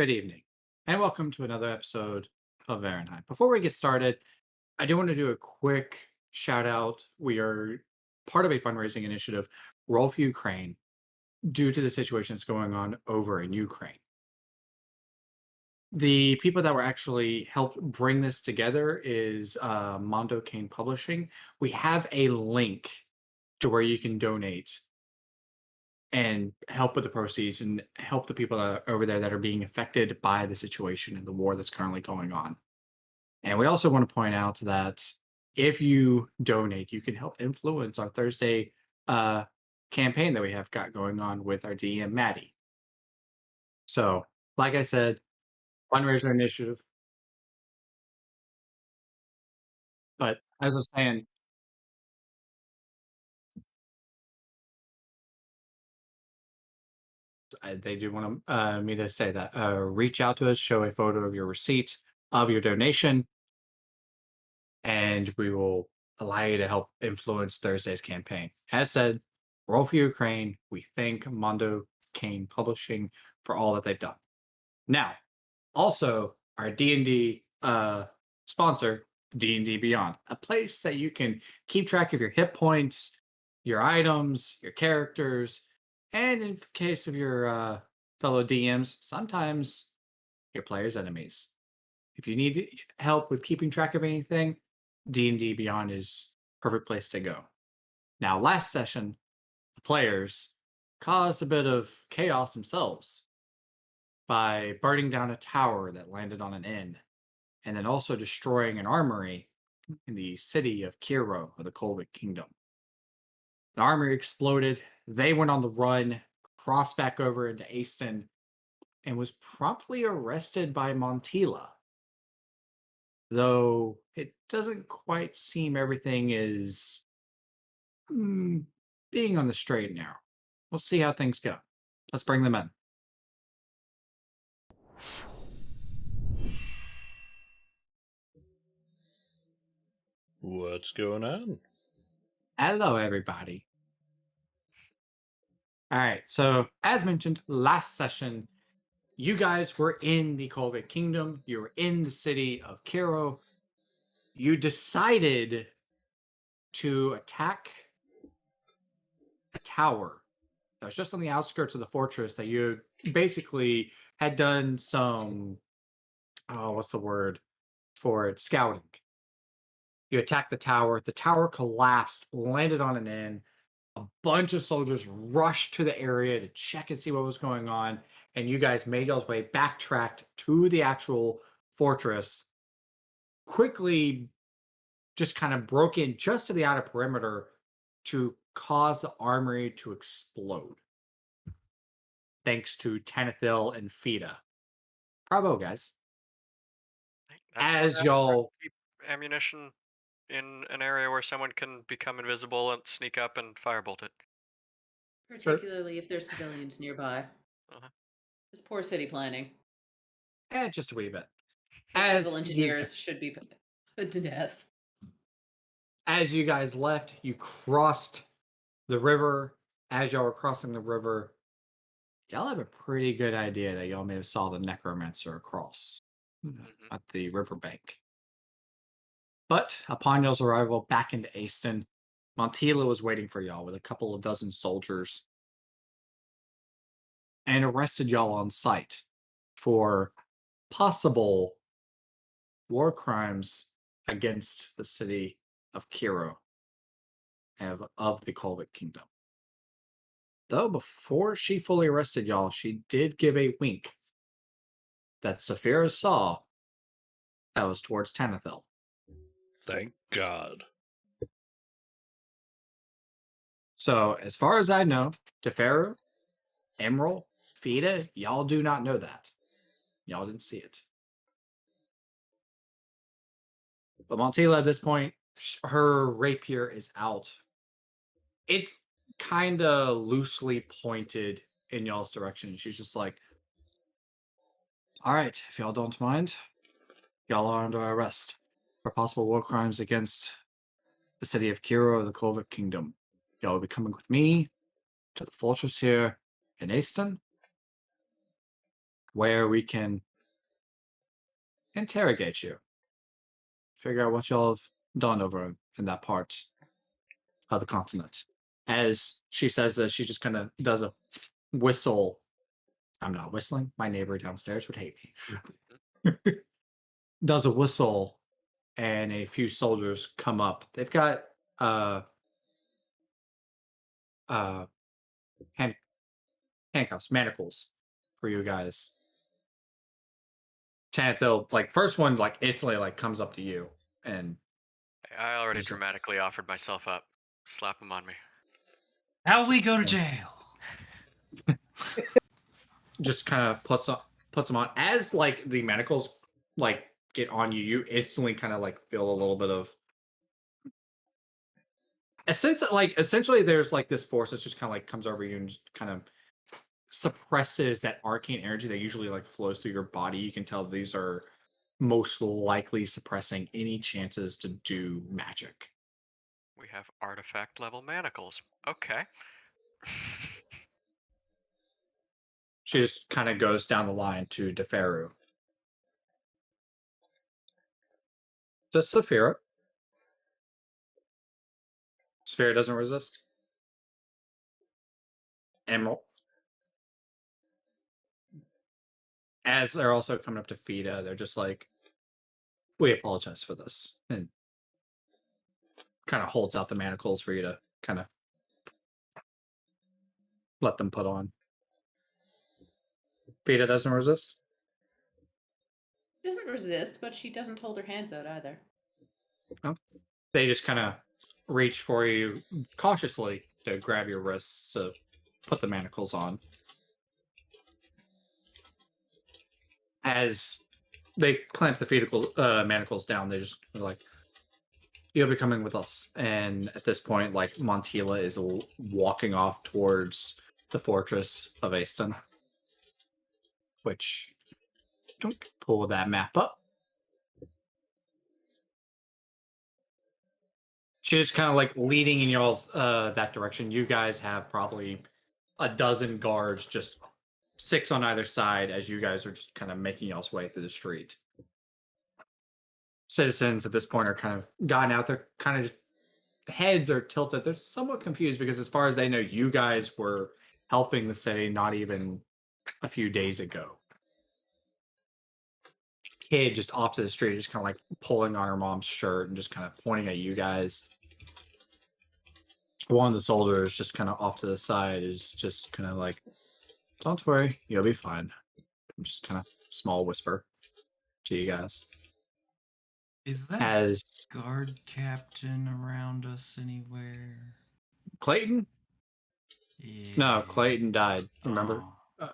Good evening, and welcome to another episode of Varinheim. Before we get started, I do want to do a quick shout out. We are part of a fundraising initiative, Roll for Ukraine, due to the situation that's going on over in Ukraine. The people that were actually helped bring this together is Mondo Publishing. We have a link to where you can donate and help with the proceeds and help the people that are over there that are being affected by the situation and the war that's currently going on. And we also want to point out that if you donate, you can help influence our Thursday uh, campaign that we have got going on with our DM Maddie. So, like I said, fundraiser initiative. But as I was saying, they do want me to say that reach out to us, show a photo of your receipt of your donation, and we will allow you to help influence Thursday's campaign. As said, Roll for Ukraine. We thank Mondo Kane Publishing for all that they've done. Now, also our D&D sponsor, D&D Beyond, a place that you can keep track of your hit points, your items, your characters, and in case of your fellow DMs, sometimes your players' enemies. If you need help with keeping track of anything, D&D Beyond is perfect place to go. Now, last session, the players caused a bit of chaos themselves by burning down a tower that landed on an inn, and then also destroying an armory in the city of Kiro of the Kolvik Kingdom. The armory exploded. They went on the run, crossed back over into Aston, and was promptly arrested by Montelah. Though it doesn't quite seem everything is being on the straight and narrow. We'll see how things go. Let's bring them in. What's going on? Hello, everybody. All right, so as mentioned last session, you guys were in the Kolvik Kingdom. You were in the city of Kiro. You decided to attack a tower that was just on the outskirts of the fortress that you basically had done some, what's the word for it? Scouting. You attacked the tower. The tower collapsed, landed on an inn. A bunch of soldiers rushed to the area to check and see what was going on. And you guys made y'all's way, backtracked to the actual fortress, quickly just kind of broke in just to the outer perimeter to cause the armory to explode. Thanks to Tanithil and Fida. Bravo, guys. That's what As happens when y'all you keep ammunition in an area where someone can become invisible and sneak up and firebolt it. Particularly if there's civilians nearby. Uh-huh. It's poor city planning. just a wee bit. Those As civil you engineers should be put to death. as you guys left, you crossed the river. As y'all were crossing the river, y'all have a pretty good idea that y'all may have saw the necromancer across Mhm. at the riverbank. But upon y'all's arrival back into Aston, Montelah was waiting for y'all with a couple of dozen soldiers and arrested y'all on sight for possible war crimes against the city of Kiro of the Kolvik Kingdom. Though before she fully arrested y'all, she did give a wink that Saphira saw that was towards Tanithil. Thank God. So, as far as I know, Teferu, Emerald, Fida, y'all do not know that. Y'all didn't see it. But Montela, at this point, her rapier is out. It's kind of loosely pointed in y'all's direction. She's just like, all right, if y'all don't mind, y'all are under arrest for possible war crimes against the city of Kiro of the Kolvik Kingdom. Y'all will be coming with me to the fortress here in Aston. where we can interrogate you, figure out what y'all have done over in that part of the continent. As she says this, she just kind of does a whistle. I'm not whistling. My neighbor downstairs would hate me. Does a whistle, and a few soldiers come up. They've got uh handcuffs, manacles for you guys. They'll like first one like instantly like comes up to you and I already Just like- dramatically offered myself up. Slap him on me. How we go to jail? just kind of puts them on as like the manacles like get on you. You instantly kind of like feel a little bit of a sense that like essentially there's like this force that just kind of like comes over you and just kind of suppresses that arcane energy that usually like flows through your body. You can tell these are most likely suppressing any chances to do magic. We have artifact level manacles. Okay. She just kind of goes down the line to Deferu. Does Saphira? Saphira doesn't resist. Emerald. As they're also coming up to Fida, they're just like, we apologize for this. And kind of holds out the manacles for you to kind of let them put on. Fida doesn't resist. She doesn't resist, but she doesn't hold her hands out either. They just kind of reach for you cautiously to grab your wrists to put the manacles on. As they clamp the manacles down, they just are like, you'll be coming with us. And at this point, like Montelah is walking off towards the fortress of Aston, which don't pull that map up. She's kind of like leading in y'all's that direction. You guys have probably a dozen guards, just 6 on either side, as you guys are just kind of making y'all's way through the street. Citizens at this point are kind of gotten out there, kind of just, heads are tilted. They're somewhat confused because, as far as they know, you guys were helping the city not even a few days ago. Kid just off to the street, just kind of like pulling on her mom's shirt and just kind of pointing at you guys. One of the soldiers just kind of off to the side is just kind of like, don't worry, you'll be fine. Just kind of small whisper to you guys. Is that As guard captain around us anywhere? Clayton? Yeah. No, Clayton died. Remember? Oh.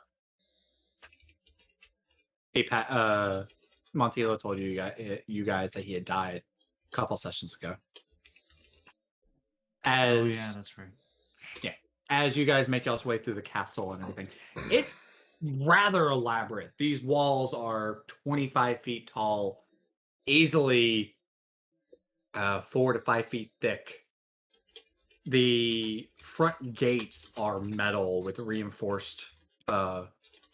Montelah told you guys that he had died a couple sessions ago. Oh yeah, that's right. As you guys make y'all's way through the castle and everything, it's rather elaborate. These walls are 25 feet tall, easily 4 to 5 feet thick. The front gates are metal with reinforced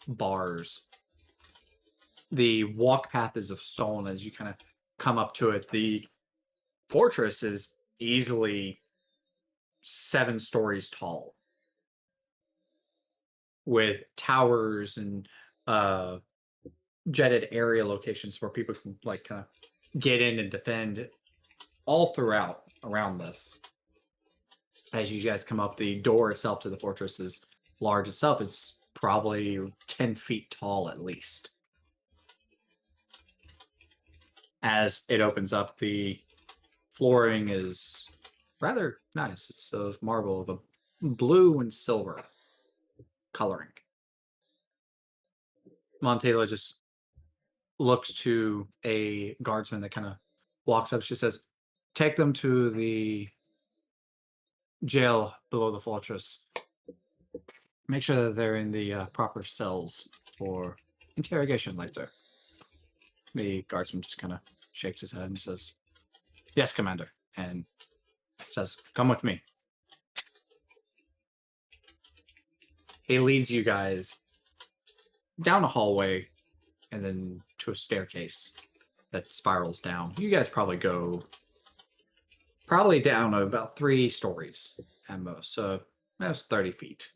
bars. The walk path is of stone. As you kind of come up to it, the fortress is easily 7 stories tall, with towers and jetted area locations where people can like kind of get in and defend all throughout around this. As you guys come up, the door itself to the fortress is large itself. It's probably 10 feet tall at least. As it opens up, the flooring is rather nice. It's of marble of a blue and silver coloring. Montelah just looks to a guardsman that kind of walks up. She says, take them to the jail below the fortress. Make sure that they're in the proper cells for interrogation later. The guardsman just kind of shakes his head and says, yes, Commander. And says, come with me. He leads you guys down a hallway and then to a staircase that spirals down. You guys probably go down about 3 stories at most, so that's 30 feet.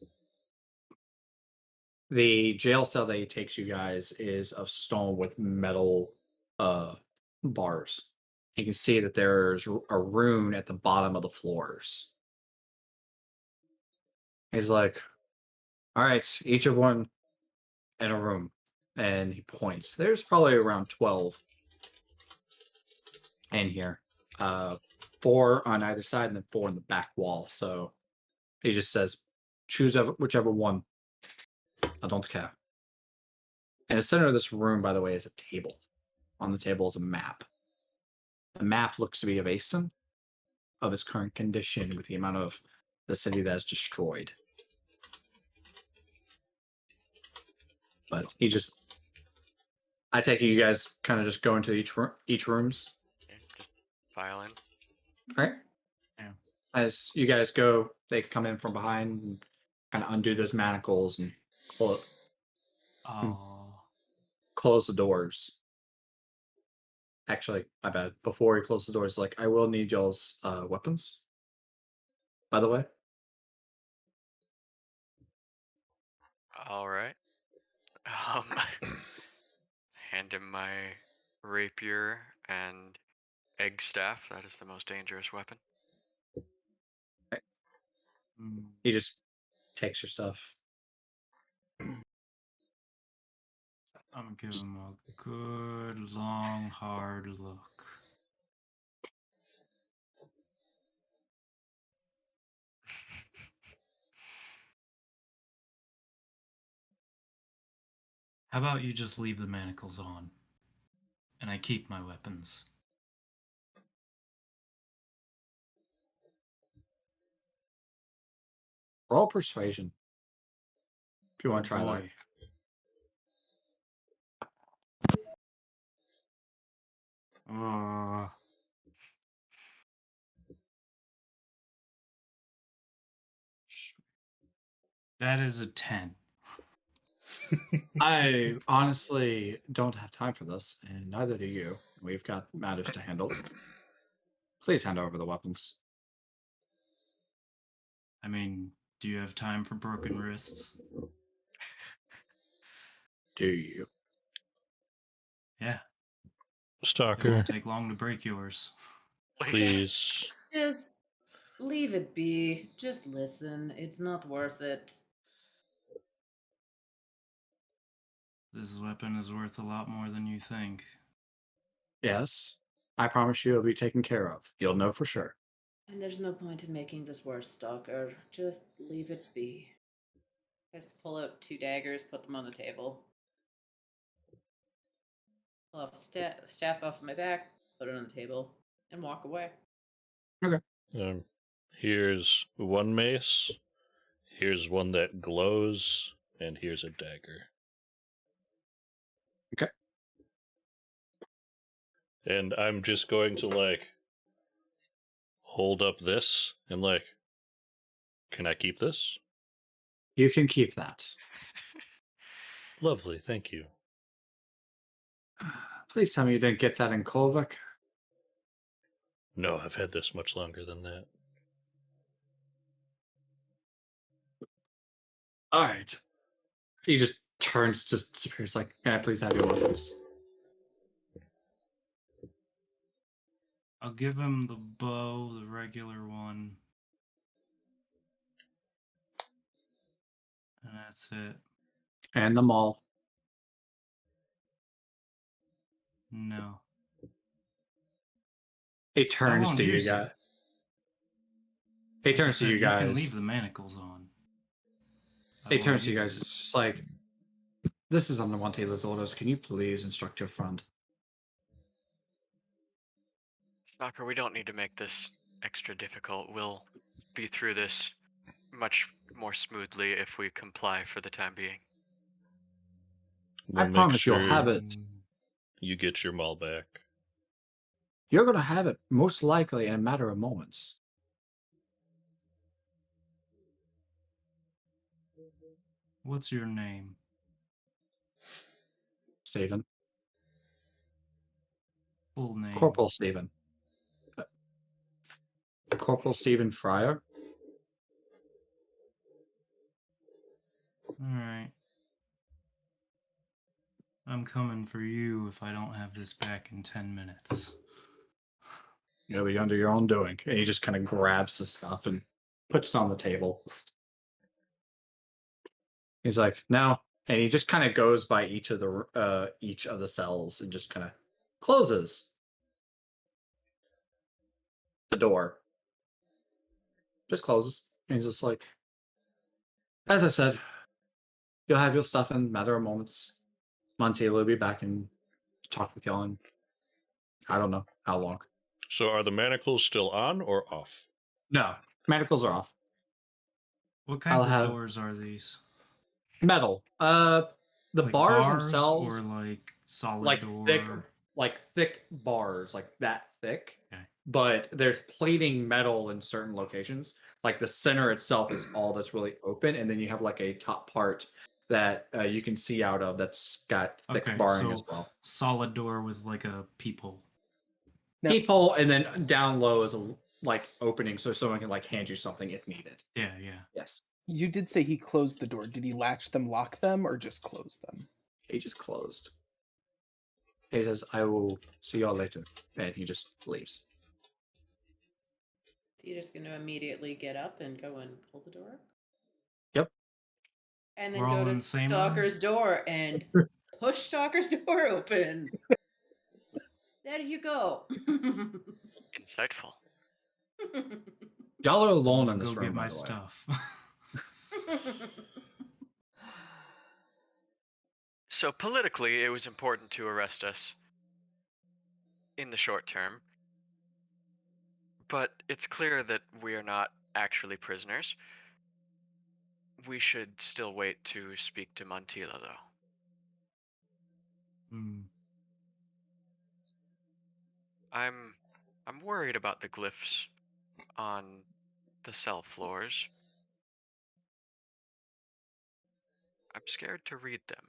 The jail cell that takes you guys is of stone with metal bars. You can see that there's a rune at the bottom of the floors. He's like, all right, each of one in a room. And he points. There's probably around 12 in here. 4 on either side and then 4 in the back wall. So he just says, choose whichever one. I don't care. In the center of this room, by the way, is a table. On the table is a map. The map looks to be of Aston, of its current condition with the amount of the city that is destroyed. But he just... I take it you guys kind of just go into each rooms. Okay, just file in. All right. Yeah. As you guys go, they come in from behind and kind of undo those manacles and Oh. close the doors. Actually, my bad. Before he closes the doors, like, I will need y'all's weapons. By the way. All right. Hand him my rapier and egg staff. That is the most dangerous weapon. Mm. He just takes your stuff. I'm gonna give him a good, long, hard look. How about you just leave the manacles on, and I keep my weapons? Roll persuasion. If you want to try that. Boy. That is a 10. I honestly don't have time for this, and neither do you. We've got matters to handle. Please hand over the weapons. I mean, do you have time for broken wrists? Do you? Yeah. It Stalker, won't take long to break yours. please. Just leave it be. Just listen. It's not worth it. This weapon is worth a lot more than you think. Yes. I promise you it'll be taken care of. You'll know for sure. And there's no point in making this worse, Stalker. Just leave it be. Just pull out 2 daggers, put them on the table. Pull off staff off my back, put it on the table, and walk away. Here's one mace. Here's one that glows, and here's a dagger. Okay. And I'm just going to hold up this and can I keep this? You can keep that. Lovely, thank you. Please tell me you didn't get that in Kolvik. No, I've had this much longer than that. All right. He just turns to Saphir's like, "Can I please have your weapons?" I'll give him the bow, the regular one. And that's it. And the maul. No. He I turns won't to you use it. guys. He Like I turns to said, you You can guys. leave the manacles on. I He won't turns to you use guys. it. It's just like, this is under Montelah's orders. Can you please instruct your friend? Stalker, we don't need to make this extra difficult. We'll be through this much more smoothly if we comply for the time being. We'll I make promise you'll sure have it. you get your maul back. You're going to have it most likely in a matter of moments. What's your name? Stephen. Full name. Corporal Stephen. Corporal Stephen Fryer. All right. I'm coming for you if I don't have this back in 10 minutes. You'll be under your own doing. And he just kind of grabs the stuff and puts it on the table. He's like, "Now," and he just kind of goes by each of the cells and just kind of closes the door. Just closes. And he's just like, "As I said, you'll have your stuff in a matter of moments. Montelah will be back and talk with y'all in I don't know how long." So are the manacles still on or off? No, manacles are off. What kinds I'll have- of doors are these? Metal. The Like bars or themselves, like solid like door? thick bars, like that thick. Okay. But there's plating metal in certain locations. Like the center itself is all that's really open, and then you have like a top part that you can see out of that's got thick Okay, barring so as well. solid door with like a peephole. Now- Peephole, and then down low is a like opening, so someone can like hand you something if needed. Yeah. Yes, You did say he closed the door. Did he latch them, lock them, or just close them? he just closed. He says, "I will see y'all later," and he just leaves. You're just going to immediately get up and go and pull the door up? Yep. And then We're go all to in the same Stalker's door and push Stalker's door open. There you go. Insightful. Y'all are alone I'll in this go room, get by my the way. stuff. So politically, it was important to arrest us in the short term. But it's clear that we are not actually prisoners. We should still wait to speak to Montelah, though. Hmm. I'm worried about the glyphs on the cell floors. I'm scared to read them.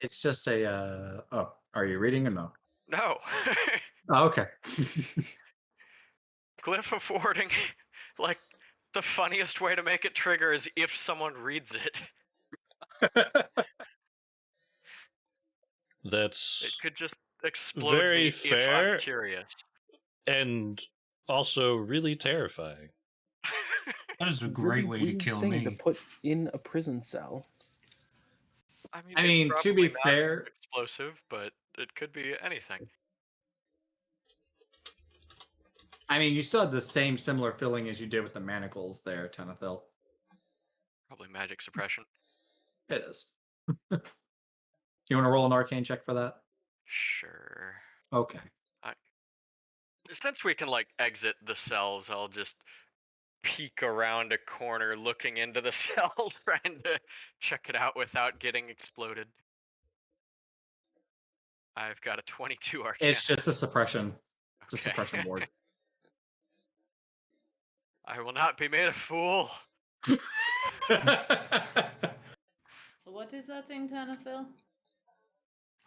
It's just a. Oh, are you reading or no? No. Oh, okay. Glyph of warding, like, the funniest way to make it trigger is if someone reads it. It That's could just explode very me fair. if I'm curious. and also really terrifying. That is a Really great way to weird kill thing me. to put in a prison cell. I mean, I it's mean, to probably be not fair, explosive, but it could be anything. I mean, you still have the same similar feeling as you did with the manacles there, Tenathil. Probably magic suppression. It is. You want to roll an arcane check for that? Sure. Okay. Since we can, like, exit the cells, I'll just peek around a corner looking into the cell, trying to check it out without getting exploded. I've got a 22 arcana. It's just a suppression. It's a Okay. suppression ward. I will not be made a fool. So what is that thing, Tanaphil?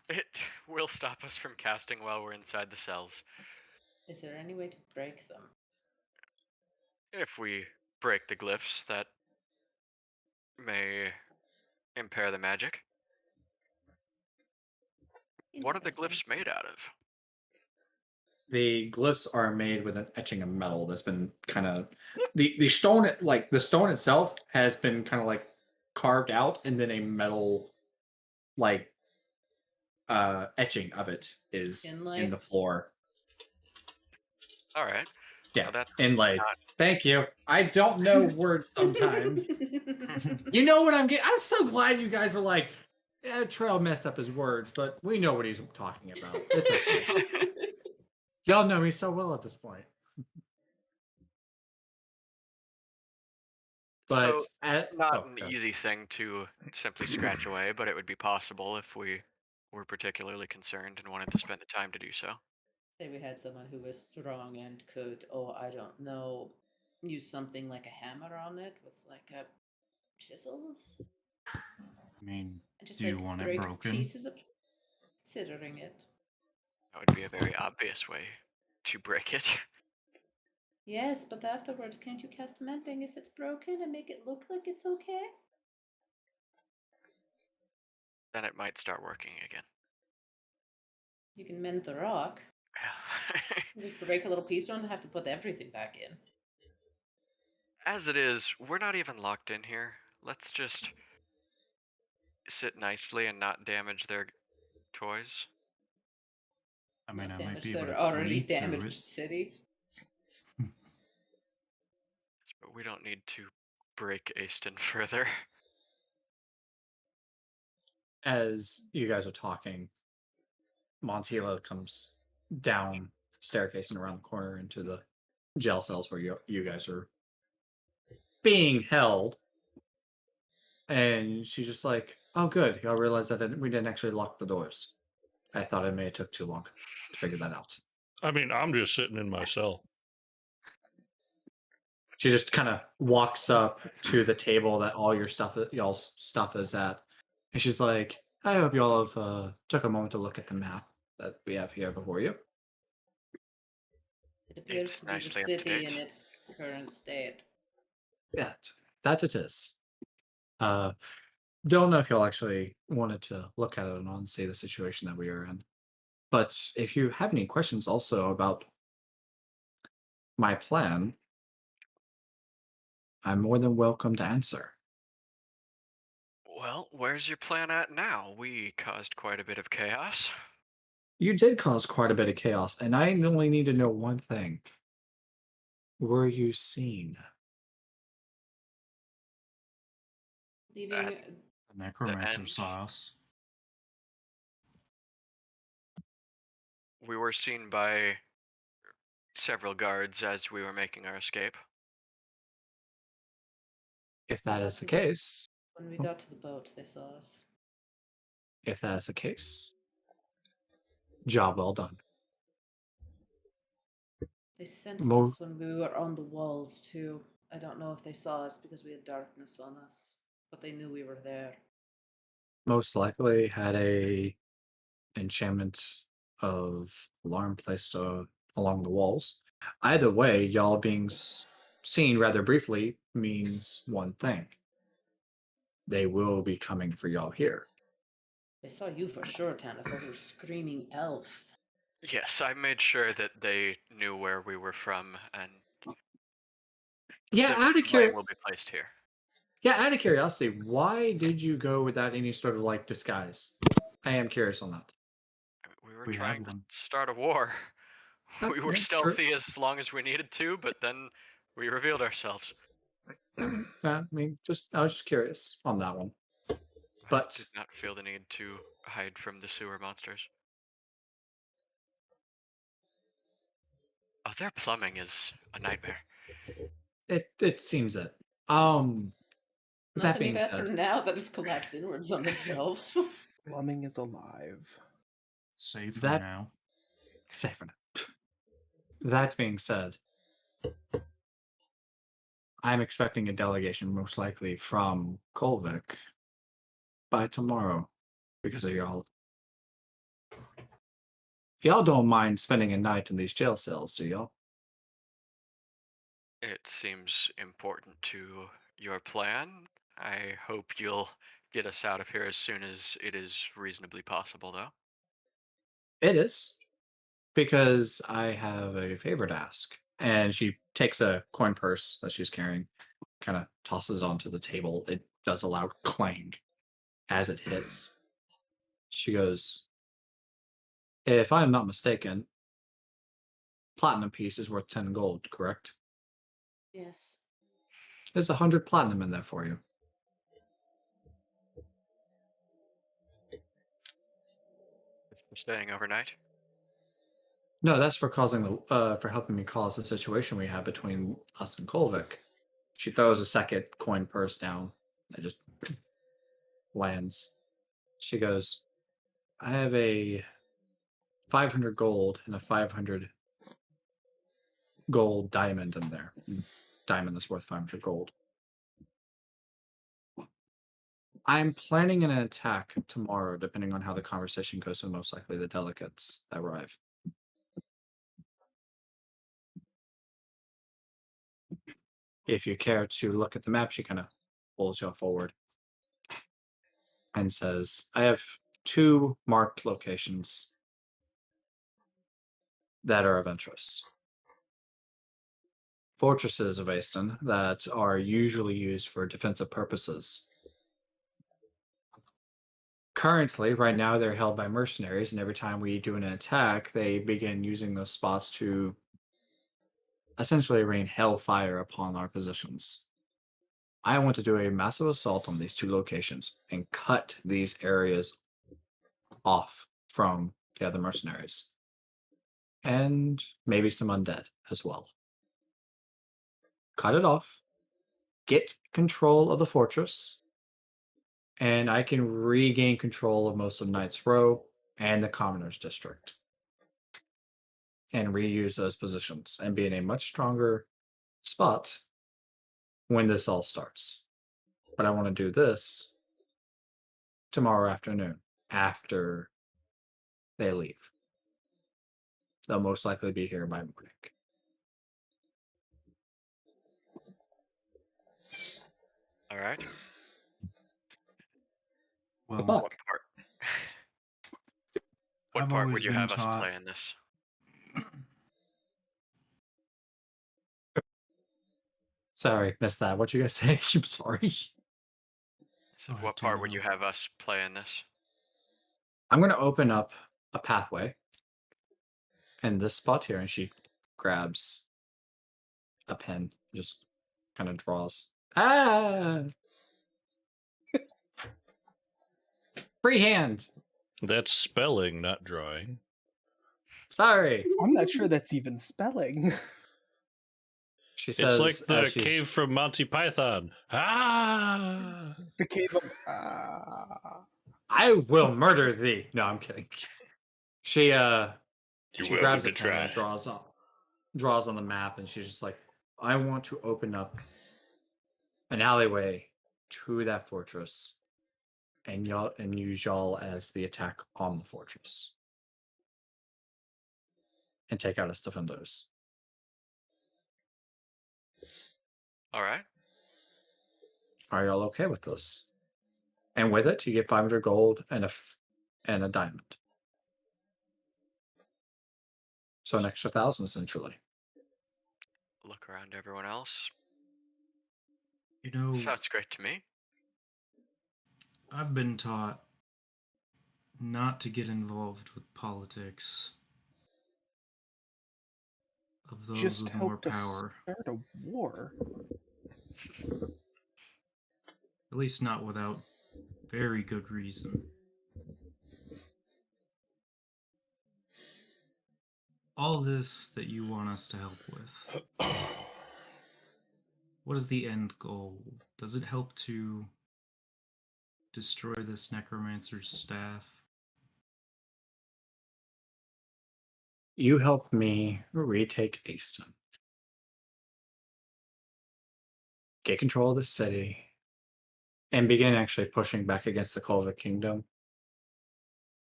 It will stop us from casting while we're inside the cells. Is there any way to break them? If we break the glyphs, that may impair the magic. What are the Interesting. glyphs made out of? The glyphs are made with an etching of metal that's been kind of the stone, like the stone itself has been kind of like carved out, and then a metal like etching of it is Inlaid? in the floor. All right. Yeah, Well, that's inlaid. not- Thank you. I don't know words sometimes. You know what I'm getting? I'm so glad you guys are like, yeah, Trail messed up his words, but we know what he's talking about. It's okay. Y'all know me so well at this point. But So, not an okay. easy thing to simply scratch away, but it would be possible if we were particularly concerned and wanted to spend the time to do so. Say we had someone who was strong and could, I don't know, use something like a hammer on it with like a chisels. I mean, And just do you like want it break broken? pieces of considering it. That would be a very obvious way to break it. Yes, but afterwards, can't you cast mending if it's broken and make it look like it's okay? Then it might start working again. You can mend the rock. Yeah. Just break a little piece, you don't have to put everything back in. As it is, we're not even locked in here. Let's just sit nicely and not damage their toys. I mean, Not I might damage be able to their already cleave through damaged it. city. But we don't need to break Aston further. As you guys are talking, Montelah comes down staircase and around the corner into the jail cells where you guys are being held. And she's just like, "Oh, good. Y'all realize that we didn't actually lock the doors. I thought it may have took too long to figure that out." I mean, I'm just sitting in my cell. She just kind of walks up to the table that all your stuff, y'all's stuff is at, and she's like, "I hope y'all have took a moment to look at the map that we have here before you." It appears It's to be the nicely up to city in date. its current state. Yeah, that it is. Uh, don't know if y'all actually wanted to look at it and see the situation that we are in. But if you have any questions also about my plan, I'm more than welcome to answer. Well, where's your plan at now? We caused quite a bit of chaos. You did cause quite a bit of chaos, and I only need to know one thing. Were you seen? Leaving The necromancer end. saw us. We were seen by several guards as we were making our escape. If that is the case, when we got to the boat, they saw us. if that is the case, job well done. They sensed Mo- us when we were on the walls too. I don't know if they saw us because we had darkness on us, but they knew we were there. Most likely had a enchantment of alarm placed along the walls. Either way, y'all being seen rather briefly means one thing. They will be coming for y'all here. They saw you for sure, Tanithel. You're screaming elf. Yes, I made sure that they knew where we were from, and Yeah, the blame will be placed here. out of curiosity, why did you go without any sort of like disguise? I am curious on that. We were We had trying to one. start a war. Oh, We were yeah, stealthy as long as we needed to, but then we revealed ourselves. I mean, I was just curious on that one. I But did not feel the need to hide from the sewer monsters. Oh, their plumbing is a nightmare. it seems it. That Nothing being better said, now that it's collapsed inwards on itself. Plumbing is alive. Safe for That- now. safe for now. That being said, I'm expecting a delegation, most likely from Kolvik, by tomorrow, because of y'all. Y'all don't mind spending a night in these jail cells, do y'all? It seems important to your plan. I hope you'll get us out of here as soon as it is reasonably possible, though. It is, because I have a favor to ask. And she takes a coin purse that she's carrying, kind of tosses it onto the table. It does a loud clang as it hits. She goes, "If I'm not mistaken, platinum piece is worth 10 gold, correct? Yes. There's 100 platinum in there for you." It's for staying overnight. No, that's for causing for helping me cause the situation we have between us and Kolvik. She throws a second coin purse down. It just lands. She goes, "I have a 500 gold and a 500 gold diamond in there. Diamond is worth 500 gold. I'm planning an attack tomorrow, depending on how the conversation goes, and most likely the delegates arrive. If you care to look at the map, she kind of pulls you forward and says, I have 2 marked locations that are of interest. Fortresses of Aston that are usually used for defensive purposes. Currently, right now, they're held by mercenaries, and every time we do an attack, they begin using those spots to essentially rain hellfire upon our positions. I want to do a massive assault on these 2 locations and cut these areas off from the other mercenaries. And maybe some undead as well. Cut it off, get control of the fortress, and I can regain control of most of Knight's Row and the Commoners District. And reuse those positions and be in a much stronger spot when this all starts. But I want to do this tomorrow afternoon after they leave. They'll most likely be here by morning. All right. Well, luck. What part? What I've part always would you been have us taught- play in this? Sorry, missed that. What you guys say? I'm sorry. I said, ahead, what part would you Timberlake. have us play in this? I'm going to open up a pathway in this spot here, and she grabs a pen, just kind of draws. Ah! Freehand! That's spelling, not drawing. Sorry. I'm not sure that's even spelling. She It's says, like the as she's- cave from Monty Python. Ah! The cave of I will murder thee. No, I'm kidding. She You're she welcome grabs to a pen try. and draws on the map, and she's just like, I want to open up an alleyway to that fortress and use y'all as the attack on the fortress. And take out its defenders. All right. Are y'all okay with this? And with it, you get 500 gold and a diamond. So an extra 1,000 essentially. Look around everyone else. You know, Sounds great to me. I've been taught not to get involved with politics of those just with more helped us power. start a war. At least not without very good reason. All this that you want us to help with, what is the end goal? Does it help to destroy this necromancer's staff? You help me retake Aston. Get control of the city. And begin actually pushing back against the Kolvik Kingdom.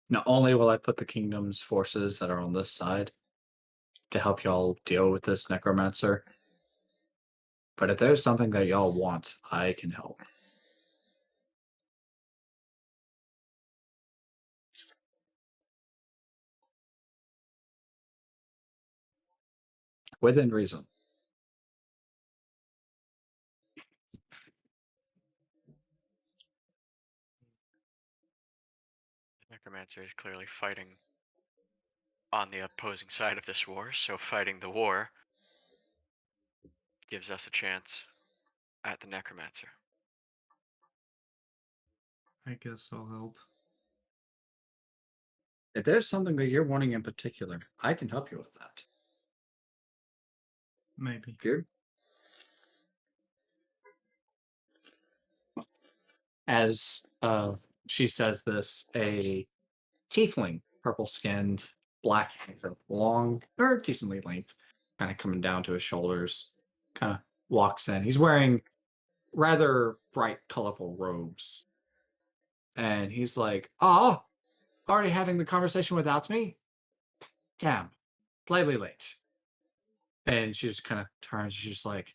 Not only will I put the kingdom's forces that are on this side to help y'all deal with this necromancer, but if there's something that y'all want, I can help. Within reason. Necromancer is clearly fighting on the opposing side of this war, so fighting the war gives us a chance at the necromancer. I guess I'll help. If there's something that you're wanting in particular, I can help you with that. Maybe. Good. As she says this, a tiefling, purple-skinned, black hair, long or decently length, kind of coming down to his shoulders, kind of walks in. He's wearing rather bright, colorful robes. And he's like, "Oh, already having the conversation without me? Damn, slightly late." And she just kind of turns. She's just like,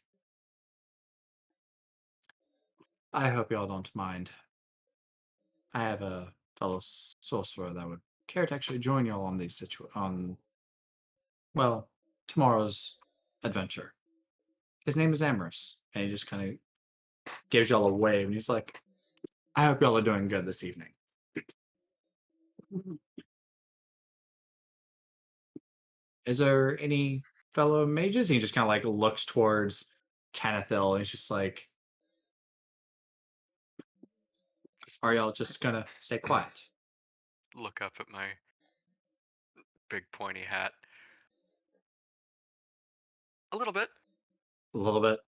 "I hope y'all don't mind. I have a fellow sorcerer that would care to actually join y'all on well, tomorrow's adventure. His name is Amorous." And he just kind of gives y'all a wave, and he's like, "I hope y'all are doing good this evening." Is there any fellow mages? And he just kind of like looks towards Tanathil, and he's just like, Just "Are y'all just gonna stay quiet?" look up at my big pointy hat. A little bit. A little bit.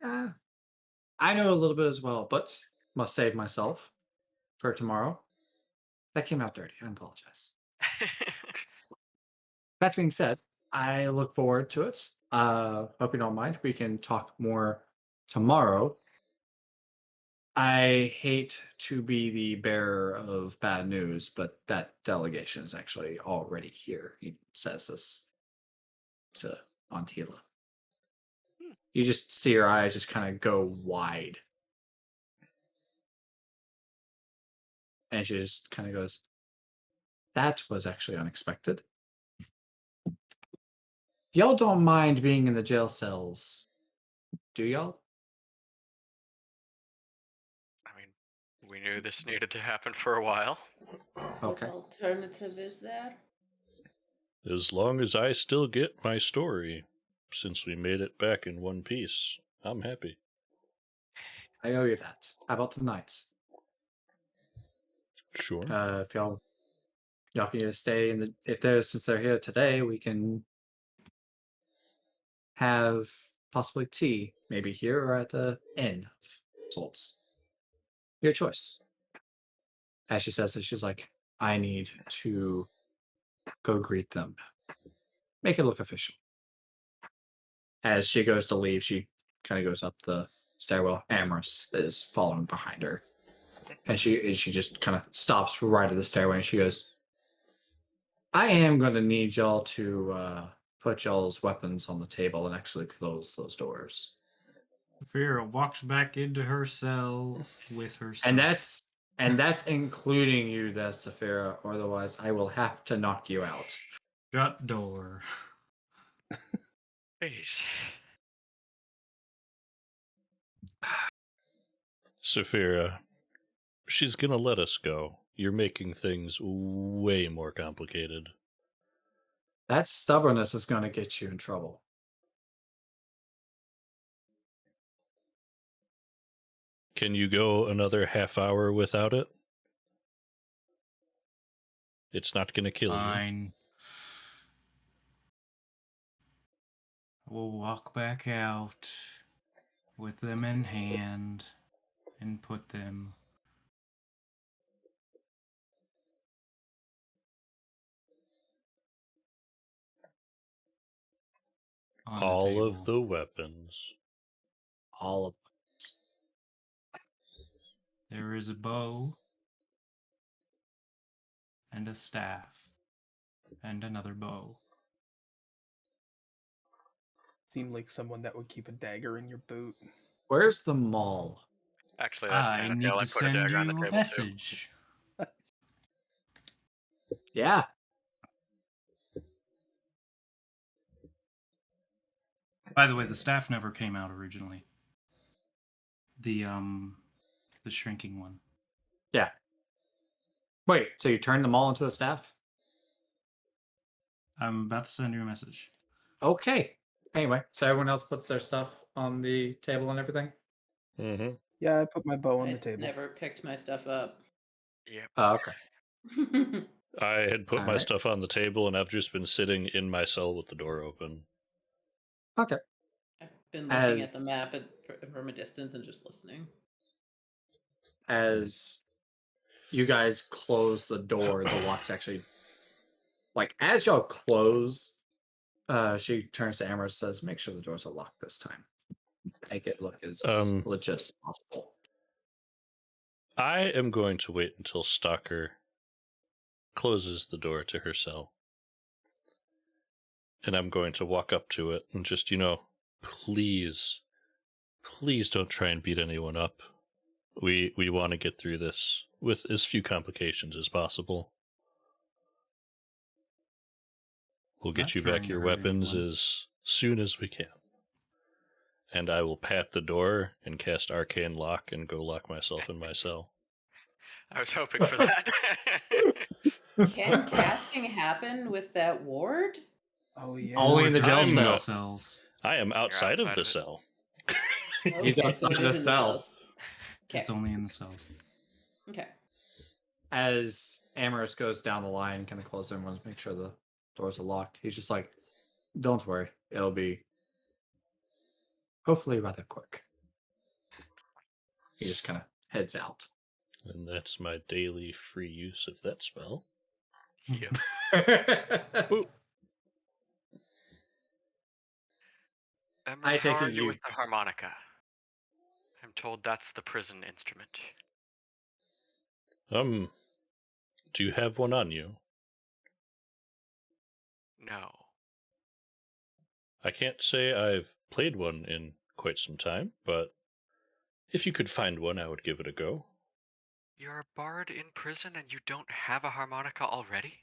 I know a little bit as well, but must save myself for tomorrow. That came out dirty. I apologize. That being said, I look forward to it. Hope you don't mind. We can talk more tomorrow. I hate to be the bearer of bad news, but that delegation is actually already here. He says this to Montelah. You just see her eyes just kind of go wide. And she just kind of goes, "That was actually unexpected. Y'all don't mind being in the jail cells, do y'all?" I mean, we knew this needed to happen for a while. Okay. What alternative is there? As long as I still get my story, since we made it back in one piece, I'm happy. I owe you that. How about tonight? Sure. If y'all can just stay in the since they're here today, we can have possibly tea, maybe here or at the inn of sorts. Your choice. As she says this, she's like, "I need to go greet them. Make it look official." As she goes to leave, she kind of goes up the stairwell. Amorous is following behind her. And she just kind of stops right at the stairway, and she goes, "I am going to need y'all to put y'all's weapons on the table and actually close those doors." Vera walks back into her cell with her stuff. And that's including you, there, Saphira. Otherwise, I will have to knock you out. Shut door. Jeez. Saphira, she's gonna let us go. You're making things way more complicated. That stubbornness is going to get you in trouble. Can you go another half hour without it? It's not gonna kill you. Fine. We'll walk back out with them in hand and put them on the All table. of the weapons. All of There is a bow and a staff and another bow. Seemed like someone that would keep a dagger in your boot. Where's the mall? Actually, that's I need Tanatil. I to put a send dagger on you the a table message. Yeah. By the way, the staff never came out originally. The shrinking one. Yeah. Wait, so you turned them all into a staff? I'm about to send you a message. Okay. Anyway, so everyone else puts their stuff on the table and everything? Mm-hmm. Yeah, I put my bow on I the table. never picked my stuff up. too. Yep. Oh, okay. I had put my Alright. stuff on the table, and I've just been sitting in my cell with the door open. Okay. I've been looking As at the map from a distance and just listening. as you guys close the door, the lock's actually like as y'all close, she turns to Amber and says, "Make sure the doors are locked this time. Make it look as legit as possible." I am going to wait until Stalker closes the door to her cell. And I'm going to walk up to it and just, please don't try and beat anyone up. We want to get through this with as few complications as possible. We'll get Not you trying back to your hurt weapons anyone. as soon as we can. And I will pat the door and cast Arcane Lock and go lock myself in my cell. I was hoping for that. Can casting happen with that ward? Oh yeah. Only in the jail Wards are cell. cells. I am outside of outside the of it. cell. He's Okay, so outside it the is in the cell. cells. Okay. It's only in the cells. Okay. As Amorous goes down the line, kind of close everyone, make sure the doors are locked. He's just like, don't worry. It'll be hopefully rather quick. He just kind of heads out. And that's my daily free use of that spell. Yeah. Boop. Emma, I take how are it you you- with the harmonica? I'm told that's the prison instrument. Do you have one on you? No. I can't say I've played one in quite some time, but if you could find one, I would give it a go. You're a bard in prison and you don't have a harmonica already?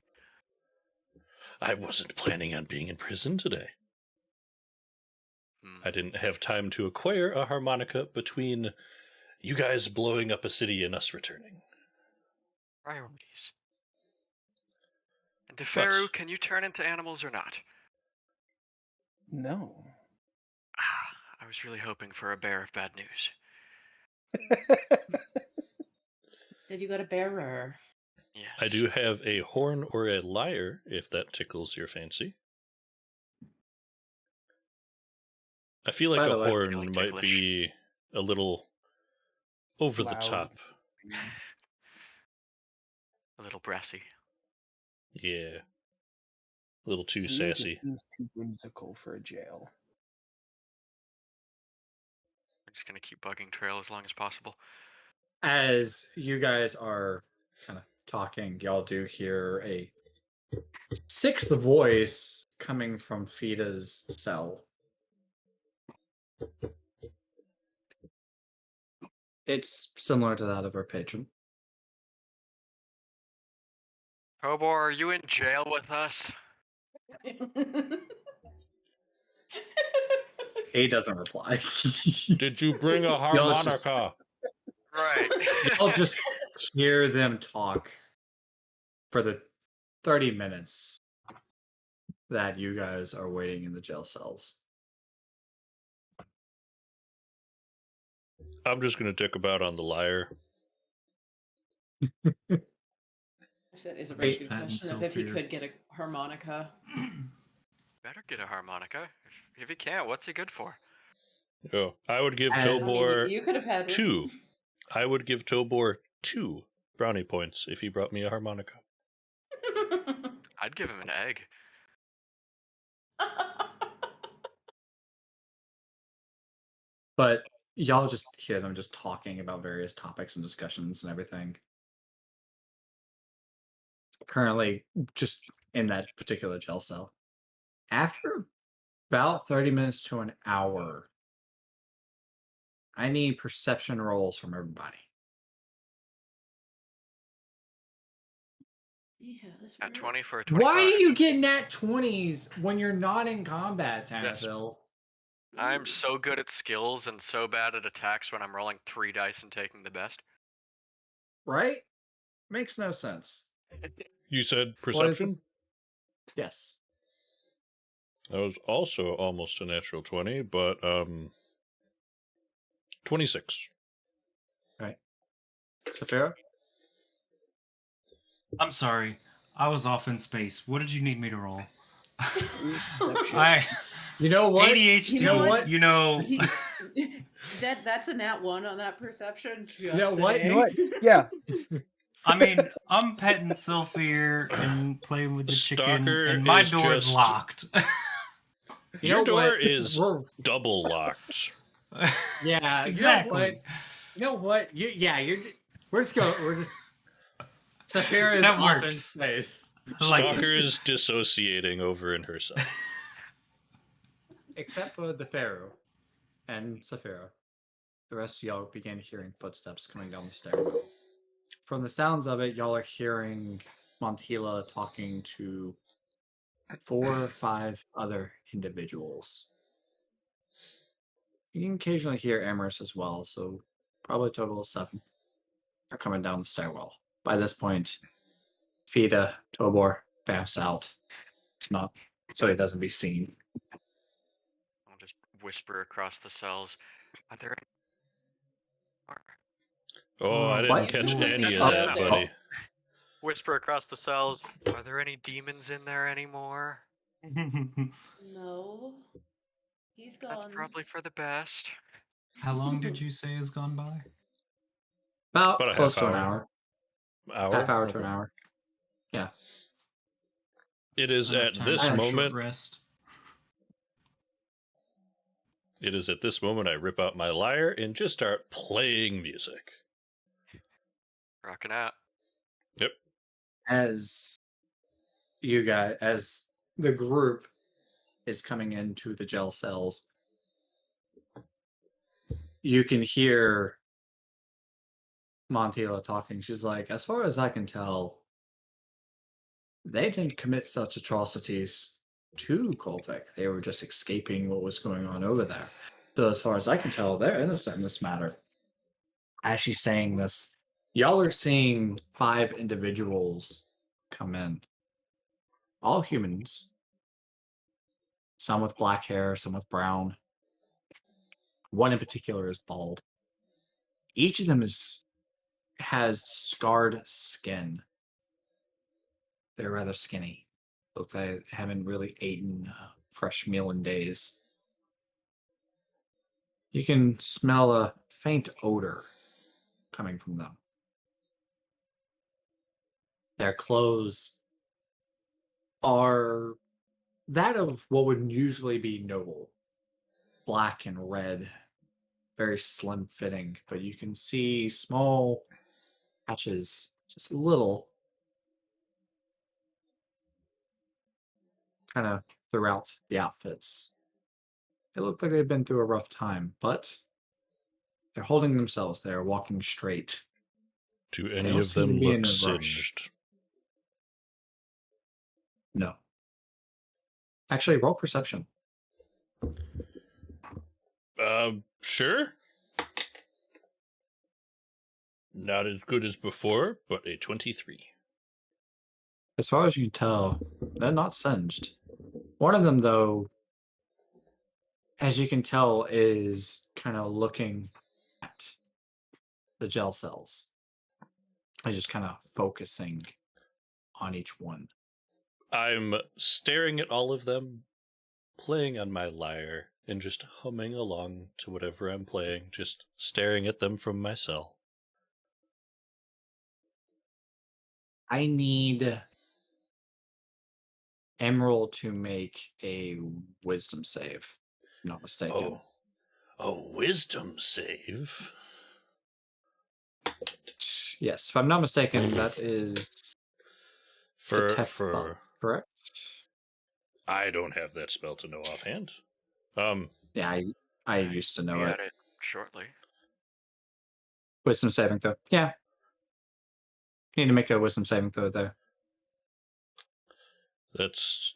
I wasn't planning on being in prison today. I didn't have time to acquire a harmonica between you guys blowing up a city and us returning. Priorities. And Deferu, can you turn into animals or not? No. Ah, I was really hoping for a bear of bad news. Said you got a bearer. Yes. I do have a horn or a lyre, if that tickles your fancy. I feel like By a the way, horn feeling might ticklish. be a little over the Loud. top. A little brassy. Yeah. A little too Lyre sassy. just seems too whimsical for a jail. I'm just gonna keep bugging Trail as long as possible. As you guys are kind of talking, y'all do hear a sixth voice coming from Fida's cell. It's similar to that of her patron. Hobor, are you in jail with us? He doesn't reply. Did you bring a Y'all just- harmonica? Right. I'll just hear them talk for the 30 minutes that you guys are waiting in the jail cells. I'm just going to dick about on the lyre. That is a really good Pat and question of if he Sophia. could get a harmonica. Better get a harmonica. If he can't, what's he good for? Oh, I would give And- I mean, Tobor you could have had one. 2. I would give Tobor 2 brownie points if he brought me a harmonica. I'd give him an egg. But y'all just hear them just talking about various topics and discussions and everything. Currently, just in that particular jail cell. After about 30 minutes to an hour, I need perception rolls from everybody. Yeah, this At 20 works. for a 25. Why are you getting at 20s when you're not in combat, Yes. Tanafil? I'm so good at skills and so bad at attacks when I'm rolling 3 dice and taking the best. Right? Makes no sense. You said What is perception? Yes. That was also almost a natural 20, but 26. Right. Saphira? I'm sorry. I was off in space. What did you need me to roll? Perception. I You know what? ADHD. You know what? You know, He- that's a nat 1 on that perception. Just know what? You know what? saying. Yeah. I mean, I'm petting Sylphir and playing with the chicken, Stalker and my is door's just- locked. You Your know door what? is We're- double locked. Yeah, exactly. You know what? Yeah, We're just Saphira is That off in works. space. I like it. Stalker's dissociating over in herself. Except for the Pharaoh and Saphira. The rest of y'all begin hearing footsteps coming down the stairwell. From the sounds of it, y'all are hearing Montelah talking to 4 or 5 other individuals. You can occasionally hear Amorous as well, so probably a total of 7 are coming down the stairwell. By this point, Fida, Tobor, bamfs out. Not so he doesn't be seen. I'll just whisper across the cells. Are there any more? Oh, I Oh, didn't what? catch Ooh, any that's of out that, there. buddy. Whisper across the cells. Are there any demons in there anymore? No. He's That's gone. probably for the best. How long did you say has gone by? About About a close half to an hour. hour. Hour? Half hour to Okay. an hour. Yeah. It is Enough at time this for a short moment. rest. It is at this moment I rip out my lyre and just start playing music. Rocking out. Yep. As as the group is coming into the gel cells, you can hear Montelah talking. She's like, as far as I can tell, they didn't commit such atrocities to Kolvik. They were just escaping what was going on over there. So as far as I can tell, they're innocent in this matter. As she's saying this, y'all are seeing 5 individuals come in. All humans. Some with black hair, some with brown. One in particular is bald. Each of them has scarred skin. They're rather skinny. Look like they haven't really eaten a fresh meal in days. You can smell a faint odor coming from them. Their clothes are that of what would usually be noble. Black and red, very slim fitting, but you can see small patches, just little, kind of throughout the outfits. They look like they've been through a rough time, but they're holding themselves. They're walking straight. Do They any don't of seem to them be in look a rush. singed? No. Actually, roll perception. Sure. Not as good as before, but a 23. As far as you can tell, they're not singed. One of them, though, as you can tell, is kind of looking at the gel cells and just kind of focusing on each one. I'm staring at all of them, playing on my lyre, and just humming along to whatever I'm playing, just staring at them from my cell. I need Emerald to make a wisdom save, if I'm not mistaken. Oh, a wisdom save? Yes, if I'm not mistaken, that is detect thought, correct? I don't have that spell to know offhand. Yeah, I used to know Be it. at it shortly. Wisdom saving throw. Yeah. You need to make a wisdom saving throw there. That's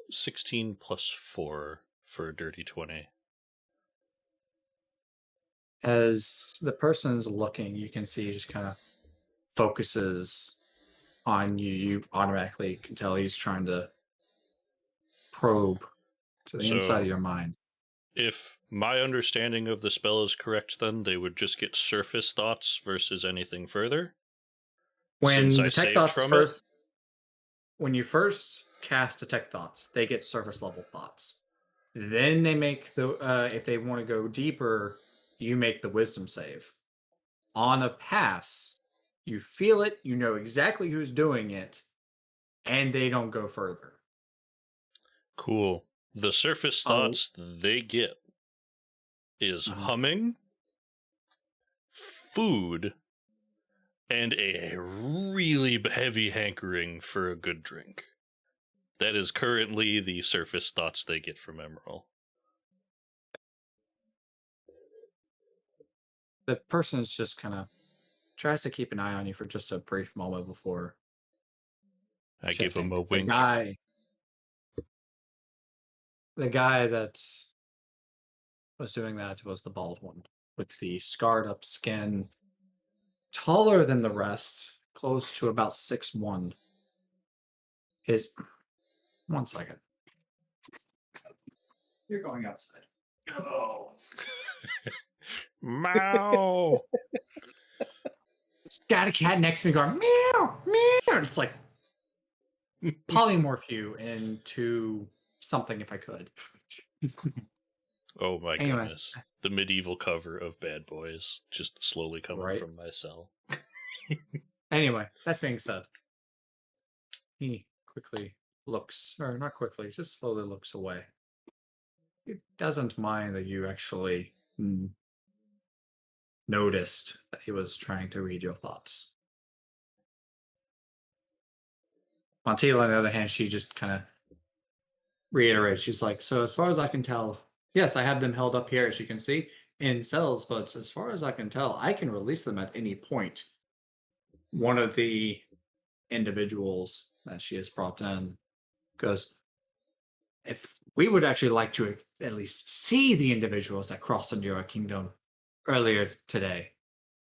16 plus 4 for a dirty 20. As the person is looking, you can see he just kind of focuses on you. You automatically can tell he's trying to probe to the inside of your mind. If my understanding of the spell is correct, then they would just get surface thoughts versus anything further. When Since I detect saved thoughts from first, when you first cast detect thoughts, they get surface level thoughts. Then they make the if they want to go deeper, you make the wisdom save. On a pass, you feel it, you know exactly who's doing it, and they don't go further. Cool. The surface thoughts they get is Mhm. humming, food, and a really heavy hankering for a good drink. That is currently the surface thoughts they get from Emerald. The person is just kind of tries to keep an eye on you for just a brief moment before I give shifting. him a The wink. guy that was doing that was the bald one with the scarred up skin, taller than the rest, close to about 6'1". His 1 second. You're going outside. Oh. Meow. It's got a cat next to me going meow meow. It's like polymorph you into something if I could. Oh my Anyway. goodness. The medieval cover of Bad Boys just slowly coming Right. from my cell. Anyway, that being said, he quickly looks, or not quickly, just slowly looks away. He doesn't mind that you actually noticed that he was trying to read your thoughts. Montelah, on the other hand, she just kind of reiterates. She's like, so as far as I can tell, yes, I have them held up here, as you can see, in cells, but as far as I can tell, I can release them at any point. One of the individuals that she has brought in goes, if we would actually like to at least see the individuals that crossed into your kingdom earlier today,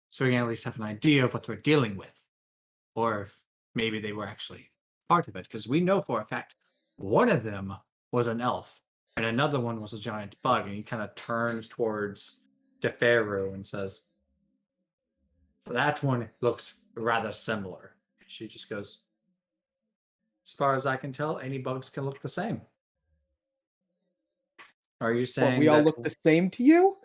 so we can at least have an idea of what we're dealing with. Or if maybe they were actually part of it, because we know for a fact one of them was an elf and another one was a giant bug. And he kind of turns towards DeFaro and says, that one looks rather similar. She just goes, as far as I can tell, any bugs can look the same. Are you What, saying we all that look the same to you?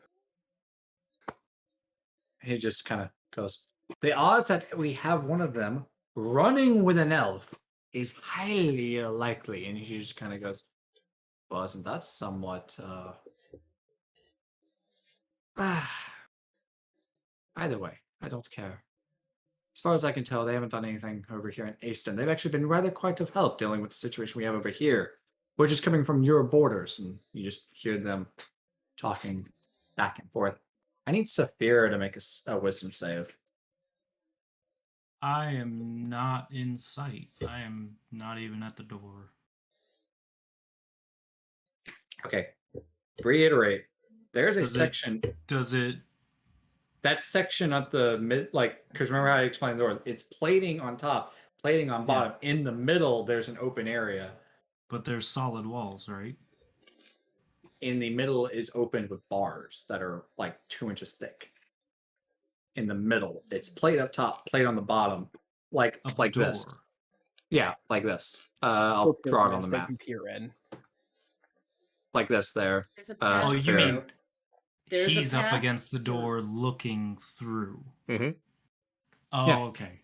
he just kind of goes, the odds that we have one of them running with an elf is highly likely. And he just kind of goes, well, isn't that somewhat either way, I don't care. As far as I can tell, they haven't done anything over here in Aston. They've actually been rather quite of help dealing with the situation we have over here, which is coming from your borders, and you just hear them talking back and forth. I need Saphira to make a wisdom save. I am not in sight. I am not even at the door. Okay. Reiterate. There's a Does it- section. Does it? That section at the mid, like, because remember how I explained the door? It's plating on top, plating on bottom. In the middle, there's an open area. But there's solid walls, right? In the middle is open with bars that are like 2 inches thick. In the middle, it's plate up top, plate on the bottom, like Of like the this. door. Yeah, like this. I'll For draw it on prisoners, the they map. can peer in. Like this there. There's a Oh, pass you through. mean There's He's a up pass against the through. door looking through. Mm-hmm. Oh, Yeah. okay.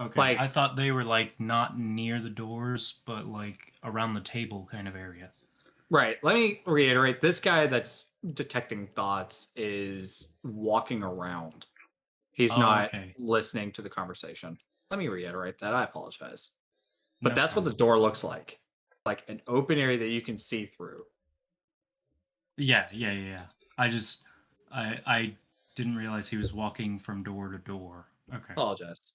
Okay. Like- I thought they were like not near the doors, but like around the table kind of area. Right. Let me reiterate. This guy that's detecting thoughts is walking around. He's Oh, not okay. listening to the conversation. Let me reiterate that. I apologize. But No that's what the problem. door looks like. Like an open area that you can see through. Yeah. I didn't realize he was walking from door to door. Okay. Apologize.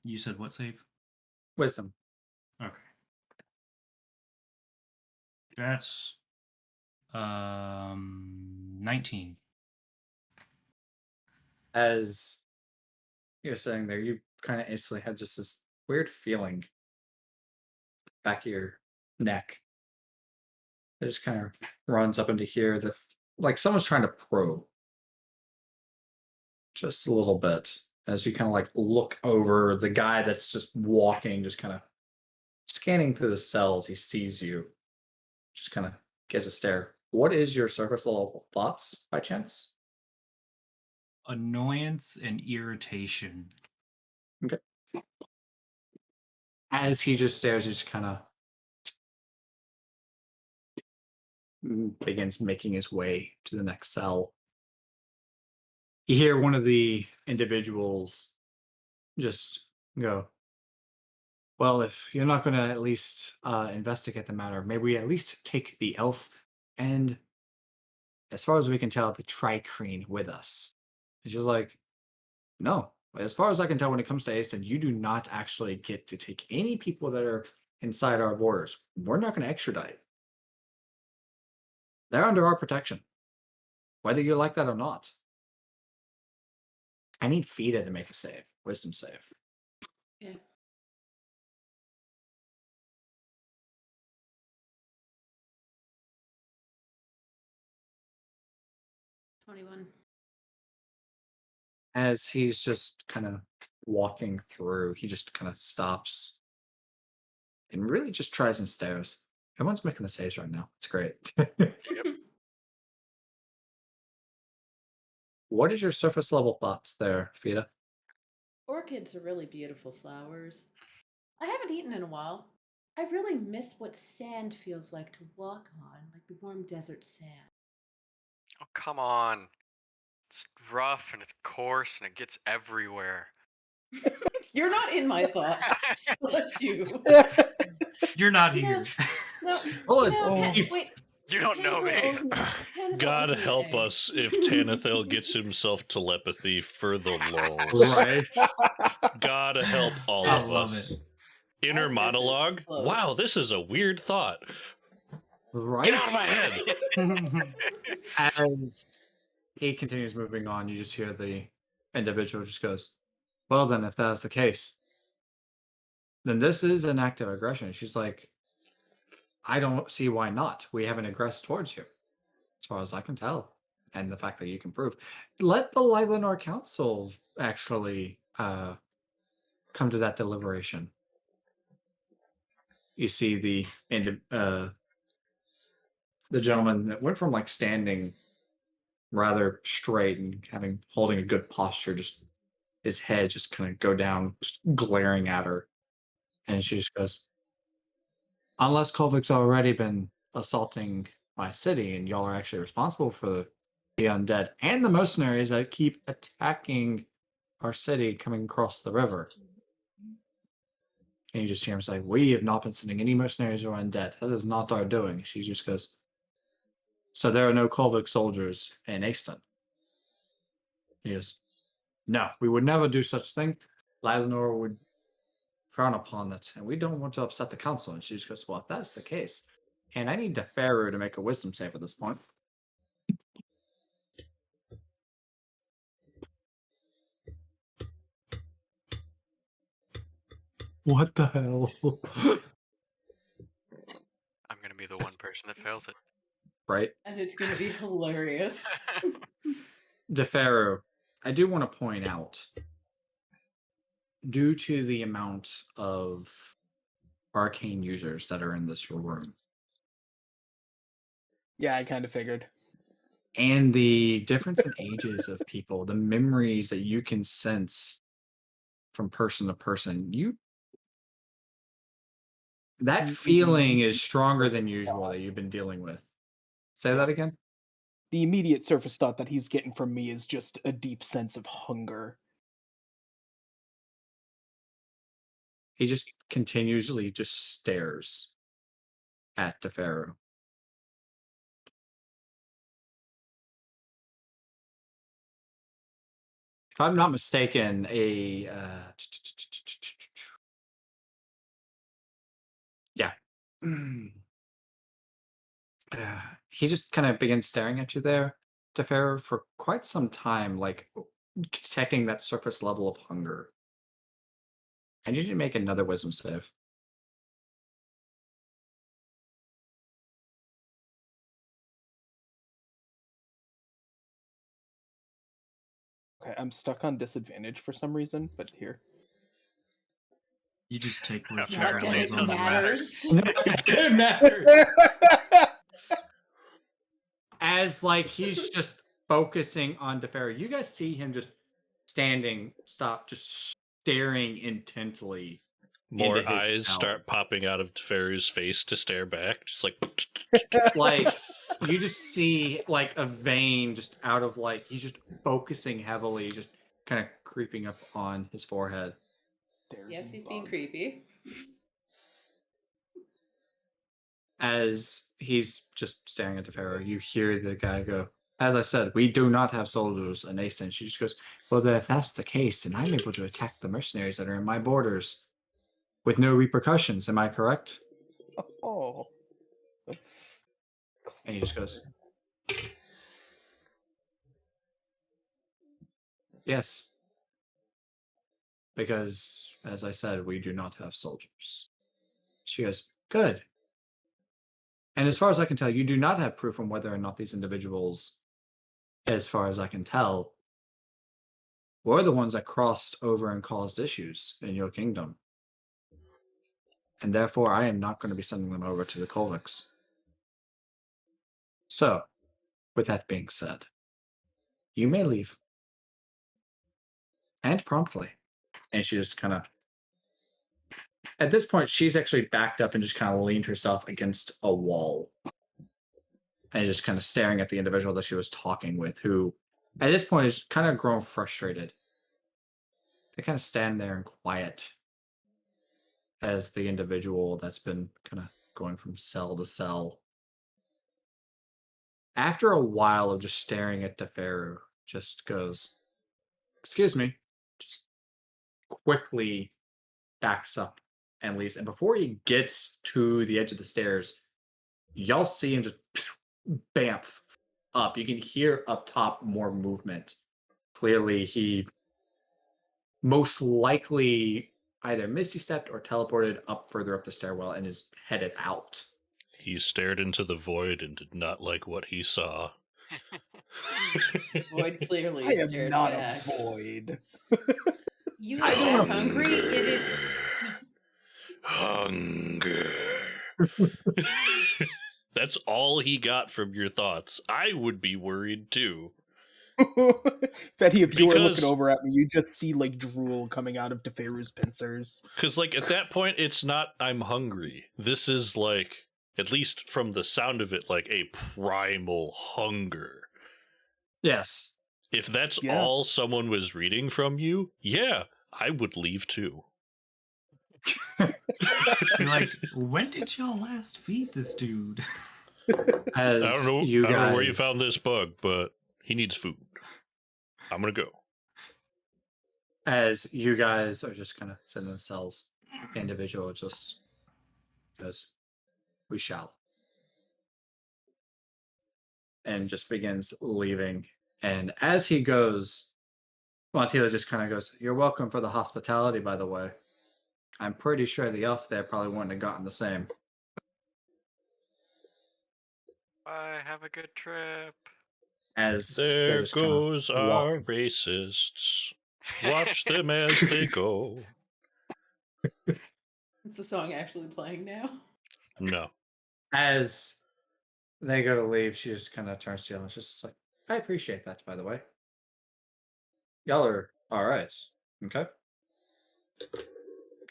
You said what save? Wisdom. Okay. That's 19. As you're sitting there, you kind of instantly had just this weird feeling back of your neck. It just kind of runs up into here, like someone's trying to probe. Just a little bit. As you kind of like look over the guy that's just walking, just kind of scanning through the cells, he sees you. Just kind of gives a stare. What is your surface level thoughts by chance? Annoyance and irritation. Okay. As he just stares, he just kind of begins making his way to the next cell. You hear one of the individuals just go, well, if you're not going to at least investigate the matter, maybe we at least take the elf and, as far as we can tell, the tricrene with us. It's just like, no. As far as I can tell, when it comes to Aston, you do not actually get to take any people that are inside our borders. We're not going to extradite. They're under our protection, whether you like that or not. I need Fida to make a save, wisdom save. Yeah. $21. As he's just kind of walking through, he just kind of stops and really just tries and stares. Everyone's making the saves right now. It's great. What is your surface level thoughts there, Fida? Orchids are really beautiful flowers. I haven't eaten in a while. I really miss what sand feels like to walk on, like the warm desert sand. Oh, come on. It's rough and it's coarse and it gets everywhere. You're not in my thoughts. So that's you. You're not Yeah. here. No, Well, you know, Oh. wait. You don't know me. Tanithil owes me- Tanithil God owes me help an egg. us if Tanithil gets himself telepathy for the lulz. right. God help all I of love us. it. Inner As this is monologue. close. Wow, this is a weird thought. Right. Get out of my head. As he continues moving on, you just hear the individual just goes, well, then, if that's the case, then this is an act of aggression. She's like, I don't see why not. We haven't aggressed towards you, as far as I can tell. And the fact that you can prove. Let the Lylanor Council actually come to that deliberation. You see the gentleman that went from like standing rather straight and holding a good posture, just his head just kind of go down, just glaring at her. And she just goes, unless Kolvik's already been assaulting my city and y'all are actually responsible for the undead and the mercenaries that keep attacking our city coming across the river. And you just hear him say, we have not been sending any mercenaries or undead. That is not our doing. She just goes, so there are no Kolvik soldiers in Aston. He goes, no, we would never do such thing. Lylanor would frown upon it, and we don't want to upset the council. And she just goes, well, if that's the case, and I need Deferu to make a wisdom save at this point. What the hell? I'm gonna be the one person that fails it. Right? And it's going to be hilarious. Deferu, I do want to point out, due to the amount of arcane users that are in this room, Yeah, I kind of figured. and the difference in ages of people, the memories that you can sense from person to person, that feeling is stronger than usual that you've been dealing with. Say that again? The immediate surface thought that he's getting from me is just a deep sense of hunger. He just continuously just stares at Deferu. If I'm not mistaken, yeah. He just kind of begins staring at you there, Deferu, for quite some time, like detecting that surface level of hunger. I need you to make another wisdom save. Okay, I'm stuck on disadvantage for some reason, but here. You just take Not whichever that one's it on the doesn't matter. left. It matters. As like he's just focusing on Deferu. You guys see him just just staring intently. More into his eyes cell. start popping out of Teferu's face to stare back. Just like Like you just see like a vein just out of like he's just focusing heavily, just kind of creeping up on his forehead. There's Yes, a he's being bug. creepy. As he's just staring at the pharaoh, you hear the guy go, as I said, we do not have soldiers in Ace. And she just goes, well, then if that's the case, then I'm able to attack the mercenaries that are in my borders with no repercussions. Am I correct? Oh. And he just goes, yes. Because, as I said, we do not have soldiers. She goes, good. And as far as I can tell, you do not have proof on whether or not these individuals, as far as I can tell, were the ones that crossed over and caused issues in your kingdom. And therefore, I am not going to be sending them over to the Kolviks. So, with that being said, you may leave. And promptly. And she just kind of... At this point, she's actually backed up and just kind of leaned herself against a wall. And just kind of staring at the individual that she was talking with, who, at this point, is kind of grown frustrated. They kind of stand there in quiet as the individual that's been kind of going from cell to cell. After a while of just staring at Teferu, just goes, excuse me, just quickly backs up and leaves. And before he gets to the edge of the stairs, y'all see him just bamf up. You can hear up top more movement. Clearly, he most likely either misty stepped or teleported up further up the stairwell and is headed out. He stared into the void and did not like what he saw. Void clearly I am stared not back. a void. You I are don't know. hungry? It is. Hunger. That's all he got from your thoughts. I would be worried too. Fetty, if you were looking Because- over at me, you just see like drool coming out of Teferu's pincers. Because, like, at that point, it's not I'm hungry. This is, like, at least from the sound of it, like a primal hunger. Yes. If that's Yeah. all someone was reading from you, yeah, I would leave too. You're like, when did y'all last feed this dude? As I don't know. you I don't know where you guys- found this bug, but he needs food. I'm gonna go. As you guys are just kind of sitting in the cells, the individual just goes, we shall. And just begins leaving. And as he goes, Montelah just kind of goes, you're welcome for the hospitality, by the way. I'm pretty sure the elf there probably wouldn't have gotten the same. Bye. Have a good trip. As they're There just kinda goes our walking. racists. Watch them as they go. Is the song actually playing now? No. As they go to leave, she just kind of turns to y'all and she's just like, I appreciate that, by the way. Y'all are all right. Okay.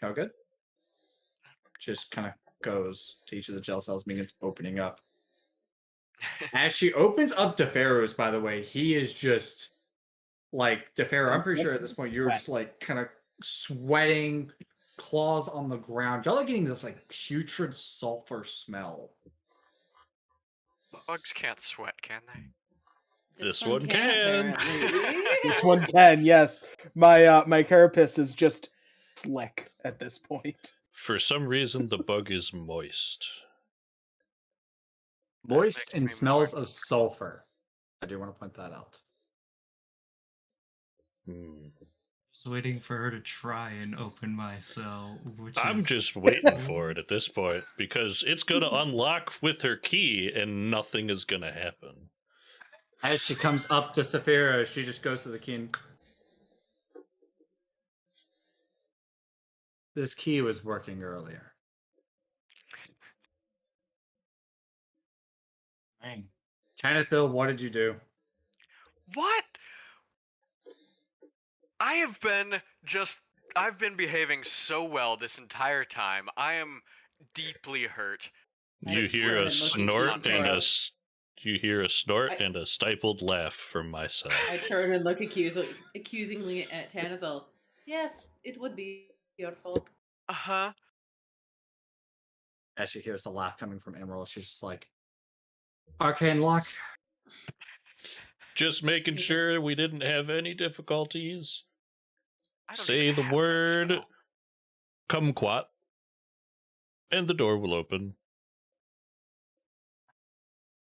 Oh, good. Just kind of goes to each of the gel cells, begins opening up. As she opens up DeFaro's, by the way, he is just like DeFaro. I'm pretty sure at this point you're just like kind of sweating, claws on the ground. Y'all are getting this like putrid sulfur smell. Bugs can't sweat, can they? This one can. apparently. This one can, yes. My carapace is just slick at this point. For some reason, the bug is moist. Moist makes and me smells more- of sulfur. I do want to point that out. Just waiting for her to try and open my cell, which I'm is... just waiting for it at this point because it's going to unlock with her key and nothing is going to happen. As she comes up to Saphira, she just goes to the key and... This key was working earlier. Dang. Chinathill, what did you do? What? I've been behaving so well this entire time. I am deeply hurt. You I hear turn a and look at snort and Shintaro. You hear a snort I- and a stifled laugh from my side. I turn and look accusingly at Tanathel. Yes, it would be your fault. Uh-huh. As she hears the laugh coming from Emerald, she's just like, arcane lock. Just making He says- sure we didn't have any difficulties. I don't Say even the have that word spell. kumquat, and the door will open.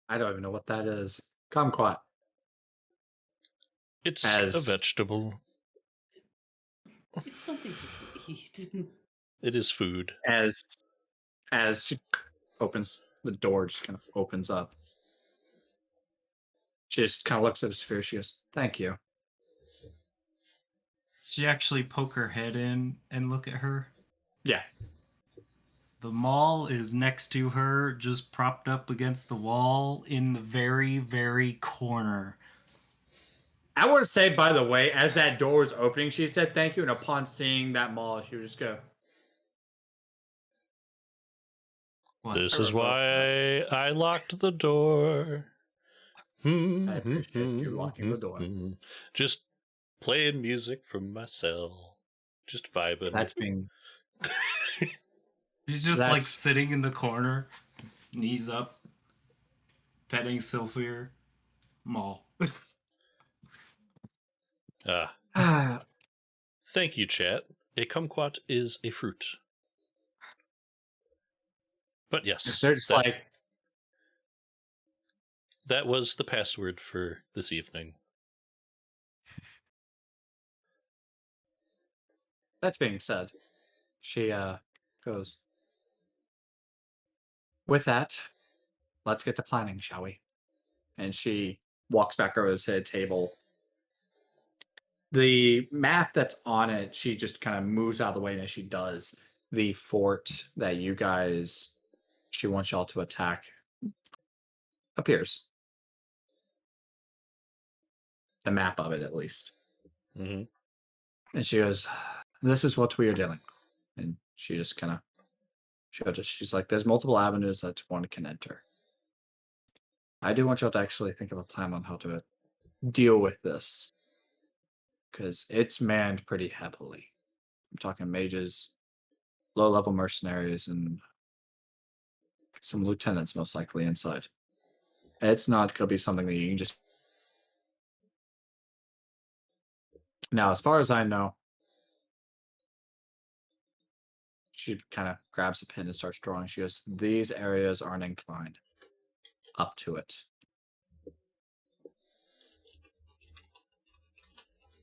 I don't even know what that is. Kumquat. It's As- a vegetable. It's something to eat. It is food. As she opens the door, just kind of opens up. She just kind of looks at his sphere. She goes, "Thank you." She actually poke her head in and look at her. Yeah. The mall is next to her, just propped up against the wall in the very, very corner. I want to say, by the way, as that door was opening, she said thank you, and upon seeing that mall, she would just go, What? This I is revoke why I locked the door. I appreciate you locking the door. Just playing music from my cell. Just vibing. That's being She's just like That's- sitting in the corner, knees up, petting Sylphir. Mall. Thank you, chat. A kumquat is a fruit. But yes, they're just like, that was the password for this evening. that's being said. She goes, with that, let's get to planning, shall we? And she walks back over to the table. The map that's on it, she just kind of moves out of the way, and as she does, the fort that she wants y'all to attack appears. The map of it, at least. Mm-hmm. And she goes, "This is what we are dealing with." And she just kind of she's like, "There's multiple avenues that one can enter. I do want y'all to actually think of a plan on how to deal with this, because it's manned pretty heavily. I'm talking mages, low-level mercenaries, and some lieutenants most likely inside. It's not going to be something that you can just..." Now, as far as I know, she kind of grabs a pen and starts drawing. She goes, "These areas are an incline up to it."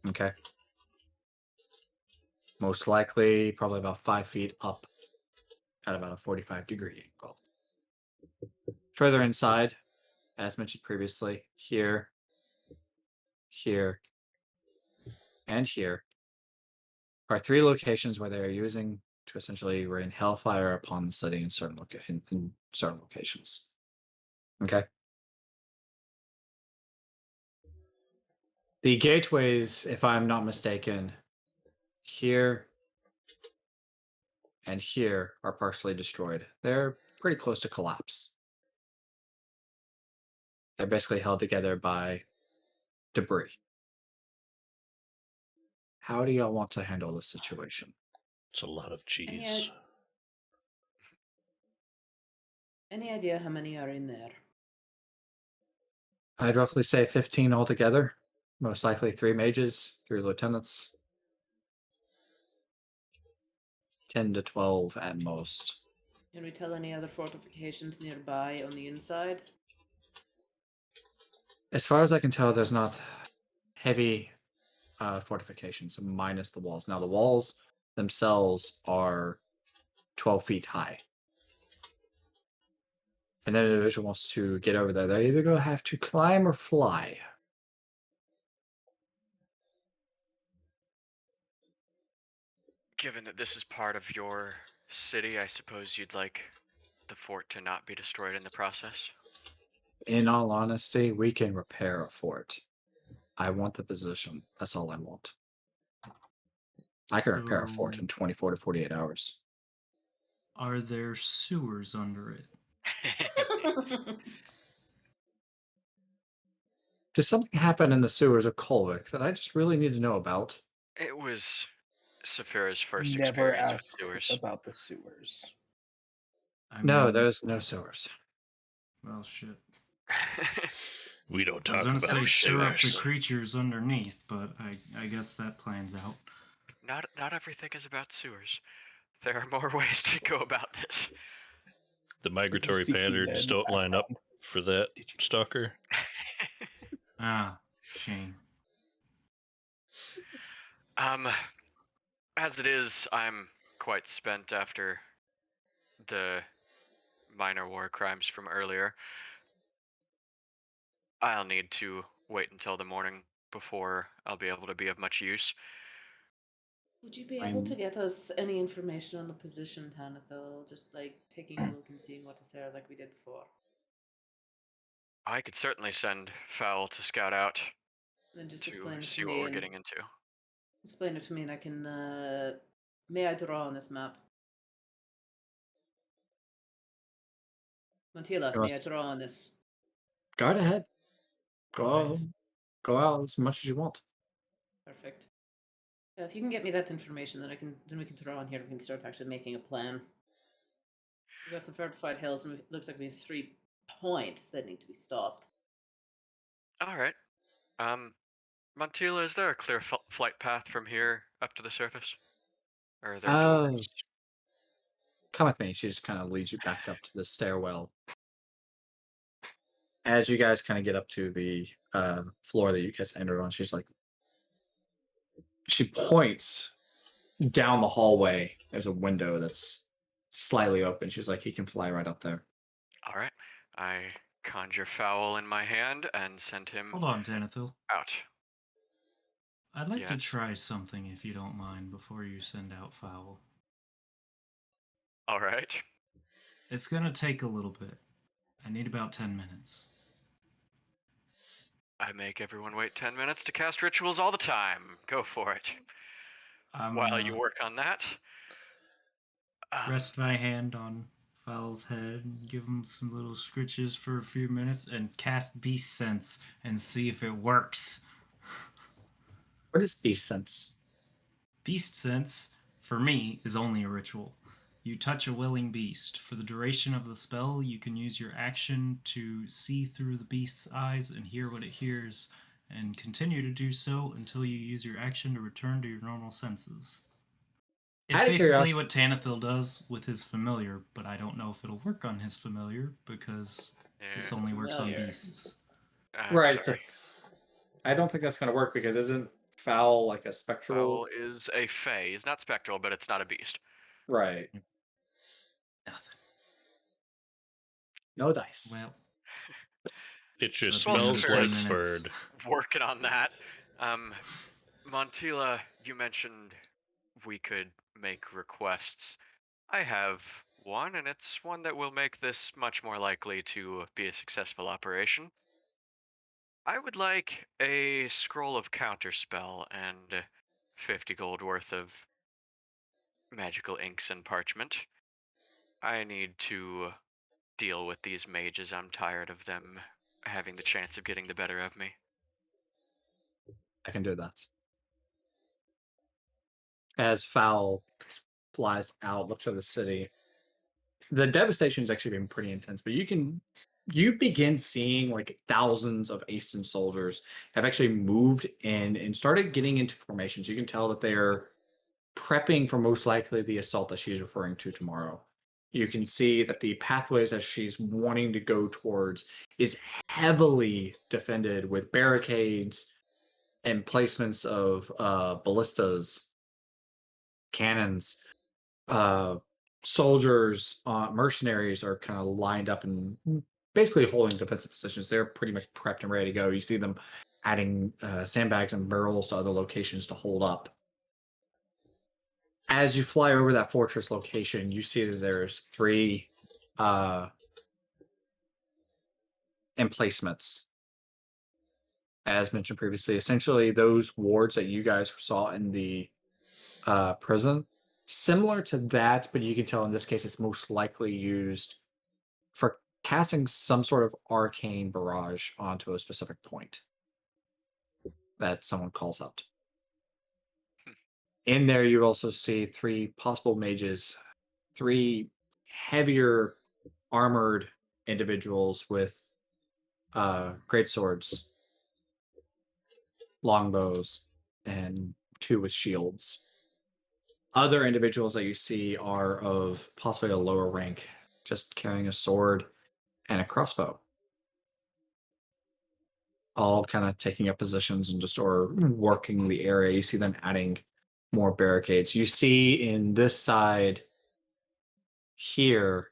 Okay. Most likely, probably about 5 feet up at about a 45-degree angle. Further inside, as mentioned previously, here, here, and here are 3 locations where they are using to essentially rain hellfire upon the city in certain locations. Okay. The gateways, if I'm not mistaken, here and here are partially destroyed. They're pretty close to collapse. They're basically held together by debris. How do y'all want to handle this situation? It's a lot of cheese. yet- Any idea how many are in there? I'd roughly say 15 altogether. Most likely 3 mages, 3 lieutenants. 10 to 12 at most. Can we tell any other fortifications nearby on the inside? As far as I can tell, there's not heavy fortifications, minus the walls. Now, the walls themselves are 12 feet high. If an individual wants to get over there, they're either going to have to climb or fly. Given that this is part of your city, I suppose you'd like the fort to not be destroyed in the process? In all honesty, we can repair a fort. I want the position. That's all I want. I can repair a fort in 24 to 48 hours. Are there sewers under it? Did something happen in the sewers of Kolvik that I just really need to know about? It was Saphira's first Never experience with ask sewers. about the sewers. I No, mean, there's no sewers. well, shit. We don't I was talk gonna about say stir up the sewers. creatures underneath, but I guess that plans out. Not everything is about sewers. There are more ways to go about this. The You migratory see Fina patterns in the don't line up background. for that, Did you- stalker. Ah, shame. As it is, I'm quite spent after the minor war crimes from earlier. I'll need to wait until the morning before I'll be able to be of much use. Would you be able I'm- to get us any information on the position, Tanithil? Just like taking a look and seeing what is there, like we did before. I could certainly send Fowl to scout out And then just to explain it see to what me we're and getting into. explain it to me, and I can. May I draw on this map? Montelah, may I Yes. draw on this? Go right ahead. Alright. Go out as much as you want. Perfect. If you can get me that information, then we can draw on here. We can start actually making a plan. We've got some fortified hills, and it looks like we have 3 points that need to be stopped. All right. Montelah, is there a clear flight path from here up to the surface? Or are there Oh. doors? Come with me. She just kind of leads you back up to the stairwell. As you guys kind of get up to the floor that you guys entered on, she's like, she points down the hallway. There's a window that's slightly open. She's like, he can fly right up there. All right. I conjure Fowl in my hand and send him Hold on, Tanithil. out. I'd like to Yes. try something if you don't mind before you send out Fowl. All right. It's gonna take a little bit. I need about 10 minutes. I make everyone wait 10 minutes to cast rituals all the time. Go for it. I'm While gonna you work on that, rest my hand on Fowl's head and give him some little scritches for a few minutes and cast Beast Sense and see if it works. What is beast sense? Beast Sense, for me, is only a ritual. You touch a willing beast. For the duration of the spell, you can use your action to see through the beast's eyes and hear what it hears, and continue to do so until you use your action to return to your normal senses. It's Out of basically curiosity- what Tanithil does with his familiar, but I don't know if it'll work on his familiar because this yeah, only works on Familiar. beasts. I'm Right. sorry. I don't think that's going to work because isn't foul like a spectral? Fowl is a fae. He's not spectral, but it's not a beast. Right. Nothing. No dice. Well, It just So at the end of smells the 10 like minutes- bird. Working on that. Montelah, you mentioned we could make requests. I have one, and it's one that will make this much more likely to be a successful operation. I would like a scroll of counterspell and 50 gold worth of magical inks and parchment. I need to deal with these mages. I'm tired of them having the chance of getting the better of me. I can do that. As Fowl flies out, looks at the city. The devastation has actually been pretty intense, but you begin seeing like thousands of Eastern soldiers have actually moved in and started getting into formations. You can tell that they're prepping for most likely the assault that she's referring to tomorrow. You can see that the pathways that she's wanting to go towards is heavily defended with barricades and placements of ballistas, cannons. Soldiers, mercenaries are kind of lined up and basically holding defensive positions. They're pretty much prepped and ready to go. You see them adding sandbags and barrels to other locations to hold up. As you fly over that fortress location, you see that there's 3 emplacements. As mentioned previously, essentially those wards that you guys saw in the prison, similar to that, but you can tell in this case it's most likely used for casting some sort of arcane barrage onto a specific point. that someone calls out. Hmm. In there, you also see 3 possible mages, 3 heavier armored individuals with great swords, longbows, and 2 with shields. Other individuals that you see are of possibly a lower rank, just carrying a sword and a crossbow, all kind of taking up positions and just or working the area. You see them adding more barricades. You see in this side here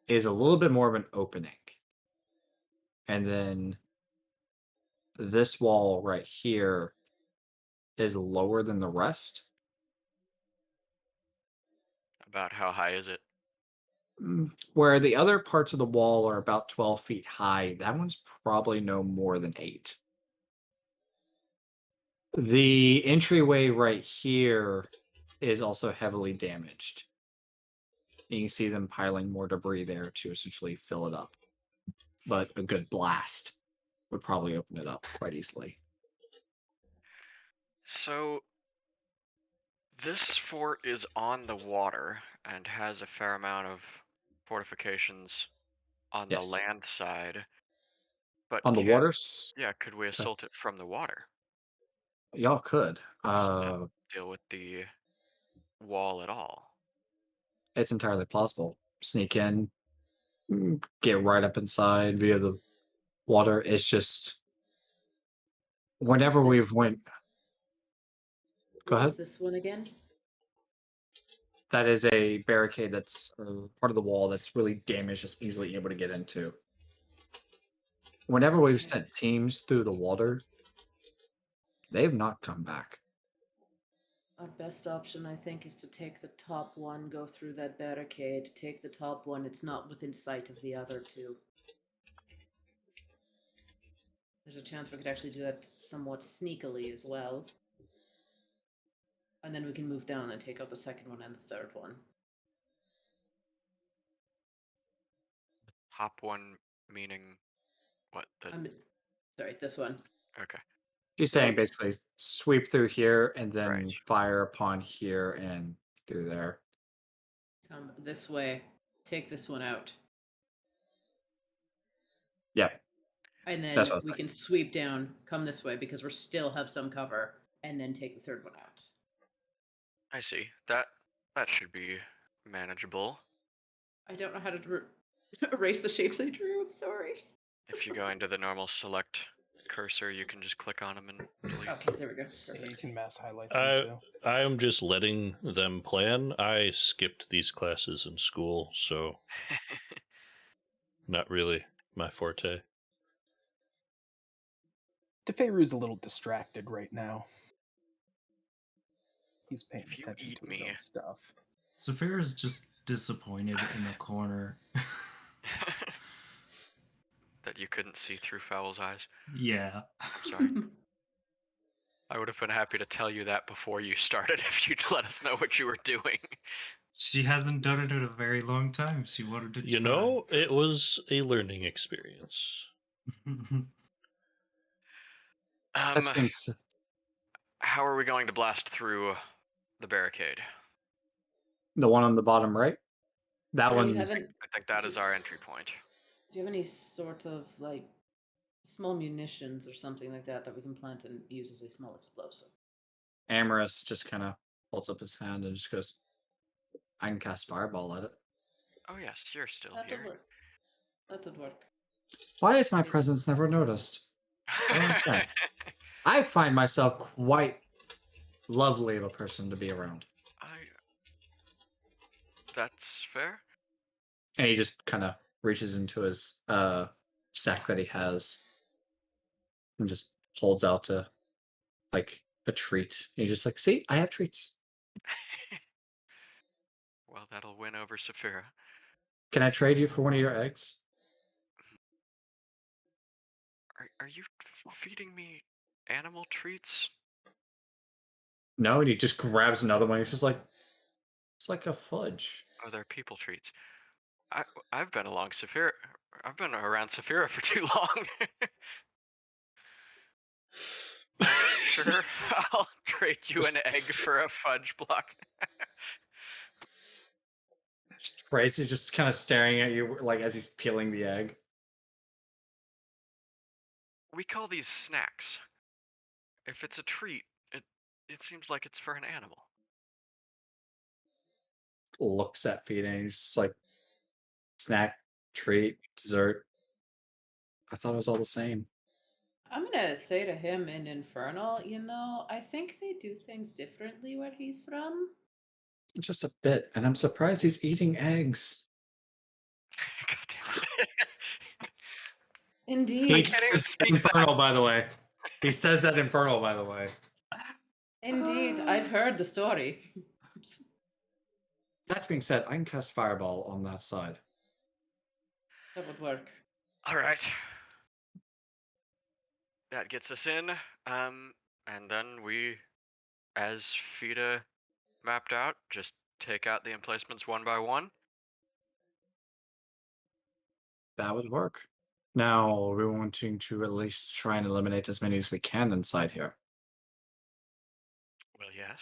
is a little bit more of an opening. And then this wall right here is lower than the rest. About how high is it? Where the other parts of the wall are about 12 feet high, that one's probably no more than 8. The entryway right here is also heavily damaged. And you can see them piling more debris there to essentially fill it up. But a good blast would probably open it up quite easily. So this fort is on the water and has a fair amount of fortifications on the Yes. land side. But On the can waters, yeah, could we assault it from the water? y'all could. Just not deal with the wall at all. It's entirely plausible. Sneak in, get right up inside via the water. It's just whenever What is we've this? went. Go What ahead. was this one again? That is a barricade that's part of the wall that's really damaged, just easily able to get into. Whenever we've Okay. sent teams through the water, they have not come back. Our best option, I think, is to take the top one, go through that barricade, take the top one. It's not within sight of the other 2. There's a chance we could actually do that somewhat sneakily as well. And then we can move down and take out the second one and the third one. Top one meaning what? Sorry, this one. Okay. She's So- saying basically sweep through here and then Right. fire upon here and through there. Come this way, take this one out. Yeah. And then That's what I was we saying. can sweep down, come this way because we still have some cover, and then take the third one out. I see. That should be manageable. I don't know how to erase the shapes I drew. Sorry. If you go into the normal select cursor, you can just click on them and delete. Okay, there we go. Yeah, you Perfect. can mass highlight them too. I am just letting them plan. I skipped these classes in school, so not really my forte. DeFeyru's a little distracted right now. He's paying If you attention eat to his me. own stuff. Saphira is just disappointed in the corner. That you couldn't see through Foul's eyes. Yeah. I'm sorry. I would have been happy to tell you that before you started if you'd let us know what you were doing. She hasn't done it in a very long time. She wanted to You try. know, it was a learning experience. That's being said. How are we going to blast through the barricade? The one on the bottom right. That Do you one's have any, I think that is our entry point. do you have any sort of like small munitions or something like that that we can plant and use as a small explosive? Amorous just kind of holds up his hand and just goes, I can cast fireball at it. Oh yes, you're still That would here. work. That would work. Why is my presence never noticed? I don't understand. I find myself quite lovely of a person to be around. That's fair. And he just kind of reaches into his sack that he has and just holds out like a treat. And he's just like, see, I have treats. Well, that'll win over Saphira. Can I trade you for one of your eggs? Are you feeding me animal treats? No, and he just grabs another one. He's just like, it's like a fudge. Oh, they're people treats. I've been around Saphira for too long. Sure, I'll trade you an egg for a fudge block. Tracy's just kind of staring at you like as he's peeling the egg. We call these snacks. If it's a treat, it seems like it's for an animal. Looks at feeding. And he's just like snack, treat, dessert. I thought it was all the same. I'm gonna say to him in Infernal, I think they do things differently where he's from. Just a bit, and I'm surprised he's eating eggs. God damn it. Indeed. He can't even says speak Infernal, by the way. He says that Infernal, by the way. Indeed, I've heard the story. That being said, I can cast Fireball on that side. That would work. All right. That gets us in. And then we, as Fida mapped out, just take out the emplacements one by one. That would work. Now, we're wanting to at least try and eliminate as many as we can inside here. Well, yes.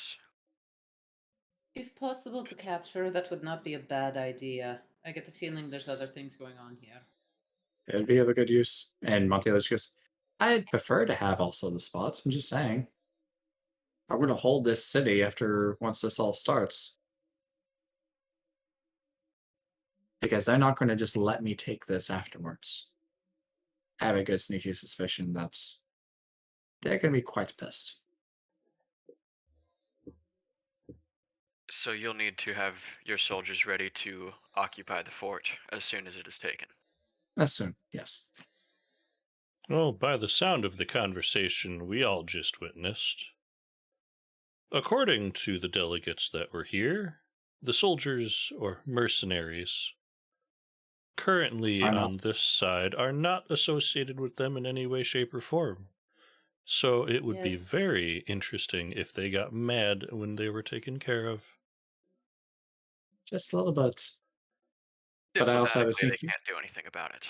If possible to capture, that would not be a bad idea. I get the feeling there's other things going on here. It would be of a good use. And Montelah goes, I'd prefer to have also the spots. I'm just saying. I'm going to hold this city once this all starts. Because they're not going to just let me take this afterwards. I have a good sneaky suspicion that they're going to be quite pissed. So you'll need to have your soldiers ready to occupy the fort as soon as it is taken. As soon, yes. Well, by the sound of the conversation we all just witnessed, according to the delegates that were here, the soldiers or mercenaries currently on this side are not associated with them in any way, shape, or form. So it would be Yes. very interesting if they got mad when they were taken care of. Just a little bit. But I also have a Diplomatically, they sneaky can't do anything about it.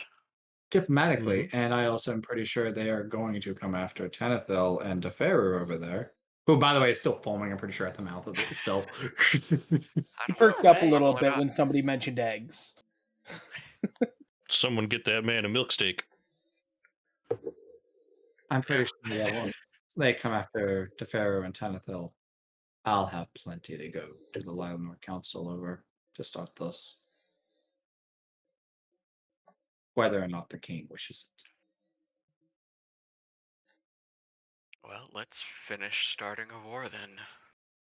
diplomatically, and I also am pretty sure they are going to come after Tanithil and Deferu over there. Who, by the way, is still foaming, I'm pretty sure, at the mouth of it still. I He don't perked know, up a little probably bit not. when somebody mentioned eggs. Someone get that man a milk steak. I'm pretty sure that once they come after Deferu and Tanithil, I'll have plenty to go to the Lionor Council over to start this. Whether or not the king wishes it. Well, let's finish starting a war then.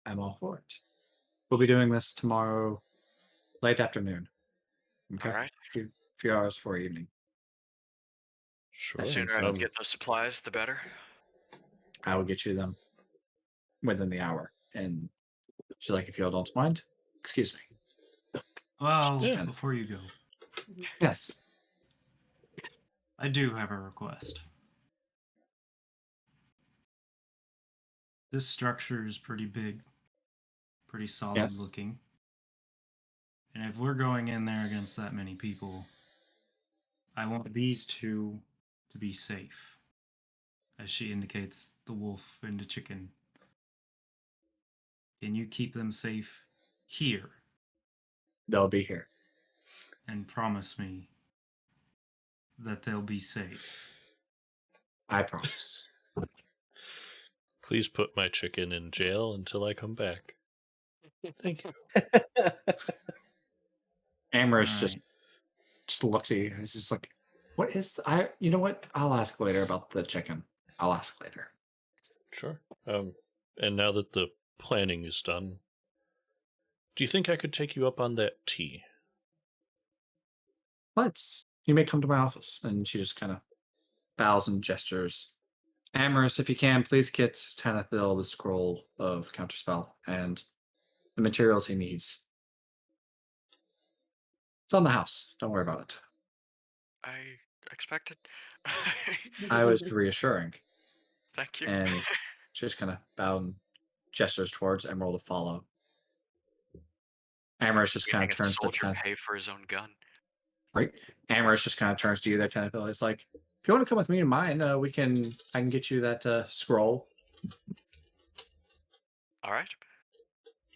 I'm all for it. We'll be doing this tomorrow, late afternoon. Okay? All right. Few hours before evening. Sure. The sooner I can get those supplies, the better. I will get you them within the hour. And she's like, if you all don't mind, excuse me. Well, Yeah. before you go, Yes. I do have a request. This structure is pretty big, pretty solid Yes. looking. And if we're going in there against that many people, I want these two to be safe. As she indicates the wolf and the chicken. Can you keep them safe here They'll be here. and promise me that they'll be safe? I promise. Please put my chicken in jail until I come back. Thank you. Amorous Alright. just looks at you. He's just like, what is you know what? I'll ask later about the chicken. I'll ask later. Sure. And now that the planning is done, do you think I could take you up on that tea? Let's. You may come to my office. And she just kind of bows and gestures. Amorous, if you can, please get Tanithil the scroll of Counterspell and the materials he needs. It's on the house. Don't worry about it. I expected. I was reassuring. Thank you. And she just kind of bowed and gestures towards Emerald to follow. Amorous just kind of Making a turns to soldier Tanithil. pay for his own gun. Right? Amorous just kind of turns to you there, Tanithil. It's like, if you want to come with me to mine, I can get you that scroll. All right.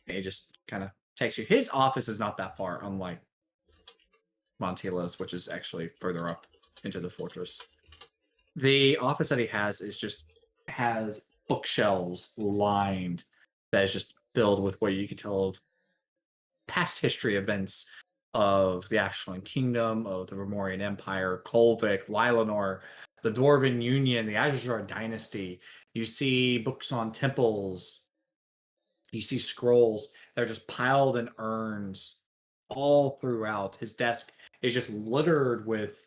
And he just kind of takes you. His office is not that far, unlike Montelah's, which is actually further up into the fortress. The office that he has has bookshelves lined that is just filled with what you can tell of past history events of the Ashland Kingdom, of the Remorian Empire, Kolvik, Lylonor, the Dwarven Union, the Azure Dynasty. You see books on temples. You see scrolls that are just piled in urns all throughout. His desk is just littered with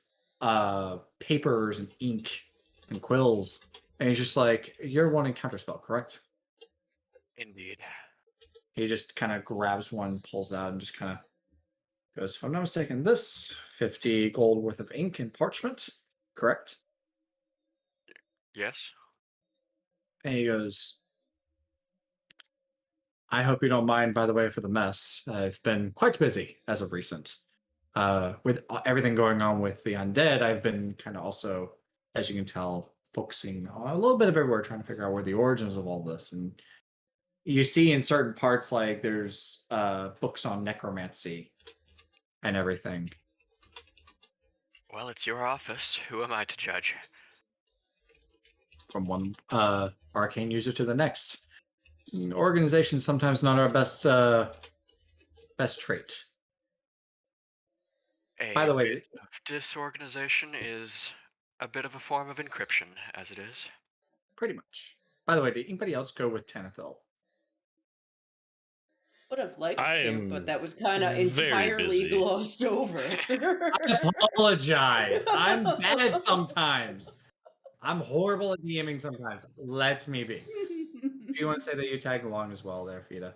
papers and ink and quills. And he's just like, "You're wanting counterspell, correct?" Indeed. He just kind of grabs one, pulls it out, and just kind of goes, "If I'm not mistaken, this 50 gold worth of ink and parchment, correct?" Yes. And he goes, "I hope you don't mind, by the way, for the mess. I've been quite busy as of recent. With everything going on with the undead, I've been kind of also, as you can tell, focusing on a little bit of everywhere, trying to figure out where the origins of all this. And you see in certain parts, like there's books on necromancy and everything. Well, it's your office. Who am I to judge? From one arcane user to the next. Organization's sometimes not our best trait. By A the way, bit of disorganization is a bit of a form of encryption, as it is. pretty much. By the way, did anybody else go with Tanithil? Would have liked I to, am but that was kind of very entirely busy. glossed over. I apologize. I'm bad sometimes. I'm horrible at DMing sometimes. Let me be. Do you want to say that you tagged along as well there, Fida?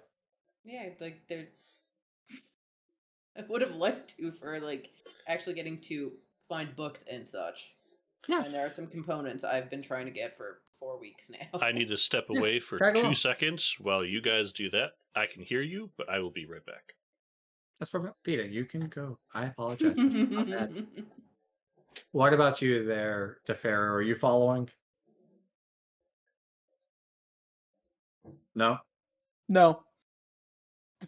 Yeah, like they're. I would have liked to for like actually getting to find books and such. Yeah. And there are some components I've been trying to get for 4 weeks now. I need to step away for tag 2 along. seconds while you guys do that. I can hear you, but I will be right back. That's perfect. Fida, you can go. I apologize. It's not bad. What about you there, DeFerro? Are you following? No? No.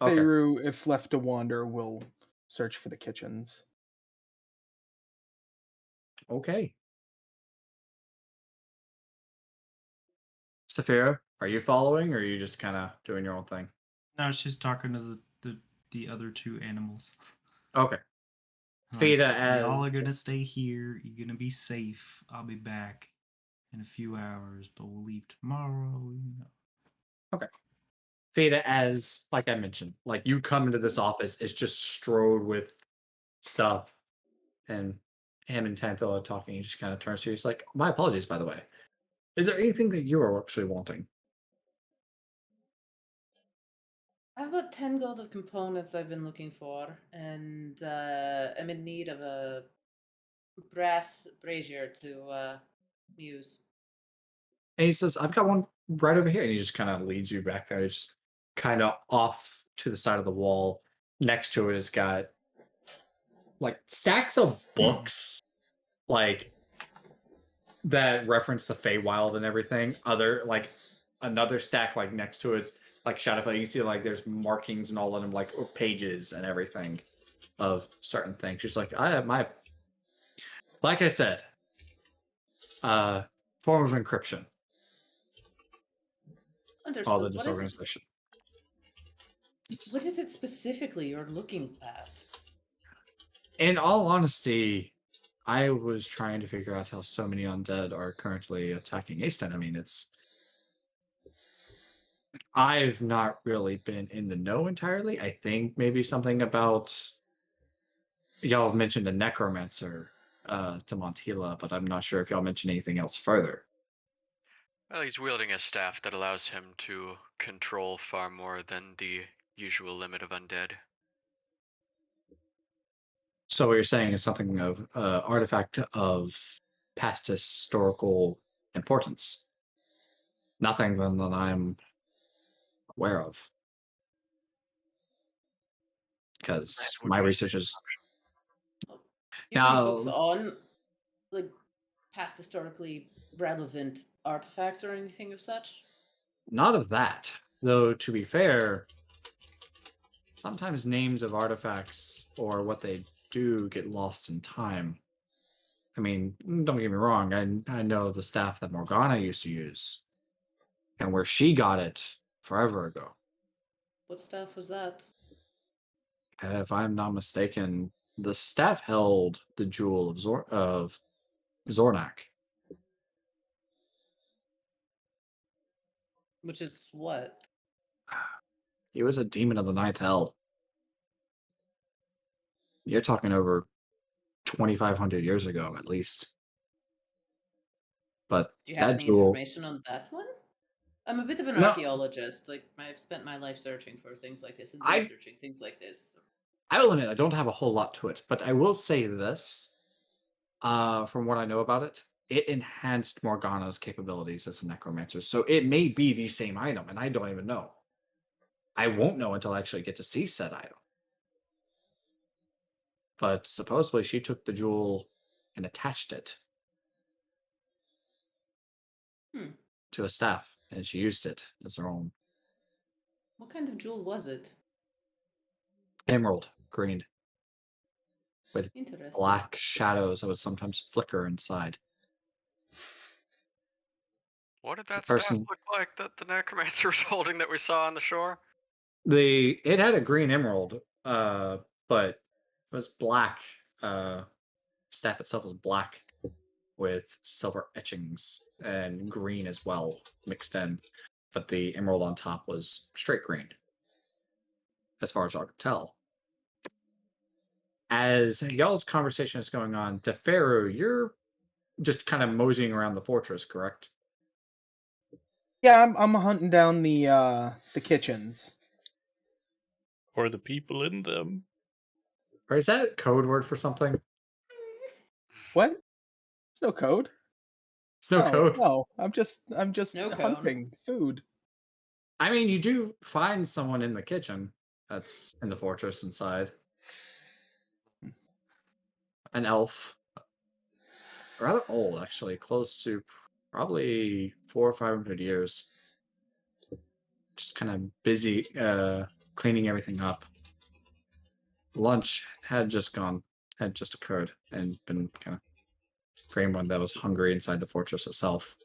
Okay. Feyru, if left to wander, will search for the kitchens. Okay. Saphira, are you following or are you just kind of doing your own thing? No, she's talking to the other two animals. Okay. Like, Fida, as y'all are gonna stay here. You're gonna be safe. I'll be back in a few hours, but we'll leave tomorrow. You know. okay. Fida, as like I mentioned, like you come into this office, it's just strode with stuff, and him and Tanthil are talking. He just kind of turns to you. He's like, "My apologies, by the way. Is there anything that you are actually wanting?" I have about 10 gold of components I've been looking for, and I'm in need of a brass brazier to use. And he says, "I've got one right over here." And he just kind of leads you back there. It's just kind of off to the side of the wall. Next to it has got like stacks of books, like that reference the Feywild and everything. Other like another stack like next to it's like Shadowfell. You can see like there's markings and all of them, like or pages and everything of certain things. Just like I have my, like I said, form of encryption. Understood. All the disorganization. What is it specifically you're looking at? In all honesty, I was trying to figure out how so many undead are currently attacking Easton. I mean, I've not really been in the know entirely. I think maybe something about y'all have mentioned a necromancer to Montelah, but I'm not sure if y'all mentioned anything else further. Well, he's wielding a staff that allows him to control far more than the usual limit of undead. So what you're saying is something of artifact of past historical importance. Nothing than that I'm aware of. Because That would my be a research safe is assumption. Do you have any now books on like past historically relevant artifacts or anything of such? Not of that. Though, to be fair, sometimes names of artifacts or what they do get lost in time. I mean, don't get me wrong, I know the staff that Morgana used to use and where she got it forever ago. What stuff was that? If I'm not mistaken, the staff held the jewel of Zornak. Which is what? He was a demon of the ninth hell. You're talking over 2,500 years ago, at least. But Do you have that any jewel, information on that one? I'm a bit of an no, archaeologist. Like I've spent my life searching for things like this and I researching things like this. I will admit I don't have a whole lot to it, but I will say this. From what I know about it, it enhanced Morgana's capabilities as a necromancer. So it may be the same item, and I don't even know. I won't know until I actually get to see said item. But supposedly she took the jewel and attached it Hmm. to a staff, and she used it as her own. What kind of jewel was it? Emerald green with Interesting. black shadows that would sometimes flicker inside. What did The that staff person, look like that the necromancer was holding that we saw on the shore? it had a green emerald, but it was black. Staff itself was black with silver etchings and green as well mixed in, but the emerald on top was straight green, as far as I could tell. As y'all's conversation is going on, Deferu, you're just kind of moseying around the fortress, correct? Yeah, I'm hunting down the kitchens. Or the people in them. Or is that a code word for something? What? There's no code. It's no No, code. no. I'm just Snow cone. hunting food. I mean, you do find someone in the kitchen that's in the fortress inside. An elf. Rather old, actually, close to probably 400 or 500 years. Just kind of busy cleaning everything up. Lunch had just occurred, and been kind of for anyone that was hungry inside the fortress itself.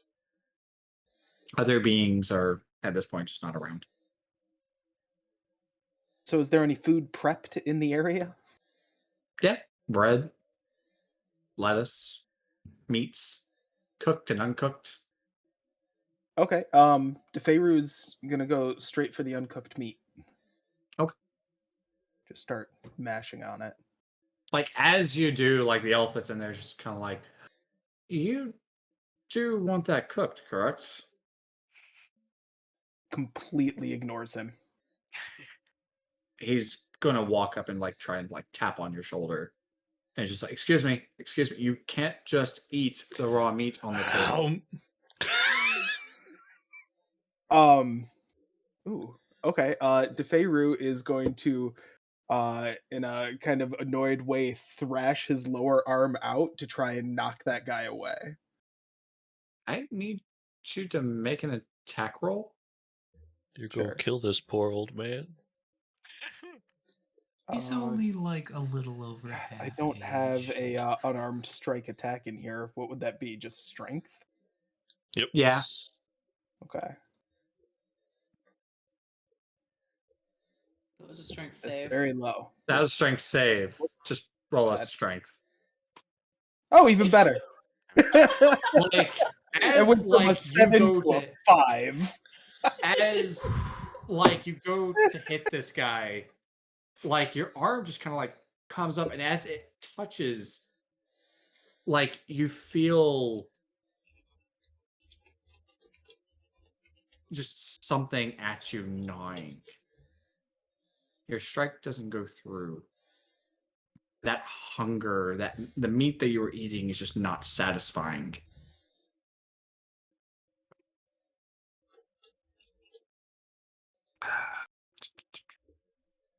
Other beings are at this point just not around. So is there any food prepped in the area? Yeah, bread, lettuce, meats, cooked and uncooked. Okay. DeFeiru's gonna go straight for the uncooked meat. Okay. Just start mashing on it. Like as you do, like the elf that's in there is just kind of like, you do want that cooked, correct? Completely ignores him. He's gonna walk up and like try and like tap on your shoulder. And it's just like, excuse me, you can't just eat the raw meat on the table. Ooh. Okay. DeFeiru is going to in a kind of annoyed way thrash his lower arm out to try and knock that guy away. I need you to make an attack roll. You go Sure. kill this poor old man. He's Uh, only like a little over God, half I don't have age. a unarmed strike attack in here. What would that be? Just strength? Yep. Yeah. Okay. It was a strength That's save. very low. That was It's strength save. Just roll a bad. strength. Oh, even better. Like It as went from like a you 7 go to a to 5. as like you go to hit this guy, like your arm just kind of like comes up, and as it touches, like you feel just something at you gnawing. Your strike doesn't go through. That hunger, that the meat that you were eating is just not satisfying.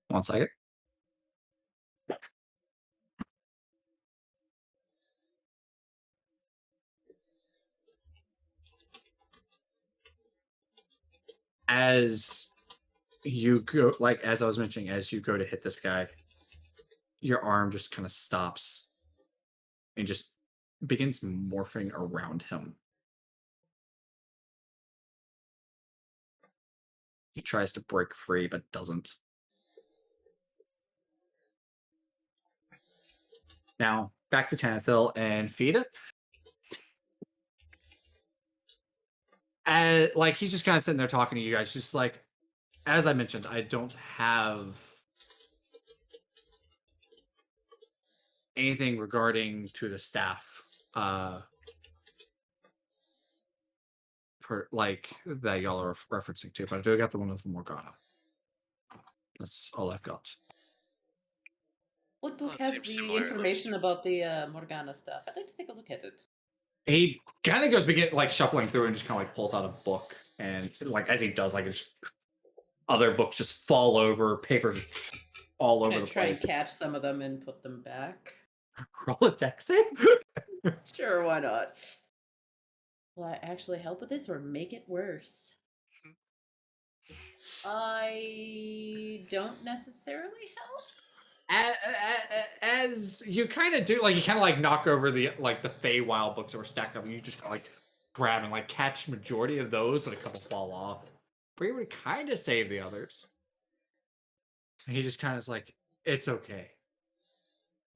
One second. as you go, like as I was mentioning, as you go to hit this guy, your arm just kind of stops and just begins morphing around him. He tries to break free, but doesn't. Now, back to Tanathil and Fida. Like, he's just kind of sitting there talking to you guys, just like, as I mentioned, I don't have anything regarding to the staff, for like that y'all are referencing to, but I do got the one of Morgana. That's all I've got. What Well, book it has seems the similar, at information least. about the Morgana stuff? I'd like to take a look at it. He kind of goes like shuffling through and just kind of like pulls out a book, and like as he does, like it's other books just fall over, paper just all I'm over gonna the try place. and catch some of them and put them back. Roll a deck save. Sure, why not? Will I actually help with this or make it worse? I don't necessarily help. As you kind of do, like you kind of like knock over the Feywild books that were stacked up, and you just like grab and like catch majority of those, but a couple fall off. But you would kind of save the others. And he just kind of is like, it's okay.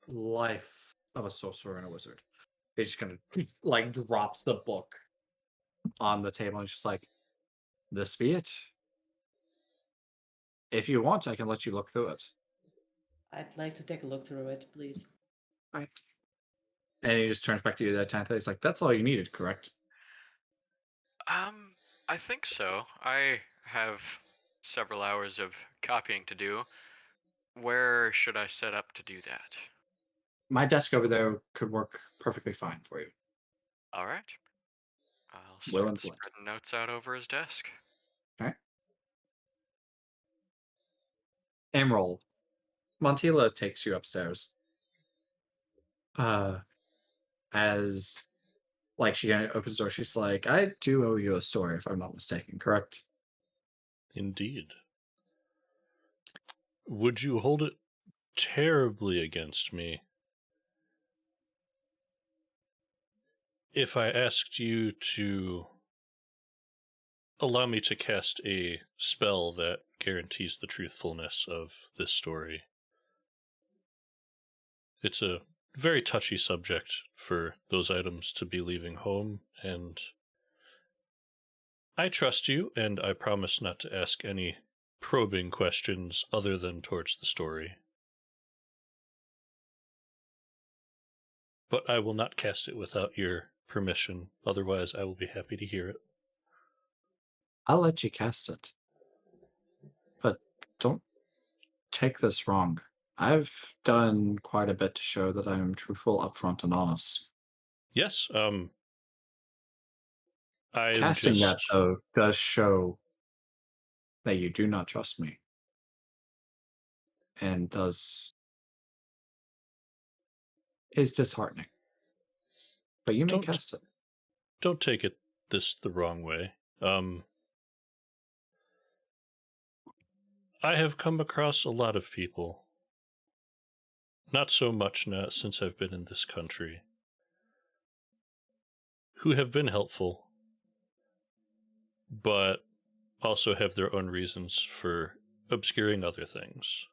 Life of a sorcerer and a wizard. He just kind of like drops the book on the table and it's just like, this be it. If you want, I can let you look through it. I'd like to take a look through it, please. Right. And he just turns back to you that time. He's like, that's all you needed, correct? I think so. I have several hours of copying to do. Where should I set up to do that? My desk over there could work perfectly fine for you. All right. I'll Will start and Flint. spreading notes out over his desk. All right. Emerald. Montelah takes you upstairs. As like she kind of opens the door, she's like, I do owe you a story, if I'm not mistaken, correct? Indeed. Would you hold it terribly against me if I asked you to allow me to cast a spell that guarantees the truthfulness of this story? It's a very touchy subject for those items to be leaving home, and I trust you, and I promise not to ask any probing questions other than towards the story. But I will not cast it without your permission, otherwise I will be happy to hear it. I'll let you cast it. But don't take this wrong. I've done quite a bit to show that I'm truthful, upfront, and honest. Yes, I'm Casting that, just... though, does show that you do not trust me. And is disheartening. But you may cast it. Don't take it the wrong way. I have come across a lot of people. Not so much now since I've been in this country, who have been helpful, but also have their own reasons for obscuring other things.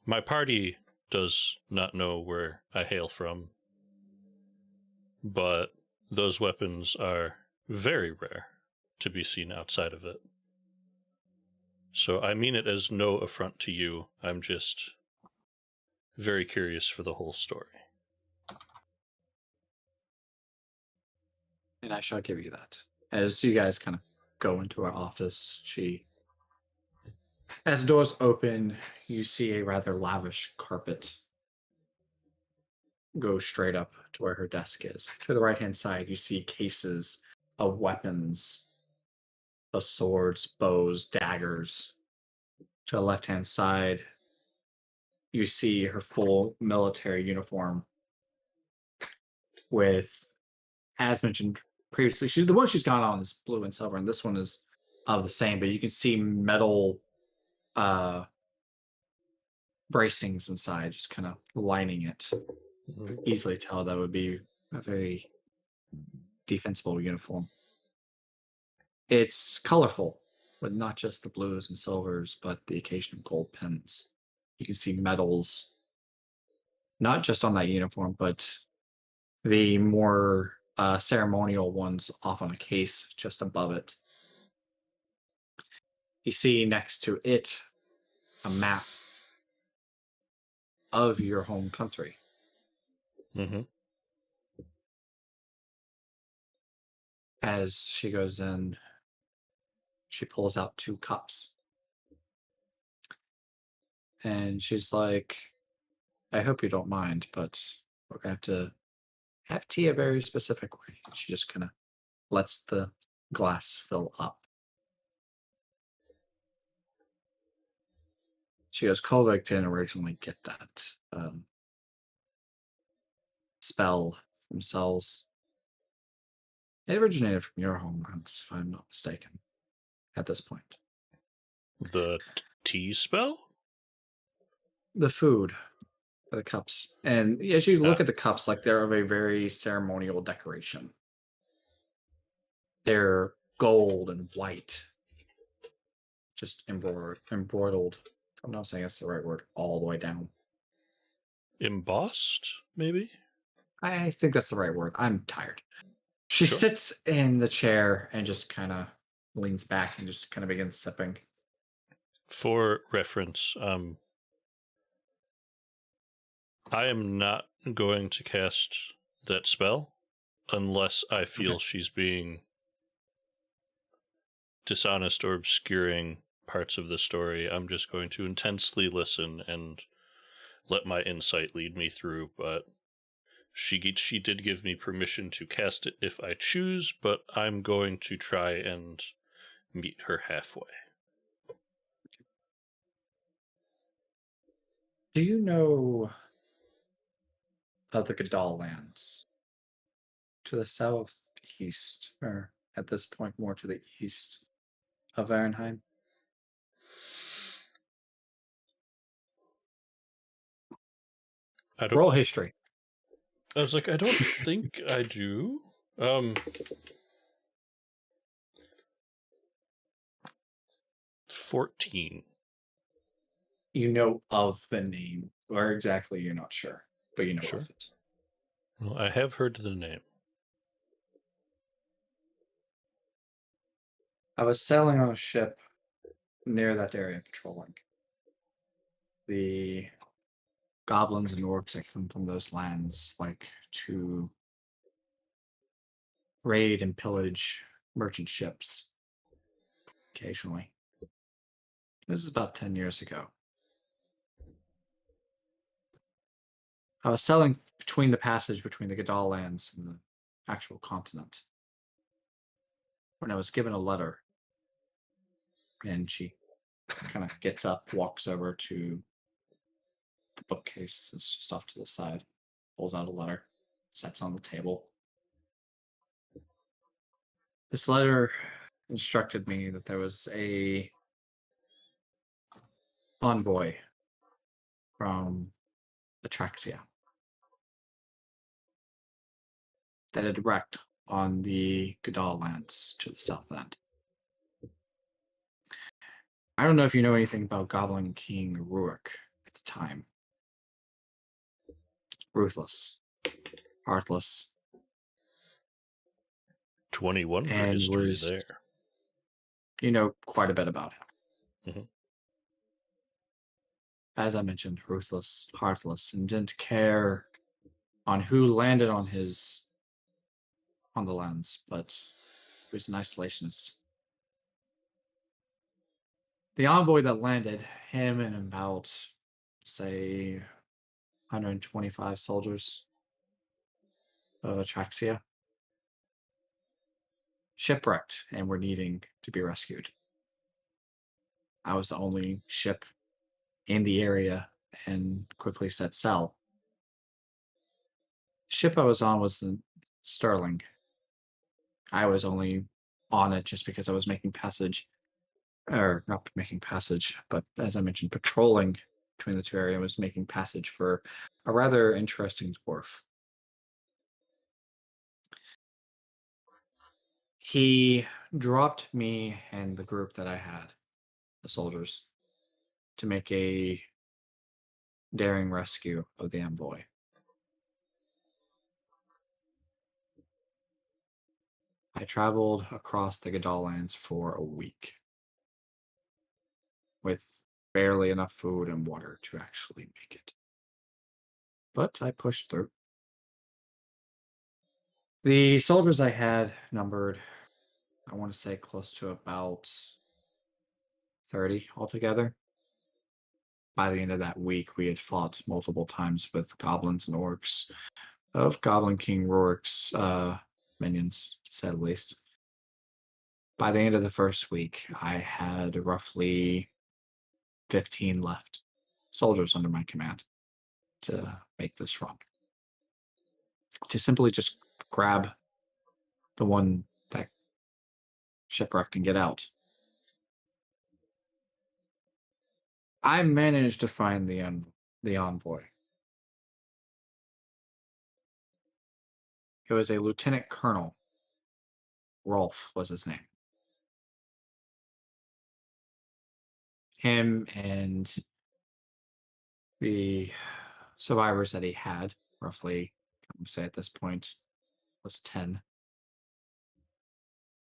My party does not know where I hail from, but those weapons are very rare to be seen outside of it. So I mean it as no affront to you. I'm just very curious for the whole story. And I shall give you that. As you guys kind of go into our office, as the doors open, you see a rather lavish carpet go straight up to where her desk is. To the right-hand side, you see cases of weapons, of swords, bows, daggers. To the left-hand side, you see her full military uniform with, as mentioned previously, the one she's got on is blue and silver, and this one is of the same, but you can see metal bracings inside, just kind of lining it. Mhm. Easily tell that would be a very defensible uniform. It's colorful, with not just the blues and silvers, but the occasional gold pins. You can see medals, not just on that uniform, but the more ceremonial ones off on a case just above it. You see next to it a map of your home country. Mm-hmm. As she goes in, she pulls out 2 cups. And she's like, I hope you don't mind, but we're going to have to have tea a very specific way. She just kind of lets the glass fill up. She goes, Kolvik didn't originally get that spell themselves. It originated from your homelands, if I'm not mistaken, at this point. The tea spell? The food, the cups. And as you look Ah. at the cups, like they're of a very ceremonial decoration. They're gold and white, just embroidered. I'm not saying that's the right word, all the way down. Embossed, maybe? I think that's the right word. I'm tired. She Sure. sits in the chair and just kind of leans back and just kind of begins sipping. For reference, I am not going to cast that spell unless I feel she's being dishonest or obscuring parts of the story. I'm just going to intensely listen and let my insight lead me through, but she did give me permission to cast it if I choose, but I'm going to try and meet her halfway. Do you know of the Gadal lands? To the southeast, or at this point more to the east of Varinheim? I don't. Roll history. I was like, I don't think I do. 14. You know of the name. Where exactly, you're not sure, but you know Sure. of it. Well, I have heard the name. I was sailing on a ship near that area patrolling. The goblins and orcs that come from those lands like to raid and pillage merchant ships occasionally. This is about 10 years ago. I was sailing between the passage between the Gadal lands and the actual continent when I was given a letter, and she kind of gets up, walks over to the bookcase that's just off to the side, pulls out a letter, sets on the table. This letter instructed me that there was a envoy from Atraxia that had wrecked on the Gadal lands to the south end. I don't know if you know anything about Goblin King Rurik at the time. Ruthless, heartless, 21 for and history was, there. you know, quite a bit about him. Mhm. As I mentioned, ruthless, heartless, and didn't care on who landed on the lands, but he was an isolationist. The envoy that landed, him and about, say, 125 soldiers of Atraxia, shipwrecked and were needing to be rescued. I was the only ship in the area and quickly set sail. The ship I was on was the Sterling. I was only on it just because I was making passage or not making passage, but as I mentioned, patrolling between the two areas, was making passage for a rather interesting dwarf. He dropped me and the group that I had, the soldiers, to make a daring rescue of the envoy. I traveled across the Gadal lands for a week with barely enough food and water to actually make it. But I pushed through. The soldiers I had numbered, I want to say, close to about 30 altogether. By the end of that week, we had fought multiple times with goblins and orcs of Goblin King Rorik's minions, to say the least. By the end of the first week, I had roughly 15 left soldiers under my command to make this run. To simply just grab the one that shipwrecked and get out. I managed to find the envoy. It was a lieutenant colonel. Rolf was his name. Him and the survivors that he had, roughly, I would say at this point, was 10.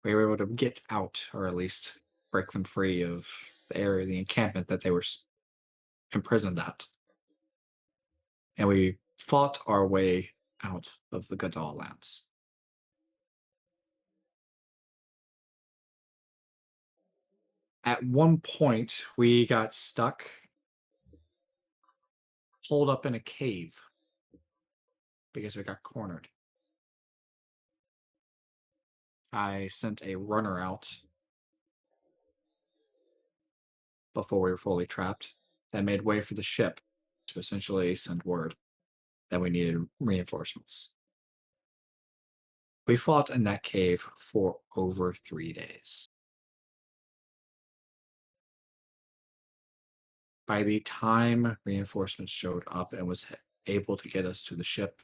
We were able to get out, or at least break them free of the area, the encampment that they were imprisoned at. And we fought our way out of the Gadal lands. At one point, we got stuck, holed up in a cave because we got cornered. I sent a runner out before we were fully trapped that made way for the ship to essentially send word that we needed reinforcements. We fought in that cave for over 3 days. By the time reinforcements showed up and was able to get us to the ship,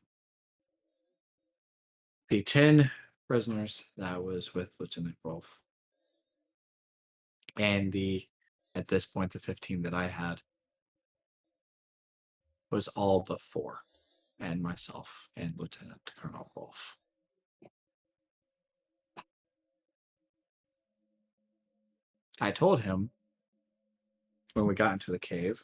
the 10 prisoners that was with Lieutenant Rolf and at this point, the 15 that I had was all but 4, and myself and Lieutenant Colonel Rolf. I told him when we got into the cave,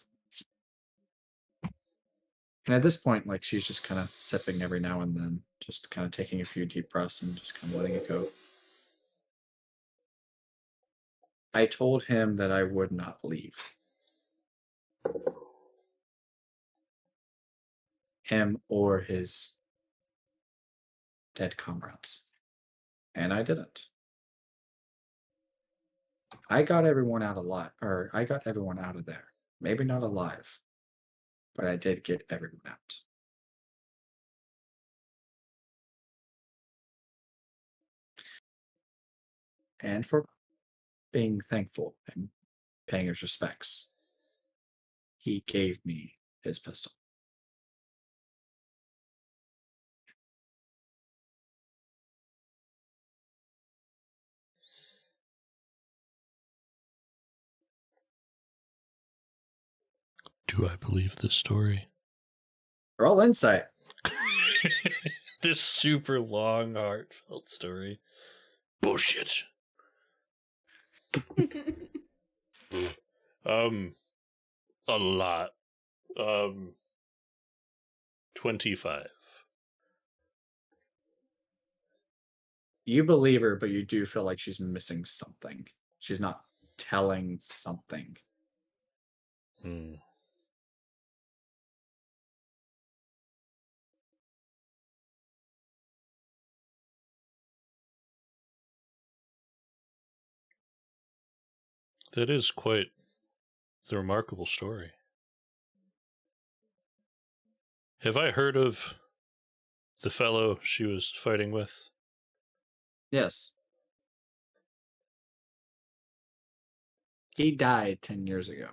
and at this point, like, she's just kind of sipping every now and then, just kind of taking a few deep breaths and just kind of letting it go. I told him that I would not leave. Him or his dead comrades. And I didn't. I got everyone out alive, or I got everyone out of there. Maybe not alive, but I did get everyone out. And for being thankful and paying his respects, he gave me his pistol. Do I believe this story? Roll insight. This super long, heartfelt story. Bullshit. A lot. 25. You believe her, but you do feel like she's missing something. She's not telling something. That is quite the remarkable story. Have I heard of the fellow she was fighting with? Yes. He died 10 years ago.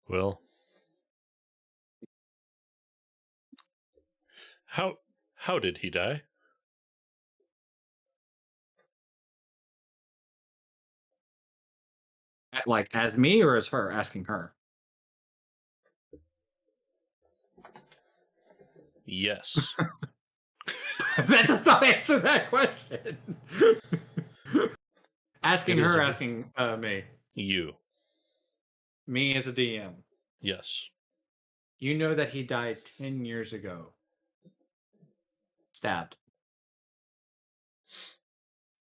Well, how did he die? Like, as me or as her? Asking her. Yes. That does not answer that question. Asking It is her, a- asking me. You. Me as a DM. Yes. You know that he died 10 years ago. Stabbed.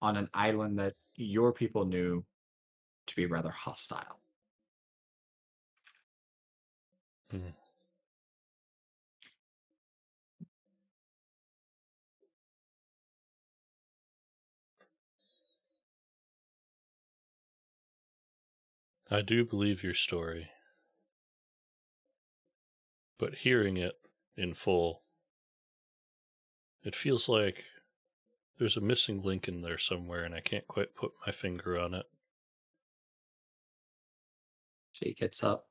On an island that your people knew to be rather hostile. Hmm. I do believe your story. But hearing it in full, it feels like there's a missing link in there somewhere, and I can't quite put my finger on it. She gets up.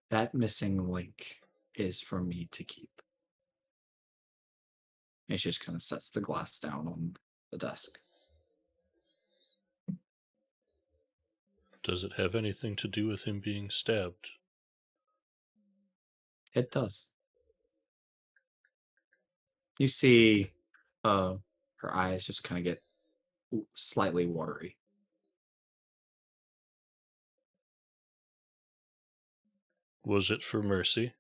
That missing link is for me to keep. And she just kind of sets the glass down on the desk. Does it have anything to do with him being stabbed? It does. You see her eyes just kind of get slightly watery. Was it for mercy?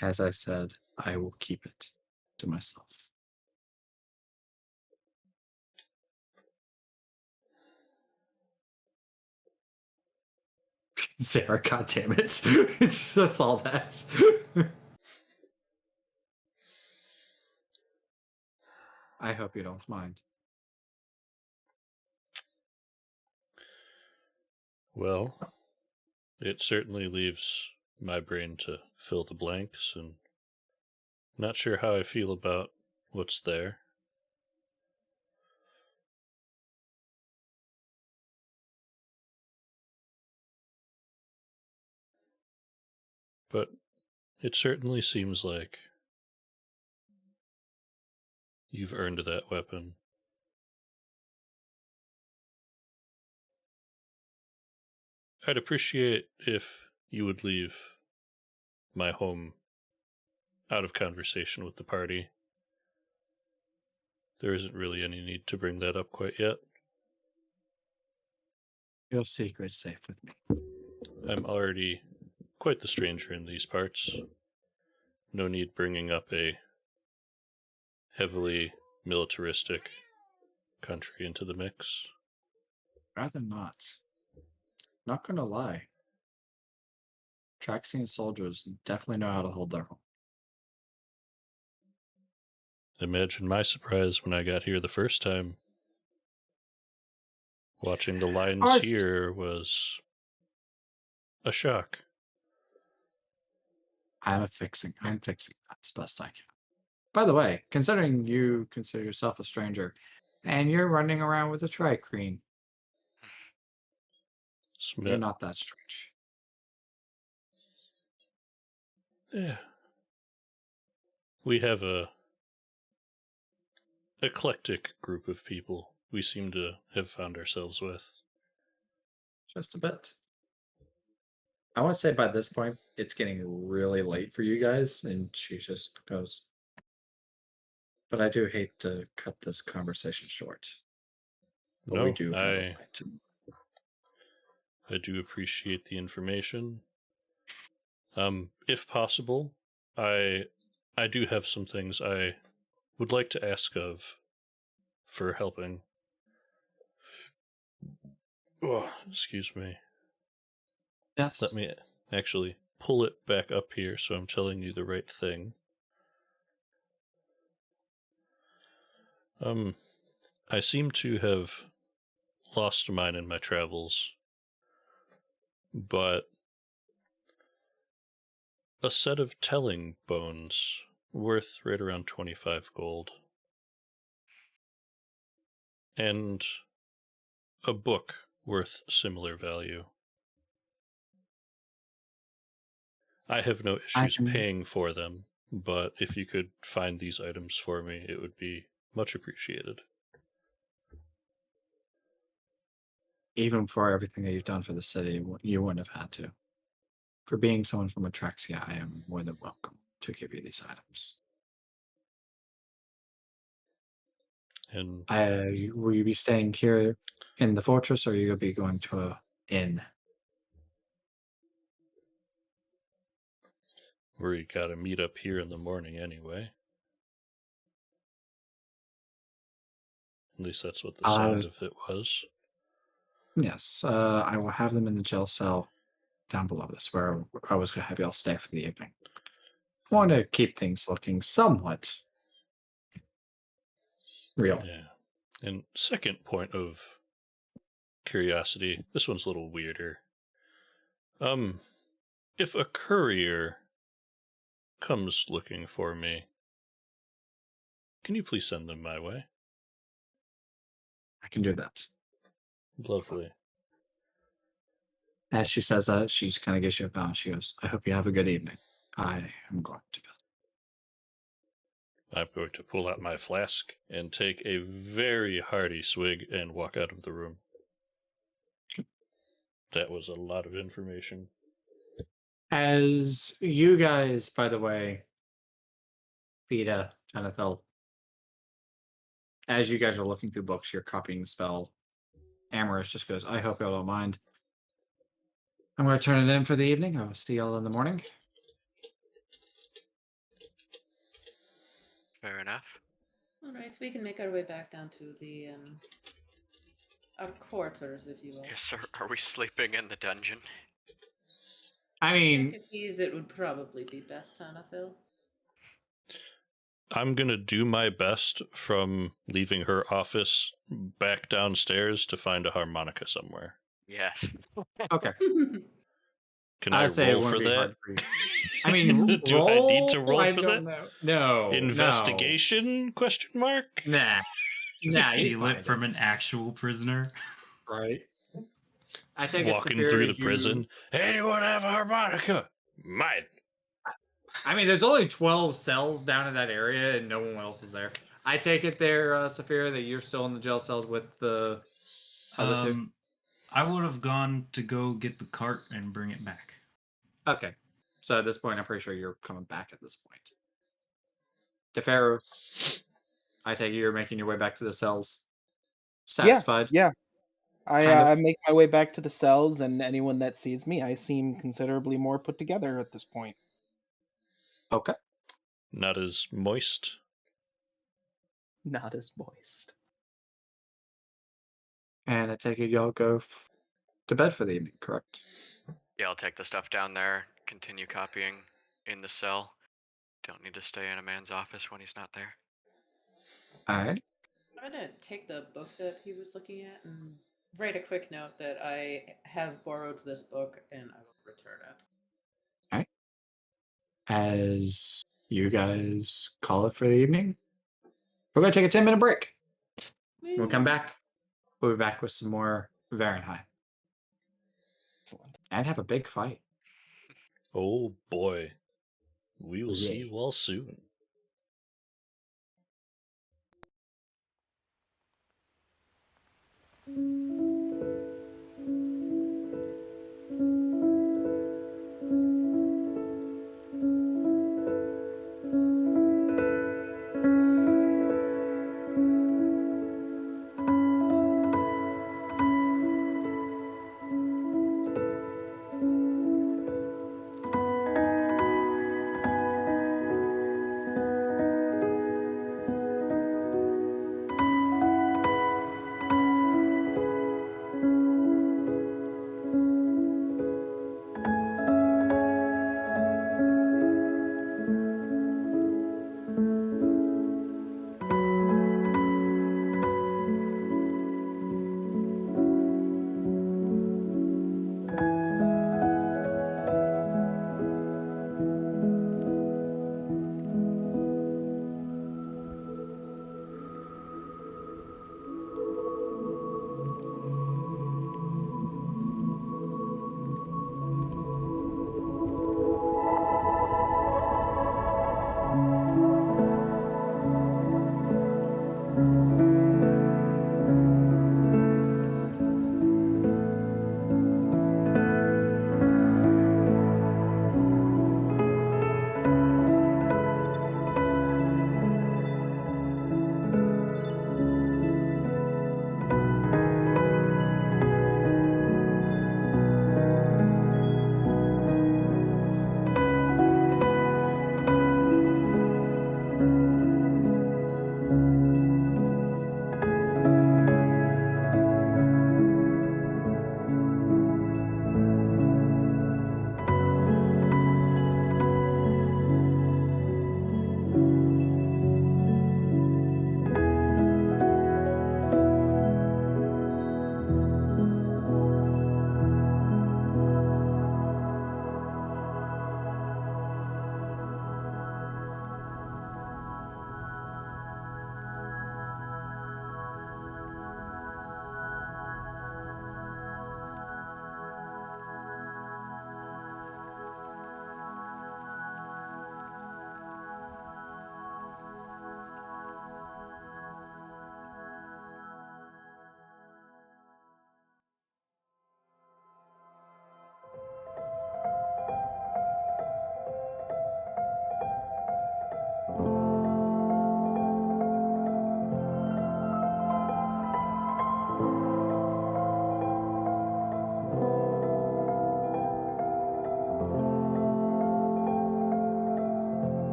As I said, I will keep it to myself. Sarah, goddammit. It's just all that. I hope you don't mind. Well, it certainly leaves my brain to fill the blanks, and not sure how I feel about what's there. But it certainly seems like you've earned that weapon. I'd appreciate if you would leave my home out of conversation with the party. There isn't really any need to bring that up quite yet. Your secret's safe with me. I'm already quite the stranger in these parts. No need bringing up a heavily militaristic country into the mix. Rather not. Not gonna lie. Traxian soldiers definitely know how to hold their own. Imagine my surprise when I got here the first time. Watching the lines Ours- here was a shock. I'm fixing that as best I can. By the way, considering you consider yourself a stranger, and you're running around with a tri-creen, you're not that strange. Yeah. We have a eclectic group of people we seem to have found ourselves with. Just a bit. I want to say by this point, it's getting really late for you guys, and she just goes, but I do hate to cut this conversation short. But we No, do have a plan to. I do appreciate the information. If possible, I do have some things I would like to ask of for helping. Oh, excuse me. Yes. Let me actually pull it back up here so I'm telling you the right thing. I seem to have lost mine in my travels, but a set of telling bones worth right around 25 gold. And a book worth similar value. I have no issues paying for them, but if you could find these items for me, it would be much appreciated. Even for everything that you've done for the city, you wouldn't have had to. For being someone from Atraxia, I am more than welcome to give you these items. And Will you be staying here in the fortress, or are you going to be going to an inn? we gotta meet up here in the morning anyway. At least that's what the sound of it was. Yes, I will have them in the jail cell down below this, where I was going to have y'all stay for the evening. I want to keep things looking somewhat real. Yeah. And second point of curiosity, this one's a little weirder. If a courier comes looking for me, can you please send them my way? I can do that. Lovely. As she says that, she just kind of gives you a bow. She goes, I hope you have a good evening. I am going to bed. I'm going to pull out my flask and take a very hearty swig and walk out of the room. That was a lot of information. As you guys, by the way, Vita, Tanethel, as you guys are looking through books, you're copying the spell. Amaris just goes, I hope y'all don't mind. I'm going to turn it in for the evening. I'll see y'all in the morning. Fair enough. All right, we can make our way back down to the our quarters, if you will. Yes, sir. Are we sleeping in the dungeon? I mean, Second it would probably be best, Tanathil. I'm going to do my best from leaving her office back downstairs to find a harmonica somewhere. Yes. okay. Can I say it roll wouldn't for be that? hard for you. I mean, Do I need to roll I for don't that? know. No. Investigation? Question mark? Nah. Nah, you Steal find it from an actual prisoner. right? I think Walking it's through the prison. Anyone have a harmonica? Mine. I mean, there's only 12 cells down in that area, and no one else is there. I take it there, Saphira, that you're still in the jail cells with the other two? I would have gone to go get the cart and bring it back. Okay. So at this point, I'm pretty sure you're coming back at this point. Deferro, I take it you're making your way back to the cells. Satisfied? Yeah. Kind I of. make my way back to the cells, and anyone that sees me, I seem considerably more put together at this point. Okay. Not as moist. Not as moist. And I take it y'all go to bed for the evening, correct? Yeah, I'll take the stuff down there, continue copying in the cell. Don't need to stay in a man's office when he's not there. All right. I'm gonna take the book that he was looking at and write a quick note that I have borrowed this book and I will return it. All right. As you guys call it for the evening, we're going to take a 10-minute break. We'll come back. We'll be back with some more Varinheim. Excellent. And have a big fight. Oh boy. We will see Yeah. you all soon.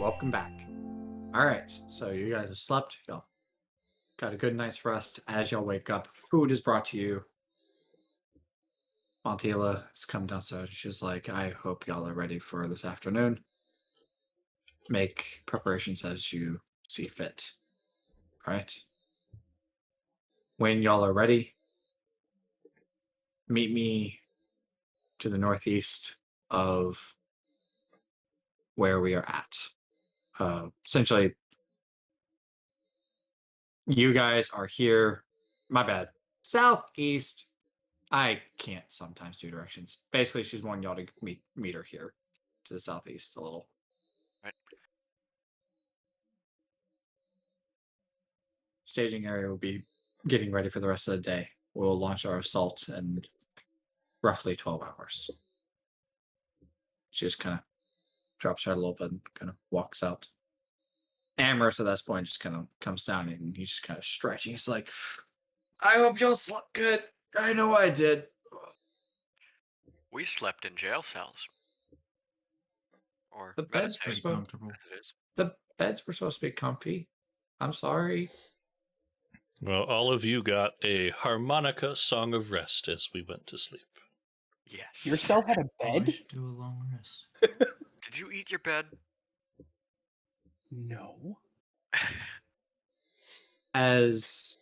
welcome back. All right, so you guys have slept. Y'all got a good night's rest. As y'all wake up, food is brought to you. Montelah has come downstairs. She's like, I hope y'all are ready for this afternoon. Make preparations as you see fit. All right. When y'all are ready, meet me to the northeast of where we are at. Essentially, you guys are here. My bad. Southeast. I can't sometimes do directions. Basically, she's wanting y'all to meet her here to the southeast a little. Right. Staging area will be getting ready for the rest of the day. We'll launch our assault in roughly 12 hours. She just kind of drops her head a little bit and kind of walks out. Amherst at this point just kind of comes down and he's just kind of stretching. He's like, I hope y'all slept good. I know I did. We slept in jail cells. Or The beds were meditate, Pretty supposed comfortable. as it is. the beds were supposed to be comfy. I'm sorry. Well, all of you got a harmonica song of rest as we went to sleep. Yes. Your cell had a Oh, I bed? should do a long rest. Did you eat your bed? No. As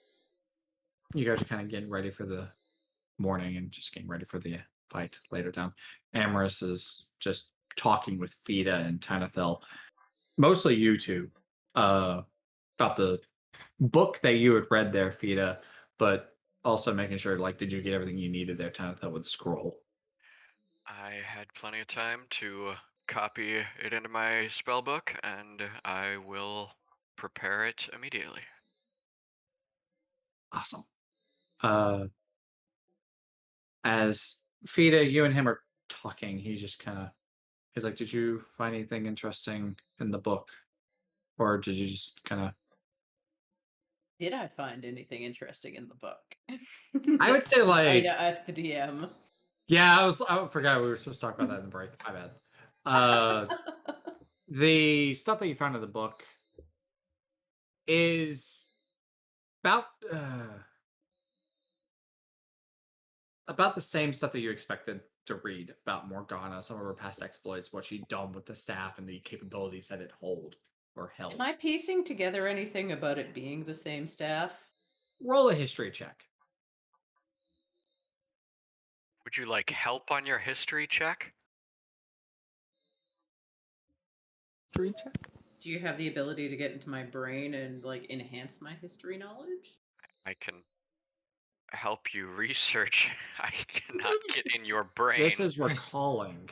you guys are kind of getting ready for the morning and just getting ready for the fight later down, Amorous is just talking with Fida and Tanathel, mostly you two, about the book that you had read there, Fida, but also making sure, like, did you get everything you needed there, Tanathel, with the scroll? I had plenty of time to copy it into my spell book, and I will prepare it immediately. Awesome. As Fida, you and him are talking, he's like, did you find anything interesting in the book? Or did you just kind of Did I find anything interesting in the book? I would say, I like, need to ask the DM. yeah, I forgot we were supposed to talk about that in the break. My bad. The stuff that you found in the book is about about the same stuff that you expected to read about Morgana, some of her past exploits, what she'd done with the staff, and the capabilities that it held. Am I piecing together anything about it being the same staff? Roll a history check. Would you like help on your history check? History check? Do you have the ability to get into my brain and like enhance my history knowledge? I can help you research. I cannot get in your brain. This is recalling,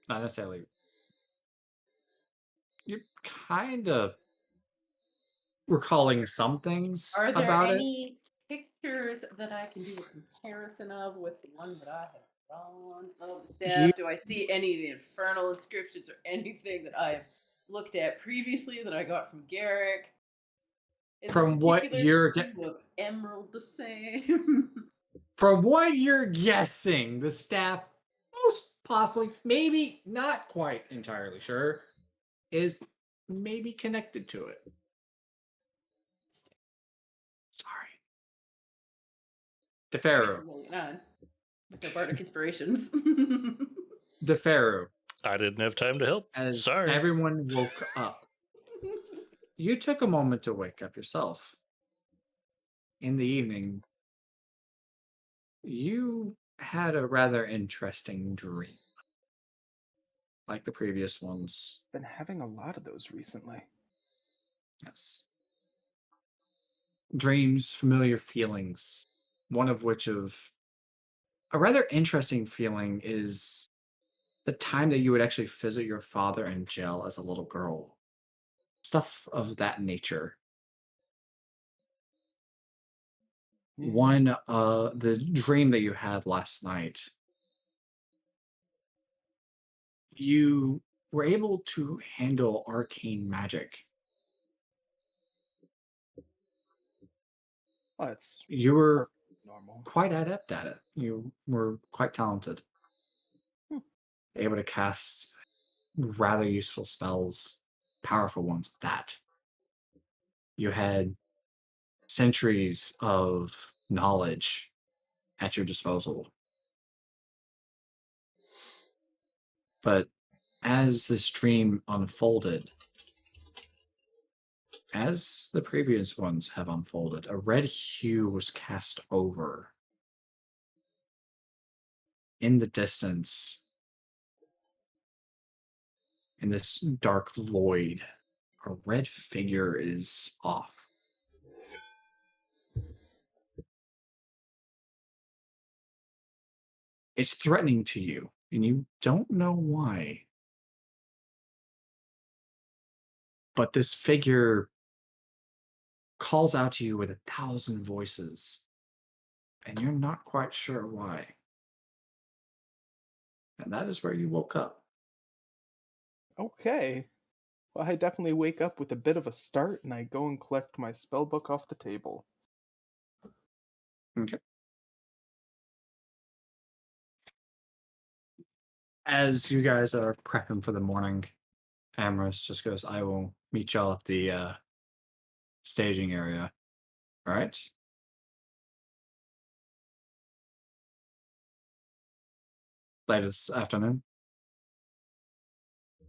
not necessarily. You're kind of recalling some things Are there about it. any pictures that I can do a comparison of with the one that I have drawn of the staff? Do I see any of the infernal inscriptions or anything that I've looked at previously that I got from Garrick? Is the From what particular you're hue of emerald the same? From what you're guessing, the staff, most possibly, maybe not quite entirely sure, is maybe connected to it. Sorry. DeFaro. With their bardic inspirations. DeFaro, I didn't have time to help. as Sorry. everyone woke up, you took a moment to wake up yourself. In the evening, you had a rather interesting dream. Like the previous ones. Been having a lot of those recently. Yes. Dreams, familiar feelings. One of which of a rather interesting feeling is the time that you would actually visit your father in jail as a little girl. Stuff of that nature. Yeah. The dream that you had last night, you were able to handle arcane magic. Well, that's You were normal. quite adept at it. You were quite talented. Hmm. Able to cast rather useful spells, powerful ones at that. You had centuries of knowledge at your disposal. But as this dream unfolded, as the previous ones have unfolded, a red hue was cast over. In the distance, in this dark void, a red figure is off. It's threatening to you, and you don't know why. But this figure calls out to you with 1,000 voices, and you're not quite sure why. And that is where you woke up. Okay. Well, I definitely wake up with a bit of a start, and I go and collect my spell book off the table. Okay. As you guys are prepping for the morning, Amorous just goes, I will meet y'all at the staging area. All right? Later this afternoon. Yeah.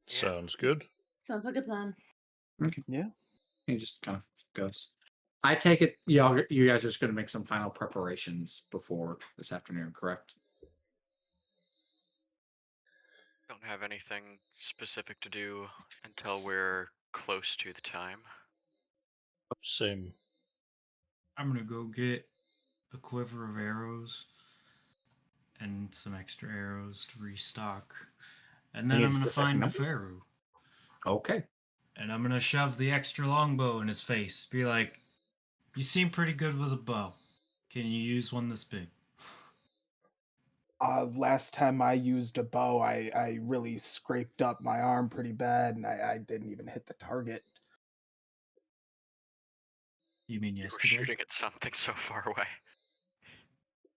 Sounds good. Sounds like a plan. Okay. Yeah. He just kind of goes. I take it you guys are just going to make some final preparations before this afternoon, correct? Don't have anything specific to do until we're close to the time. Same. I'm gonna go get a quiver of arrows and some extra arrows to restock. And then Need I'm a gonna specific find number? Neferu. Okay. And I'm gonna shove the extra longbow in his face. Be like, you seem pretty good with a bow. Can you use one this big? Last time I used a bow, I really scraped up my arm pretty bad, and I didn't even hit the target. You mean You were yesterday? shooting at something so far away.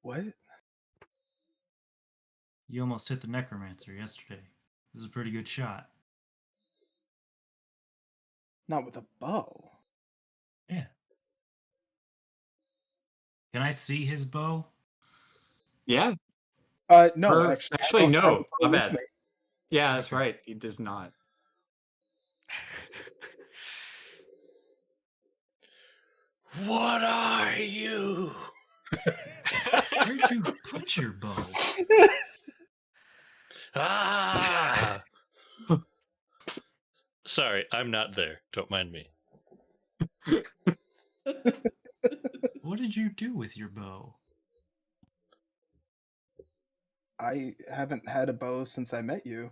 What? You almost hit the necromancer yesterday. It was a pretty good shot. Not with a bow. Yeah. Can I see his bow? Yeah. No, Or, actually, I actually, don't have a no. bow My with bad. me. Yeah, that's Okay. right. He does not. What are you? Where'd you put your bow? Ah! Sorry, I'm not there. Don't mind me. What did you do with your bow? I haven't had a bow since I met you.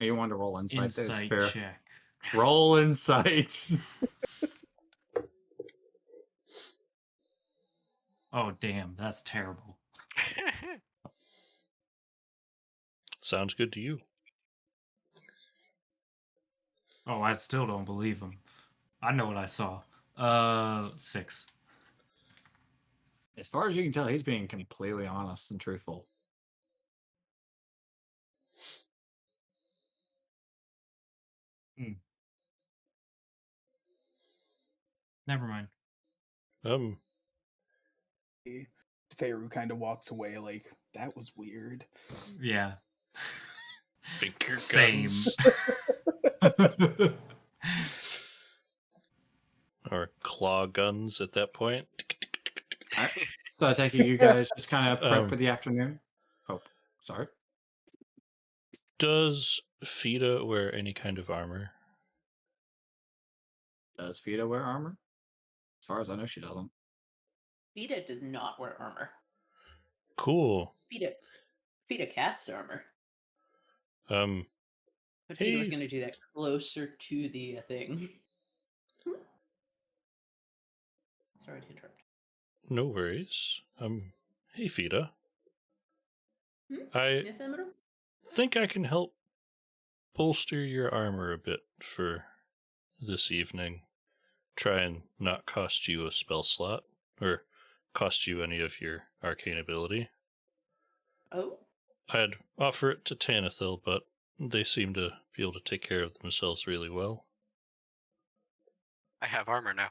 You want to roll insight there, Insight Spear? check. Roll insight. Oh, damn, that's terrible. Sounds good to you. Oh, I still don't believe him. I know what I saw. 6. As far as you can tell, he's being completely honest and truthful. Never mind. Feyru kind of walks away like, that was weird. Yeah. Finger Same. guns. Or claw guns at that point. So I take it you guys just kind of prep for the afternoon? Oh, sorry. Does Fida wear any kind of armor? Does Vita wear armor? As far as I know, she doesn't. Vita does not wear armor. Cool. Vita casts armor. But Hey, Vita was going to do that closer to the thing. Sorry to interrupt. no worries. Hey Fida. I Yes, Amado? think I can help bolster your armor a bit for this evening. Try and not cost you a spell slot. or cost you any of your arcane ability. Oh, I'd offer it to Tanithil, but they seem to be able to take care of themselves really well. I have armor now.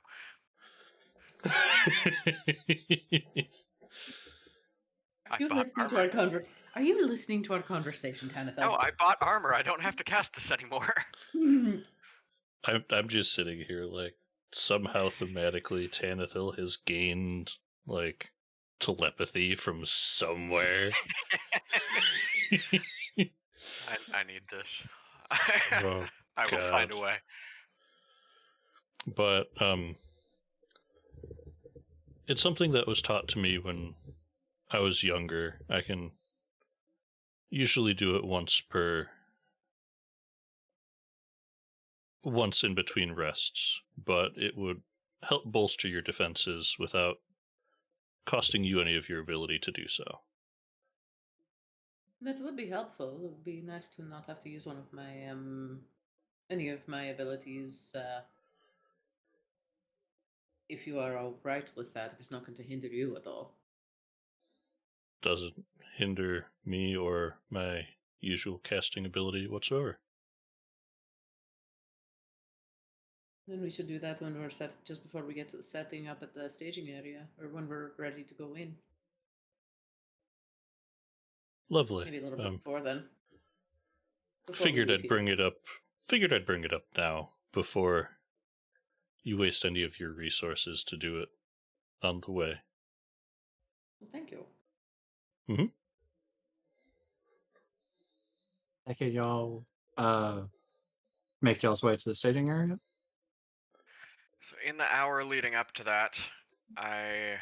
I you bought listening to armor. Are you listening to our conversation, Tanithel? No, I bought armor. I don't have to cast this anymore. I'm just sitting here like somehow thematically Tanithil has gained like telepathy from somewhere. I need this. Oh, I will find a God. way. But it's something that was taught to me when I was younger. I can usually do it once in between rests, but it would help bolster your defenses without costing you any of your ability to do so. That would be helpful. It would be nice to not have to use one of my any of my abilities. If you are all right with that, if it's not going to hinder you at all. Doesn't hinder me or my usual casting ability whatsoever. Then we should do that when we're set, just before we get to setting up at the staging area, or when we're ready to go in. Lovely. Maybe a little bit before then. Before we Figured leave I'd here. bring it up. Figured I'd bring it up now before you waste any of your resources to do it on the way. Well, thank you. Mm-hmm. Okay, y'all make y'all's way to the staging area. So in the hour leading up to that, I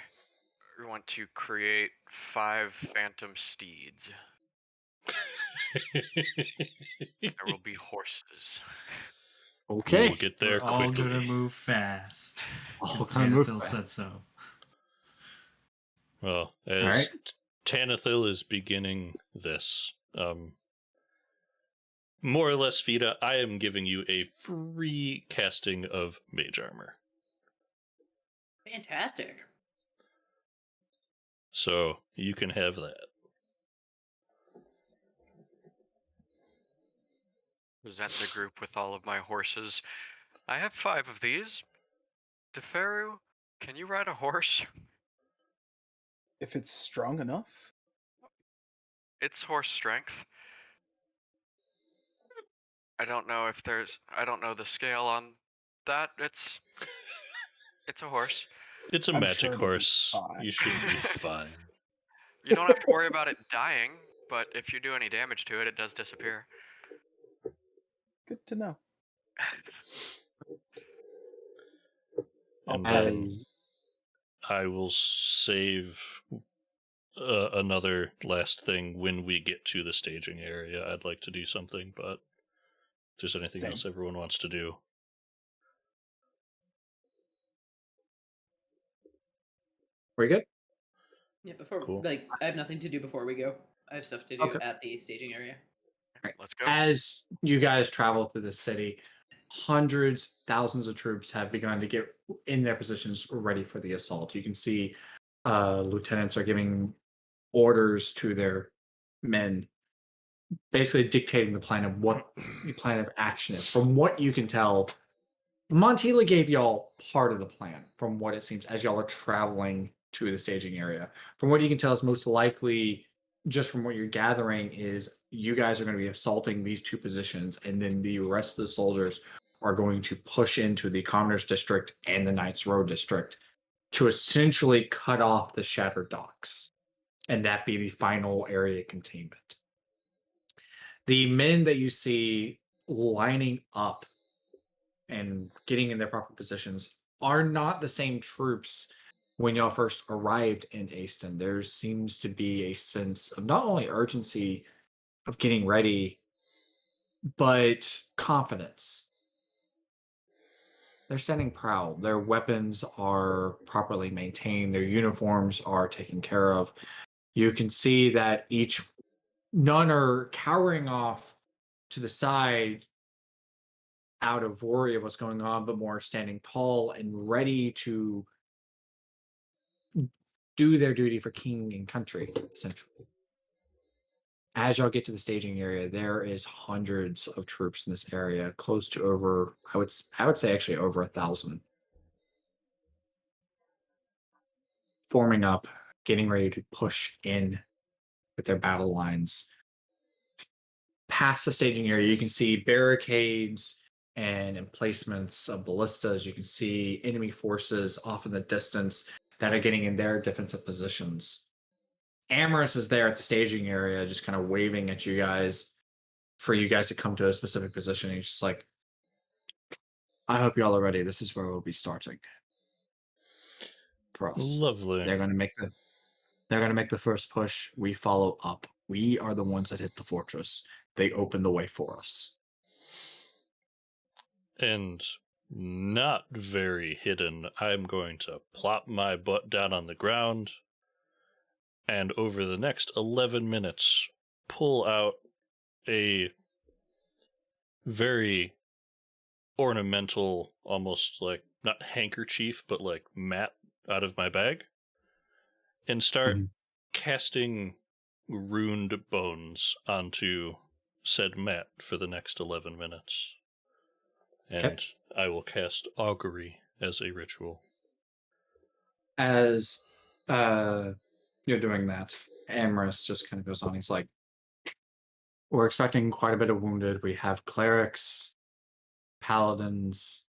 want to create 5 phantom steeds. There will be horses. Okay. We'll get there We're all quickly. gonna move fast. All Because gonna move Tanithil fast. said so. Well, as right. Tanithil is beginning this, more or less, Fida, I am giving you a free casting of mage armor. Fantastic. So you can have that. Present the group with all of my horses. I have 5 of these. Deferu, can you ride a horse? If it's strong enough. It's horse strength. I don't know the scale on that. It's a horse. It's a I'm magic sure it'll be horse. fine. You should be fine. You don't have to worry about it dying, but if you do any damage to it, it does disappear. Good to know. And I'll pet then it. I will save another last thing when we get to the staging area. I'd like to do something, but if there's anything Same. else everyone wants to do. We good? Yeah, before Cool. I have nothing to do before we go. I have stuff to do Okay. at the staging area. Right. Let's go. As you guys travel through the city, hundreds, thousands of troops have begun to get in their positions ready for the assault. You can see lieutenants are giving orders to their men, basically dictating the plan of what the plan of action is. From what you can tell, Montelah gave y'all part of the plan, from what it seems, as y'all are traveling to the staging area. From what you can tell, is most likely, just from what you're gathering, is you guys are going to be assaulting these 2 positions, and then the rest of the soldiers are going to push into the Commoners District and the Knights Row District to essentially cut off the Shattered Docks, and that be the final area containment. The men that you see lining up and getting in their proper positions are not the same troops when y'all first arrived in Aston. There seems to be a sense of not only urgency of getting ready, but confidence. They're standing proud. Their weapons are properly maintained. Their uniforms are taken care of. You can see that none are cowering off to the side out of worry of what's going on, but more standing tall and ready to do their duty for king and country, essentially. As y'all get to the staging area, there is hundreds of troops in this area, close to over, I would say actually over 1,000, forming up, getting ready to push in with their battle lines. Past the staging area, you can see barricades and emplacements of ballistas. You can see enemy forces off in the distance that are getting in their defensive positions. Amorous is there at the staging area, just kind of waving at you guys for you guys to come to a specific position. He's just like, I hope y'all are ready. This is where we'll be starting. For us. Lovely. They're gonna make the first push. We follow up. We are the ones that hit the fortress. They open the way for us. And not very hidden, I'm going to plop my butt down on the ground and over the next 11 minutes pull out a very ornamental, almost like not handkerchief, but like mat out of my bag and start casting runed bones onto said mat for the next 11 minutes. And I will cast augury as a ritual. As you're doing that, Amorous just kind of goes on. He's like, we're expecting quite a bit of wounded. We have clerics, paladins,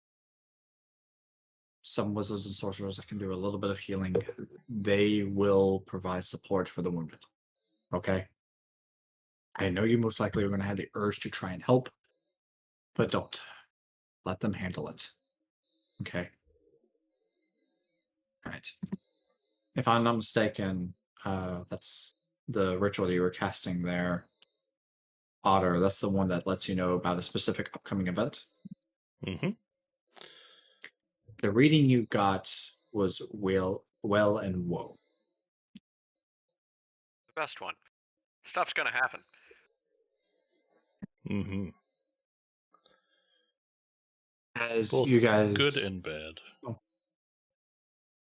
some wizards and sorcerers that can do a little bit of healing. They will provide support for the wounded. Okay? I know you most likely are going to have the urge to try and help, but don't. Let them handle it. Okay? All right. If I'm not mistaken, that's the ritual that you were casting there. Otter, that's the one that lets you know about a specific upcoming event. Mm-hmm. The reading you got was well and woe. The best one. Stuff's gonna happen. Mm-hmm. As Both you guys good and bad.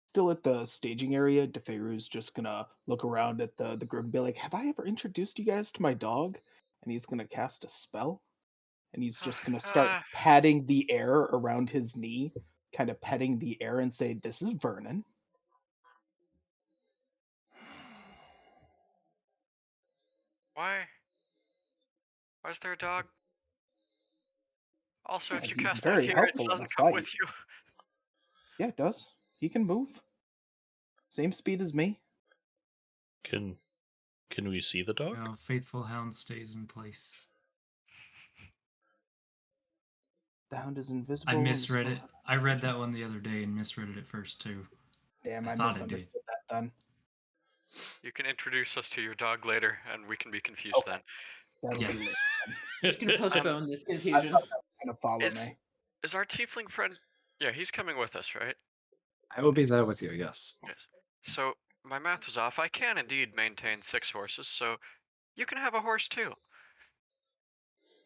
Still at the staging area, DeFeiru's just gonna look around at the group and be like, "Have I ever introduced you guys to my dog?" And he's gonna cast a spell, and he's just gonna start patting the air around his knee, kind of petting the air, and say, "This is Vernon." Why? Why is there a dog? Also, if you He's cast that very here, it helpful in a doesn't come fight. with you. Yeah, it does. He can move. Same speed as me. Can we see the dog? No, Faithful Hound stays in place. The hound is invisible. I and misread still it. has I read vision. that one the other day and misread it at first too. Damn, I I thought it did. misunderstood that then. You can introduce us to your dog later, and we can be confused Okay. then. That'll be Yes. later. Just gonna postpone this I confusion. thought that was gonna follow Is me. is our tiefling friend? Yeah, he's coming with us, right? I will be there with you, yes. Yes. So my math was off. I can indeed maintain 6 horses, so you can have a horse too.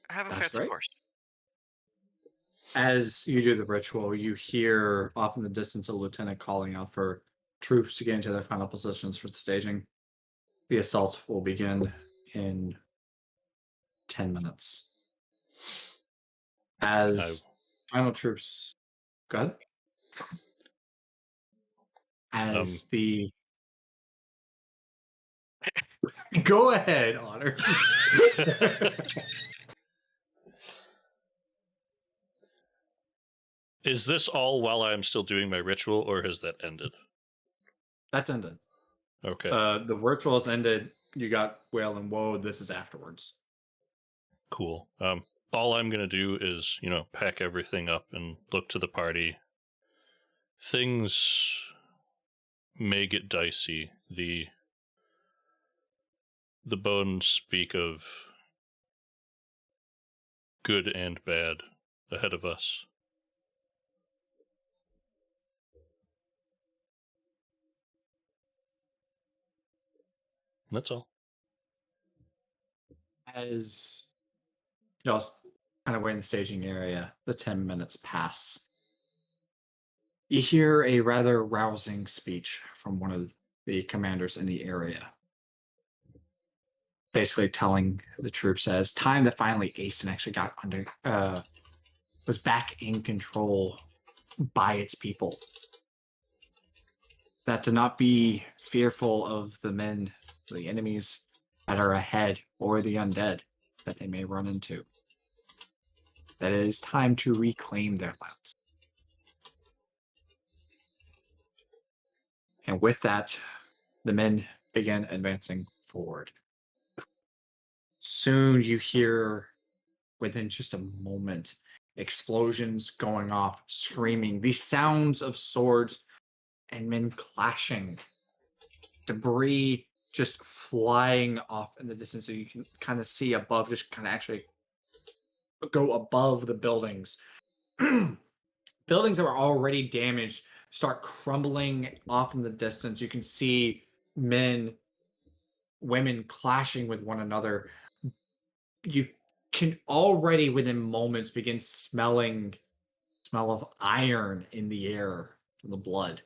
Have a That's fancy great. horse. As you do the ritual, you hear off in the distance a lieutenant calling out for troops to get into their final positions for the staging. The assault will begin in 10 minutes. As final troops, go ahead. As the go ahead, Honor. Is this all while I'm still doing my ritual, or has that ended? That's ended. Okay. The ritual's ended. You got wail and woe. This is afterwards. Cool. All I'm gonna do is, pack everything up and look to the party. Things may get dicey. The bones speak of good and bad ahead of us. That's all. As you know, kind of wait in the staging area, the 10 minutes pass. You hear a rather rousing speech from one of the commanders in the area, basically telling the troops that it's time that finally Asen actually got was back in control by its people. That to not be fearful of the men, the enemies that are ahead, or the undead that they may run into. That it is time to reclaim their lands. And with that, the men began advancing forward. Soon you hear, within just a moment, explosions going off, screaming, the sounds of swords and men clashing, debris just flying off in the distance, so you can kind of see above, just kind of actually go above the buildings. Buildings that were already damaged start crumbling off in the distance. You can see men, women clashing with one another. You can already within moments begin smelling smell of iron in the air from the blood.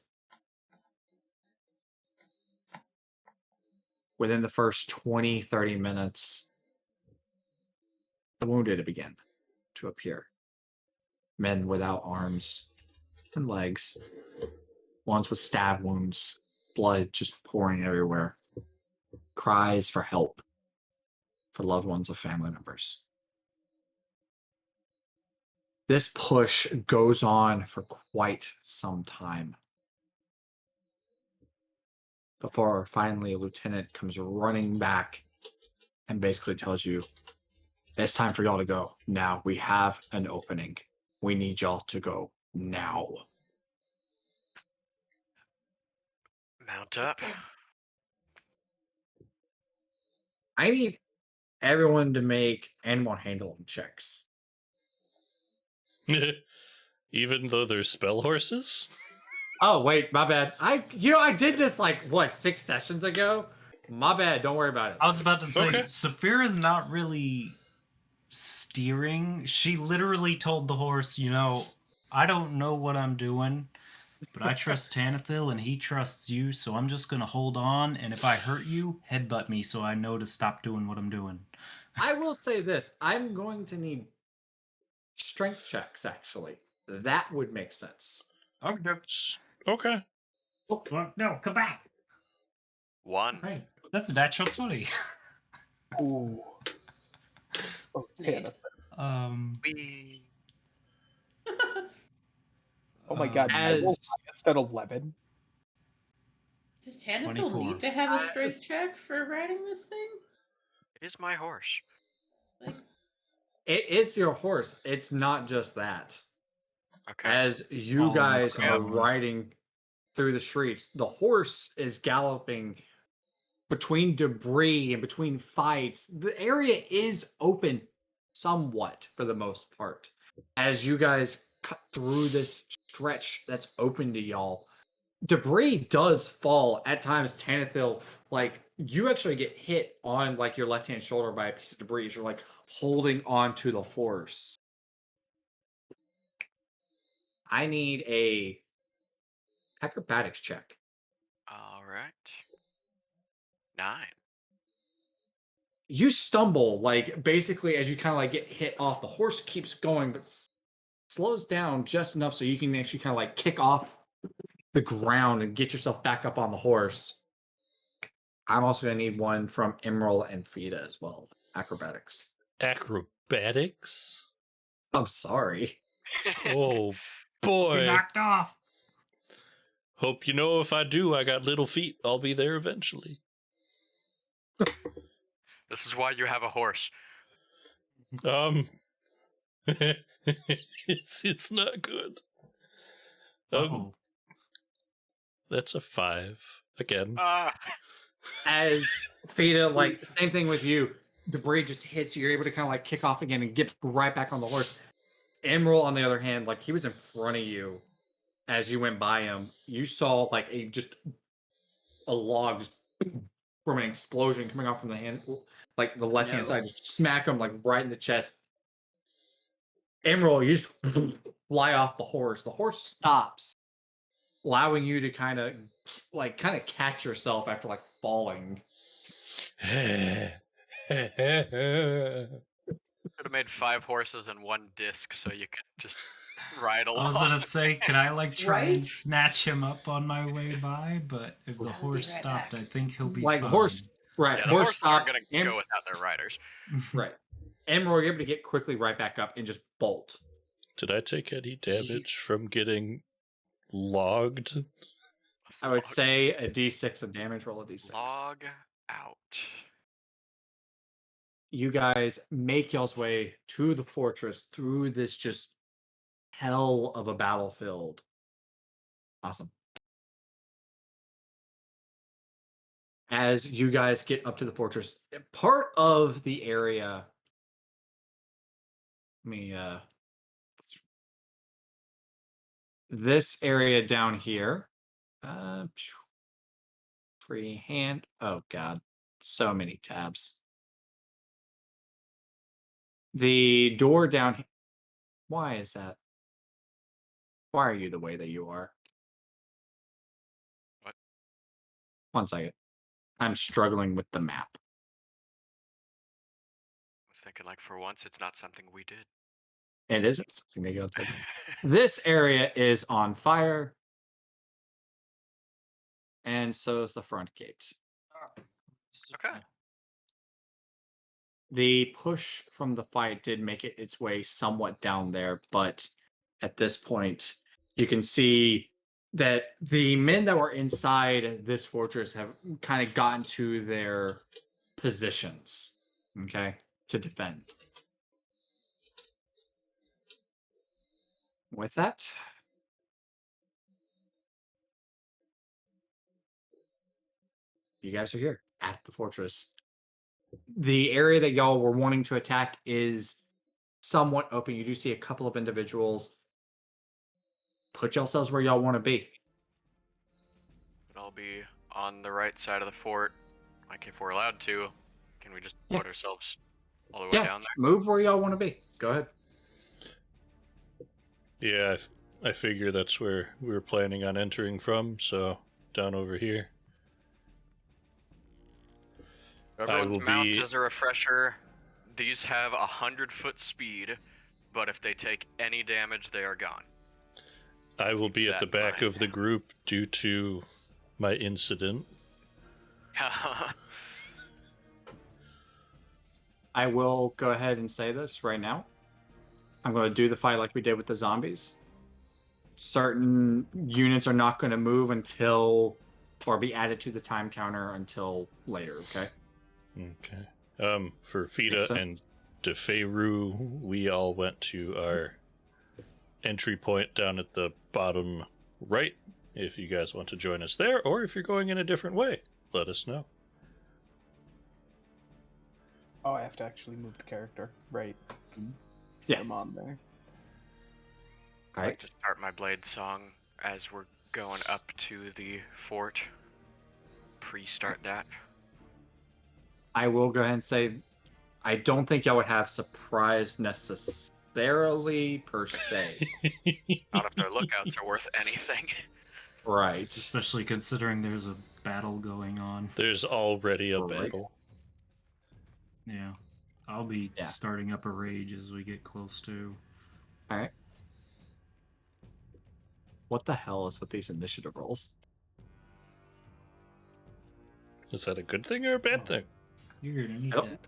Within the first 20-30 minutes, the wounded begin to appear. Men without arms and legs, ones with stab wounds, blood just pouring everywhere. Cries for help for loved ones of family members. This push goes on for quite some time before finally a lieutenant comes running back and basically tells you, it's time for y'all to go. Now we have an opening. We need y'all to go now. Mount up. I need everyone to make animal handling checks. Even though they're spell horses? Oh, wait, my bad. I did this like, 6 sessions ago? My bad, don't worry about it. I was about to say, Okay. Saphira's not really steering. She literally told the horse, I don't know what I'm doing, but I trust Tanithil and he trusts you, so I'm just going to hold on, and if I hurt you, headbutt me so I know to stop doing what I'm doing. I will say this. I'm going to need strength checks, actually. That would make sense. Okay. No, come back. 1. Hey, that's a natural 20. Ooh. Oh, Neat. Tanith. We. Oh my god, I rolled As highest at 11. Does Tanithil 24. need to have a strength check for riding this thing? It is my horse. Like, it is your horse, it's not just that. Okay. As you Oh, guys come are on. riding through the streets, the horse is galloping between debris and between fights. The area is open somewhat for the most part. As you guys cut through this stretch that's open to y'all, debris does fall at times. Tanithil, like, you actually get hit on like your left hand shoulder by a piece of debris as you're like holding on to the horse. I need a acrobatics check. All right. 9. You stumble, like, basically as you kind of like get hit off. The horse keeps going, but slows down just enough so you can actually kind of like kick off the ground and get yourself back up on the horse. I'm also going to need one from Emerald and Fida as well. Acrobatics. Acrobatics? I'm sorry. Oh, You're boy. knocked off. Hope you know if I do, I got little feet. I'll be there eventually. This is why you have a horse. It's not good. Uh-oh. That's a 5 again. As Fida, like, same thing with you. Debris just hits you. You're able to kind of like kick off again and get right back on the horse. Emerald, on the other hand, like, he was in front of you as you went by him. You saw like a log just from an explosion coming off from the hand, like the left hand side, just smack him like right in the chest. Emerald, you just fly off the horse. The horse stops allowing you to kind of catch yourself after like falling. Could have made 5 horses and 1 disc so you could just ride along. I was gonna say, could I like try and Right? snatch him up on my way by? But if the I'll be horse right stopped, back. I think he'll be Like fine. horse, right? Yeah, the horse horses aren't stop. going to go without their riders. Right. And we're able to get quickly right back up and just bolt. Did I take any damage from getting logged? I would say a d6 of damage. Roll a d6. Log out. You guys make y'all's way to the fortress through this just hell of a battlefield. Awesome. As you guys get up to the fortress, part of the area. This area down here. Freehand. Oh god, so many tabs. The door down here. Why is that? Why are you the way that you are? What? 1 second. I'm struggling with the map. I was thinking, like, for once, it's not something we did. It isn't something they go to. This area is on fire. And so is the front gate. Okay. The push from the fight did make it its way somewhat down there, but at this point, you can see that the men that were inside this fortress have kind of gotten to their positions, okay, to defend. With that, you guys are here at the fortress. The area that y'all were wanting to attack is somewhat open. You do see a couple of individuals. Put yourselves where y'all want to be. I'll be on the right side of the fort. Like, if we're allowed to, can we just put ourselves all the way Yeah, down there? move where y'all want to be. Go ahead. Yeah, I figure that's where we were planning on entering from, so down over here. Everyone's will mounts, be- as a refresher, these have 100-foot speed, but if they take any damage, they are gone. I will be Keep at the that in back mind. of the group due to my incident. I will go ahead and say this right now. I'm going to do the fight like we did with the zombies. Certain units are not going to move until, or be added to the time counter until later, okay? Okay. For Makes Fida sense. and DeFeru, we all went to our entry point down at the bottom right. If you guys want to join us there, or if you're going in a different way, let us know. Oh, I have to actually move the character. Right. Yeah. I'm on there. All I'd like right. to start my blade song as we're going up to the fort. Pre-start that. I will go ahead and say, I don't think y'all would have surprise necessarily per se. Not if their lookouts are worth anything. Right. Especially considering there's a battle going on. There's already a Right. battle. Yeah. I'll be Yeah. starting up a rage as we get close to. All right. What the hell is with these initiative rolls? Is that a good thing or a bad thing? You're gonna need I don't- that.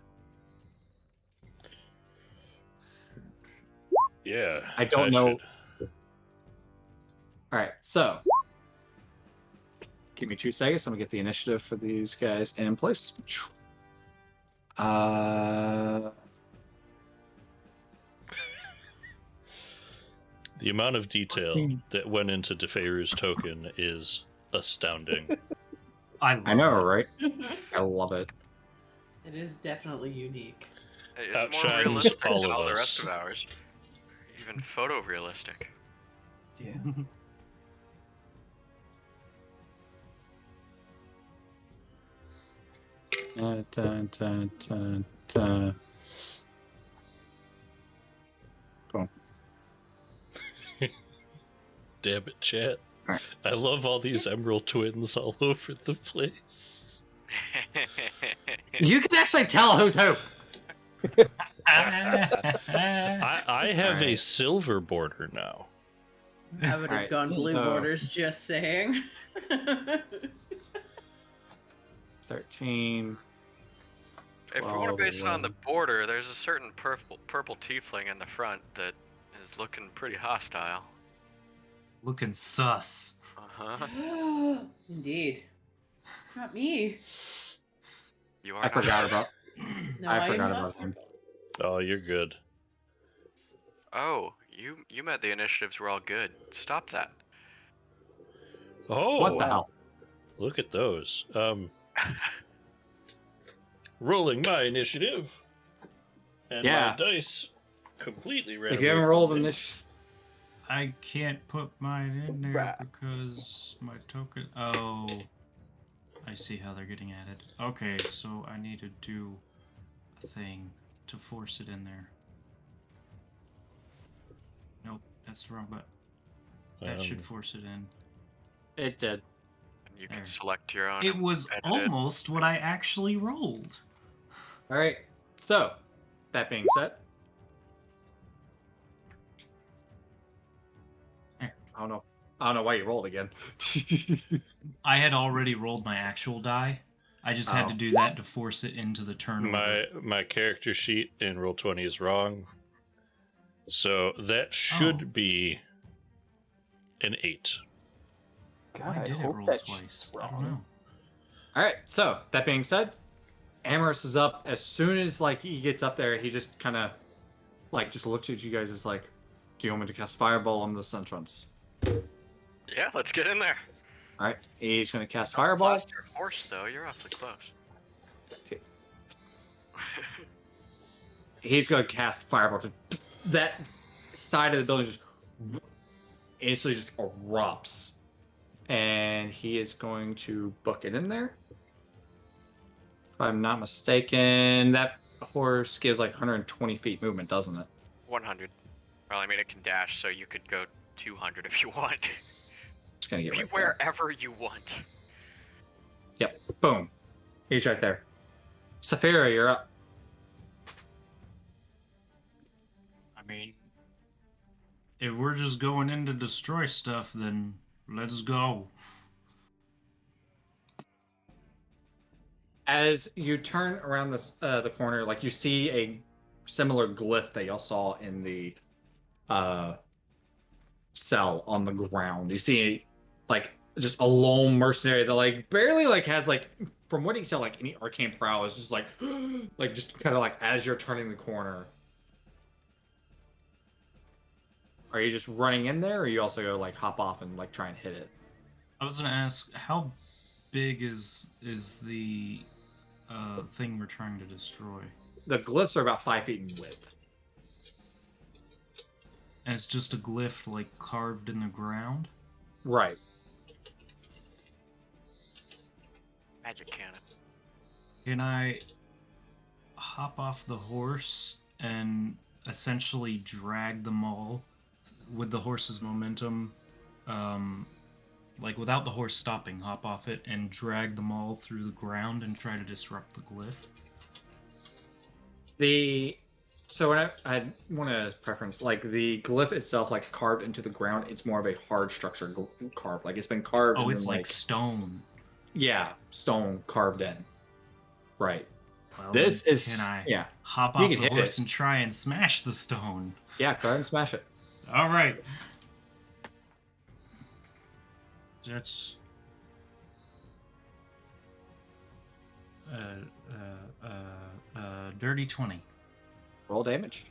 Yeah. I don't know. should. All right, so give me 2 seconds. I'm gonna get the initiative for these guys in place. The amount of detail that went into DeFeru's token is astounding. I know, love it. right? I love it. It is definitely unique. It's more Outshines realistic all than of all the us. rest of ours. Even photorealistic. Yeah. Boom. Damn it, chat. I love all these emerald twins all over the place. You can actually tell who's who. I have a Alright. silver border now. I would have Alright, gone blue so- borders, just saying. 13. If we want 12, to base it on the 11. border, there's a certain purple tiefling in the front that is looking pretty hostile. Looking sus. Uh-huh. Indeed. It's not me. You are I forgot not- about. No, I I am forgot not about him. purple. Oh, you're good. Oh, you meant the initiatives were all good. Stop that. Oh, What the hell? Look at those. Rolling my initiative. And Yeah. my dice completely ran If you away haven't from rolled me. in this, I can't put mine in there Crap. because my token. Oh, I see how they're getting added. Okay, so I need to do a thing to force it in there. Nope, that's the wrong button. That should force it in. it did. And you can There. select your own. It was edit it. almost what I actually rolled. All right. So, that being said, There. I don't know why you rolled again. I had already rolled my actual die. I just had Oh. to do that to force it into the turn order. My character sheet in Roll20 is wrong. So that should Oh. be an 8. God, Why I did it hope roll that twice? sheet's I don't wrong. know. All right. So that being said, Amorous is up. As soon as like he gets up there, he just kind of like just looks at you guys as like, "Do you want me to cast Fireball on this entrance?" Yeah, let's get in there. All right. He's gonna cast Don't Fireball. blast your horse, though. You're awfully close. He's gonna cast Fireball. That side of the building just instantly just erupts, and he is going to book it in there. If I'm not mistaken, that horse gives like 120 feet movement, doesn't it? 100. Well, I mean, it can dash, so you could go 200 if you want. It's gonna get Be right there. wherever you want. Yep. Boom. He's right there. Saphira, you're up. I mean, if we're just going in to destroy stuff, then let's go. As you turn around this the corner, like you see a similar glyph that y'all saw in the cell on the ground. You see like just a lone mercenary that like barely like has like, from what you can tell, like any arcane prowess, just like like just kind of like as you're turning the corner. Are you just running in there, or you also go like hop off and like try and hit it? I was gonna ask, how big is the thing we're trying to destroy? The glyphs are about 5 feet in width. And it's just a glyph like carved in the ground? Right. Magic cannon. Can I hop off the horse and essentially drag them all with the horse's momentum? Like without the horse stopping, hop off it and drag them all through the ground and try to disrupt the glyph? So what I want to preference, like the glyph itself, like carved into the ground, it's more of a hard structure carved. Like it's been carved. Oh, and it's then, like stone. Yeah, stone carved in. Right. Well, This then is Can I yeah. hop You off can the hit horse it. and try and smash the stone? Yeah, go ahead and smash it. All right. That's dirty 20. Roll damage.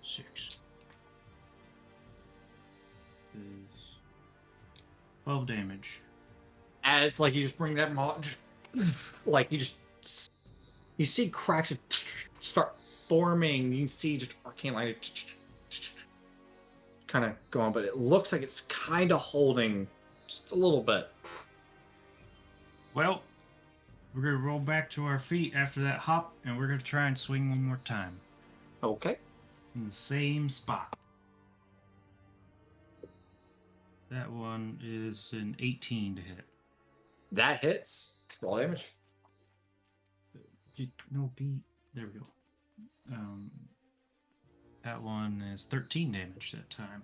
Six. Is 12 damage. As like you just bring that just like you see cracks start forming. You can see just arcane light kind of going, but it looks like it's kind of holding just a little bit. Well, we're gonna roll back to our feet after that hop, and we're gonna try and swing one more time. Okay. in the same spot. That one is an 18 to hit. That hits. Roll damage. No, B. There we go. That one is 13 damage that time.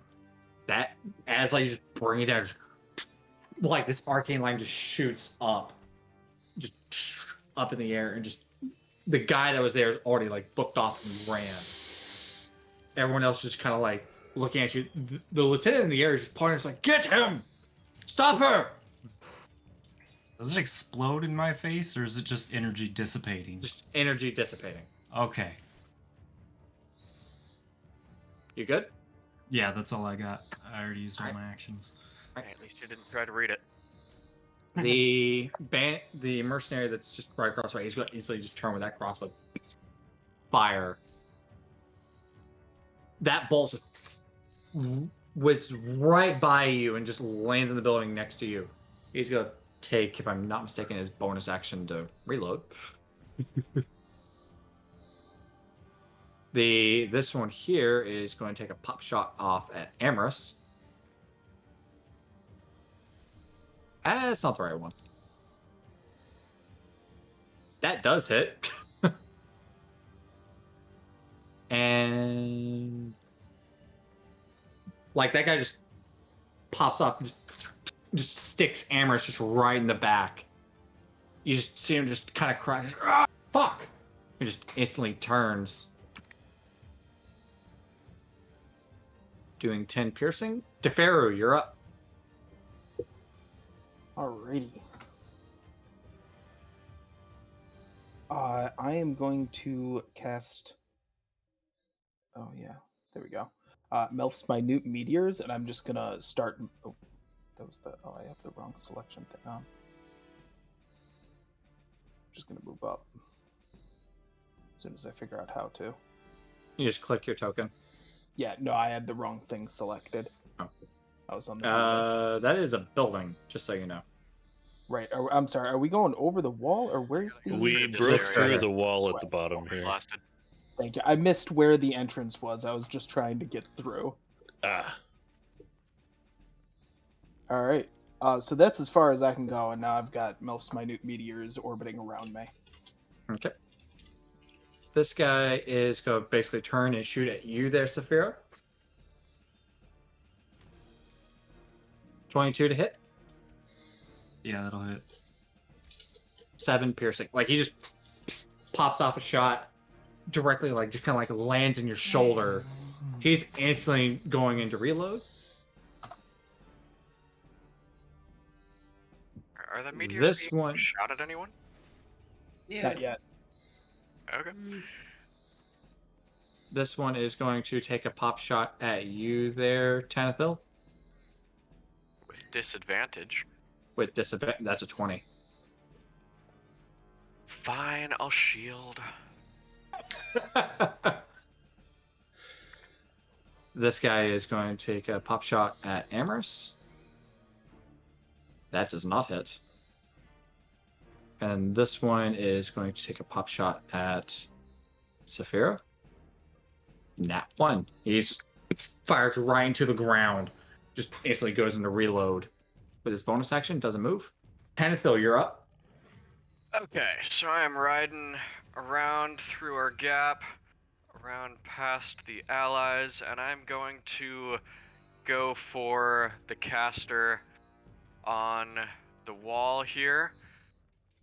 That, as like you just bring it down, like this arcane line just shoots up. Just up in the air, and just the guy that was there is already like booked off and ran. Everyone else just kind of like looking at you. The lieutenant in the air is just pointing, it's like, get him! Stop her! Does it explode in my face, or is it just energy dissipating? Just energy dissipating. Okay. You good? Yeah, that's all I got. I already used all Alright. my actions. At least you didn't try to read it. The mercenary that's just right across the way, he's going to easily just turn with that crossbow. Fire. That bolt just whizzed right by you and just lands in the building next to you. He's going to take, if I'm not mistaken, his bonus action to reload. This one here is going to take a pop shot off at Amorous. That's not the right one. That does hit. And like that guy just pops off and just sticks Amorous just right in the back. You just see him just kind of cry, just, ah, fuck! He just instantly turns. Doing 10 piercing. Deferu, you're up. Alrighty. I am going to cast. Oh yeah, there we go. Melf's Minute Meteors, and I'm just gonna start. Oh, that was the. Oh, I have the wrong selection thing on. Just gonna move up as soon as I figure out how to. You just click your token. Yeah, no, I had the wrong thing selected. Oh. I was on the. That is a building, just so you know. Right. I'm sorry. Are we going over the wall, or where's the? We This broke area. through the wall at the bottom here. Blasted. Thank you. I missed where the entrance was. I was just trying to get through. Ah, All right. So that's as far as I can go, and now I've got Melf's Minute Meteors orbiting around me. Okay. This guy is going to basically turn and shoot at you there, Saphira. 22 to hit. Yeah, that'll hit. 7 piercing. Like he just pops off a shot directly, like just kind of like lands in your shoulder. He's instantly going into reload. Are the meteors This being one- shot at anyone? Yeah. Not yet. Okay. This one is going to take a pop shot at you there, Tanathil, With disadvantage. with disadvantage. That's a 20. Fine, I'll shield. This guy is going to take a pop shot at Amorous. That does not hit. And this one is going to take a pop shot at Saphira. Nat 1. He's fired right into the ground. Just instantly goes into reload. With his bonus action, doesn't move. Tanathil, you're up. Okay, so I am riding around through our gap, around past the allies, and I'm going to go for the caster on the wall here.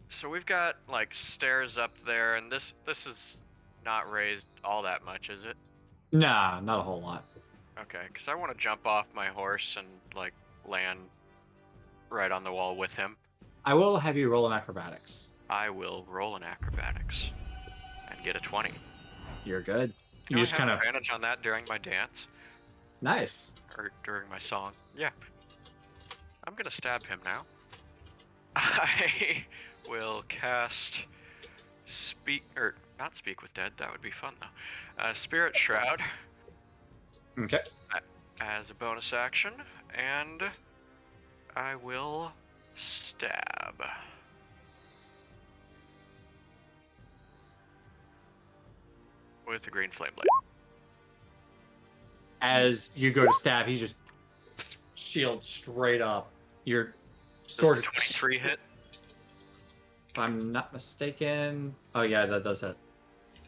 So we've got like stairs up there, and this is not raised all that much, is it? Nah, not a whole lot. Okay, because I want to jump off my horse and like land right on the wall with him. I will have you roll an acrobatics. I will roll an acrobatics and get a 20. You're good. Can You I just have kind of advantage on that during my dance nice. or during my song? Yeah. I'm gonna stab him now. I will cast not speak with dead. That would be fun though. Spirit Shroud Okay. as a bonus action, and I will stab. With the green flame blade. As you go to stab, he just shield straight up. Your sword Does is 23 hit? If I'm not mistaken. Oh yeah, that does hit.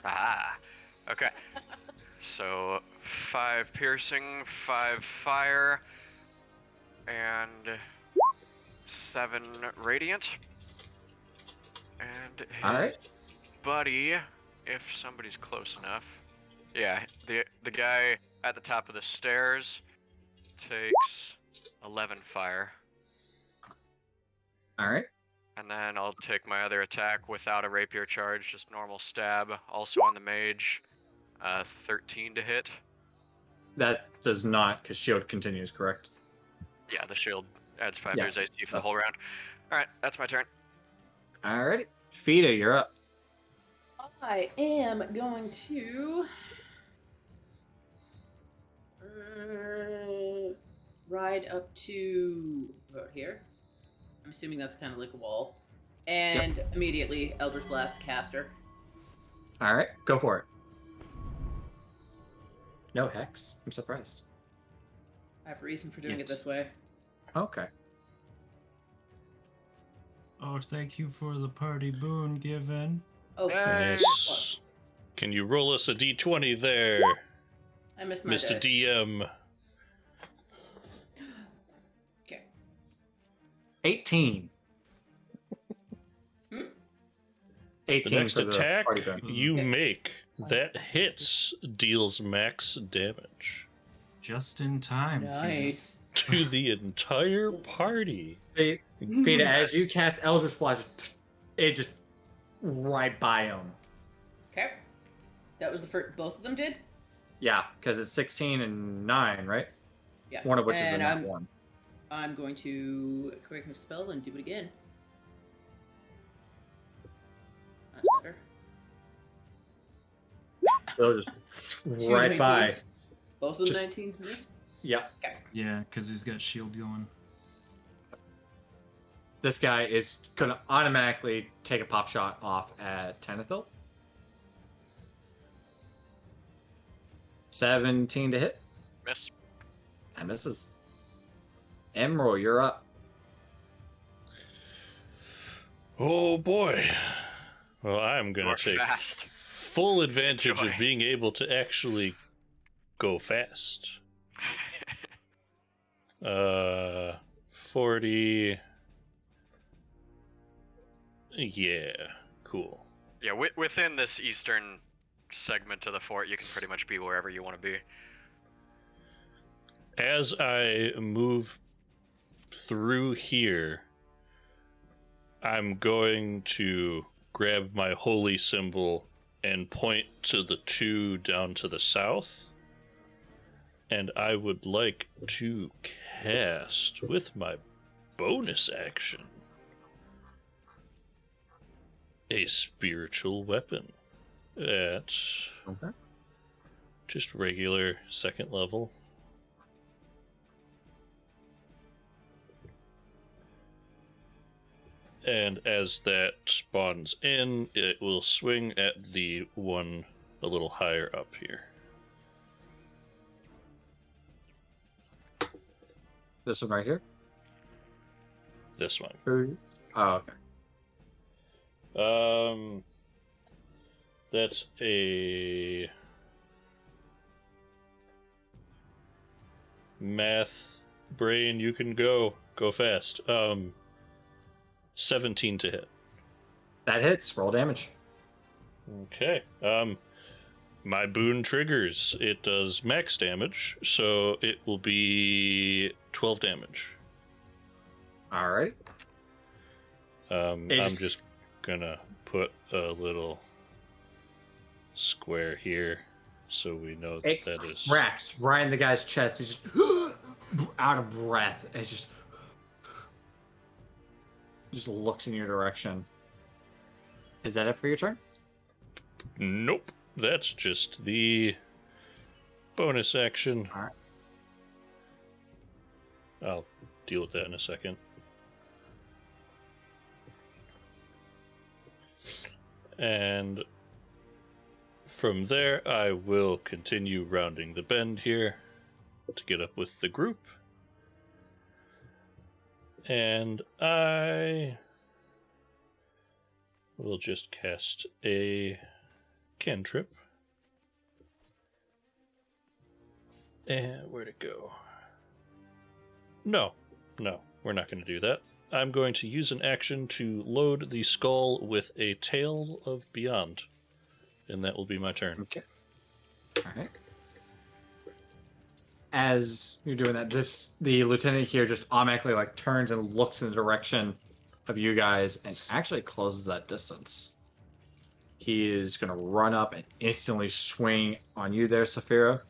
Ah, okay. So 5 piercing, 5 fire, and 7 radiant. And his All right. buddy, if somebody's close enough. Yeah, the guy at the top of the stairs takes 11 fire. All right. And then I'll take my other attack without a rapier charge, just normal stab, also on the mage. 13 to hit. That does not, because shield continues, correct? Yeah, the shield adds 5 Yeah, years AC for so- the whole round. Alright, that's my turn. All righty. Fida, you're up. I am going to ride up to about here. I'm assuming that's kind of like a wall. And immediately Eldritch Blast caster. All right, go for it. No hex. I'm surprised. I have a reason for doing Yes. it this way. Okay. Oh, thank you for the party boon given. Oh, Yay. Nice. Can you roll us a d20 there, I missed my Mr. dice. DM? Okay. 18. Hmm? 18 The next for the attack party boon. you Okay. make that hits deals max damage Just in time. Fida. Nice. to the entire party. Fida, as you cast Eldritch Blast, it just right by him. Okay. That was the first. Both of them did? Yeah, because it's 16 and 9, right? Yeah. One of which is And in that one. I'm going to quick my spell and do it again. That's better. So just Two right by. 19s. Both of them Just- 19s for me? Yeah. Yeah, because he's got shield going. This guy is going to automatically take a pop shot off at Tanithil. 17 to hit. Miss. And misses. Emerald, you're up. Oh boy. Well, I'm going You're to take fast. full advantage Joy. of being able to actually go fast. 40. Yeah, cool. Yeah, within this eastern segment of the fort, you can pretty much be wherever you want to be. As I move through here, I'm going to grab my holy symbol and point to the 2 down to the south. And I would like to cast with my bonus action a spiritual weapon at Okay. just regular 2nd level. And as that spawns in, it will swing at the one a little higher up here. This one right here. This one. Oh, okay. That's a math brain. You can go fast. 17 to hit. That hits. Roll damage. Okay. My boon triggers. It does max damage, so it will be 12 damage. All right. I'm It's- just gonna put a little square here so we know that It that is. cracks right in the guy's chest. He's just out of breath. It's just looks in your direction. Is that it for your turn? Nope. That's just the bonus action. All right. I'll deal with that in a second. And from there, I will continue rounding the bend here. to get up with the group. And I will just cast a cantrip. And where'd it go? No, we're not going to do that. I'm going to use an action to load the skull with a Tale of Beyond. And that will be my turn. Okay. All right. As you're doing that, the lieutenant here just automatically like turns and looks in the direction of you guys and actually closes that distance. He is going to run up and instantly swing on you there, Saphira.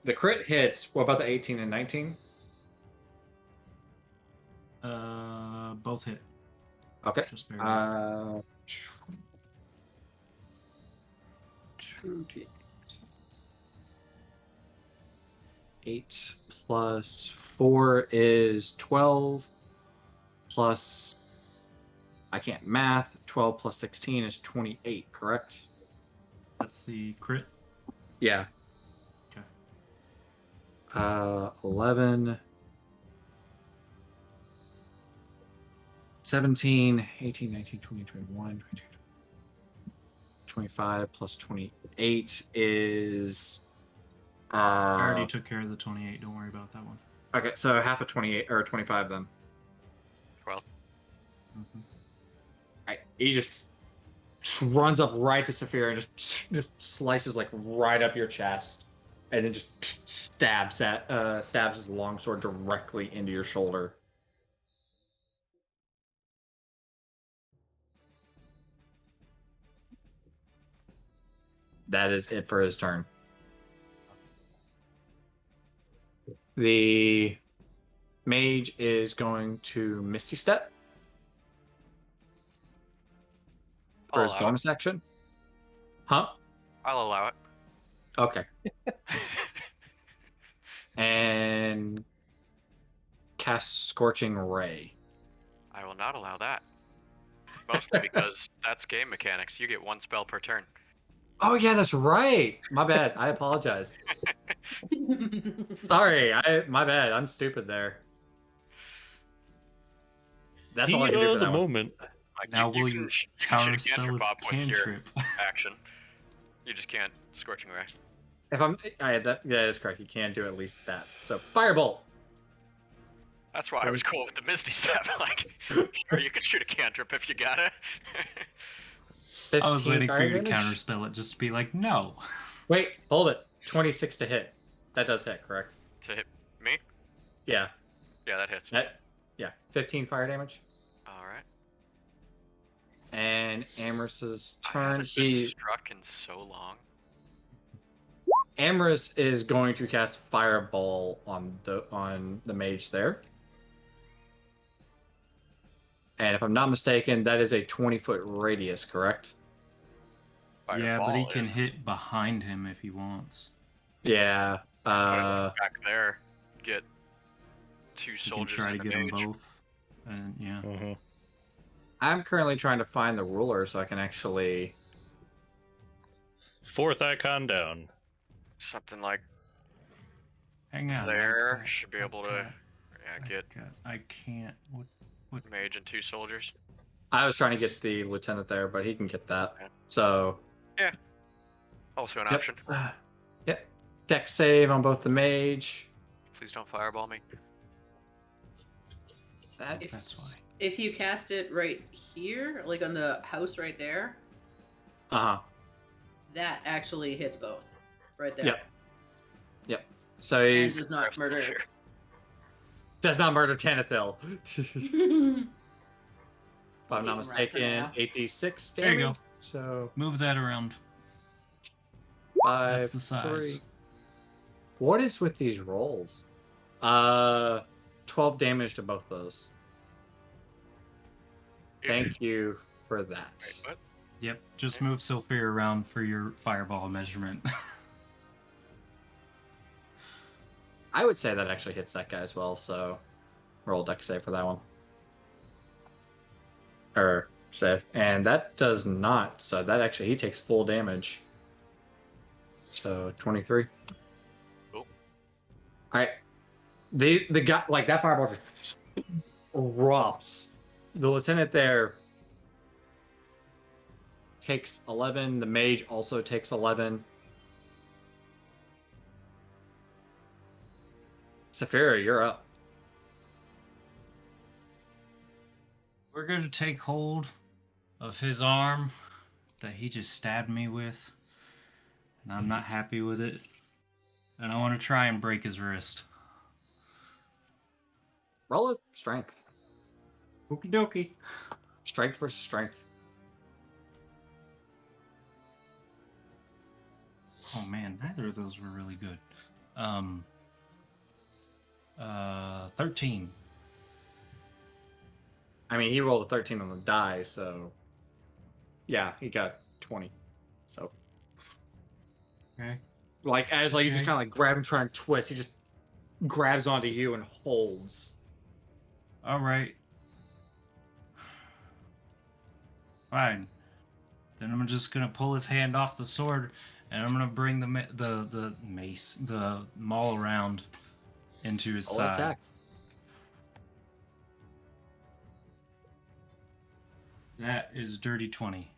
The crit hits. What about the 18 and 19? Both hit. Okay. Just barely. 2d8 plus 4 is 12 plus, I can't math, 12 plus 16 is 28, correct? That's the crit. Yeah. Okay. 11, 17, 18, 19, 20, 21, 22, 25 plus 28 is... I already took care of the 28. Don't worry about that one. Okay, so half of 28 or 25 then. 12. Mm-hmm. Right, he just runs up right to Saphira and just slices like right up your chest, and then just stabs his longsword directly into your shoulder. That is it for his turn. The mage is going to Misty Step for his bonus action. Huh? I'll allow it. Okay. And cast Scorching Ray. I will not allow that. Mostly because that's game mechanics. You get one spell per turn. Oh yeah, that's right. My bad. I apologize. Sorry, my bad. I'm stupid there. That's all I can do for the that one. moment. Like, Now will can you sh- you can shoot a counterspell its cantrip up with your cantrip? action. You just can't Scorching Ray. If I'm, that is correct. You can do at least that. So Firebolt. That's why I was cool with the Misty Step. Like, sure, you can shoot a cantrip if you gotta. I was 15 waiting for fire you to damage? counterspell it just to be like, no. Wait, hold it. 26 to hit. That does hit, correct? To hit me? Yeah. Yeah, that hits. Yeah. 15 fire damage. All right. And Amorous' I turn. haven't been struck in so long. Amorous is going to cast Fireball on the mage there. And if I'm not mistaken, that is a 20-foot radius, correct? Yeah, but he Fireball can is- hit behind him if he wants. Yeah. Put it back there. Get two He can soldiers try to and a get them mage. both. And yeah. Mm-hmm. I'm currently trying to find the ruler so I can actually... Fourth icon down. Something like Hang on. there should be able to get I can't. What? mage and two soldiers. I was trying to get the lieutenant there, but he can get that. Yeah. So... Also an Yep. option. Yep. Dex save on both the mage. Please don't fireball me. That's why. If you cast it right here, like on the house right there, Uh-huh. that actually hits both. Right there. Yep. So And he's... does not murder. Does not murder Tanithil. If I'm not Being right for mistaken, now. 8d6 damage. There you go. So Move that around. 5, That's the size. 3. What is with these rolls? 12 damage to both those. Thank you for that. Wait, what? Yep. Just move Sylphia around for your fireball measurement. I would say that actually hits that guy as well, so roll dex save for that one. Or save, and that does not. So that actually he takes full damage. So 23. Cool. All right, the guy like that fireball just erupts. The lieutenant there takes 11. The mage also takes 11. Saphira, you're up. We're going to take hold of his arm that he just stabbed me with. And I'm not happy with it. And I want to try and break his wrist. Roll it. Strength. Okie dokie. Strength versus strength. Oh man, neither of those were really good. 13. I mean, he rolled a 13 on the die, so yeah, he got 20. So Okay. like as like you just Okay. kind of like grab him, try and twist, he just grabs onto you and holds. All right. Fine. Then I'm just gonna pull his hand off the sword, and I'm gonna bring the mace, the maul around into his Roll side. attack. That is dirty 20.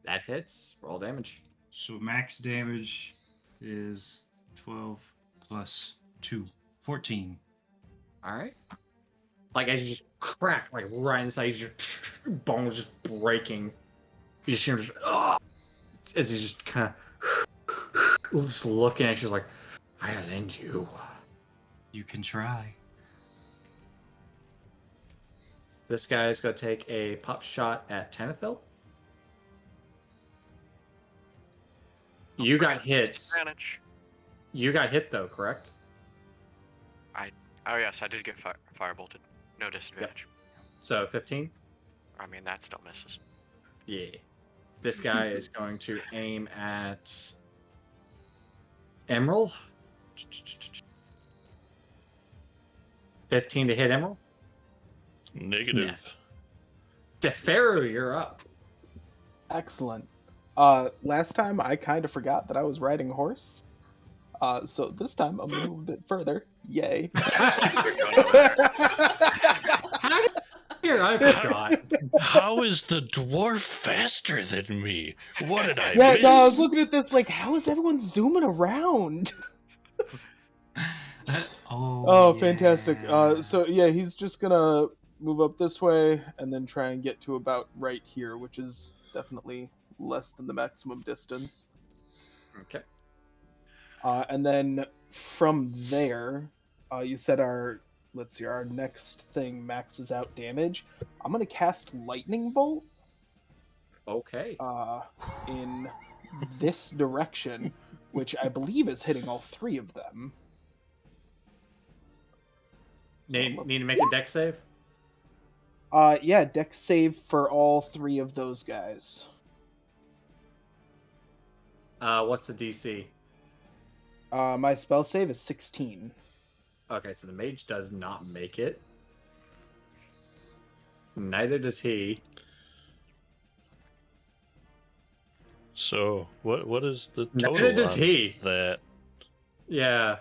That hits. Roll damage. So max damage is 12 plus 2. 14. All right. Like as you just crack, like right inside, your bones just breaking. You just hear him just as he's just kind of just looking at you, just like, I'll end you. You can try. This guy is going to take a pop shot at Tanithil. You got hit. Disadvantage. You got hit though, correct? Oh yes, I did get firebolted. No disadvantage. So 15. I mean, that still misses. Yeah. This guy is going to aim at Emerald. 15 to hit Emerald. Negative. Deferu, you're up. Excellent. Last time I kind of forgot that I was riding a horse. So this time I'm gonna move a bit further. Yay. Here, I forgot. How is the dwarf faster than me? What did I Yeah, miss? no, I was looking at this like, how is everyone zooming around? Oh, fantastic. So yeah, he's just gonna move up this way and then try and get to about right here, which is definitely less than the maximum distance. Okay. And then from there, you said our next thing maxes out damage. I'm gonna cast Lightning Bolt Okay. in this direction, which I believe is hitting all three of them. So Need to make a deck save? yeah, dex save for all three of those guys. What's the DC? My spell save is 16. Okay, so the mage does not make it. Neither does he. So what is the Neither total does on he. that? Yeah.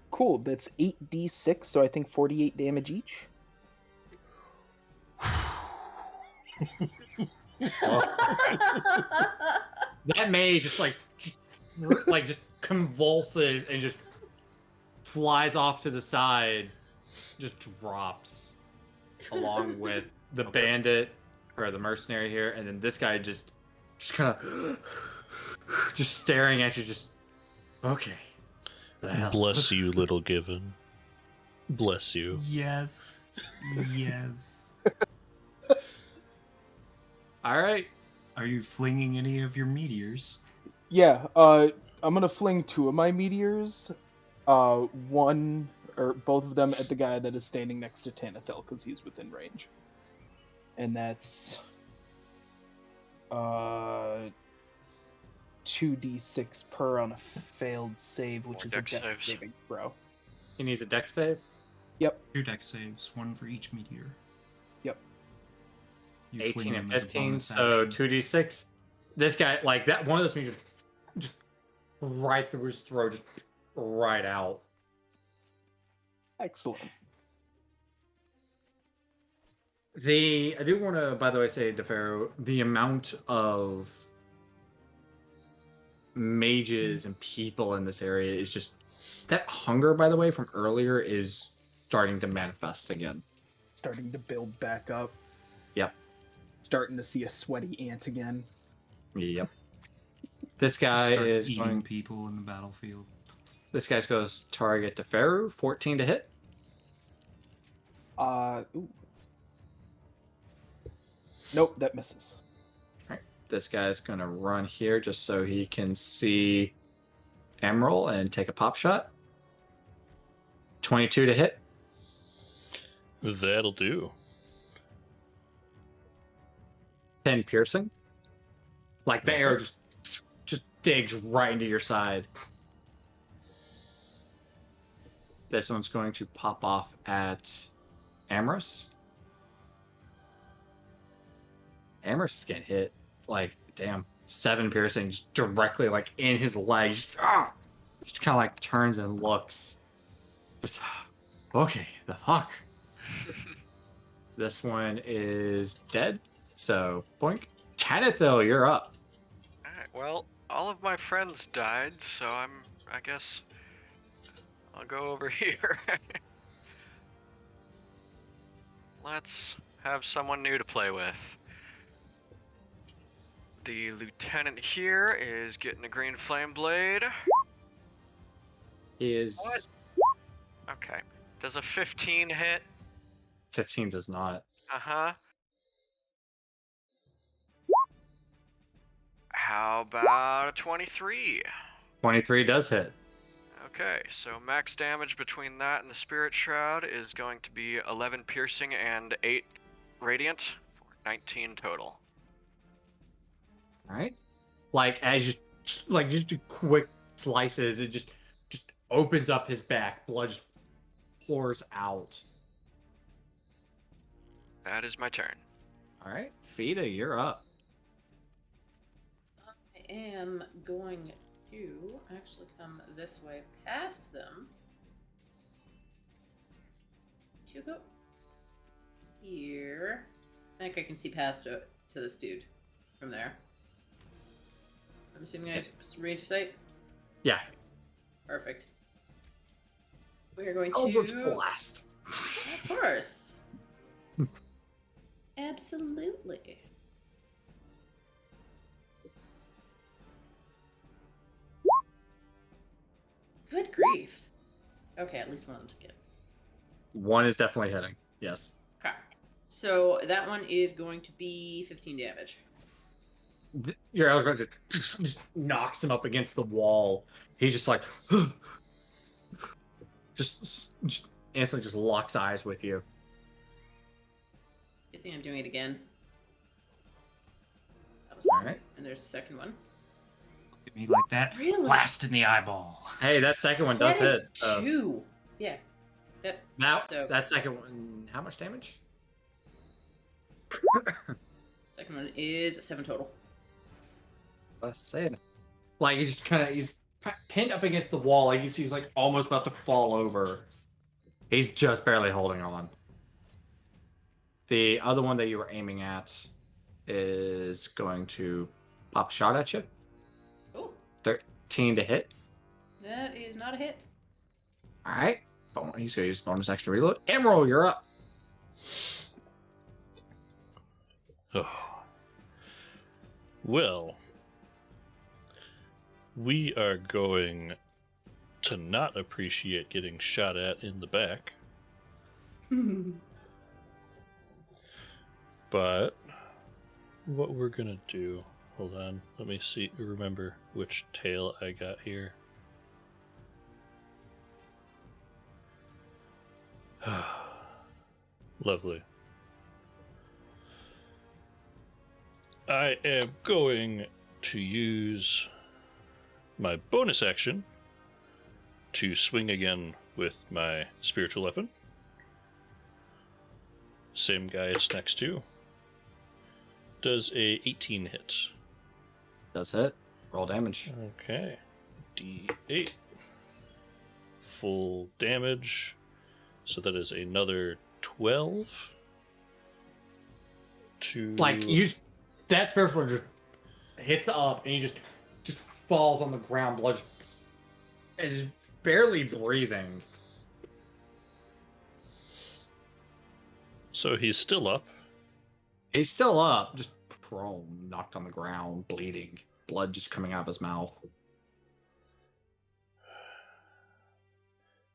Cool, that's 8d6, so I think 48 damage each. That mage just just convulses and just flies off to the side, just drops along with the bandit or the mercenary here, and then this guy just kind of just staring at you, just okay. The hell? Bless you, little given. Bless you. Yes. Yes. All right. Are you flinging any of your meteors? Yeah, I'm gonna fling two of my meteors. One or both of them at the guy that is standing next to Tanithil, because he's within range. And that's 2d6 per on a failed save, which More is a dex dex saves. saving throw. He needs a deck save. Yep. 2 dex saves, one for each meteor. Yep. You 18 fling and them as a 15, bonus so action. 2d6. This guy, like that, one of those means just right through his throat, just right out. Excellent. I do want to, by the way, say, DeFaro, the amount of mages and people in this area is just that hunger, by the way, from earlier is starting to manifest again. Starting to build back up. Yep. Starting to see a sweaty ant again. Yep. This guy Starts is eating going. people in the battlefield. This guy's goes target DeFaro, 14 to hit. Ooh. Nope, that misses. All right. This guy's gonna run here just so he can see Emerald and take a pop shot. 22 to hit. That'll do. 10 piercing. Like the arrow just digs right into your side. This one's going to pop off at Amorous. Amorous is getting hit. Like, damn. 7 piercing just directly like in his leg. Just kind of like turns and looks. Just okay, the fuck. This one is dead. So boink. Tanithil, you're up. Alright, well, all of my friends died, so I guess I'll go over here. Let's have someone new to play with. The lieutenant here is getting a green flame blade. He is What? Okay. Does a 15 hit? 15 does not. Uh-huh. How about a 23? 23 does hit. Okay, so max damage between that and the Spirit Shroud is going to be 11 piercing and 8 radiant, for 19 total. All right. Like as you like just do quick slices, it just opens up his back. Blood just pours out. That is my turn. All right, Fida, you're up. I am going to actually come this way past them to go here. I think I can see past to this dude from there. I'm assuming I have range of sight. Yeah. Perfect. We are going Eldritch to. Blast. Of course. Absolutely. Good grief. Okay, at least one of them's a kid. One is definitely hitting. Yes. Okay. So that one is going to be 15 damage. Your Eldritch just knocks him up against the wall. He's just like, just instantly just locks eyes with you. Good thing I'm doing it again. That was All right. And there's the second one. Look at me like that. Really? Blast in the eyeball. Hey, that second one does That hit. is 2. Yeah. That second one, how much damage? Second one is 7 total. Let's say it. Like he's pinned up against the wall. Like he's like almost about to fall over. He's just barely holding on. The other one that you were aiming at is going to pop a shot at you. Oh, 13 to hit. that is not a hit. All right. He's going to use bonus action to reload. Emerald, you're up. Oh. Well, we are going to not appreciate getting shot at in the back, but what we're gonna do, hold on, let me remember which tail I got here. Lovely. I am going to use my bonus action to swing again with my spiritual weapon. Same guy it's next to. Does a 18 hit? Does hit. Roll damage. Okay. D8. Full damage. So that is another 12. Like that spiritual one just hits up and he just falls on the ground. Blood is barely breathing. So he's still up. He's still up, just prone, knocked on the ground, bleeding, blood just coming out of his mouth.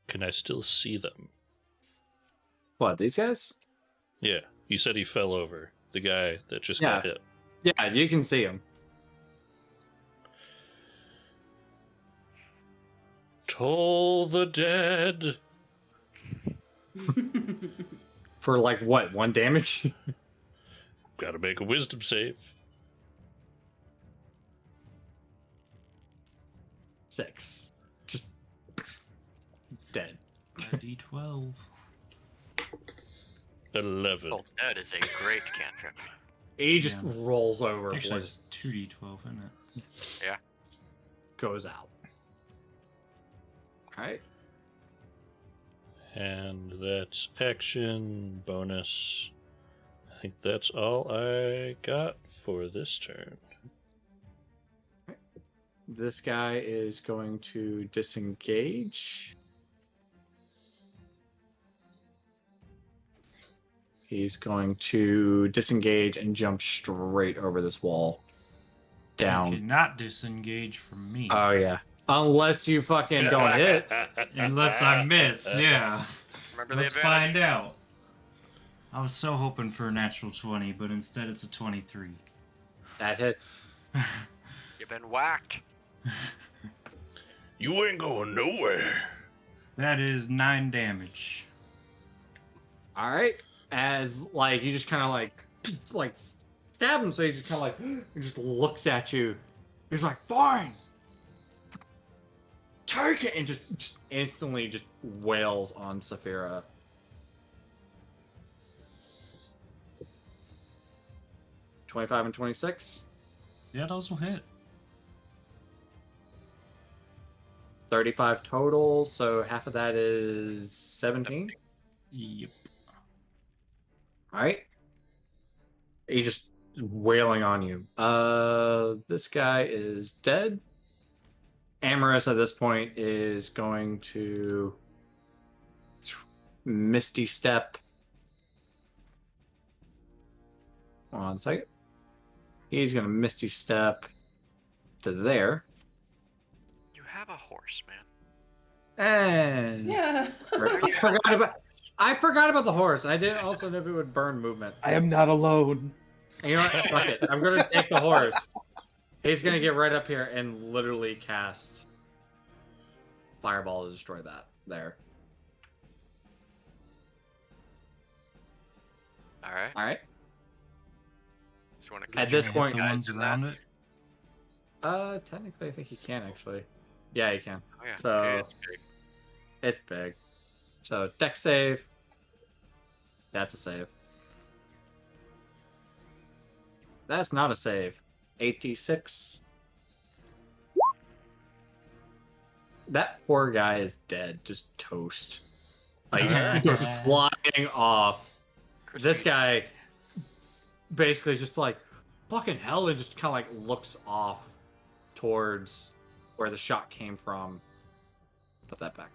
Can I still see them? What, these guys? Yeah, you said he fell over. The guy that just got hit. Yeah, you can see him. Toll the dead. For like what, 1 damage? Gotta make a wisdom save. 6. Just dead. D12. 11. Oh, that is a great cantrip. He just Yeah. rolls over, Actually, blood it's 2D12, isn't it? goes out. Alright. And that's action, bonus. I think that's all I got for this turn. This guy is going to disengage. He's going to disengage and jump straight over this wall. You Down. cannot disengage from me. Oh, yeah. Unless you fucking don't hit. Unless I miss, yeah. Remember Let's the advantage? find out. I was so hoping for a natural 20, but instead it's a 23. That hits. You've been whacked. You ain't going nowhere. That is 9 damage. Alright. As, like, you just kind of, like, stab him, so he just kind of, like, he just looks at you. He's like, fine! Take it! And just instantly just wails on Saphira. $25 and 26. Yeah, those will hit. 35 total, so half of that is 17. Yep. Alright. He's just wailing on you. This guy is dead. Amorous at this point is going to Misty Step. Hold on a second. He's going to Misty Step to there. You have a horse, man. And Yeah. I forgot about the horse. I didn't also know if it would burn movement. I am not alone. And you know what? Fuck it. I'm going to take the horse. He's going to get right up here and literally cast Fireball to destroy that. There. Alright. Alright. Just want to At this Hit point, the ones around it. Technically, I think he can, actually. Yeah, he can. Oh, yeah. So- Okay, it's big. It's big. So, deck save. That's a save. That's not a save. 86. That poor guy is dead. Just toast. Like, he goes flying off. This Crispy. guy basically is just like, fucking hell, and just kind of like looks off towards where the shot came from. Put that back.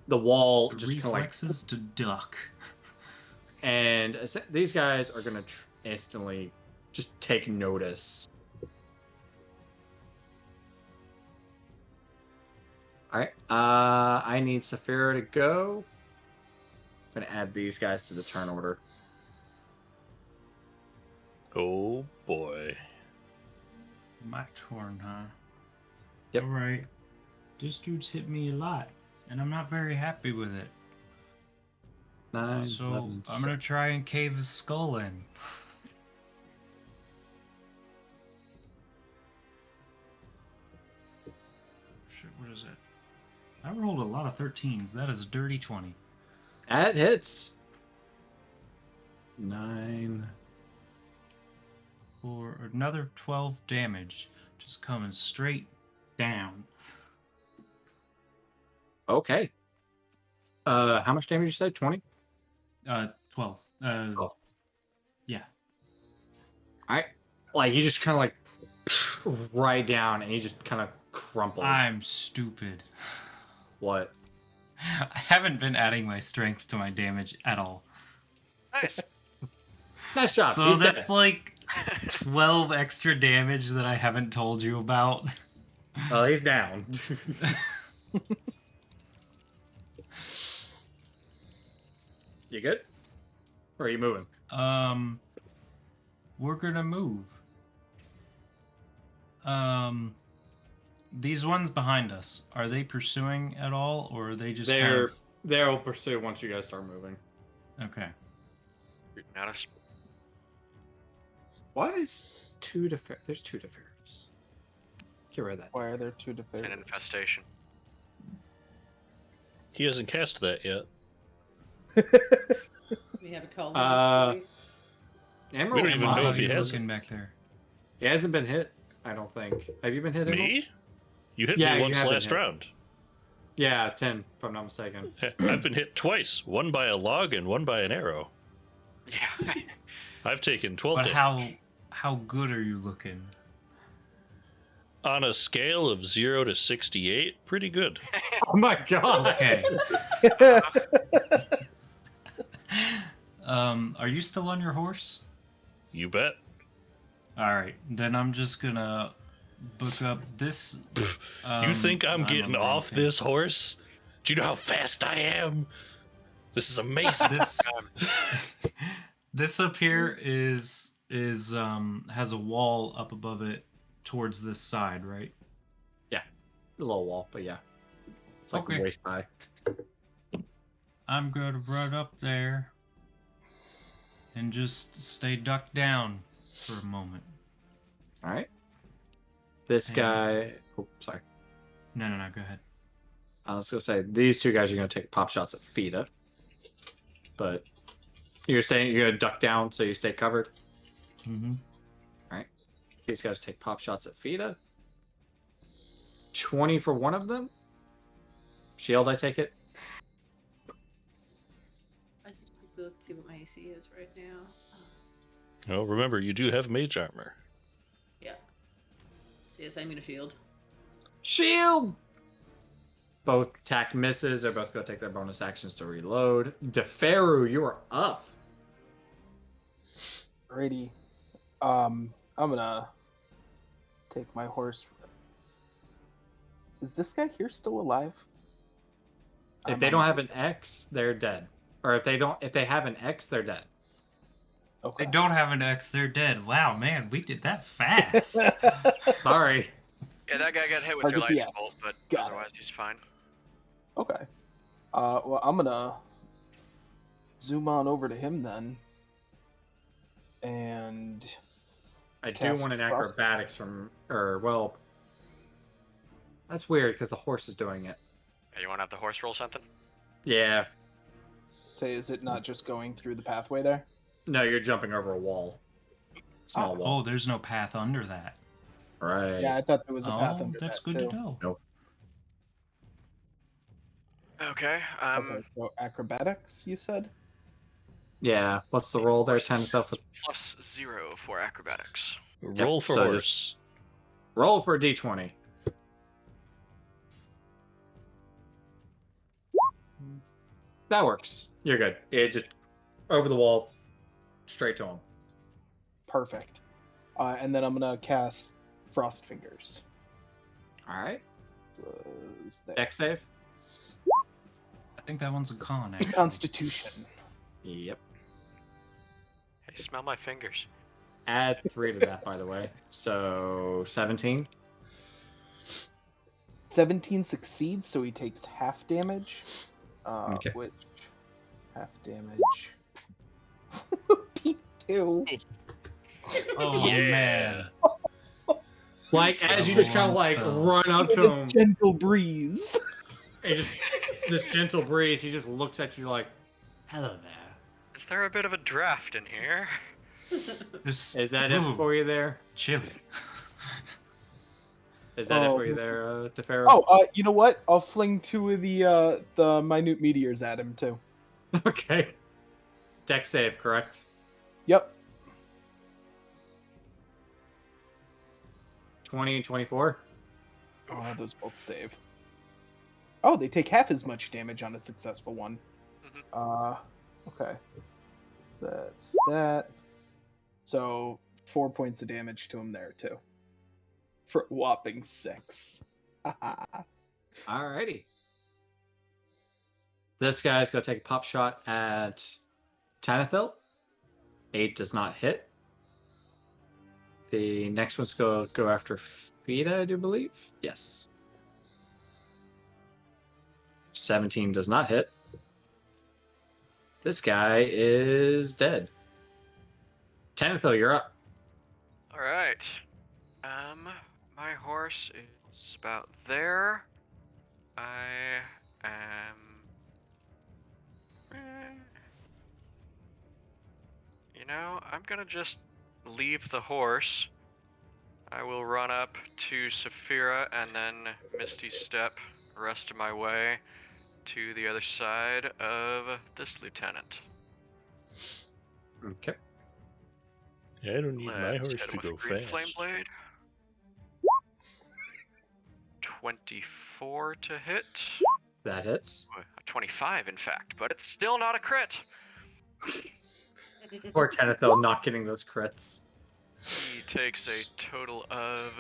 The wall just kind of like, Reflexes to duck. and these guys are gonna instantly just take notice. All right, I need Saphira to go. I'm gonna add these guys to the turn order. Oh boy. My turn, huh? Yep. Alright. This dude's hit me a lot, and I'm not very happy with it. 9, So 11, I'm gonna try and cave his skull in. Shit, what is it? I rolled a lot of 13s. That is a dirty 20. That hits. 9. for another 12 damage. Just coming straight down. Okay. How much damage did you say? 20? 12. 12. Yeah. Alright. Like, you just kind of like right down and he just kind of crumples. I'm stupid. What? I haven't been adding my strength to my damage at all. Nice. Nice job. So He's that's dead. like 12 extra damage that I haven't told you about. Oh, he's down. You good? Or are you moving? We're gonna move. These ones behind us, are they pursuing at all, or are they just They'll pursue once you guys start moving. Okay. Not a Why is two defer? There's two defers. Get rid of that. Why are there two It's an defenders? infestation. He hasn't cast that yet. We have a call. Emerald We don't even know How if he are you has looking back there? He hasn't been hit, I don't think. Have you been hit, Emerald? Me? You hit Yeah, me you once have been last hit. round. Yeah, 10, if I'm not mistaken. I've been hit twice, one by a log and one by an arrow. Yeah. I've taken 12 But damage. how good are you looking? On a scale of 0 to 68, pretty good. Oh my god! Okay. Are you still on your horse? You bet. All right, then I'm just gonna book up this. You think I'm on the getting wrong off thing. this horse? Do you know how fast I am? This is amazing. This this up here is has a wall up above it towards this side, right? A little wall, but yeah. It's like Okay. waist high. I'm gonna run up there and just stay ducked down for a moment. Alright. This And- guy. Oh, sorry. No, go ahead. I was going to say, these two guys are going to take pop shots at Fida. But you're saying you're going to duck down so you stay covered? Mm-hmm. These guys take pop shots at Fida. 20 for one of them. Shield, I take it. I should quickly look to see what my AC is right now. Well, remember, you do have mage armor. Yeah. So yes, I'm gonna shield. Shield! Both attack misses. They're both going to take their bonus actions to reload. Deferu, you are up. Alrighty. I'm gonna take my horse. Is this guy here still alive? If they don't have an X, they're dead. Or if they have an X, they're dead. Okay. They don't have an X, they're dead. Wow, man, we did that fast. Sorry. Yeah, that guy got hit with Target your the lightning X. bolt, but Got it. otherwise he's fine. Okay. Well, I'm gonna zoom on over to him then, and I do Cast want an Frost. acrobatics from, or well, that's weird because the horse is doing it. Yeah, you want to have the horse roll something? Yeah, say, is it not just going through the pathway there? no, you're jumping over a wall, small Oh, wall. Oh, there's no path under that. Right. Yeah, I thought there was a path Oh, under that's that good too. to know. Nope. Okay. Okay, so acrobatics, you said? Yeah. What's the roll there? Horse 10 stuff with plus 0 for acrobatics. Roll for so horse. roll for a d20. That works. You're good. It just over the wall, straight to him. Perfect. And then I'm gonna cast Frost Fingers. All right. Was there? Dex save. I think that one's a con, actually. Constitution. Yep. Hey, smell my fingers. Add 3 to that, by the way. So 17. 17 succeeds, so he takes half damage. Okay. Which half damage? P2. Oh, Yeah. man. Like as you just kind of like run up to him, This gentle breeze. and just this gentle breeze, he just looks at you like, "Hello there." Is there a bit of a draft in here? Just Is that it ooh, for you there? chilly. Is that it for you there, DeFaro? You know what? I'll fling 2 of the minute meteors at him too. Okay. Deck save, correct? Yep. 20 and 24. Oh, those both save. Oh, they take half as much damage on a successful one. Okay. That's that. So 4 points of damage to him there too. For a whopping 6. Alrighty. This guy's going to take a pop shot at Tanathil. 8 does not hit. The next one's go after Fida, I do believe. Yes. 17 does not hit. This guy is dead. Tanathil, you're up. All right. My horse is about there. I am. You know, I'm gonna just leave the horse. I will run up to Saphira and then Misty Step the rest of my way to the other side of this lieutenant. Okay. Yeah, I don't need my Let's horse hit to him with go a green fast. flame blade. 24 to hit. That hits. 25, in fact, but it's still not a crit. Poor Tanathil not getting those crits. He takes a total of.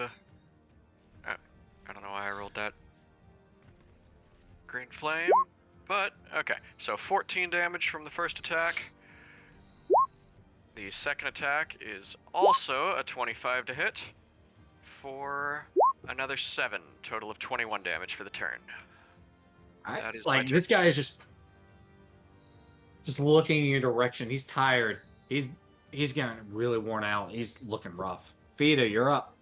I don't know why I rolled that. Green flame, but okay. So 14 damage from the first attack. The second attack is also a 25 to hit for another 7. Total of 21 damage for the turn. Alright. That is my Like, turn. this guy is just looking in your direction. He's tired. He's getting really worn out. He's looking rough. Fida, you're up.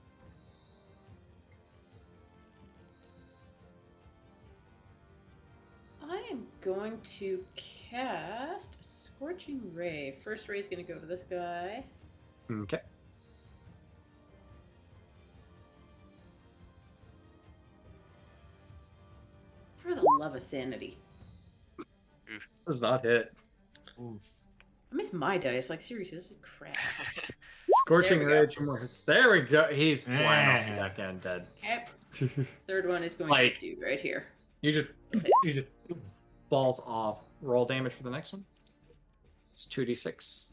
I am going to cast a Scorching Ray. First ray is going to go to this guy. Okay. For the love of sanity. Does not hit. Oof. I miss my dice. Like, seriously, this is crap. Scorching There we go. Ray, 2 more hits. There we go. He's flying off the Yeah. deck and dead. Okay. Third one is going Like- to this dude right here. You just balls off. Roll damage for the next one. It's 2d6.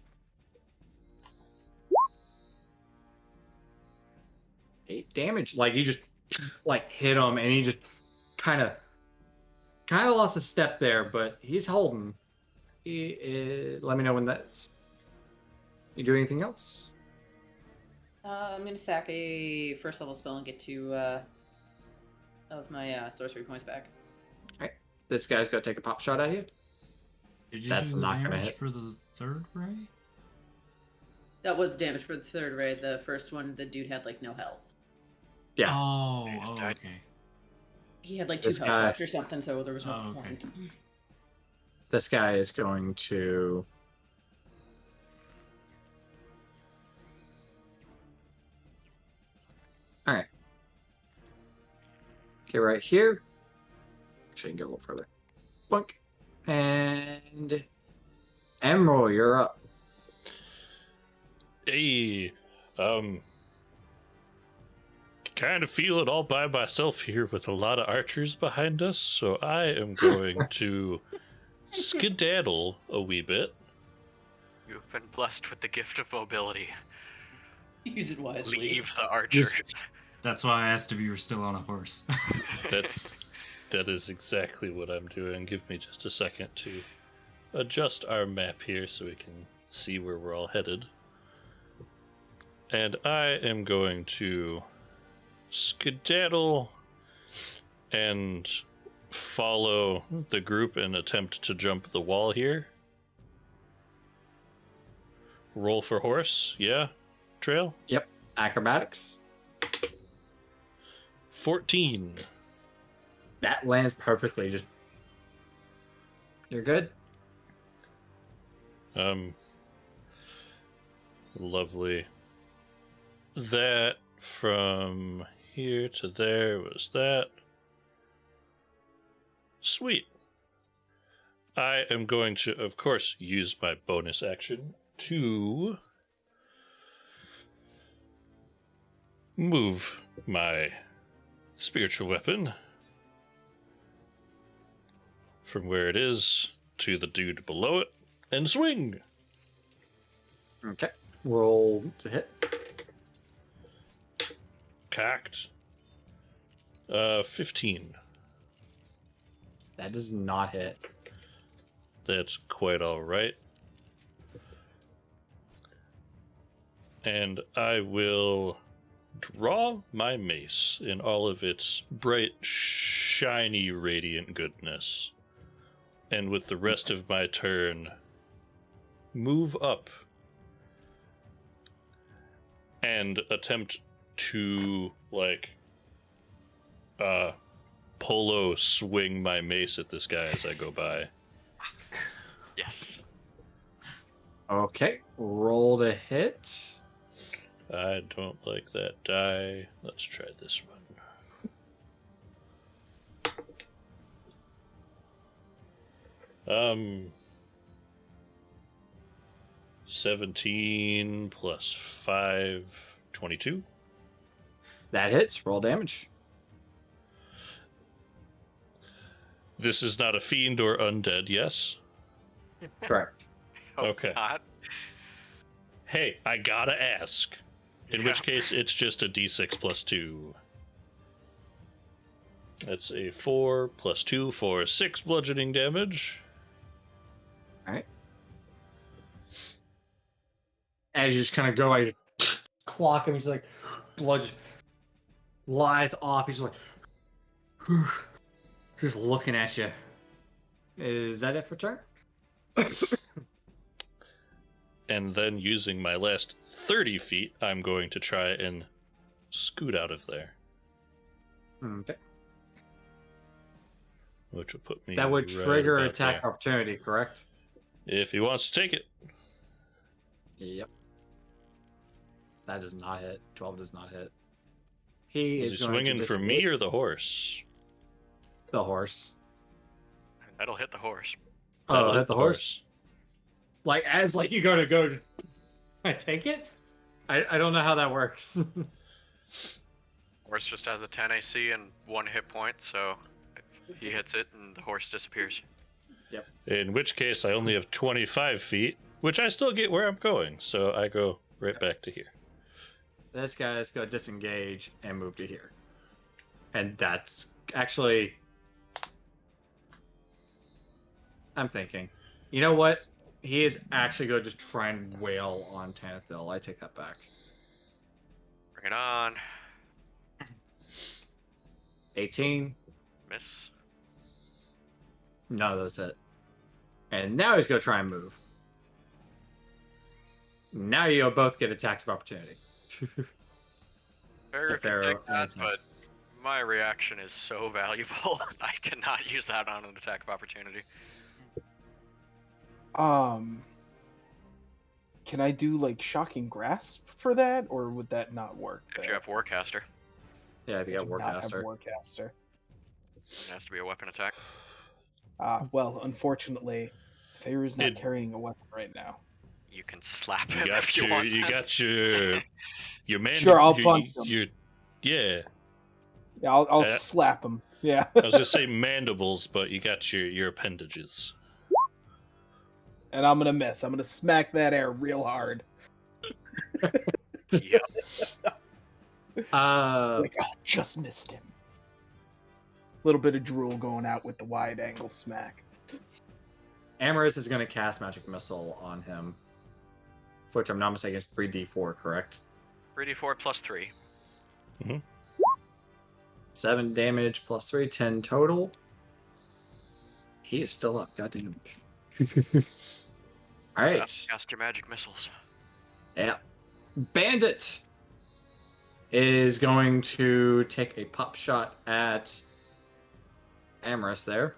8 damage. Like, you just like hit him and he just kind of lost a step there, but he's holding. Let me know when that's. You do anything else? I'm going to sack a first level spell and get 2 of my sorcery points back. This guy's gonna take a pop shot at you. Did you That's do the not gonna damage hit. for the third ray? That was damage for the third ray. The first one, the dude had like no health. Yeah. Oh, He just died. okay. He had like 2 This health guy- left or something, so there was no Oh, okay. point. This guy is going to. All right. Okay, right here. Actually, I can get a little further. Boink. And Emerald, you're up. Hey, kind of feel it all by myself here with a lot of archers behind us, so I am going to skedaddle a wee bit. You've been blessed with the gift of mobility. Use it wisely. Leave the archers. That's why I asked if you were still on a horse. That is exactly what I'm doing. Give me just a second to adjust our map here so we can see where we're all headed. And I am going to skedaddle and follow the group and attempt to jump the wall here. Roll for horse, yeah? Trail? Yep. Acrobatics. 14. That lands perfectly. Just. You're good. Lovely. That from here to there was that. Sweet. I am going to, of course, use my bonus action to move my spiritual weapon from where it is to the dude below it and swing. Okay. Roll to hit. Cocked. 15. That does not hit. That's quite all right. And I will draw my mace in all of its bright, shiny, radiant goodness. And with the rest of my turn, move up and attempt to, like, polo swing my mace at this guy as I go by. Yes. Okay. Roll to hit. I don't like that die. Let's try this one. 17 plus 5, 22. That hits. Roll damage. This is not a fiend or undead, yes? Correct. Hope Okay. not. Hey, I gotta ask. In which case, it's just a d6 plus 2. That's a 4 plus 2 for 6 bludgeoning damage. All right. As you just kind of go, I just clock him. He's like, blood just flies off. He's like, just looking at you. Is that it for turn? And then using my last 30 feet, I'm going to try and scoot out of there. Okay. Which will put me That would right trigger about attack there. opportunity, correct? If he wants to take it. Yep. That does not hit. 12 does not hit. He Is is he going swinging to for me or the horse? the horse. That'll hit the horse. Oh, That'll hit the horse. Like as like you go to go, I take it. I don't know how that works. Horse just has a 10 AC and 1 hit point, so he hits it and the horse disappears. In which case, I only have 25 feet, which I still get where I'm going. So I go right back to here. This guy's going to disengage and move to here. And that's actually... I'm thinking, you know what? He is actually going to just try and wail on Tanathil. I take that back. Bring it on. 18. Miss. None of those hit. And now he's going to try and move. Now you'll both get attacks of opportunity. Fair if you Pharaoh take that, and but my reaction is so valuable. I cannot use that on an attack of opportunity. Can I do like shocking grasp for that, or would that not work? If you have Warcaster, Yeah, if you I got do not have Warcaster. Warcaster. it has to be a weapon attack. Well, unfortunately, Feyru's not It- carrying a weapon right now. You can slap You him got if you your, want. you that. got your man. Sure, I'll punch him. Yeah. Yeah, I'll Uh, slap him. Yeah. I was gonna say mandibles, but you got your appendages. And I'm gonna miss. I'm gonna smack that air real hard. Yep. Like, oh, just missed him. Little bit of drool going out with the wide angle smack. Amaris is going to cast Magic Missile on him. Which I'm not mistaken is 3d4, correct? 3d4 plus 3. 7 damage plus 3, 10 total. He is still up, goddamn. Alright. Cast your magic missiles. Yeah. Bandit is going to take a pop shot at Amaris there.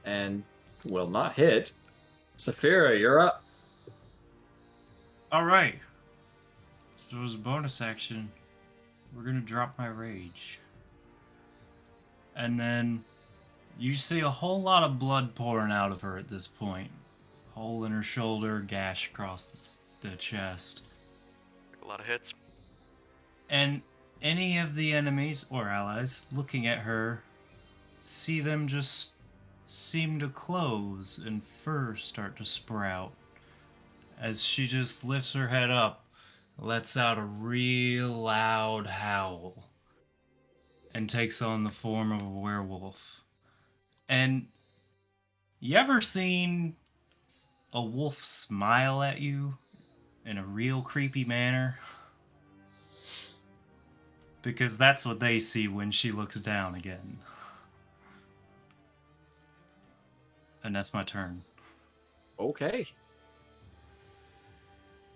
And will not hit. Saphira, you're up. Alright. So as a bonus action, we're gonna drop my rage. And then you see a whole lot of blood pouring out of her at this point. Hole in her shoulder, gash across the chest. A lot of hits. And any of the enemies or allies looking at her see them just seem to close and fur start to sprout as she just lifts her head up, lets out a real loud howl, and takes on the form of a werewolf. And you ever seen a wolf smile at you in a real creepy manner? Because that's what they see when she looks down again. And that's my turn. Okay.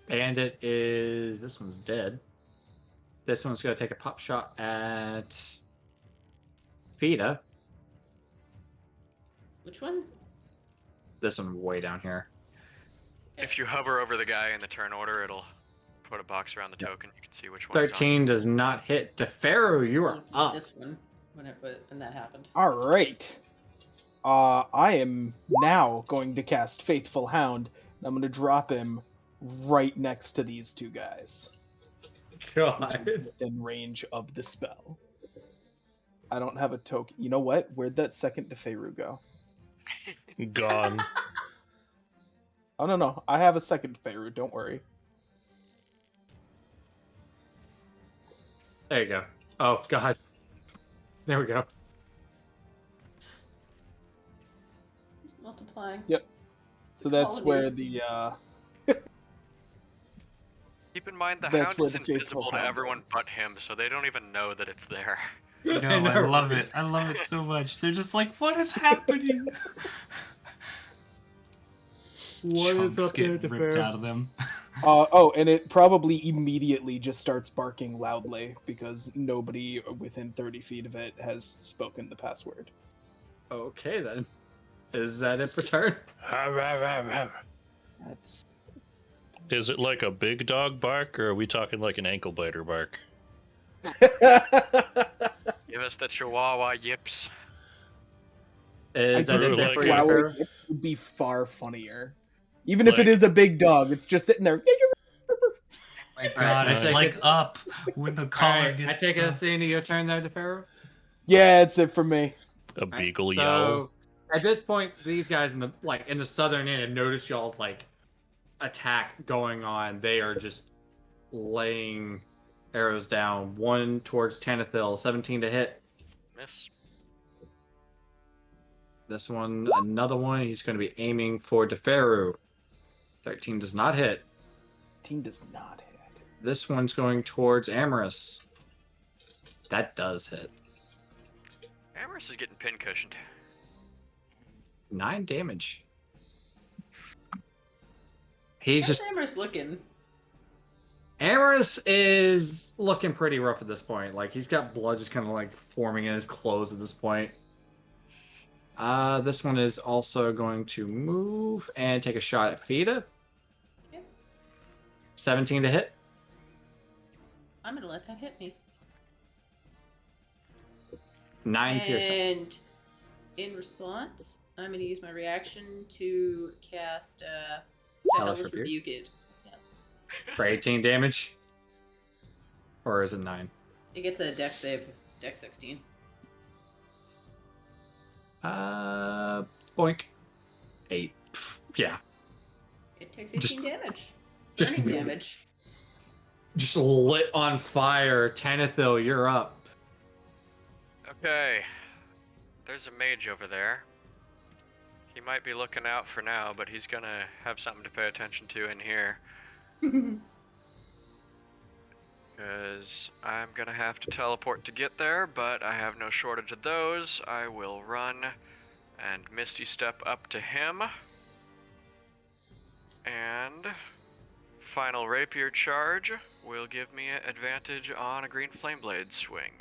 Bandit is... This one's dead. This one's going to take a pop shot at Fida. Which one? This one way down here. If you hover over the guy in the turn order, it'll put a box around the token. You can see which one. 13 does not hit. DeFaro, you are up. This one. When that happened. All right. I am now going to cast Faithful Hound, and I'm going to drop him right next to these two guys. God. Within range of the spell. I don't have a token. You know what? Where'd that second Deferu go? Gone. Oh, no. I have a second Deferu. Don't worry. There you go. Oh, God. There we go. It's multiplying. Yep. So that's Colony. where the Keep in mind the That's hound where is the faithful invisible to hound everyone is. but him, so they don't even know that it's there. No, I love it. I love it so much. They're just like, what is happening? What is Chunks up there, get ripped DeFaro? out of them. and it probably immediately just starts barking loudly because nobody within 30 feet of it has spoken the password. Okay, then. Is that it for turn? That's... Is it like a big dog bark, or are we talking like an ankle biter bark? Give us the Chihuahua yips. Is that drew it there like for a- you, Wow, DeFaro? it would be far funnier. Even if it Like- is a big dog, it's just sitting there. My God, I it's take like it- up when the collar Alright, I gets take it as stuck. the end of your turn there, DeFaro? Yeah, it's it for me. A Alright, beagle so, yowl? at this point, these guys in the southern end have noticed y'all's attack going on. They are just laying arrows down. One towards Tanithil, 17 to hit. Miss. This one, another one. He's going to be aiming for DeFaro. 13 does not hit. Team does not hit. This one's going towards Amorous. That does hit. Amorous is getting pin-cushioned. 9 damage. He's How's just... Amber's looking? Amorous is looking pretty rough at this point. He's got blood just kind of forming in his clothes at this point. This one is also going to move and take a shot at Fida. Yep. 17 to hit. I'm gonna let that hit me. 9 piercing. And in response, I'm gonna use my reaction to cast Hellish Hellish Rebuke? Rebuke it. For 18 damage. Or is it 9? It gets a dex save, dex 16. Boink. 8. Yeah. It takes 18 damage. just- Burning damage. Just lit on fire. Tanithil, you're up. Okay. There's a mage over there. He might be looking out for now, but he's gonna have something to pay attention to in here. Because I'm gonna have to teleport to get there, but I have no shortage of those. I will run and Misty Step up to him. And final rapier charge will give me an advantage on a green flame blade swing.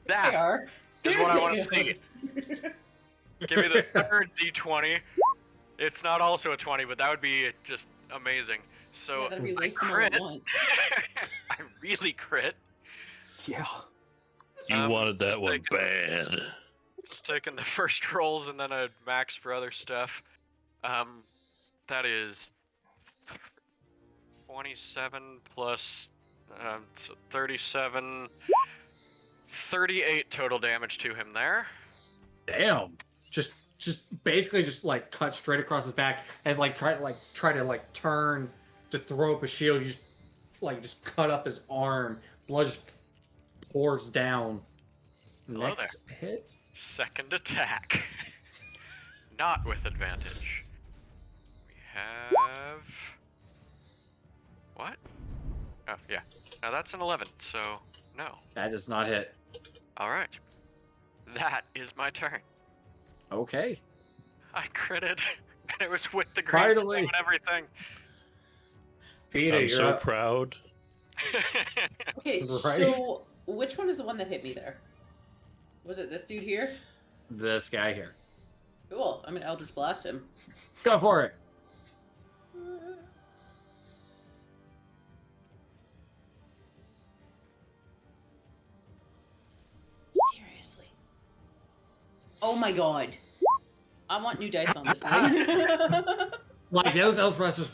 They That are. is what I want to see. Give me the third d20. It's not also a 20, but that would be just amazing. So Yeah, that'd be I waste them all at crit. once. I really crit. Yeah. You wanted that just one taking- bad. Just taking the first rolls and then a max for other stuff. That is 27 plus 37, 38 total damage to him there. Damn. Just basically just like cut straight across his back as like try to turn to throw up a shield. You just cut up his arm. Blood just pours down. Hello Next hit. Second attack. Not with advantage. We have... What? Oh, yeah. Now that's an 11, so no. That does not hit. Alright. That is my turn. Okay. I critted, and it was with the green Finally. flame and everything. Vita, I'm you're so up. proud. Okay, Right. so which one is the one that hit me there? Was it this dude here? This guy here. Cool. I'm gonna Eldritch Blast him. Go for it. Seriously. Oh my god. I want new dice on this thing. Like those Elfrest just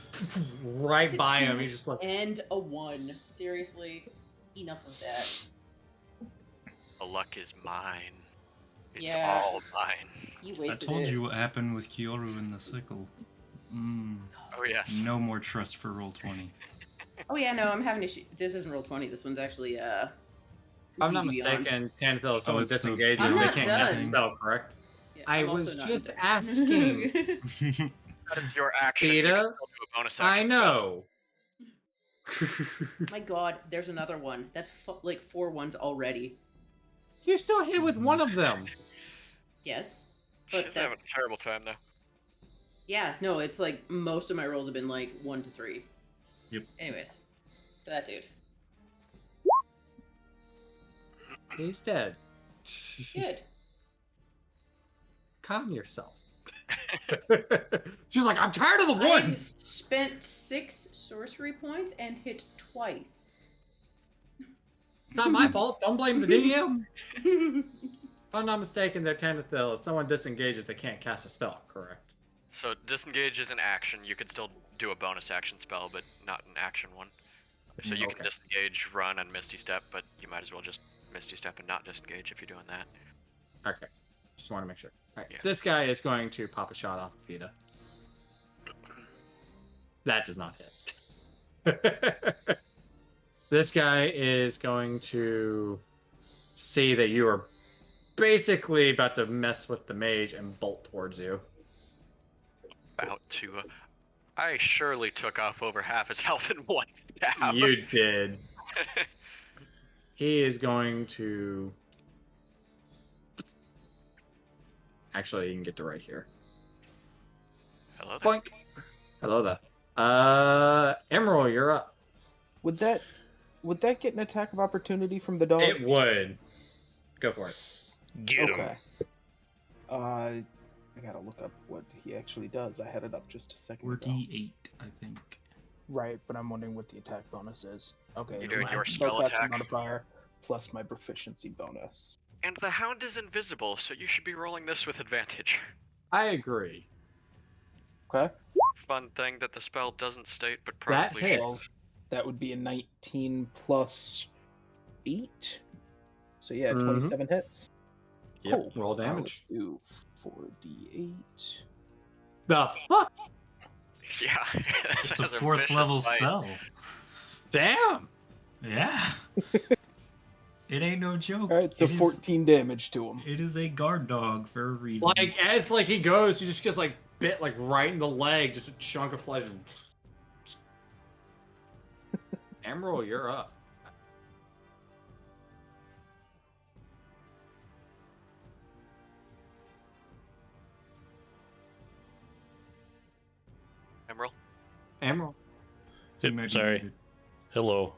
right It's a by him. 2 He's just like, and a 1. Seriously. Enough of that. The luck is mine. It's Yeah. all mine. You I wasted told it. you what happened with Kyoru and the sickle. Oh yes. No more trust for roll 20. Oh yeah, no, I'm having issue. This isn't roll 20. This one's actually if I'm not DD Beyond. mistaken, Tanthil, if someone it's the- disengages, I'm they not can't cast a done. spell, correct? Yeah, I I'm also was not just done. asking. That is your action. You Vita, can still do a bonus I action spell. know. My god, there's another one. That's like 4 ones already. You still hit with one of them. Yes. But She's having that's... a terrible time though. Yeah, no, it's like most of my rolls have been like 1 to 3. Yep. Anyways. For that dude. He's dead. Good. Calm yourself. She's like, I'm tired of the I've one. spent 6 sorcery points and hit twice. It's not my fault. Don't blame the DM. If I'm not mistaken, they're Tanithil. If someone disengages, they can't cast a spell, correct? So disengage is an action. You could still do a bonus action spell, but not an action one. So you can Okay. disengage, run, and Misty Step, but you might as well just Misty Step and not disengage if you're doing that. Okay. Just want to make sure. All right. Yeah. This guy is going to pop a shot off of Vita. That does not hit. This guy is going to see that you are basically about to mess with the mage and bolt towards you. About to. I surely took off over half his health in one stab. You did. He is going to... Actually, you can get to right here. Hello there. Boink. Hello there. Emerald, you're up. Would that get an attack of opportunity from the dog? It would. Go for it. Get him. Okay. I gotta look up what he actually does. I had it up just a second ago. 4d8, I think. Right, but I'm wondering what the attack bonus is. Okay, You're it's doing my your spell spellcasting attack. modifier plus my proficiency bonus. And the hound is invisible, so you should be rolling this with advantage. I agree. Okay, Fun thing that the spell doesn't state, but That probably should. hits. that would be a 19 plus 8. So yeah, Mhm. 27 hits. Yep. Cool. Roll Now damage. let's do 4d8. The fuck? Yeah. It's a 4th level spell. Damn. Yeah. It ain't no joke. All right, so It is- 14 damage to him. It is a guard dog for a reason. Like as like he goes, he just gets like bit like right in the leg, just a chunk of flesh. Emerald, you're up. Emerald. Emerald. You may be Sorry. muted. Hello.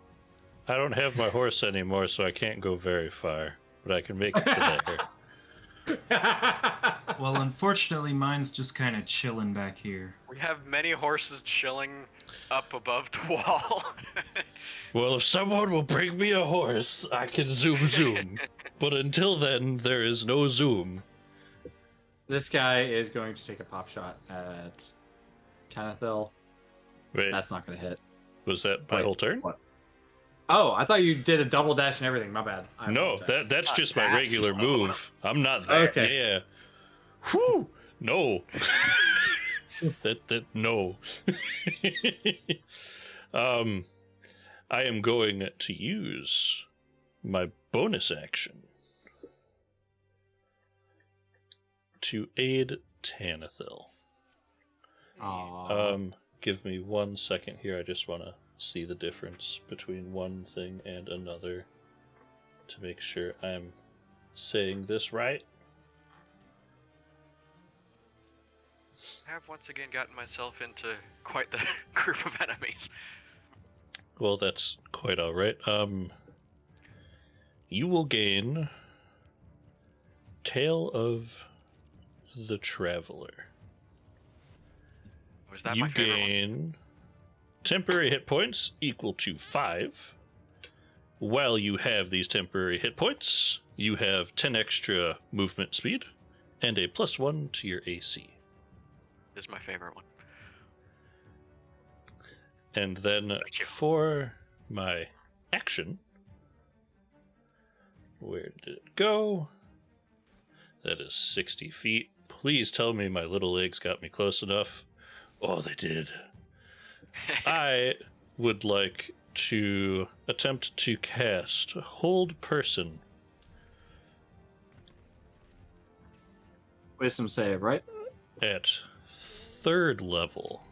I don't have my horse anymore, so I can't go very far, but I can make it to there. Well, unfortunately, mine's just kind of chilling back here. We have many horses chilling up above the wall. Well, if someone will bring me a horse, I can zoom. But until then, there is no zoom. This guy is going to take a pop shot at Tanithil. Wait, That's not going to hit. was that my Wait, whole turn? what? Oh, I thought you did a double dash and everything. My bad. I No, apologize. that's Not just my that regular slow. move. I'm not that. Okay. Yeah. Whew. No. that no. I am going to use my bonus action to aid Tanithil. Aw. Give me 1 second here. I just want to see the difference between one thing and another to make sure I'm saying this right. I have once again gotten myself into quite the group of enemies. Well, that's quite all right. You will gain Tale of the Traveler. Was that You my favorite one? gain temporary hit points equal to 5. While you have these temporary hit points, you have 10 extra movement speed and a +1 to your AC. This is my favorite one. And then Thank you. for my action, where did it go? That is 60 feet. Please tell me my little legs got me close enough. Oh, they did. I would like to attempt to cast Hold Person. Wisdom save, right? At 3rd level,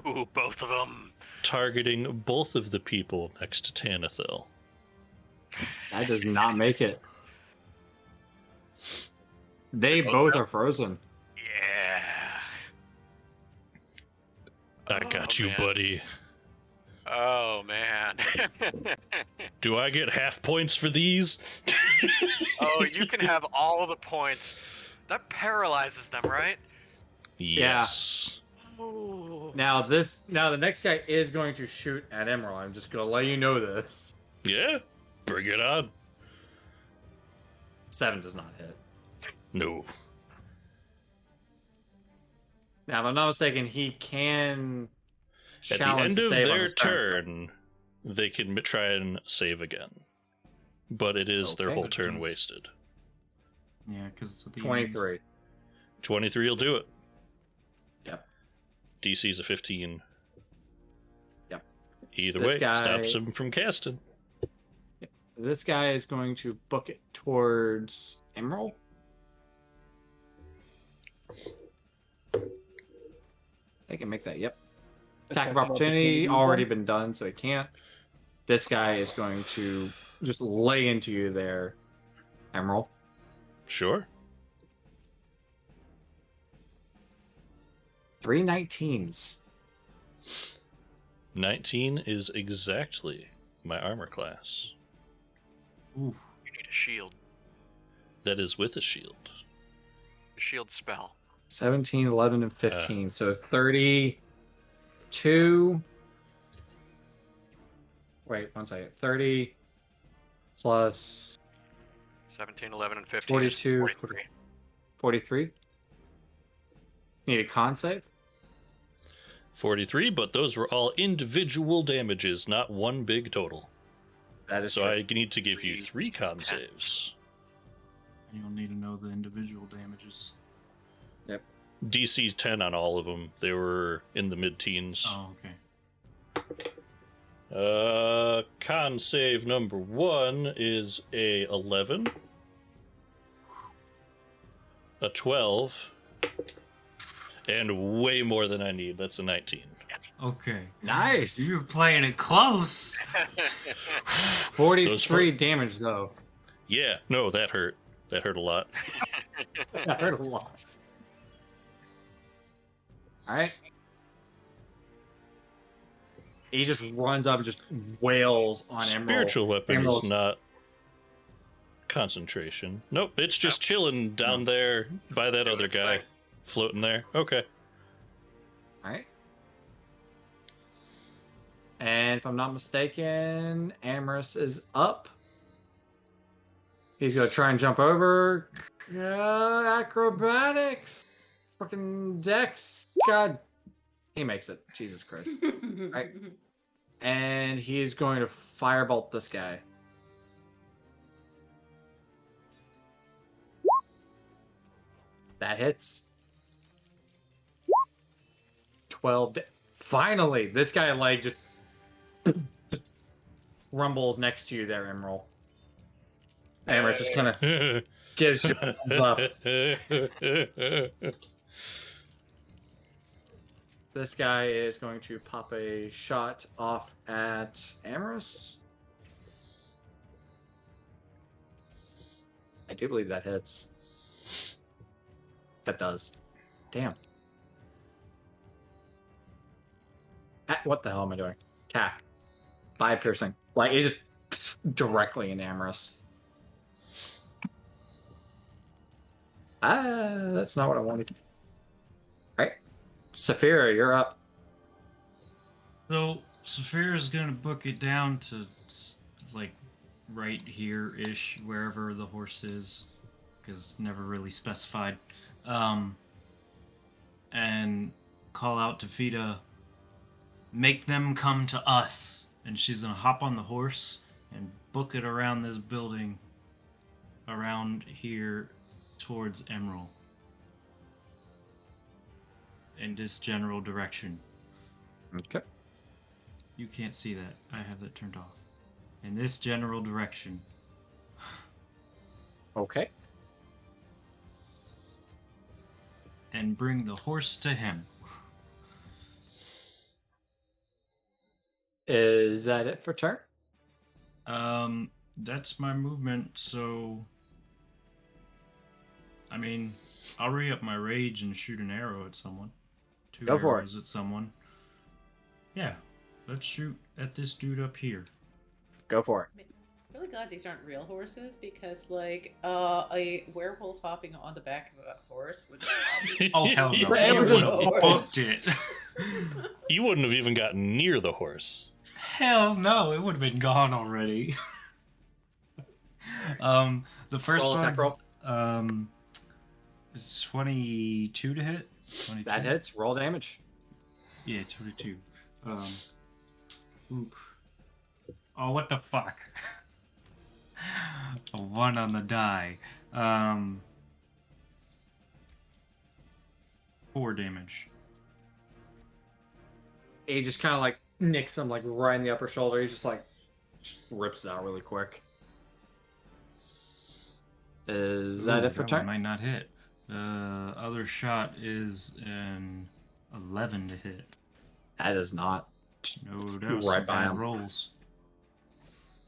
Ooh, both of them. targeting both of the people next to Tanithil. That does not make it. They Both both out? are frozen. Yeah. I got you, man. buddy. Oh, man. Do I get half points for these? Oh, you can have all the points. That paralyzes them, right? Yes. Oh. Now the next guy is going to shoot at Emerald. I'm just gonna let you know this. Yeah, bring it on. 7 does not hit. No. Now, if I'm not mistaken, he can At the challenge end to of save on their his turn, they can try and save again. But it is their Okay. whole turn Yes. wasted. Yeah, because it's at the 23. 23 will do it. Yep. DC's a 15. Yep. Either This way, guy- stops him from casting. This guy is going to book it towards Emerald. They can make that. Yep. Attack of opportunity already been done, so it can't. This guy is going to just lay into you there, Emerald. Sure. 3 19s. 19 is exactly my armor class. Ooh, You need a shield. That is with a shield. A shield spell. 17, 11, and 15. So 32. Wait, 1 second. 30 plus 17, 11, and 15. 42, 43. 43. Need a con save? 43, but those were all individual damages, not one big total. That is So true. I need to give you 3 con 10. saves. and you'll need to know the individual damages. DC's 10 on all of them. They were in the mid-teens. Oh, okay. Con save number 1 is a 11, a 12, and way more than I need. That's a 19. Okay. Nice. You're playing it close. 43 damage, though. Yeah, no, that hurt. That hurt a lot. That hurt a lot. Alright. He just runs up and just wails on Emerald. Spiritual weapon is Emerald's- not concentration. Nope, it's just chilling down there by that Doing other its guy thing. floating there. Okay. All right. And if I'm not mistaken, Amorous is up. He's gonna try and jump over. Acrobatics. Fucking Dex. God. He makes it. Jesus Christ. Right. And he is going to firebolt this guy. That hits. 12. Finally, this guy like just rumbles next to you there, Emerald. Amorous just kind of gives you a thumbs up. This guy is going to pop a shot off at Amorous. I do believe that hits. That does. Damn. What the hell am I doing? Attack. 5 piercing. Like, it just directly in Amorous. That's not what I wanted. Alright. Saphira, you're up. So Saphira's gonna book it down to like right here-ish, wherever the horse is, because never really specified. And call out to Fida, make them come to us. And she's gonna hop on the horse and book it around this building, around here towards Emerald. In this general direction. Okay. You can't see that. I have that turned off. In this general direction. Okay. And bring the horse to him. Is that it for turn? That's my movement, so... I mean, I'll re-up my rage and shoot an arrow at someone. 2 Go for it. arrows at someone. Yeah, let's shoot at this dude up here. Go for it. Really glad these aren't real horses because, like, a werewolf hopping on the back of a horse would obviously. Oh, hell no. But You Amber would just have booked it. You wouldn't have even gotten near the horse. Hell no, it would have been gone already. The first Roll attack one's roll. it's 22 to hit. 22? That hits. Roll damage. Yeah, 22. Oop. Oh, what the fuck? A 1 on the die. 4 damage. He just kind of like nicks him like right in the upper shoulder. He's just like rips it out really quick. Is that Ooh, it for that turn? one might not hit. The other shot is an 11 to hit. That is not. No, that was Right some by bad him. rolls.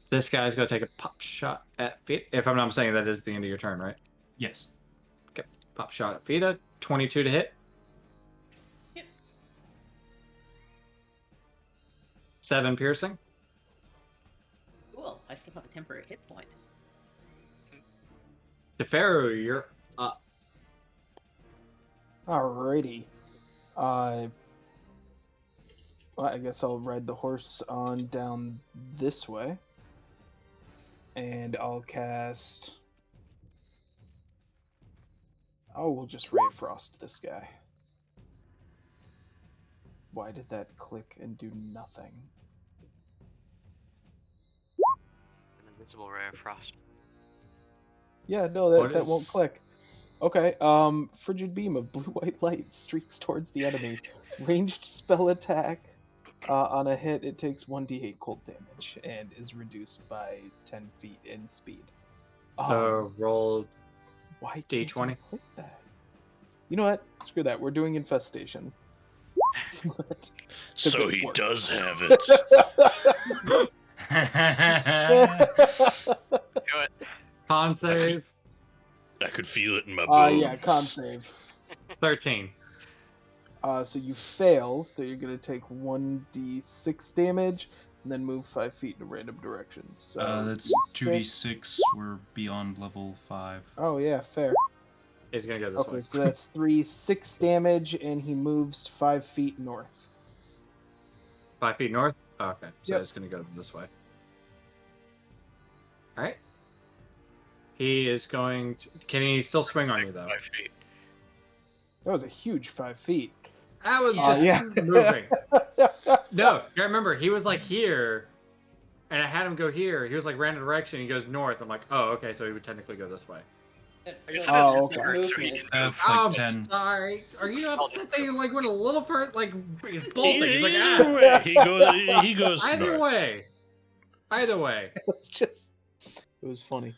This guy's gonna take a pop shot at Fida. If I'm not mistaken, that is the end of your turn, right? Yes. Pop shot at Fida. 22 to hit. Yep. 7 piercing. Cool. I still have a temporary hit point. Teferu, you're up. Alrighty. Well, I guess I'll ride the horse on down this way. And I'll cast... Oh, we'll just Ray of Frost this guy. Why did that click and do nothing? An invisible ray of frost. Yeah, no, What that is- won't click. Okay, frigid beam of blue-white light streaks towards the enemy. Ranged spell attack. On a hit, it takes 1d8 cold damage and is reduced by 10 feet in speed. So roll. Why can't D20. I click that? You know what? Screw that. We're doing infestation. So it he works. does have it. Do it. Con save. I could feel it in my bones. Yeah, con save. 13. So you fail, so you're gonna take 1d6 damage. and then move 5 feet in a random direction. So That's 2d6. We're beyond level 5. Oh yeah, fair. He's gonna go this way. Okay, so that's 6 damage, and he moves 5 feet north. 5 feet north? Oh, okay. So Yep. it's gonna go this way. Alright. He is going to... Can he still swing on you, though? 5 feet. That was a huge 5 feet. I was Yeah. just Yeah. moving. No, you remember, he was like here, and I had him go here. He was like random direction. He goes north. I'm like, oh, okay, so he would technically go this way. That's I guess still it is Oh, his okay. turn, so he movement. can move. That's like I'm 10. sorry. Are you I'll upset just that he like went a little further? Like he's Either bolting. He's like, ah. way, he goes Either north. way. Either way. It's just, it was funny.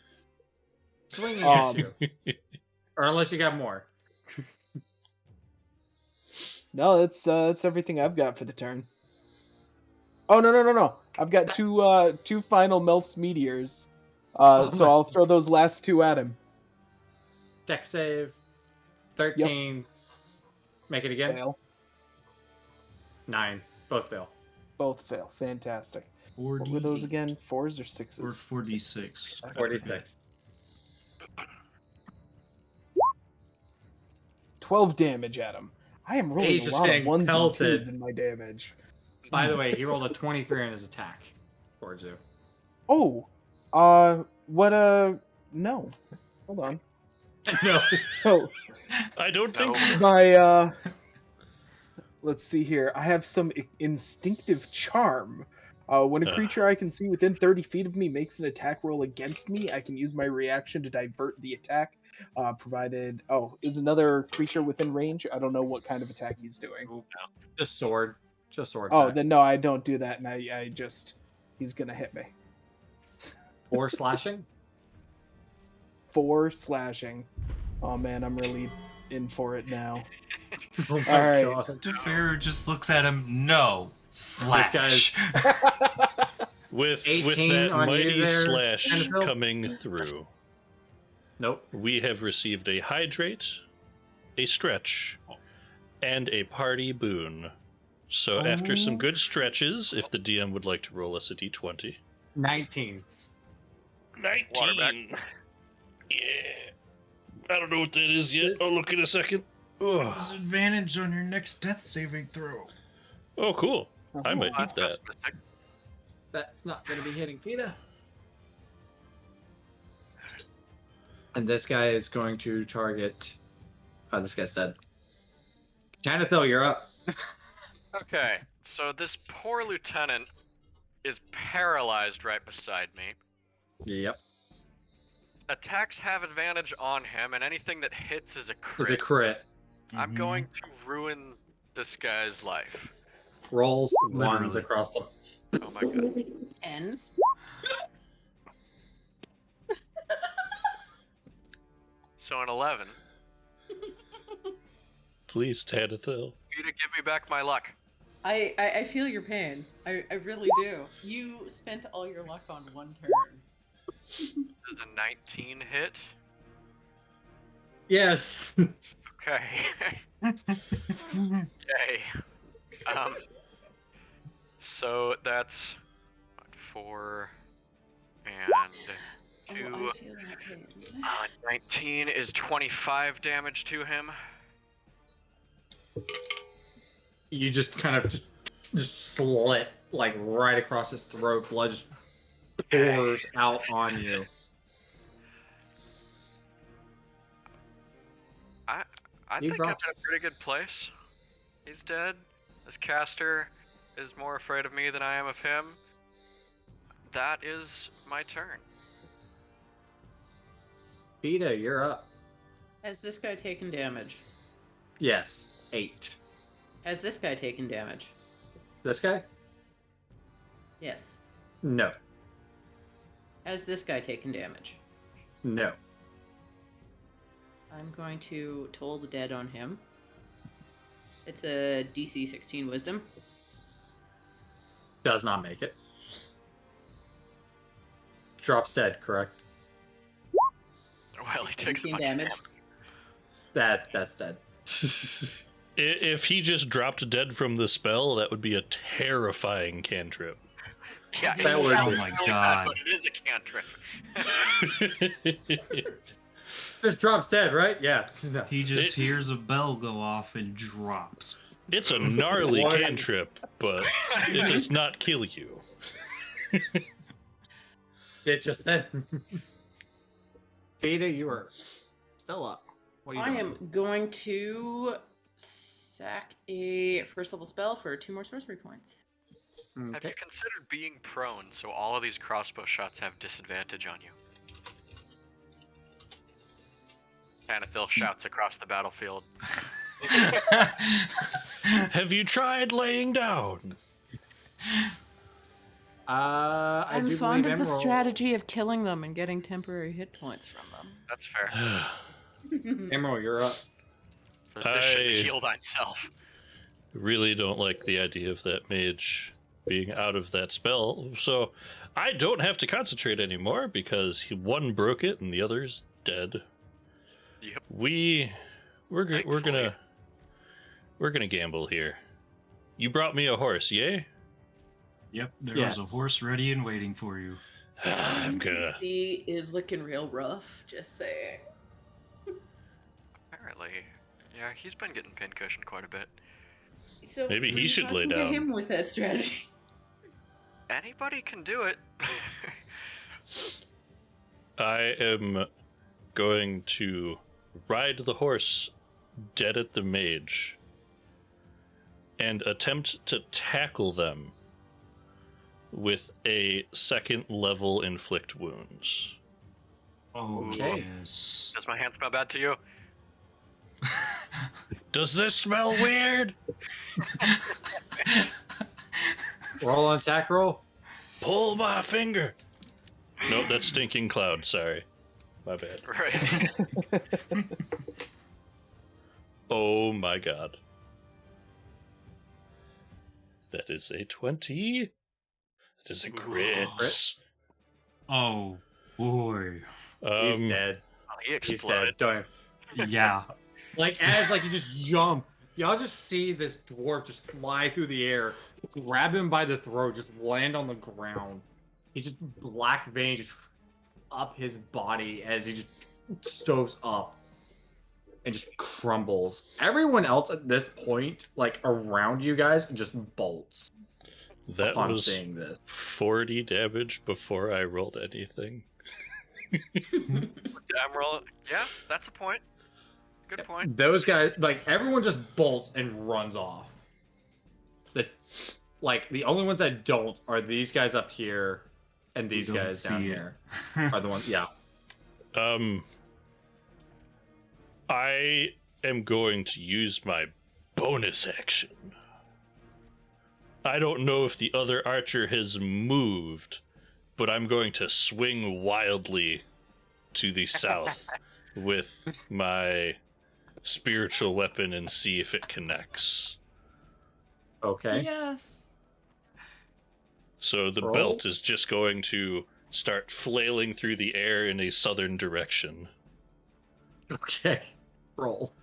Swinging Um, at you. Or unless you got more. No, that's everything I've got for the turn. Oh no! I've got two final Melf's meteors. Oh So my- I'll throw those last 2 at him. Deck save. 13. Make it again. Fail. 9. Both fail. Both fail. Fantastic. 4d8. What were those again? 4s or 6s? Or 4d6. 46. 12 damage at him. I am rolling He's a just lot of getting 1s and pelted. 2s in my damage. By the way, he rolled a 23 on his attack towards you. Oh, no. Hold on. No. So I don't think No. so. my let's see here. I have some instinctive charm. When a Ugh. creature I can see within 30 feet of me makes an attack roll against me, I can use my reaction to divert the attack. Provided, is another creature within range? I don't know what kind of attack he's doing. Just sword. Just sword. Oh, attack. then no, I don't do that, and he's gonna hit me. 4 slashing. 4 slashing. Oh man, I'm really in for it now. Oh my Alright. god. DeFerro just looks at him. No. Slash. guy's- With 18 that on you mighty there, slash Annabelle? coming through, Nope. we have received a hydrate, a stretch, and a party boon. So after some good stretches, if the DM would like to roll us a d20. 19. 19. Yeah. I don't know what that is yet. I'll look in a second. Ugh. Disadvantage on your next death saving throw. Oh, cool. I might That's need that. pessimistic. That's not going to be hitting Fina. And this guy is going to target... Oh, this guy's dead. Janethil, you're up. Okay, so this poor lieutenant is paralyzed right beside me. Yep. Attacks have advantage on him, and anything that hits is a Is crit. a crit. I'm going to ruin this guy's life. Rolls Literally. ones across the... Oh my god. Ends. So an 11. Please, Tadathil. You to give me back my luck. I feel your pain. I really do. You spent all your luck on one turn. Does a 19 hit? Yes. Okay. Yay. So that's 4 and 2. Oh, I feel that pain. 19 is 25 damage to him. You just kind of just slit like right across his throat. Blood just pours out on you. I He think I'm in drops. a pretty good place. He's dead. This caster is more afraid of me than I am of him. That is my turn. Vita, you're up. Has this guy taken damage? Yes. 8. Has this guy taken damage? This guy? Yes. No. Has this guy taken damage? No. I'm going to toll the dead on him. It's a DC 16 wisdom. Does not make it. Drops dead, correct? Well, he takes a 17 bunch damage. of That's dead. If he just dropped dead from the spell, that would be a terrifying cantrip. Yeah, That it would sounds be- Oh my really God. bad, but it is a cantrip. Just drops dead, right? Yeah. No. He just It- hears a bell go off and drops. It's a gnarly What? cantrip, but it does not kill you. It just then. Veda, you are still up. What are you I doing? am going to sack a first level spell for 2 more sorcery points. Have Okay. you considered being prone so all of these crossbow shots have disadvantage on you? Anathil shouts across the battlefield. Have you tried laying down? I I'm do fond believe of the Emerald- strategy of killing them and getting temporary hit points from That's fair. them. Emerald, you're up. Physician I- heal thyself. Really don't like the idea of that mage being out of that spell, so I don't have to concentrate anymore because one broke it and the other's dead. Yep. We're Thankfully. gonna gamble here. You brought me a horse, yay? Yep, there Yes. was a horse ready and waiting for you. I'm gonna. NPC is looking real rough, just saying. Apparently. Yeah, he's been getting pincushion quite a bit. So Maybe he were you should lay talking to down. him with that strategy. Anybody can do it. I am going to ride the horse dead at the mage and attempt to tackle them with a 2nd level inflict wounds. Oh, Okay. yes. Does my hand smell bad to you? Does this smell weird? Roll an attack roll. Pull my finger. Nope, that's stinking cloud. Sorry, my bad. Right. Oh my god. That is a 20. That is a crit. Crit? Oh, boy. He's dead. Oh, he He's exploded. dead. Don't. Yeah. Like as like you just jump, y'all just see this dwarf just fly through the air, grab him by the throat, just land on the ground. He just black veins just up his body as he just stoves up and just crumbles. Everyone else at this point, like around you guys, just bolts That upon was seeing this. 40 damage before I rolled anything. Damn roll. Yeah, that's a point. Good point. Those guys, like everyone, just bolts and runs off. The only ones that don't are these guys up here and these don't guys down see it. here are the ones. Yeah. I am going to use my bonus action. I don't know if the other archer has moved, but I'm going to swing wildly to the south with my spiritual weapon and see if it connects. Okay. Yes. So the Roll. belt is just going to start flailing through the air in a southern direction. Okay. Roll.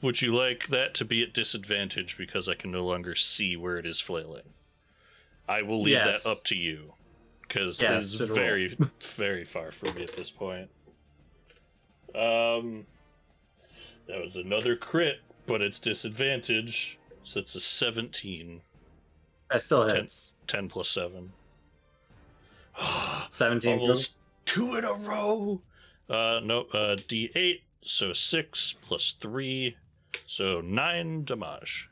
Would you like that to be at disadvantage because I can no longer see where it is flailing? I will leave Yes. that up to you because Yes, it is should roll. very, very far from me at this point. That was another crit, but it's disadvantage, so it's a 17. That still 10, hits. 10 plus 7. 17. Almost 2 in a row. D8, so 6 plus 3, so 9 damage.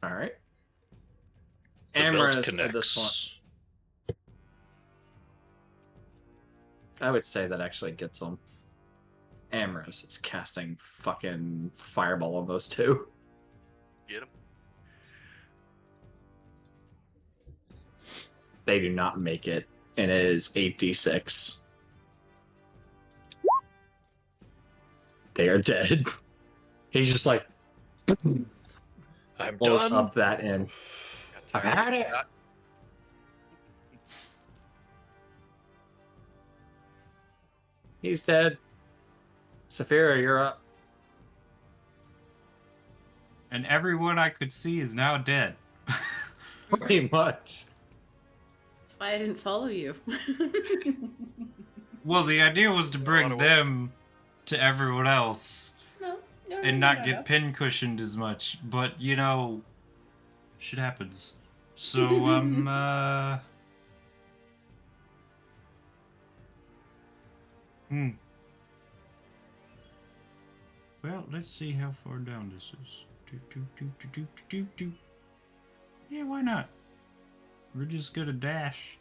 All right. The belt Amorous at this connects. point. I would say that actually gets them. Amorous is casting fucking fireball on those two. Get him. They do not make it, and it is 8d6. They are dead. He's just like I'm blows done. up that end. Got I tired had of it. that. He's dead. Saphira, you're up. And everyone I could see is now dead. Pretty much. That's why I didn't follow you. Well, the idea was to lot bring of work. them to everyone else No, and not get pincushioned as much. But, you know, shit happens. So, Well, let's see how far down this is. Yeah, why not? We're just gonna dash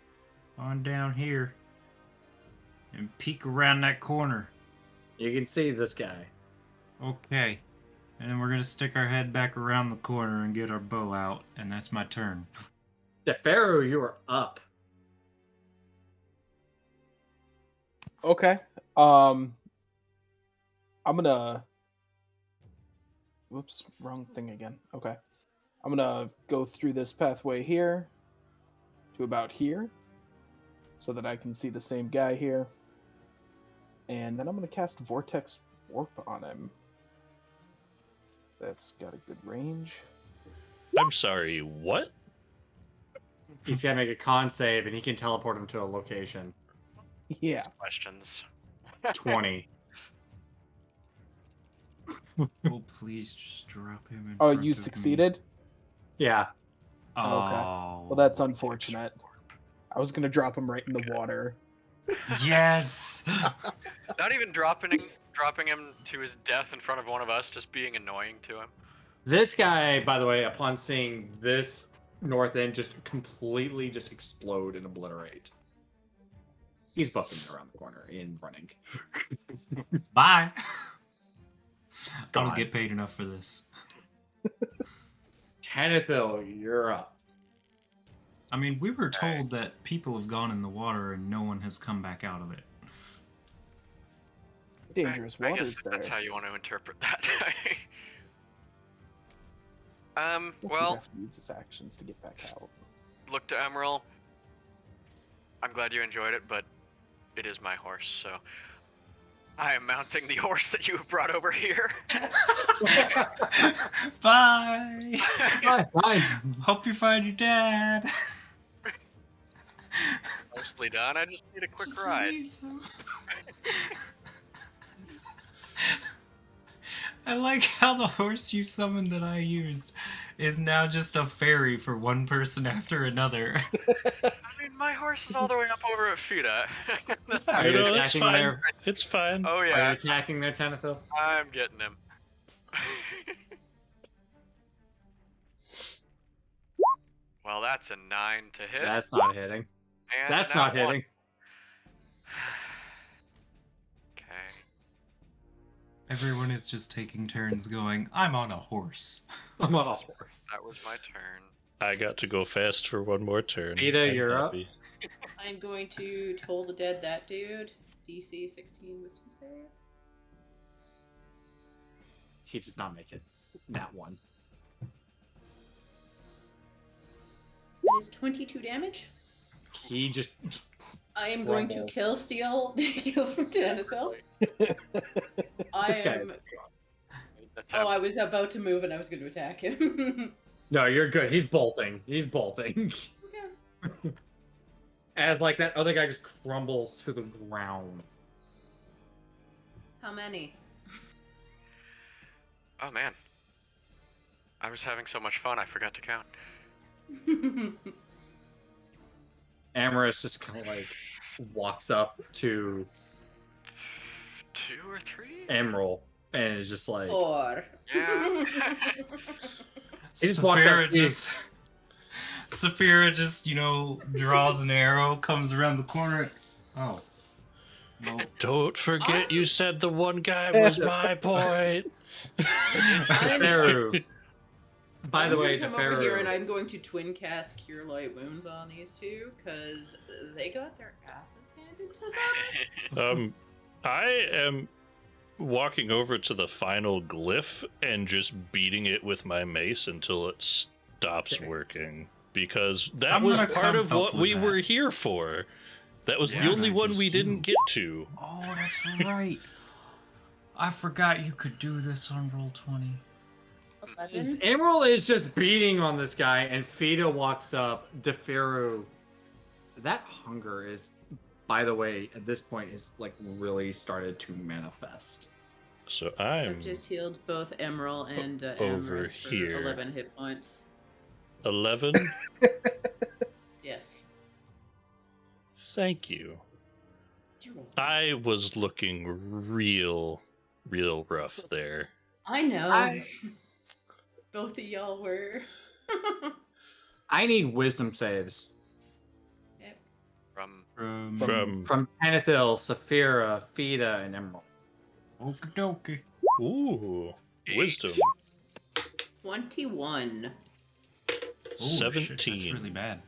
on down here and peek around that corner. You can see this guy. Okay. And then we're gonna stick our head back around the corner and get our bow out, and that's my turn. DeFaro, you are up. Okay. I'm gonna. Whoops, wrong thing again. Okay. I'm gonna go through this pathway here to about here so that I can see the same guy here. And then I'm gonna cast Vortex Warp on him. That's got a good range. I'm sorry, what? He's got to make a con save, and he can teleport him to a location. Yeah. Questions. 20. Oh, please just drop him in Oh, front you of me. succeeded? Yeah. Oh. Well, that's unfortunate. I was gonna drop him right in the water. Yes! Not even dropping him to his death in front of one of us, just being annoying to him. This guy, by the way, upon seeing this north end just completely just explode and obliterate. He's bucking around the corner in running. Bye! I don't Gone. get paid enough for this. Tanithil, you're up. I mean, we were told that people have gone in the water and no one has come back out of it. Dangerous I waters guess there. that's how you want to interpret that. He'd well, have to use his actions to get back out. look to Emerald. I'm glad you enjoyed it, but it is my horse, so I am mounting the horse that you have brought over here. Bye! Bye. Hope you find your dad! Mostly done. I just need a quick Just ride. leave him. I like how the horse you summoned that I used is now just a ferry for one person after another. I mean, my horse is all the way up over at Fida. Are you No, it's attacking fine. there? It's fine. Oh Are you yeah, attacking there, Tanithil? I'm getting him. Well, that's a 9 to hit. That's not hitting. and That's a not nat 1. hitting. Okay. Everyone is just taking turns going, I'm on a horse. I'm on a horse. That was my turn. I got to go fast for one more turn. Ada, I'm you're up. happy. I'm going to toll the dead that dude. DC 16 wisdom save. He does not make it. That one. That is 22 damage. He just. I am going to Rumble. kill steal the heal from Tanithil. I This guy am. is. Oh, I was about to move and I was going to attack him. No, you're good. He's bolting. He's bolting. Okay. As like that other guy just crumbles to the ground. How many? Oh man. I was having so much fun, I forgot to count. Amaris just kind of like walks up to 2 or 3? Emerald and is just like, Or. Yeah. He just walks up to you. Saphira just, you know, draws an arrow, comes around the corner. Oh. Well, Don't forget you said the one guy was my point. Deferu. By the way, I'm gonna come over here and Deferu. I'm going to twin cast Cure Light Wounds on these two because they got their asses handed to them. I am walking over to the final glyph and just beating it with my mace until it stops working. Because that I'm was gonna part come of help what with we that. were here for. That was Yeah, the only I one just we do. didn't get to. oh, that's right. I forgot you could do this on Roll20. 11? Emerald is just beating on this guy, and Fida walks up. Deferu, that hunger is, by the way, at this point is like really started to manifest. So I've I'm just healed both Emerald and over Amorous for here. 11 hit points. 11. Yes. Thank you. You're welcome. I was looking real rough there. I know. I- Both of y'all were. I need wisdom saves Yep. From from Tanithil, Saphira, Fida, and Emerald. Okie dokie. Ooh, wisdom. 21. Oh, shit, 17. that's really bad.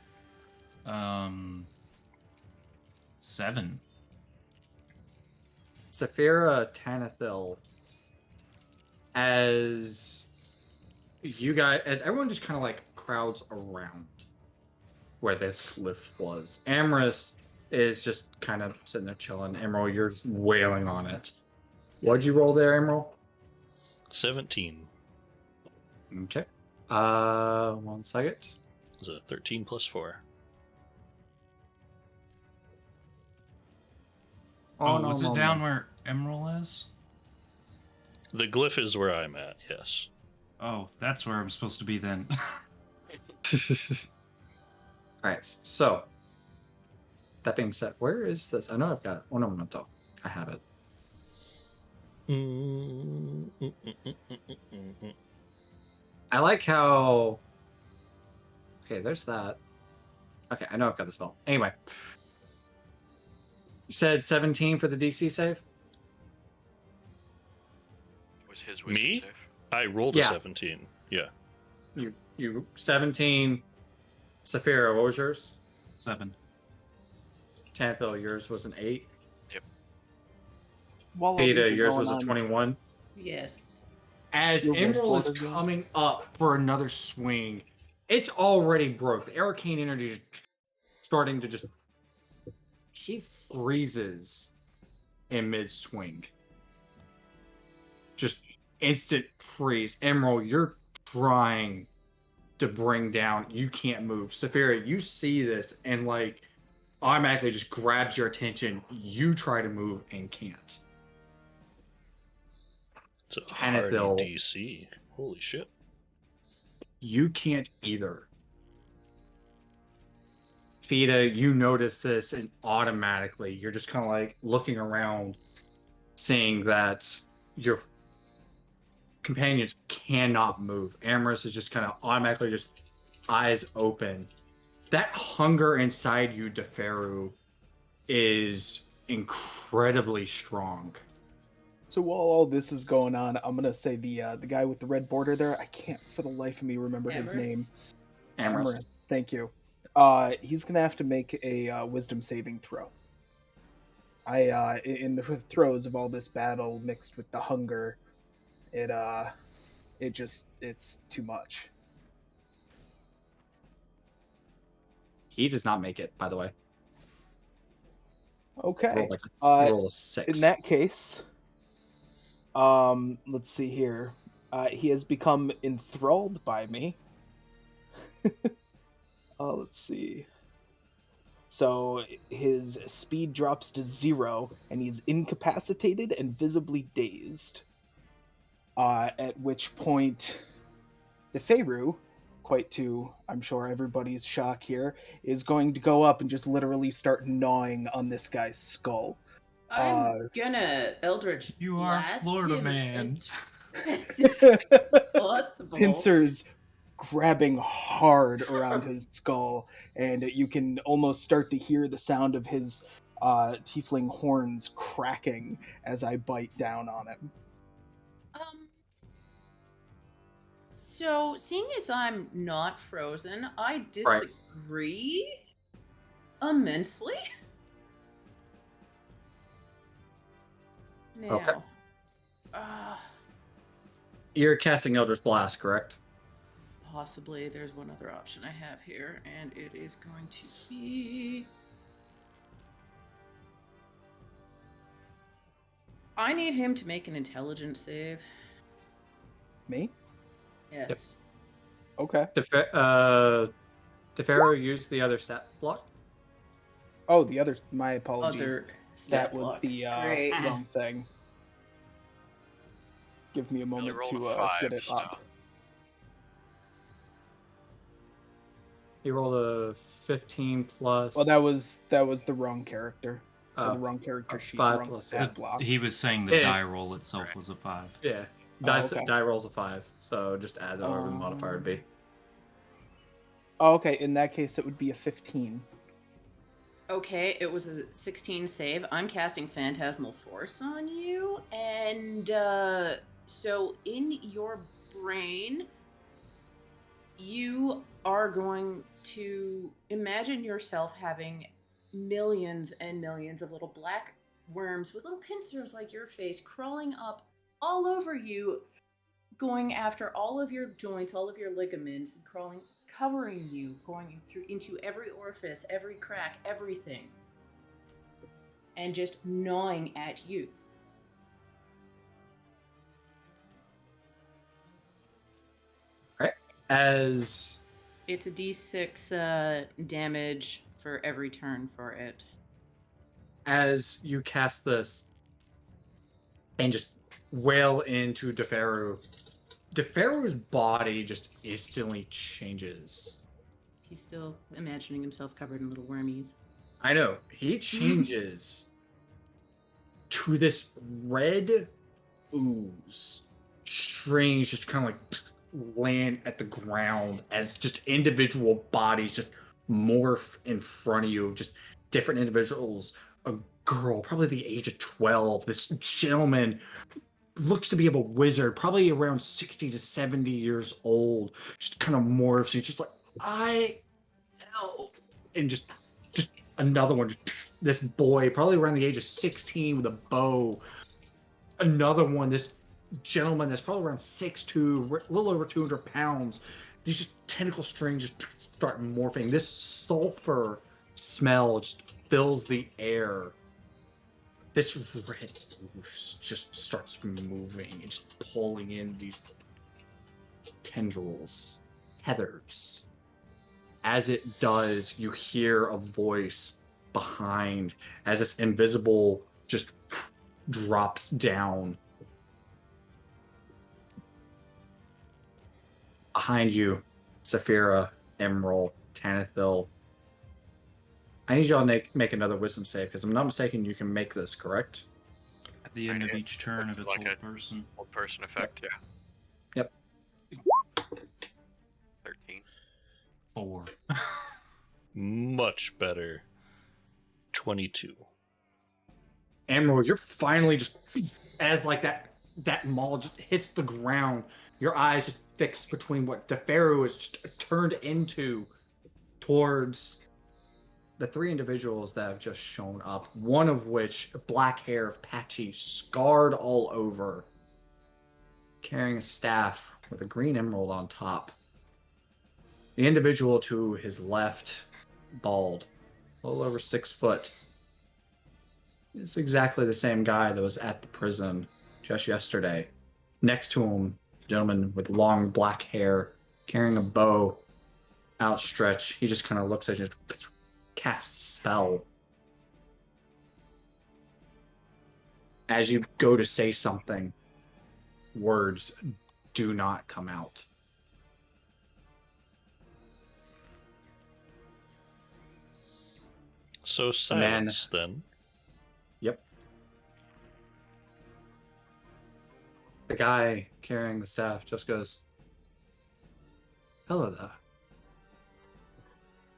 7. Saphira, Tanithil, as everyone just kind of like crowds around where this cliff was. Amorous is just kind of sitting there chilling. Emerald, you're just wailing on it. What'd you roll there, Emerald? 17 Okay. 1 second. is a 13 plus 4. Oh, was it down where Emerald is? The glyph is where I'm at, yes. Oh, that's where I'm supposed to be then. Alright, so that being said, where is this? I know I've got ornamental. I have it. I like how. Okay, there's that. Okay, I know I've got the spell. Anyway, you said 17 for the DC save? was his wisdom Me? save. I rolled a Yeah. 17. Yeah. You 17. Saphira, what was yours? 7. Tanthil, yours was an 8. While all Ada, these are yours going was a on, 21. Yes. As Your red Emerald is border game? coming up for another swing, it's already broke. The arcane energy is starting to just. He freezes in mid swing. Just instant freeze. Emerald, you're trying to bring down. You can't move. Saphira, you see this and like automatically just grabs your attention. You try to move and can't. It's a hardy Tanithil. DC. Holy shit. You can't either. Fida, you notice this and automatically you're just kind of like looking around, seeing that your companions cannot move. Amorous is just kind of automatically just eyes open. That hunger inside you, Deferu, is incredibly strong. so while all this is going on, I'm gonna say the guy with the red border there. I can't for the life of me remember his name. Amorous. Amorous. Thank you. He's gonna have to make a wisdom saving throw. In the throes of all this battle mixed with the hunger, it's too much. He does not make it, by the way. Okay. He rolled a 6. In that case, let's see here. He has become enthralled by me. Let's see. So his speed drops to 0, and he's incapacitated and visibly dazed. At which point, Deferu, quite to, I'm sure, everybody's shock here, is going to go up and just literally start gnawing on this guy's skull. I'm gonna Eldritch You are blast Florida him man. as possible. Pincers grabbing hard around his skull, and you can almost start to hear the sound of his tiefling horns cracking as I bite down on him. So, seeing as I'm not frozen, I Right. disagree immensely. Now, Okay. You're casting Eldritch Blast, correct? possibly there's one other option I have here, and it is going to be. I need him to make an intelligence save. Me? Yes. Okay. DeFaro used the other stat block. Oh, the other. My apologies. Other stat That was block. the Great. wrong thing. Give me a Well, he moment rolled to a 5, get it so- up. He rolled a 15 plus. Well, that was the wrong character. Or the Oh, wrong character sheet. 5 The wrong plus, stat yeah. block. He was saying the Yeah. die roll itself was a 5. Yeah. Oh, okay. Die rolls a 5, so just add whatever the modifier would be. Oh, okay. In that case, it would be a 15. Okay, it was a 16 save. I'm casting Phantasmal Force on you, and so in your brain, you are going to imagine yourself having millions and millions of little black worms with little pincers like your face crawling up all over you, going after all of your joints, all of your ligaments, crawling, covering you, going through into every orifice, every crack, everything, and just gnawing at you. As It's a d6 damage for every turn for it. as you cast this and just wail into DeFaro, DeFaro's body just instantly changes. He's still imagining himself covered in little wormies. I know. He changes to this red ooze. Strange, just kind of like land at the ground as just individual bodies just morph in front of you. Just different individuals. A girl, probably the age of 12. This gentleman looks to be of a wizard, probably around 60 to 70 years old. Just kind of morphs. He's just like, I help. And just another one. This boy, probably around the age of 16 with a bow. Another one, this gentleman that's probably around 6'2", a little over 200 pounds. These just tentacle strings just start morphing. This sulfur smell just fills the air. This red ooze just starts moving and just pulling in these tendrils, tethers. As it does, you hear a voice behind as this invisible just drops down. Behind you, Saphira, Emerald, Tanithil. I need y'all to make another wisdom save, because I'm not mistaken, you can make this, correct? At the end of each turn of its like whole a- person. Old person effect, yeah. Yep. 13. 4. Much better. 22. Emerald, you're finally just, as like that maul just hits the ground, your eyes just fix between what DeFaro is just turned into towards the 3 individuals that have just shown up, one of which, black hair, patchy, scarred all over, carrying a staff with a green emerald on top. The individual to his left, bald, a little over 6 foot. It's exactly the same guy that was at the prison just yesterday. Next to him, a gentleman with long black hair, carrying a bow outstretched. He just kind of looks at you, casts a spell. As you go to say something, words do not come out. So silence then. Yep. The guy carrying the staff just goes, "Hello there.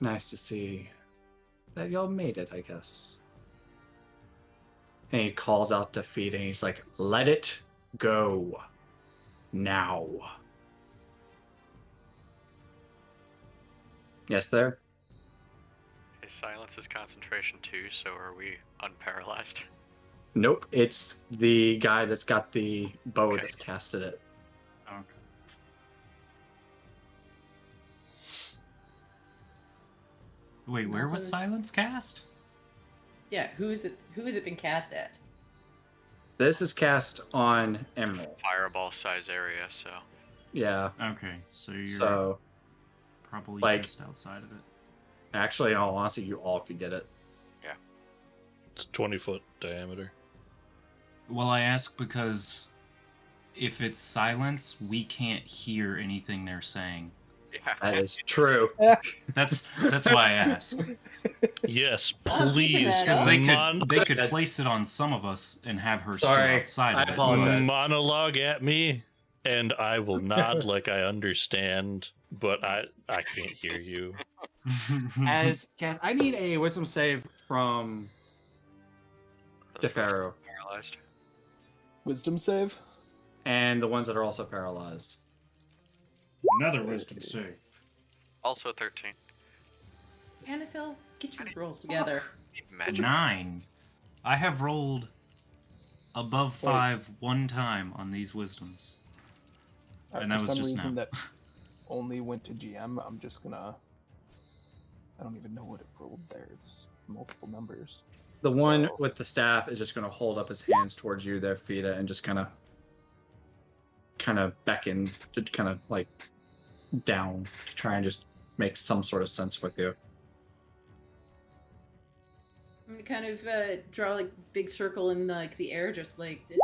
Nice to see that y'all made it, I guess." And he calls out defeat and he's like, "Let it go. Now." Yes, there? His silence is concentration too, so are we unparalyzed? Nope, it's the guy that's got the bow Okay. that's casted it. Okay. Wait, where was Nothing. silence cast? Yeah, who is it been cast at? This is cast on Emerald. Fireball size area, so Yeah. Okay, so you're So probably like- just outside of it. actually, in all honesty, you all could get it. It's 20-foot diameter. Well, I ask because if it's silence, we can't hear anything they're saying. Yeah. That is true. That's why I ask. Yes, I'm keeping please. that Because up. they could That's- place it on some of us and have her Sorry, still outside I of it. apologize. Monologue at me, and I will nod like I understand, but I can't hear you. As Cass, I need a wisdom save from Those ones DeFaro paralyzed. Wisdom save. and the ones that are also paralyzed. Another wisdom save. Also 13. Anethel, get your rolls together. Magic. 9. I have rolled above 5 one time on these wisdoms. And that For was some just reason now. that only went to GM. I'm just gonna. I don't even know what it rolled there. It's multiple numbers. The one So- with the staff is just going to hold up his hands towards you there, Fida, and just kind of beckon to kind of like down to try and just make some sort of sense with you. I'm gonna kind of draw like big circle in like the air, just like this.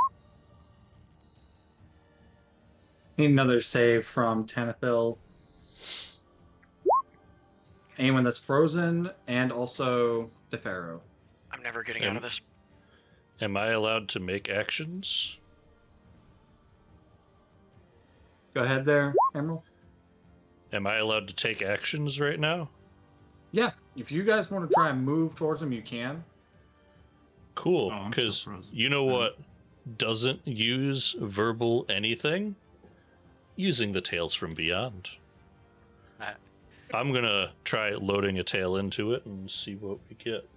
Need another save from Tanithil. Anyone that's frozen, and also DeFaro. I'm never getting out of this. Am I allowed to make actions? Go ahead there, Emerald. Am I allowed to take actions right now? Yeah, if you guys want to try and move towards him, you can. Cool, Oh, I'm still because frozen. you know what doesn't use verbal anything? Using the Tales from Beyond. I'm gonna try loading a tail into it and see what we get.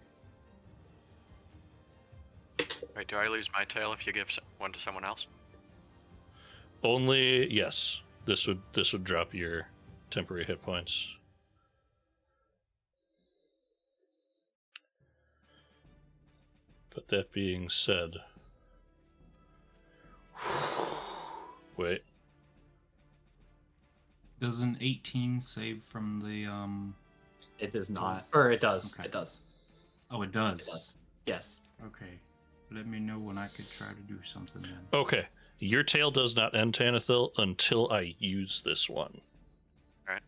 Wait, do I lose my tail if you give one to someone else? Only yes. This would drop your temporary hit points. But that being said, wait. Does an 18 save from the It does not, or it does. Okay. It does. Oh, it It does. does. Yes. Okay. Let me know when I could try to do something then. Okay, your tail does not end, Tanithil, until I use this one. Right.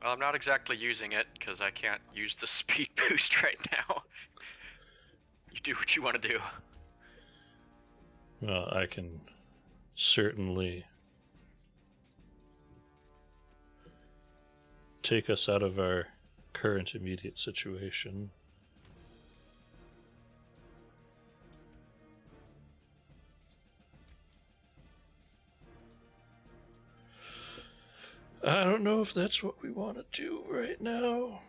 Well, I'm not exactly using it because I can't use the speed boost right now. You do what you want to do. Well, I can certainly take us out of our current immediate situation. I don't know if that's what we want to do right now.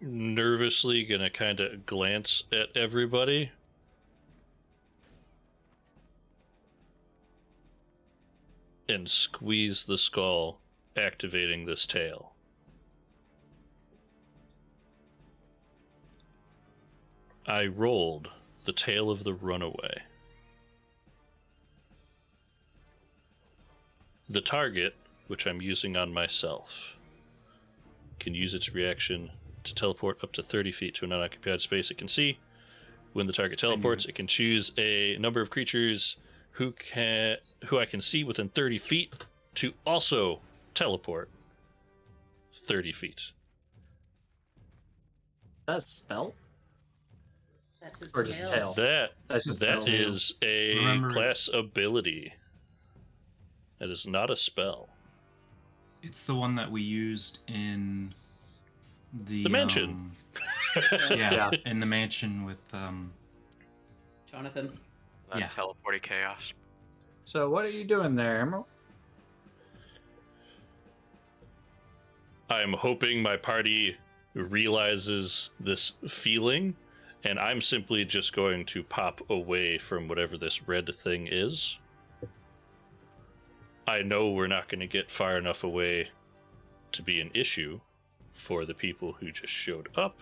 Nervously gonna kind of glance at everybody. And squeeze the skull, activating this tail. I rolled the tail of the runaway. The target, which I'm using on myself, can use its reaction to teleport up to 30 feet to an unoccupied space it can see. When the target teleports, it can choose a number of creatures who I can see within 30 feet to also teleport 30 feet. That's spell. That's his Or just tail. tail. That's just That spells. is a Remember, class ability. That is not a spell. It's the one that we used in the mansion. Yeah, Yeah. in the mansion with Jonathan. That Yeah. teleporty chaos. So what are you doing there, Emerald? I'm hoping my party realizes this feeling, and I'm simply just going to pop away from whatever this red thing is. I know we're not going to get far enough away to be an issue for the people who just showed up,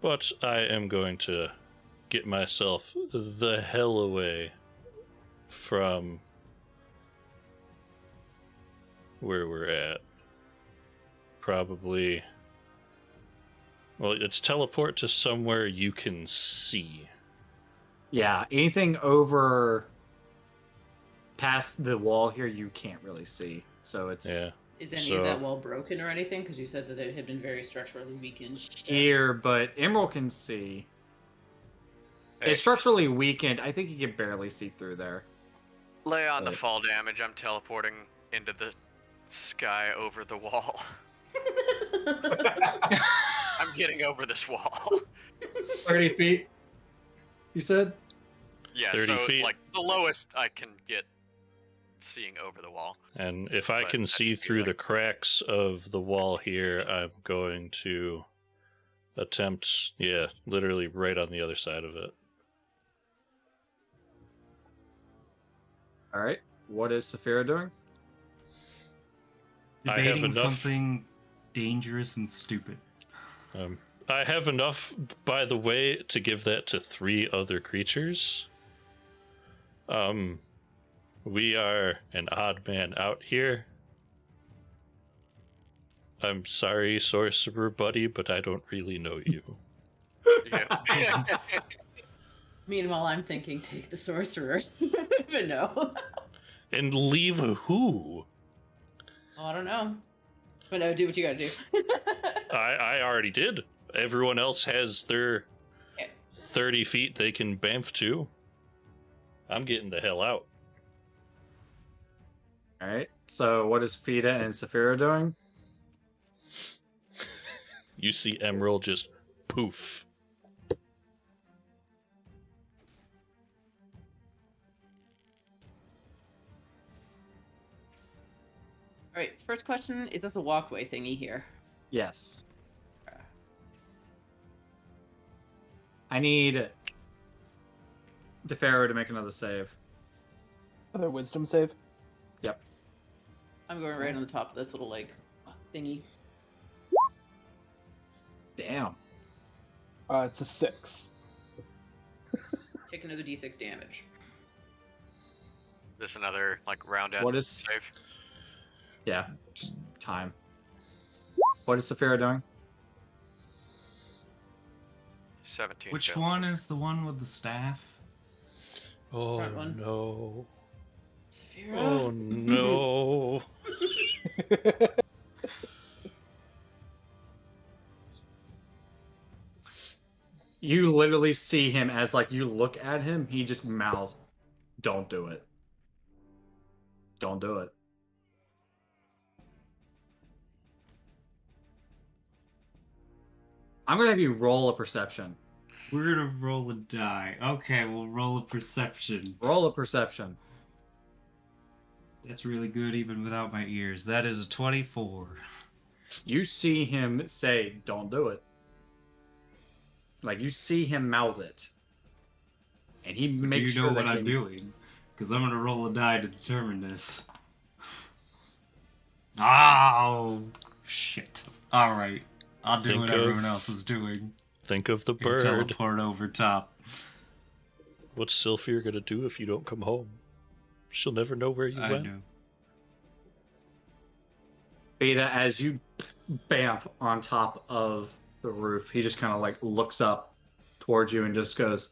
But I am going to get myself the hell away from where we're at. Probably. Well, it's teleport to somewhere you can see. Yeah, anything over past the wall here, you can't really see. So it's Yeah. Is any of that wall broken or anything? Because you said that it had been very structurally weakened. here, but Emerald can see. Hey, It's structurally weakened. I think you can barely see through there. lay on the but- fall damage. I'm teleporting into the sky over the wall. I'm getting over this wall. 30 feet, you said? Yeah, 30 so feet. like the lowest I can get seeing over the wall. And if I But can that see should be through like- the cracks of the wall here, I'm going to attempt, literally right on the other side of it. All right. What is Saphira doing? I have Debating enough- something dangerous and stupid. I have enough, by the way, to give that to 3 other creatures. We are an odd man out here. I'm sorry, sorcerer buddy, but I don't really know you. Yeah. Meanwhile, I'm thinking, take the sorcerer. But no. And leave who? Oh, I don't know. But no, do what you gotta do. I already did. Everyone else has their Yeah. 30 feet they can bamf to. I'm getting the hell out. All right. So what is Fida and Saphira doing? You see Emerald just poof. All right, first question, is this a walkway thingy here? Yes. I need DeFaro to make another save. Another wisdom save. Yep. I'm going right on the top of this little, like, thingy. Damn. It's a 6. Take another d6 damage. This another like round end What is? save. Yeah. Just time. What is Saphira doing? 17. Which failed. one is the one with the staff? Oh Front one. no. Saphira. Oh no. You literally see him as like you look at him, he just mouths, "Don't do it. Don't do it." I'm gonna have you roll a perception. We're gonna roll a die. Okay, we'll roll a perception. Roll a perception. That's really good even without my ears. That is a 24. You see him say, "Don't do it." Like you see him mouth it, and he Do makes you know sure what that I'm doing? Because I'm gonna roll a die to determine this. Oh, shit. Alright. I'll do Think what of- everyone else is doing. Think of the And bird. teleport over top. What's Sylphia gonna do if you don't come home? She'll never know where you I went. know. Beta, as you bamf on top of the roof, he just kind of like looks up towards you and just goes,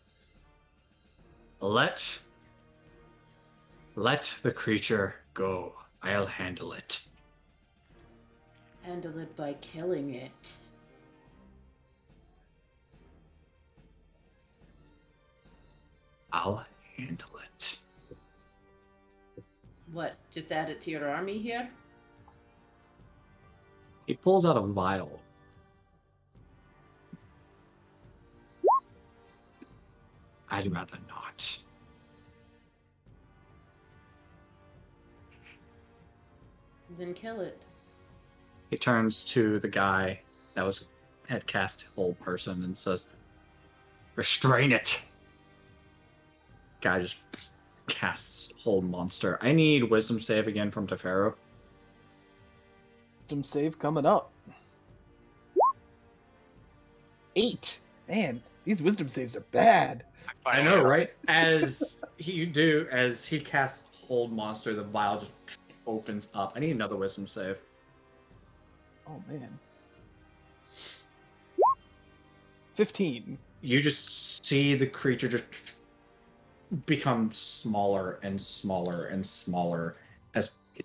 Let the creature go. I'll handle it." Handle it by killing it. I'll handle it. What? Just add it to your army here? He pulls out a vial. I'd rather not. Then kill it. He turns to the guy that had cast Hold Person and says, "Restrain it." Guy just casts Hold Monster. I need Wisdom save again from Tefero. Wisdom save coming up. 8. Man, these wisdom saves are bad. I finally know, got- right? As he casts Hold Monster, the vial just opens up. I need another wisdom save. Oh man. 15. You just see the creature just become smaller and smaller and smaller as it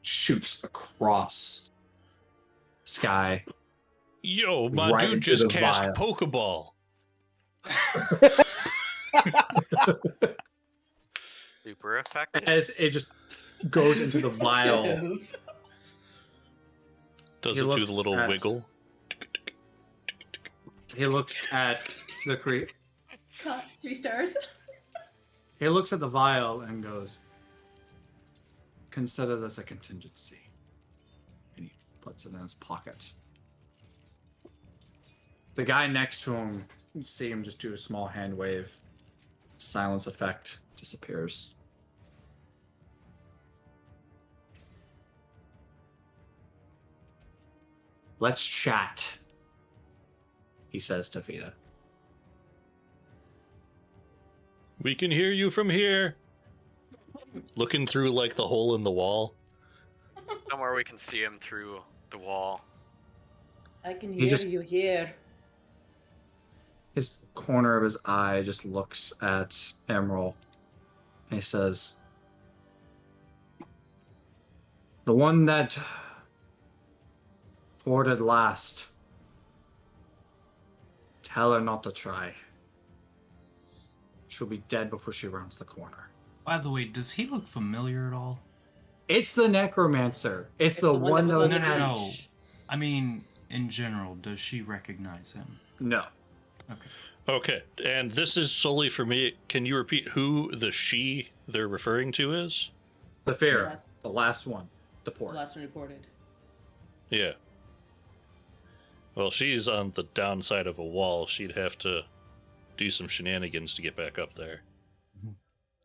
shoots across sky. Yo, my Right dude into just the cast vial. Pokeball. Super effective. As it just goes into the vial. Does He it do looks the little at- wiggle? He looks at the 3 stars. He looks at the vial and goes, "Consider this a contingency." And he puts it in his pocket. The guy next to him, you see him just do a small hand wave. Silence effect disappears. Let's chat, he says to Vita. We can hear you from here. Looking through like the hole in the wall. Somewhere we can see him through the wall. I can He hear just- you here. His corner of his eye just looks at Emerald. And he says, "The one that boarded last. Tell her not to try. She'll be dead before she rounds the corner." By the way, does he look familiar at all? It's the necromancer. It's the one that was on the at... beach. I mean, in general, does she recognize him? No. Okay. Okay, and this is solely for me. Can you repeat who the she they're referring to is? Saphira, Yes. the last one. The The port. last one reported. Yeah. Well, she's on the downside of a wall. She'd have to do some shenanigans to get back up there.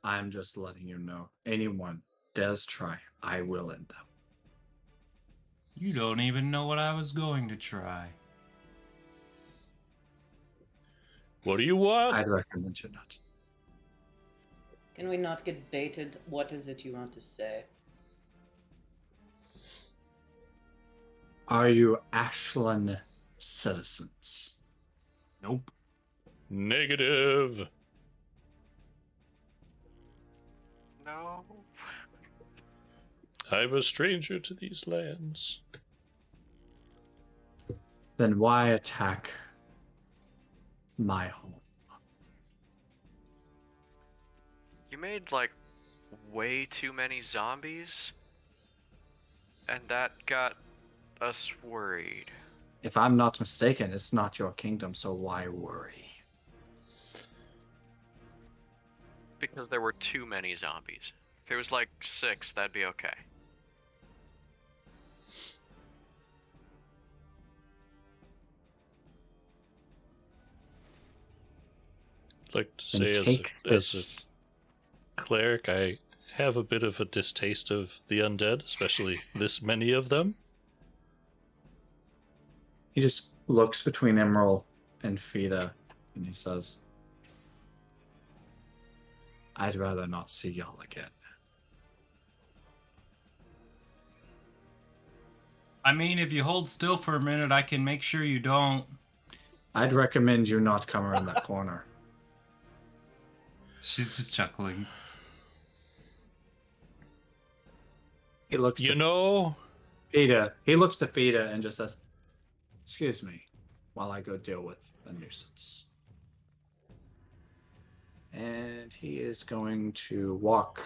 I'm just letting you know. Anyone does try, I will end them. You don't even know what I was going to try. What do you want? I'd recommend you not. Can we not get baited? What is it you want to say? Are you Ashland citizens? Nope. Negative. No. I'm a stranger to these lands. Then why attack my home? You made like way too many zombies, and that got us worried. If I'm not mistaken, it's not your kingdom, so why worry? Because there were too many zombies. If it was like 6, that'd be okay. I'd like to Then say, take as this. a cleric, I have a bit of a distaste of the undead, especially this many of them. He just looks between Emerald and Fida, and he says, "I'd rather not see y'all again." I mean, if you hold still for a minute, I can make sure you don't. I'd recommend you not come around that corner. She's just chuckling. He looks You to know, Fida. He looks to Fida and just says, "Excuse me, while I go deal with the nuisance." And he is going to walk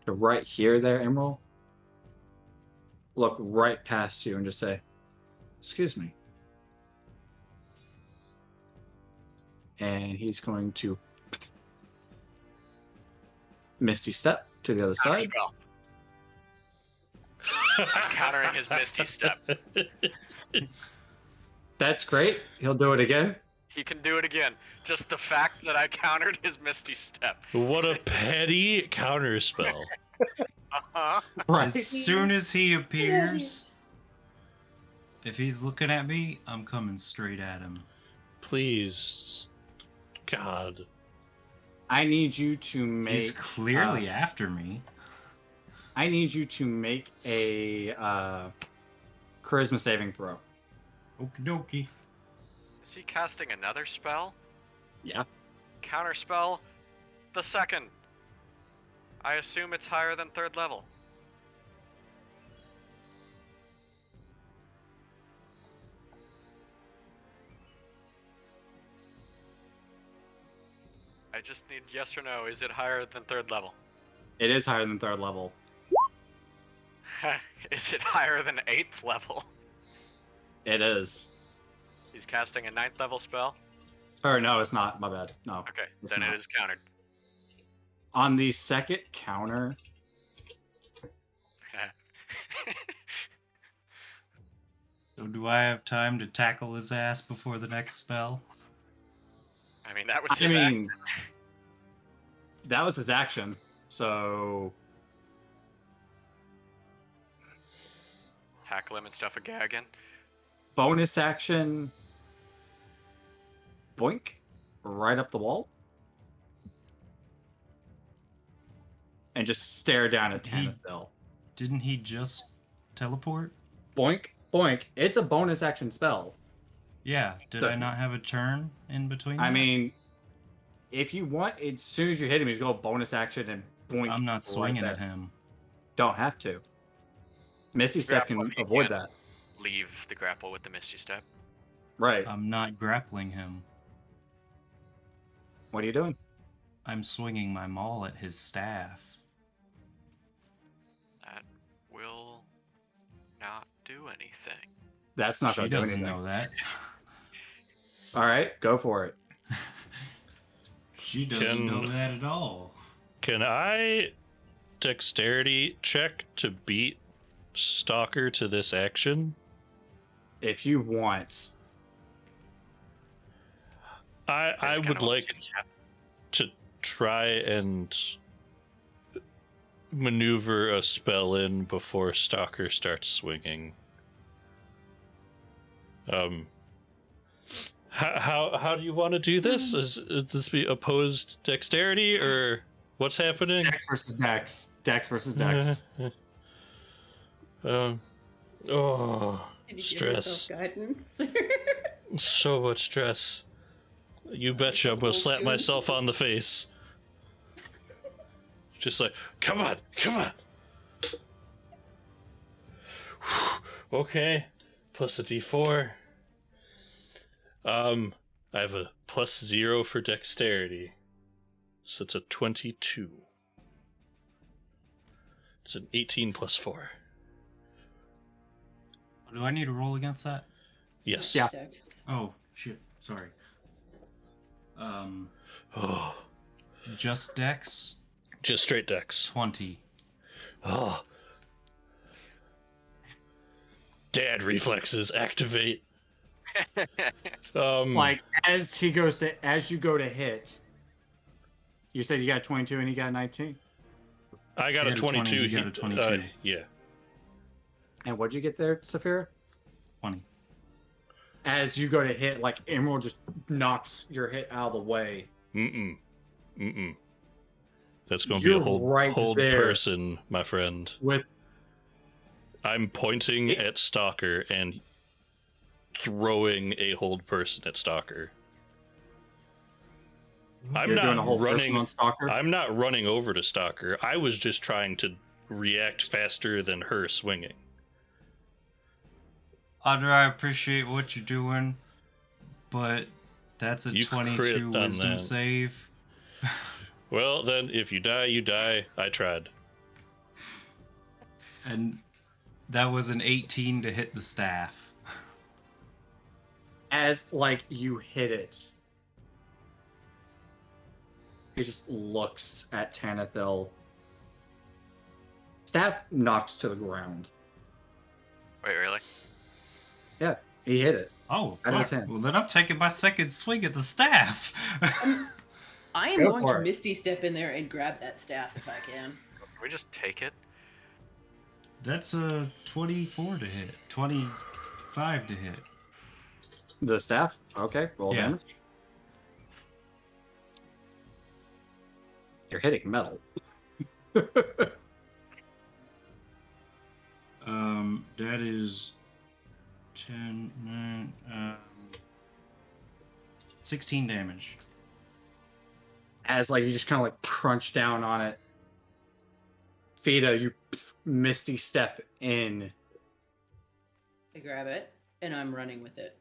to right here, there, Emerald. Look right past you and just say, "Excuse me." And he's going to Misty Step to the other side. I'm countering his Misty Step. That's great. He'll do it again. He can do it again. Just the fact that I countered his Misty Step. what a petty counterspell. Uh-huh. Right. As soon as he appears, If he's looking at me, I'm coming straight at him. Please, God. I need you to make. He's clearly after me. I need you to make a charisma saving throw. Okie dokie. Is he casting another spell? Yeah. Counter spell, the second. I assume it's higher than 3rd level. I just need yes or no. Is it higher than 3rd level? It is higher than 3rd level. Is it higher than 8th level? It is. He's casting a 9th level spell? Or no, it's not. My bad. No. Okay, It's then not. it is countered. On the second counter, So do I have time to tackle his ass before the next spell? I mean, that was I his mean, that was his action. So tackle him and stuff a again. bonus action, boink, right up the wall, and just stare down at Tanithil. Didn't he just teleport? Boink, boink. It's a bonus action spell. Yeah. Did I not have a turn in between? I that? mean, if you want, as soon as you hit him, he's go bonus action and boink. I'm not right swinging there. at him. Don't have to. Misty Step Grapple, can you avoid can't. that. Leave the grapple with the Misty Step. Right. I'm not grappling him. What are you doing? I'm swinging my maul at his staff. That will not do anything. That's not She going to do doesn't anything. know that. All right, go for it. She doesn't know that at all. Can I dexterity check to beat Stalker to this action? If you want. I would like to try and maneuver a spell in before Stalker starts swinging. How do you want to do this? Is this be opposed dexterity or what's happening? Dex versus Dex. Dex versus Dex. Oh, Can you give stress. yourself guidance? So much stress. You betcha I'm gonna slap myself on the face. Just like, come on. Okay, plus a d4. I have a +0 for dexterity, so it's a 22. It's an 18 plus 4. Do I need to roll against that? Yes. Yeah. Dex. Oh, shit. Sorry. Oh, Just Dex, just straight dex. 20. Oh. Dad reflexes activate. Like as you go to hit, you said you got 22 and he got 19. I got I a had a 20, 22. you got a 22. Yeah. And what'd you get there, Saphira? 20. As you go to hit, like Emerald just knocks your hit out of the way. Mm-mm. That's going to You're be a hold right there. person, my friend. With I'm pointing at Stalker and throwing a hold person at Stalker. you're doing a whole person running on Stalker. I'm not running over to Stalker. I was just trying to react faster than her swinging. Audra, I appreciate what you're doing, but that's a You crit 22 on wisdom that. save. Well, then, if you die, you die. I tried. And that was an 18 to hit the staff. As like you hit it, he just looks at Tanithil. Staff knocks to the ground. Wait, really? Yeah, he hit it. Oh, Out of his fuck. hand. Well, then I'm taking my second swing at the staff. I am Go going for to it. Misty Step in there and grab that staff if I can. Can we just take it? That's a 24 to hit. 5 to hit. The staff? Okay, roll Yeah. damage. You're hitting metal. That is 10, 9, 16 damage. As like you just kind of like crunch down on it. Fida, you misty step in. I grab it, and I'm running with it.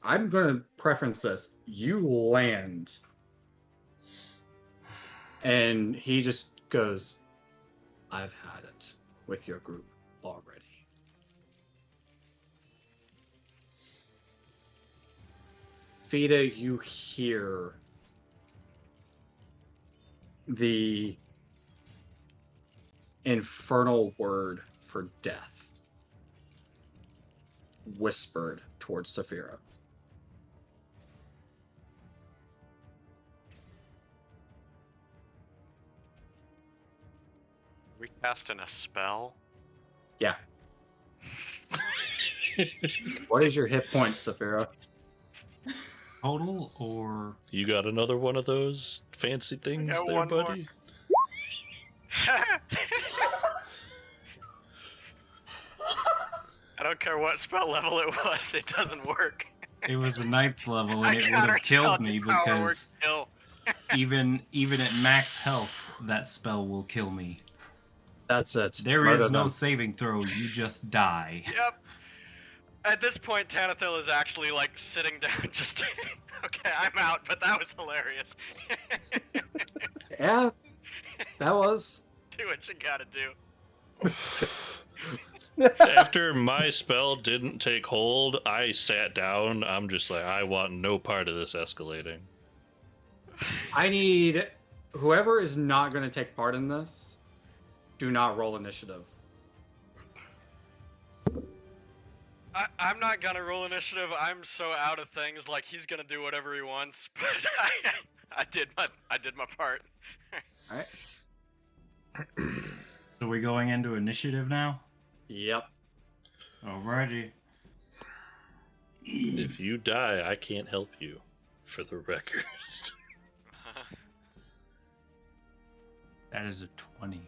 I'm gonna preference this. You land. And he just goes, I've had it with your group already. Fida, you hear the infernal word for death whispered towards Saphira. We casting a spell? Yeah. What is your hit points, Saphira? Total or You got another one of those fancy things got there, one more. buddy? I don't care what spell level it was, it doesn't work. it was a 9th level, and I it would counter have killed spell me power word because kill. even at max health, that spell will kill me. That's it. There Murder is no them. saving throw. You just die. Yep. At this point, Tanathil is actually like sitting down, just okay. I'm out, but that was hilarious. Yeah, that was. Do what you gotta do. After my spell didn't take hold, I sat down. I'm just like, I want no part of this escalating. I need whoever is not going to take part in this, do not roll initiative. I'm not gonna roll initiative. I'm so out of things. Like he's gonna do whatever he wants, but I did my part. All right. So we going into initiative now? Yep. Alrighty. If you die, I can't help you, for the record. That is a 20.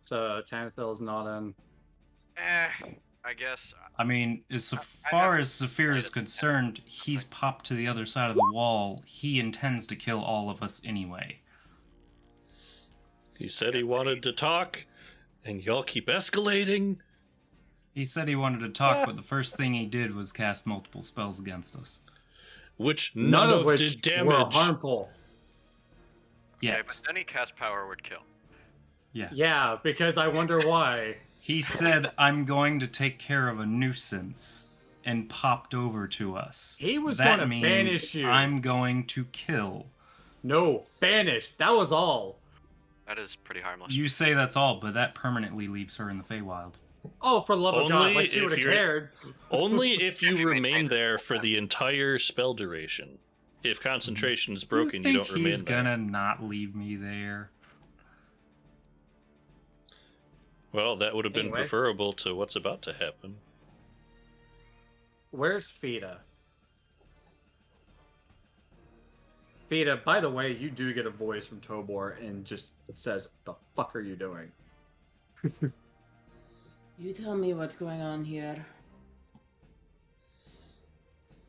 So Tanathil is not in. I guess. I mean, as I far have as Saphir is played it. concerned, he's popped to the other side of the wall. He intends to kill all of us anyway. He said he wanted to talk, and y'all keep escalating. He said he wanted to talk, but the first thing he did was cast multiple spells against us. Which None of which did damage. were harmful. Okay, Yet. but any cast power would kill. Yeah. Yeah, because I wonder why. He said, I'm going to take care of a nuisance, and popped over to us. He was That gonna means banish you. I'm going to kill. No, banished. That was all. That is pretty harmless. You say that's all, but that permanently leaves her in the Feywild. Oh, for the love of God, Only like she if would have you're- cared. Only if you remain there for the entire spell duration. If concentration is broken, you don't remain he's there. gonna not leave me there? Well, that would have been Anyway. preferable to what's about to happen. Where's Fida? Fida, by the way, you do get a voice from Tobor and just says, "The fuck are you doing?" You tell me what's going on here.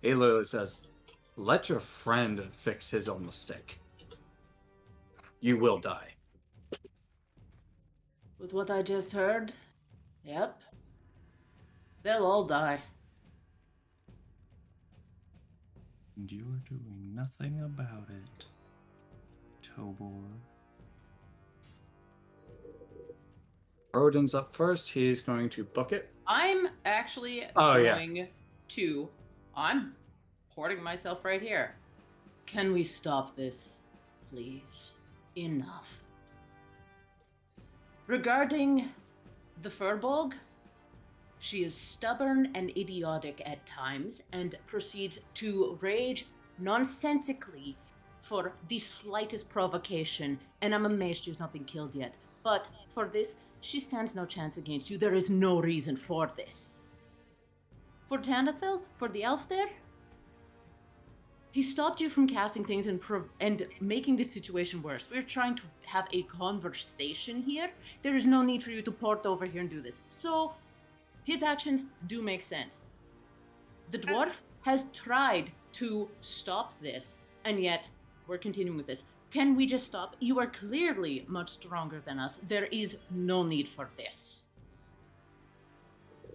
He literally says, "Let your friend fix his own mistake. You will die." With what I just heard, yep. They'll all die. And you're doing nothing about it, Tobor. Odin's up first. He's going to book it. I'm actually Oh, yeah. going to. I'm porting myself right here. Can we stop this, please? Enough. Regarding the Furbolg, she is stubborn and idiotic at times and proceeds to rage nonsensically for the slightest provocation, and I'm amazed she's not been killed yet. But for this, she stands no chance against you. There is no reason for this. For Tanathel, for the elf there, he stopped you from casting things and making this situation worse. We're trying to have a conversation here. There is no need for you to port over here and do this. So, his actions do make sense. The dwarf has tried to stop this, and yet we're continuing with this. Can we just stop? You are clearly much stronger than us. There is no need for this.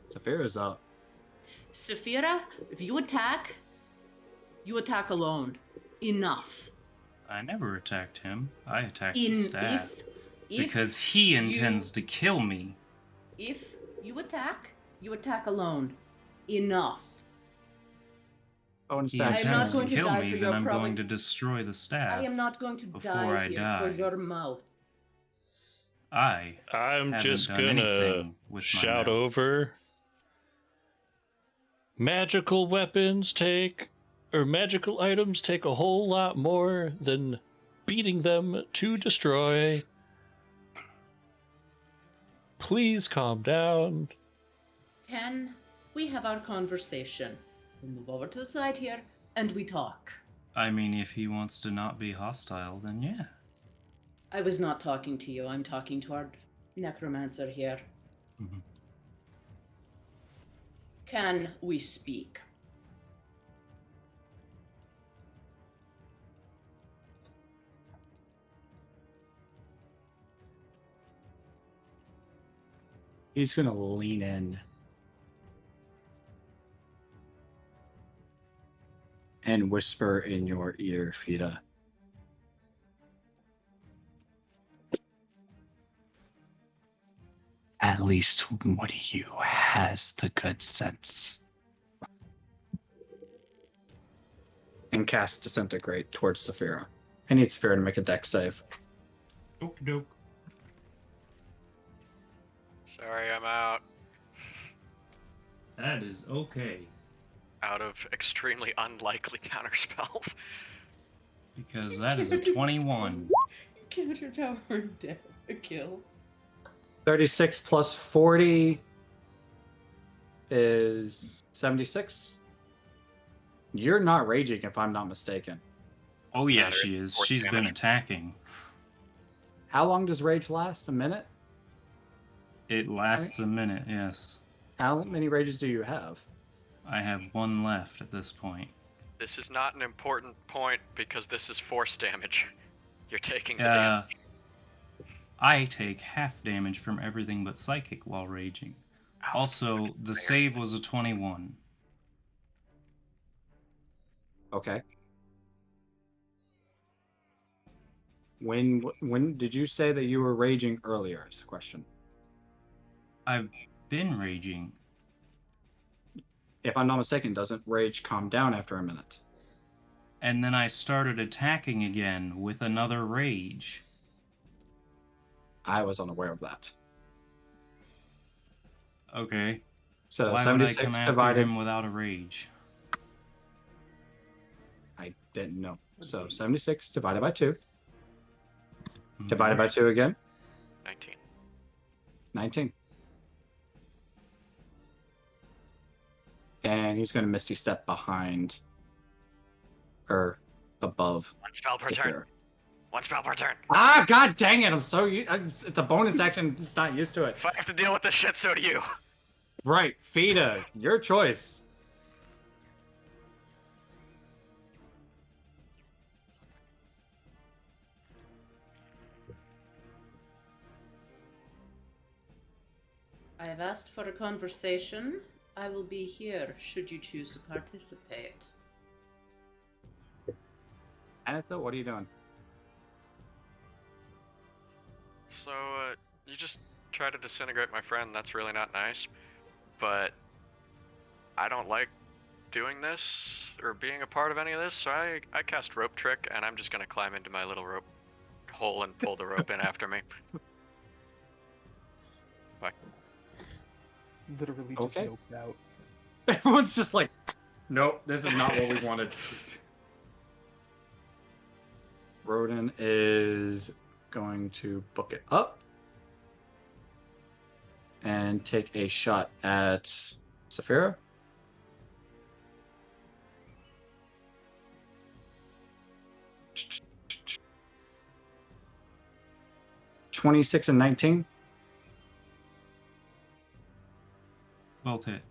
Saphira's up. Saphira, if you attack alone. Enough. I never attacked him. I attacked the staff. If because he intends to kill me. If you attack alone. Enough. He I am not intends going to to kill die me, for then your I'm provo- going to destroy the staff. I am not going to before die I here die. for your mouth. I'm I'm just done gonna anything with my shout mouth. over. Magical items take a whole lot more than beating them to destroy. Please calm down. Can we have our conversation? We move over to the side here and we talk. I mean, if he wants to not be hostile, then yeah. I was not talking to you. I'm talking to our necromancer here. Mm-hmm. Can we speak? He's going to lean in and whisper in your ear, Fida. At least one of you has the good sense. And cast Disintegrate towards Saphira. I need Saphira to make a dex save. Okie doke. Sorry, I'm out. That is okay. Out of extremely unlikely counterspells. Because that is a 21. Counter tower death. A kill. 36 plus 40 is 76. You're not raging, if I'm not mistaken. Oh yeah, Matter. she is. Force She's been damage. attacking. How long does rage last? A minute? It lasts a minute, yes. How many rages do you have? I have one left at this point. This is not an important point because this is force damage. You're taking the damage. I take half damage from everything but psychic while raging. Ouch. Also, the save was a 21. Okay. When did you say that you were raging earlier? Is the question. I've been raging. If I'm not mistaken, doesn't rage calm down after a minute? And then I started attacking again with another rage. I was unaware of that. Okay. So Why would I 76 come after divided. him without a rage? I didn't know. So 76 divided by 2. Mhm. Divided by 2 again. 19. 19. And he's going to Misty Step behind. Or above. One spell per turn. Saphira. One spell per turn. Ah, god dang it! I'm so it's a bonus action. Just not used to it. If I have to deal with this shit, so do you. Right, Fida, your choice. I have asked for a conversation. I will be here should you choose to participate. Anatha, what are you doing? So, you just try to disintegrate my friend. That's really not nice. But I don't like doing this or being a part of any of this, so I cast Rope Trick, and I'm just going to climb into my little rope hole and pull the rope in after me. Bye. Literally just Okay. noped out. Everyone's just like, nope, this is not what we wanted. Rodin is going to book it up and take a shot at Saphira. (26 and 19). Both hit.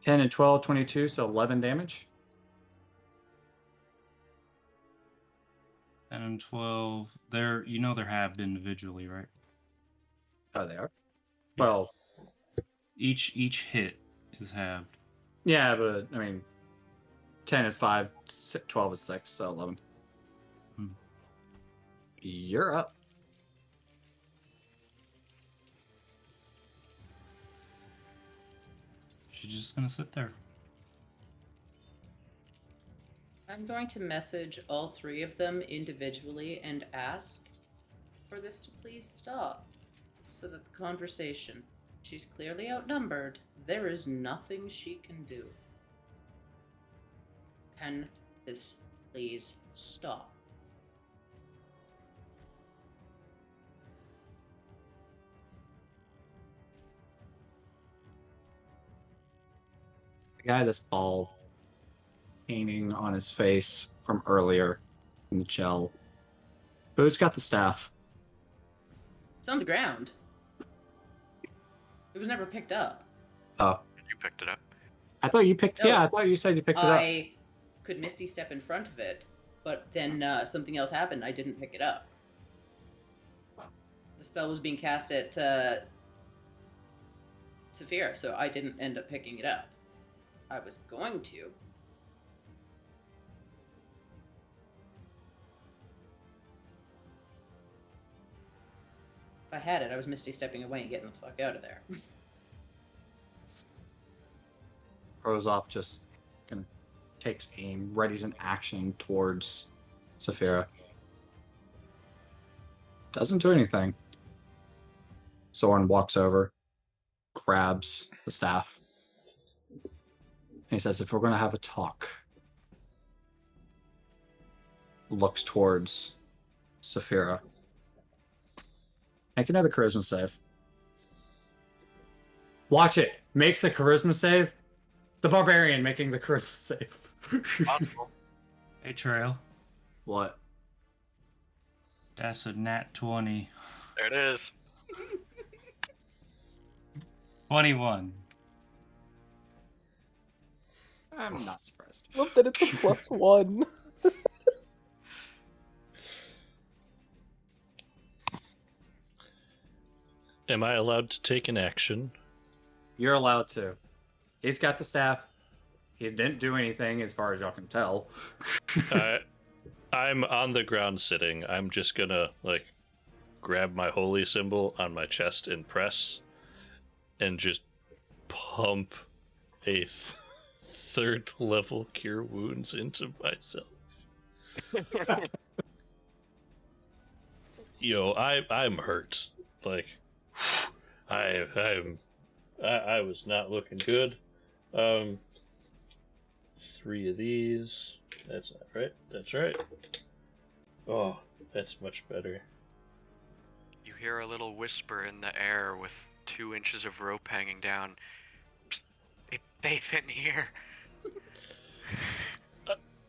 (10 and 12, 22, so 11 damage. 10 and 12. They're they're halved individually, right? Oh, they are? Yeah. Well, Each hit is halved. yeah, but, 10 is 5, 12 is 6, so 11. Hmm. You're up. She's just gonna sit there. I'm going to message all three of them individually and ask for this to please stop so that the conversation, she's clearly outnumbered, there is nothing she can do. Can this please stop? The guy that's bald, painting on his face from earlier in the gel. Who's got the staff? It's on the ground. It was never picked up. Oh, You picked it up. I thought you picked. No. Yeah, I thought you said you picked it up. I could Misty step in front of it, but then something else happened. I didn't pick it up. The spell was being cast at Saphira, so I didn't end up picking it up. I was going to. If I had it, I was Misty stepping away and getting the fuck out of there. Rozov just kind of takes aim, readies an action towards Saphira. Doesn't do anything. Soren walks over, grabs the staff. And he says, if we're going to have a talk, looks towards Saphira. Make another charisma save. Watch it. Makes the charisma save. The barbarian making the charisma save. Possible. Hey, Trail. What? That's a nat 20. There it is. 21. I'm not surprised. Love that it's a +1. Am I allowed to take an action? You're allowed to. He's got the staff. He didn't do anything as far as y'all can tell. I'm on the ground sitting. I'm just gonna, grab my holy symbol on my chest and press, and just pump a third level cure wounds into myself. I'm hurt. I was not looking good. 3 of these. That's not right. That's right. Oh, that's much better. You hear a little whisper in the air with 2 inches of rope hanging down. It's safe in here.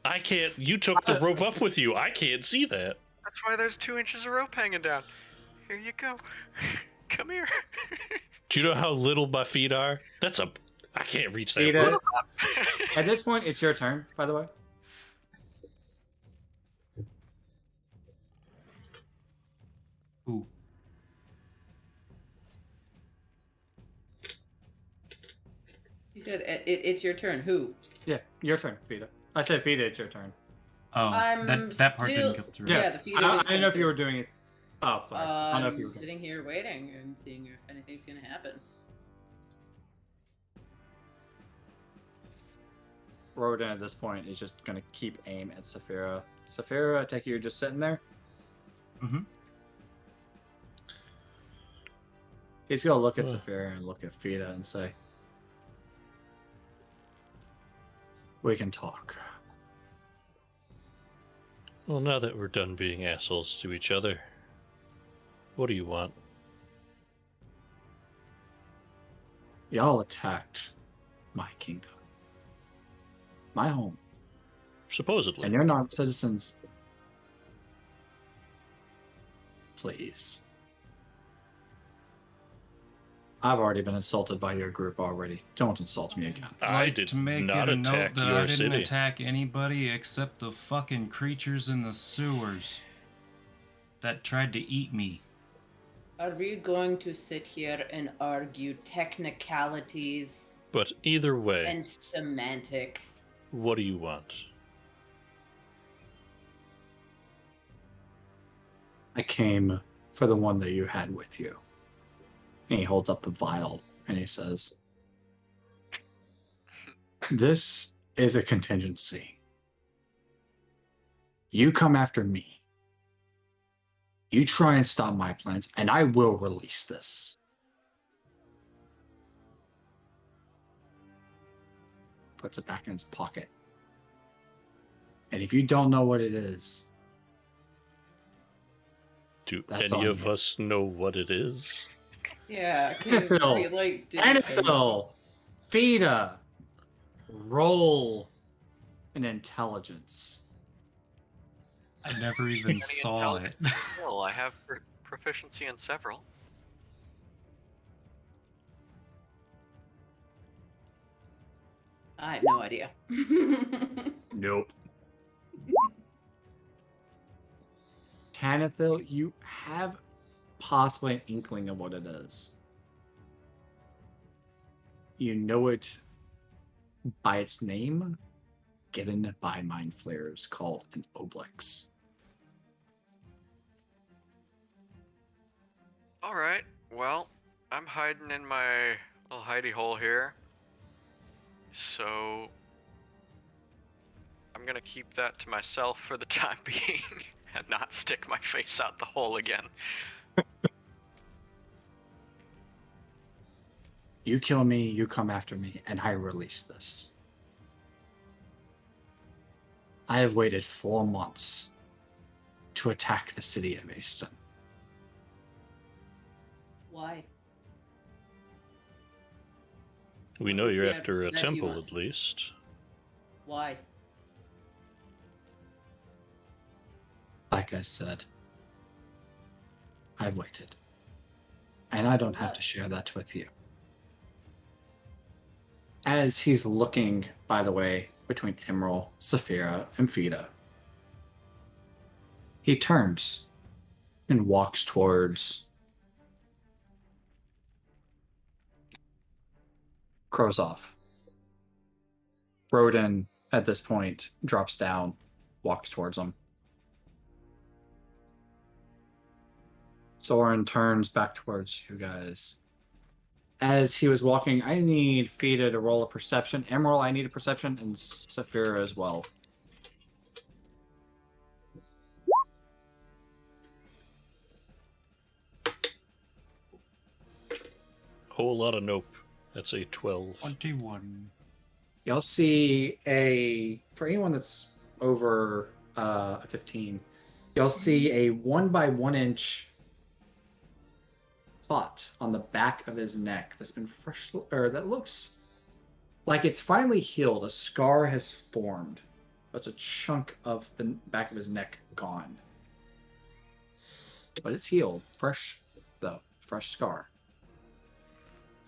I can't. You took the rope up with you. I can't see that. That's why there's 2 inches of rope hanging down. Here you go. Come here. Do you know how little my feet are? I can't reach that Feet are- rope. At this point, it's your turn, by the way. Ooh. You said it's your turn. Who? Yeah, your turn, Fida. I said Fida, it's your turn. Oh, I'm that part still- didn't come through. Yeah, the feet. I didn't know if you were doing it. Oh, sorry. I don't know if I'm you were. sitting here waiting and seeing if anything's gonna happen. Rodin at this point is just going to keep aim at Saphira. Saphira, I take it you're just sitting there? Mm-hmm. He's going to look at Ugh. Saphira and look at Fida and say, we can talk. Well, now that we're done being assholes to each other, what do you want? Y'all attacked my kingdom, my home, Supposedly. and you're not citizens. Please. I've already been insulted by your group already. Don't insult me again. I Like did to make not it a note attack that your I didn't city. attack anybody except the fucking creatures in the sewers that tried to eat me. Are we going to sit here and argue technicalities But either way, and semantics? what do you want? I came for the one that you had with you. And he holds up the vial and he says, this is a contingency. You come after me. You try and stop my plans, and I will release this. Puts it back in his pocket. And if you don't know what it is, Do that's any on of you. us know what it is? Yeah, because Phil, we like did Annabelle, Fida, roll an intelligence. I never even Any saw it. intelligence skill? I have proficiency in several. I have no idea. Nope. Tanathil, you have possibly an inkling of what it is. You know it by its name, given by Mind Flayers, called an Obelix. Alright, well, I'm hiding in my little hidey hole here. So I'm gonna keep that to myself for the time being and not stick my face out the hole again. You kill me, you come after me, and I release this. I have waited 4 months to attack the city of Easton. Why? We What know does you're he have after a that you temple, want? at least. Why? Like I said, I've waited. And I don't have What? to share that with you. As he's looking, by the way, between Emerald, Saphira, and Fida, he turns and walks towards Krozov. Rodin, at this point, drops down, walks towards him. Soren turns back towards you guys. As he was walking, I need Fida to roll a perception. Emerald, I need a perception, and Saphira as well. Whole lot of nope. That's a 12. 21. Y'all see for anyone that's over a 15, y'all see a 1 by 1 inch spot on the back of his neck that's been that looks like it's finally healed. A scar has formed. That's a chunk of the back of his neck gone. But it's healed. Fresh, though. Fresh scar.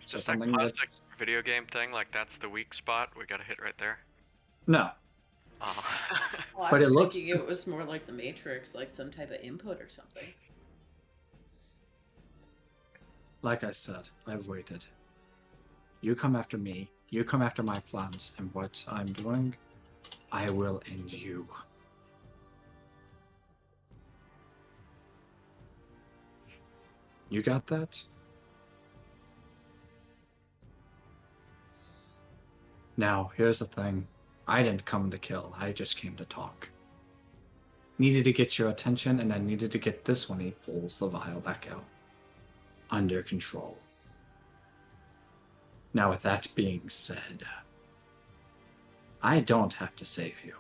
Is So this that something classic that's... video game thing? Like, that's the weak spot? We gotta hit right there? No. Oh. Well, I But was it looks- thinking it was more like the Matrix, like some type of input or something. Like I said, I've waited. You come after me. You come after my plans. And what I'm doing, I will end you. You got that? Now, here's the thing. I didn't come to kill. I just came to talk. Needed to get your attention, and I needed to get this when he pulls the vial back out. Under control. Now, with that being said, I don't have to save you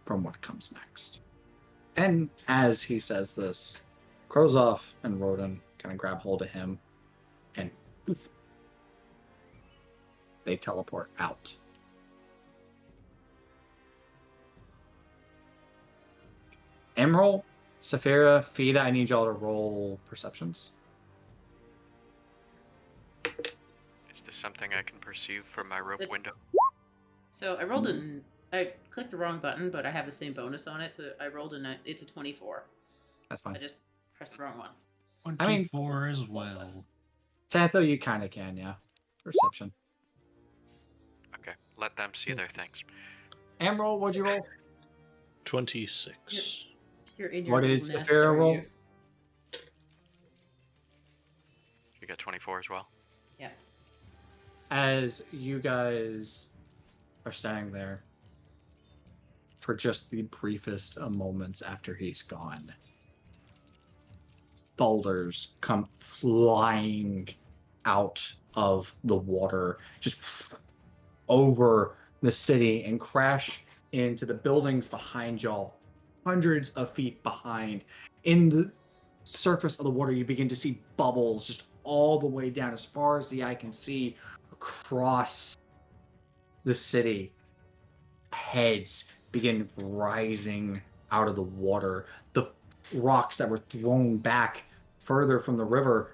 from what comes next. And as he says this, Krozov and Rodin kind of grab hold of him and poof, they teleport out. Emerald, Saphira, Fida, I need y'all to roll perceptions. Is this something I can perceive from my rope window? So I rolled I clicked the wrong button, but I have the same bonus on it, so I rolled it's a 24. That's fine. I just pressed the wrong one. 24 as well. Tantho, you kind of can, yeah. Perception. Okay, let them see their things. Emerald, what'd you roll? 26. You're in your What little did nest, Saphira are roll? you? You got 24 as well? Yeah. As you guys are standing there for just the briefest of moments after he's gone, boulders come flying out of the water, just over the city and crash into the buildings behind y'all, hundreds of feet behind. In the surface of the water, you begin to see bubbles just all the way down as far as the eye can see across the city. Heads begin rising out of the water. The rocks that were thrown back further from the river,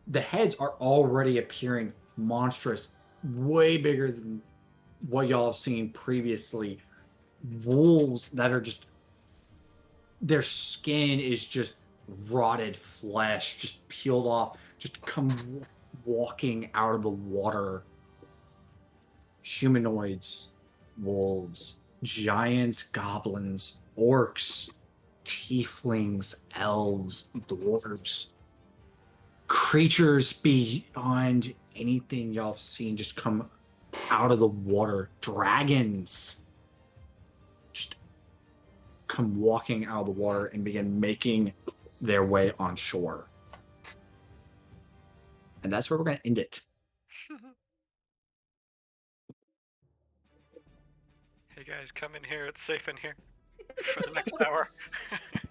the heads are already appearing monstrous, way bigger than what y'all have seen previously. Wolves that are just, their skin is just rotted flesh, just peeled off, just come walking out of the water. Humanoids, wolves, giants, goblins, orcs, tieflings, elves, dwarves, creatures beyond anything y'all have seen just come out of the water. Dragons just come walking out of the water and begin making their way on shore. And that's where we're going to end it. Hey guys, come in here. It's safe in here for the next hour.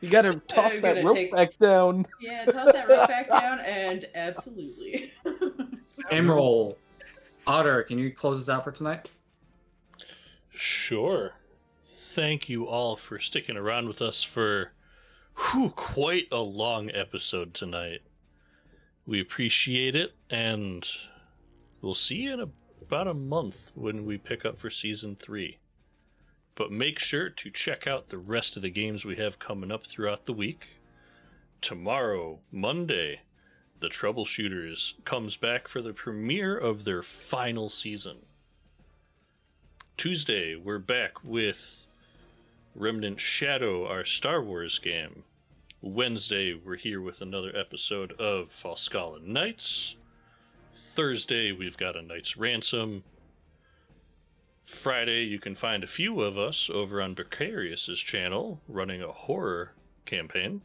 You gotta toss I'm that gonna rope take- back down. Yeah, toss that rope back down, and absolutely. Emerald, Otter, can you close us out for tonight? Sure. Thank you all for sticking around with us for quite a long episode tonight. We appreciate it, and we'll see you in about a month when we pick up for Season 3. But make sure to check out the rest of the games we have coming up throughout the week. Tomorrow, Monday, the Troubleshooters comes back for the premiere of their final season. Tuesday, we're back with Remnant Shadow, our Star Wars game. Wednesday, we're here with another episode of Falscala Knights. Thursday, we've got a Knight's Ransom. Friday, you can find a few of us over on Precarious's channel running a horror campaign.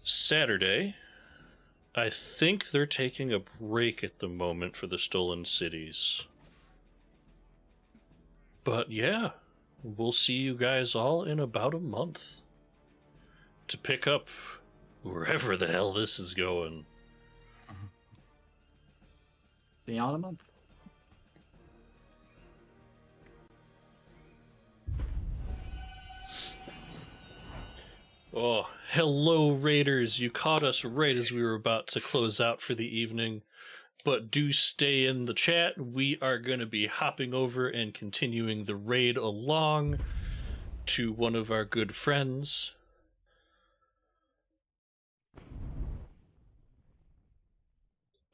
Saturday, I think they're taking a break at the moment for the Stolen Cities. But yeah, we'll see you guys all in about a month to pick up wherever the hell this is going. See y'all in a month. Oh, hello, Raiders. You caught us right as we were about to close out for the evening. But do stay in the chat. We are going to be hopping over and continuing the raid along to one of our good friends.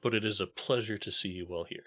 But it is a pleasure to see you all here.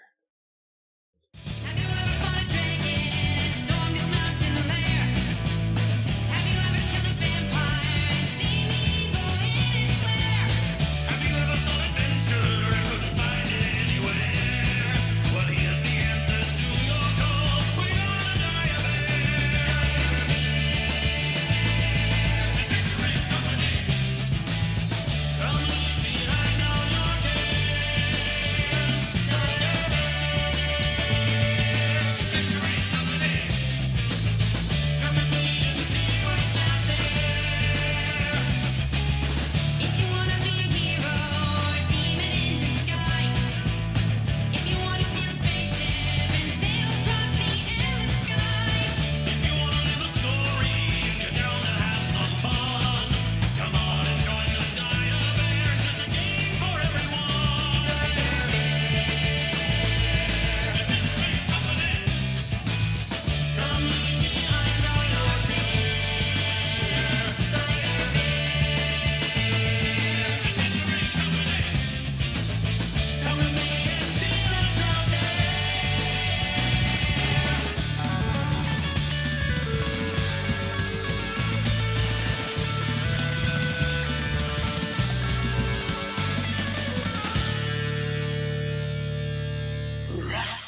Yes.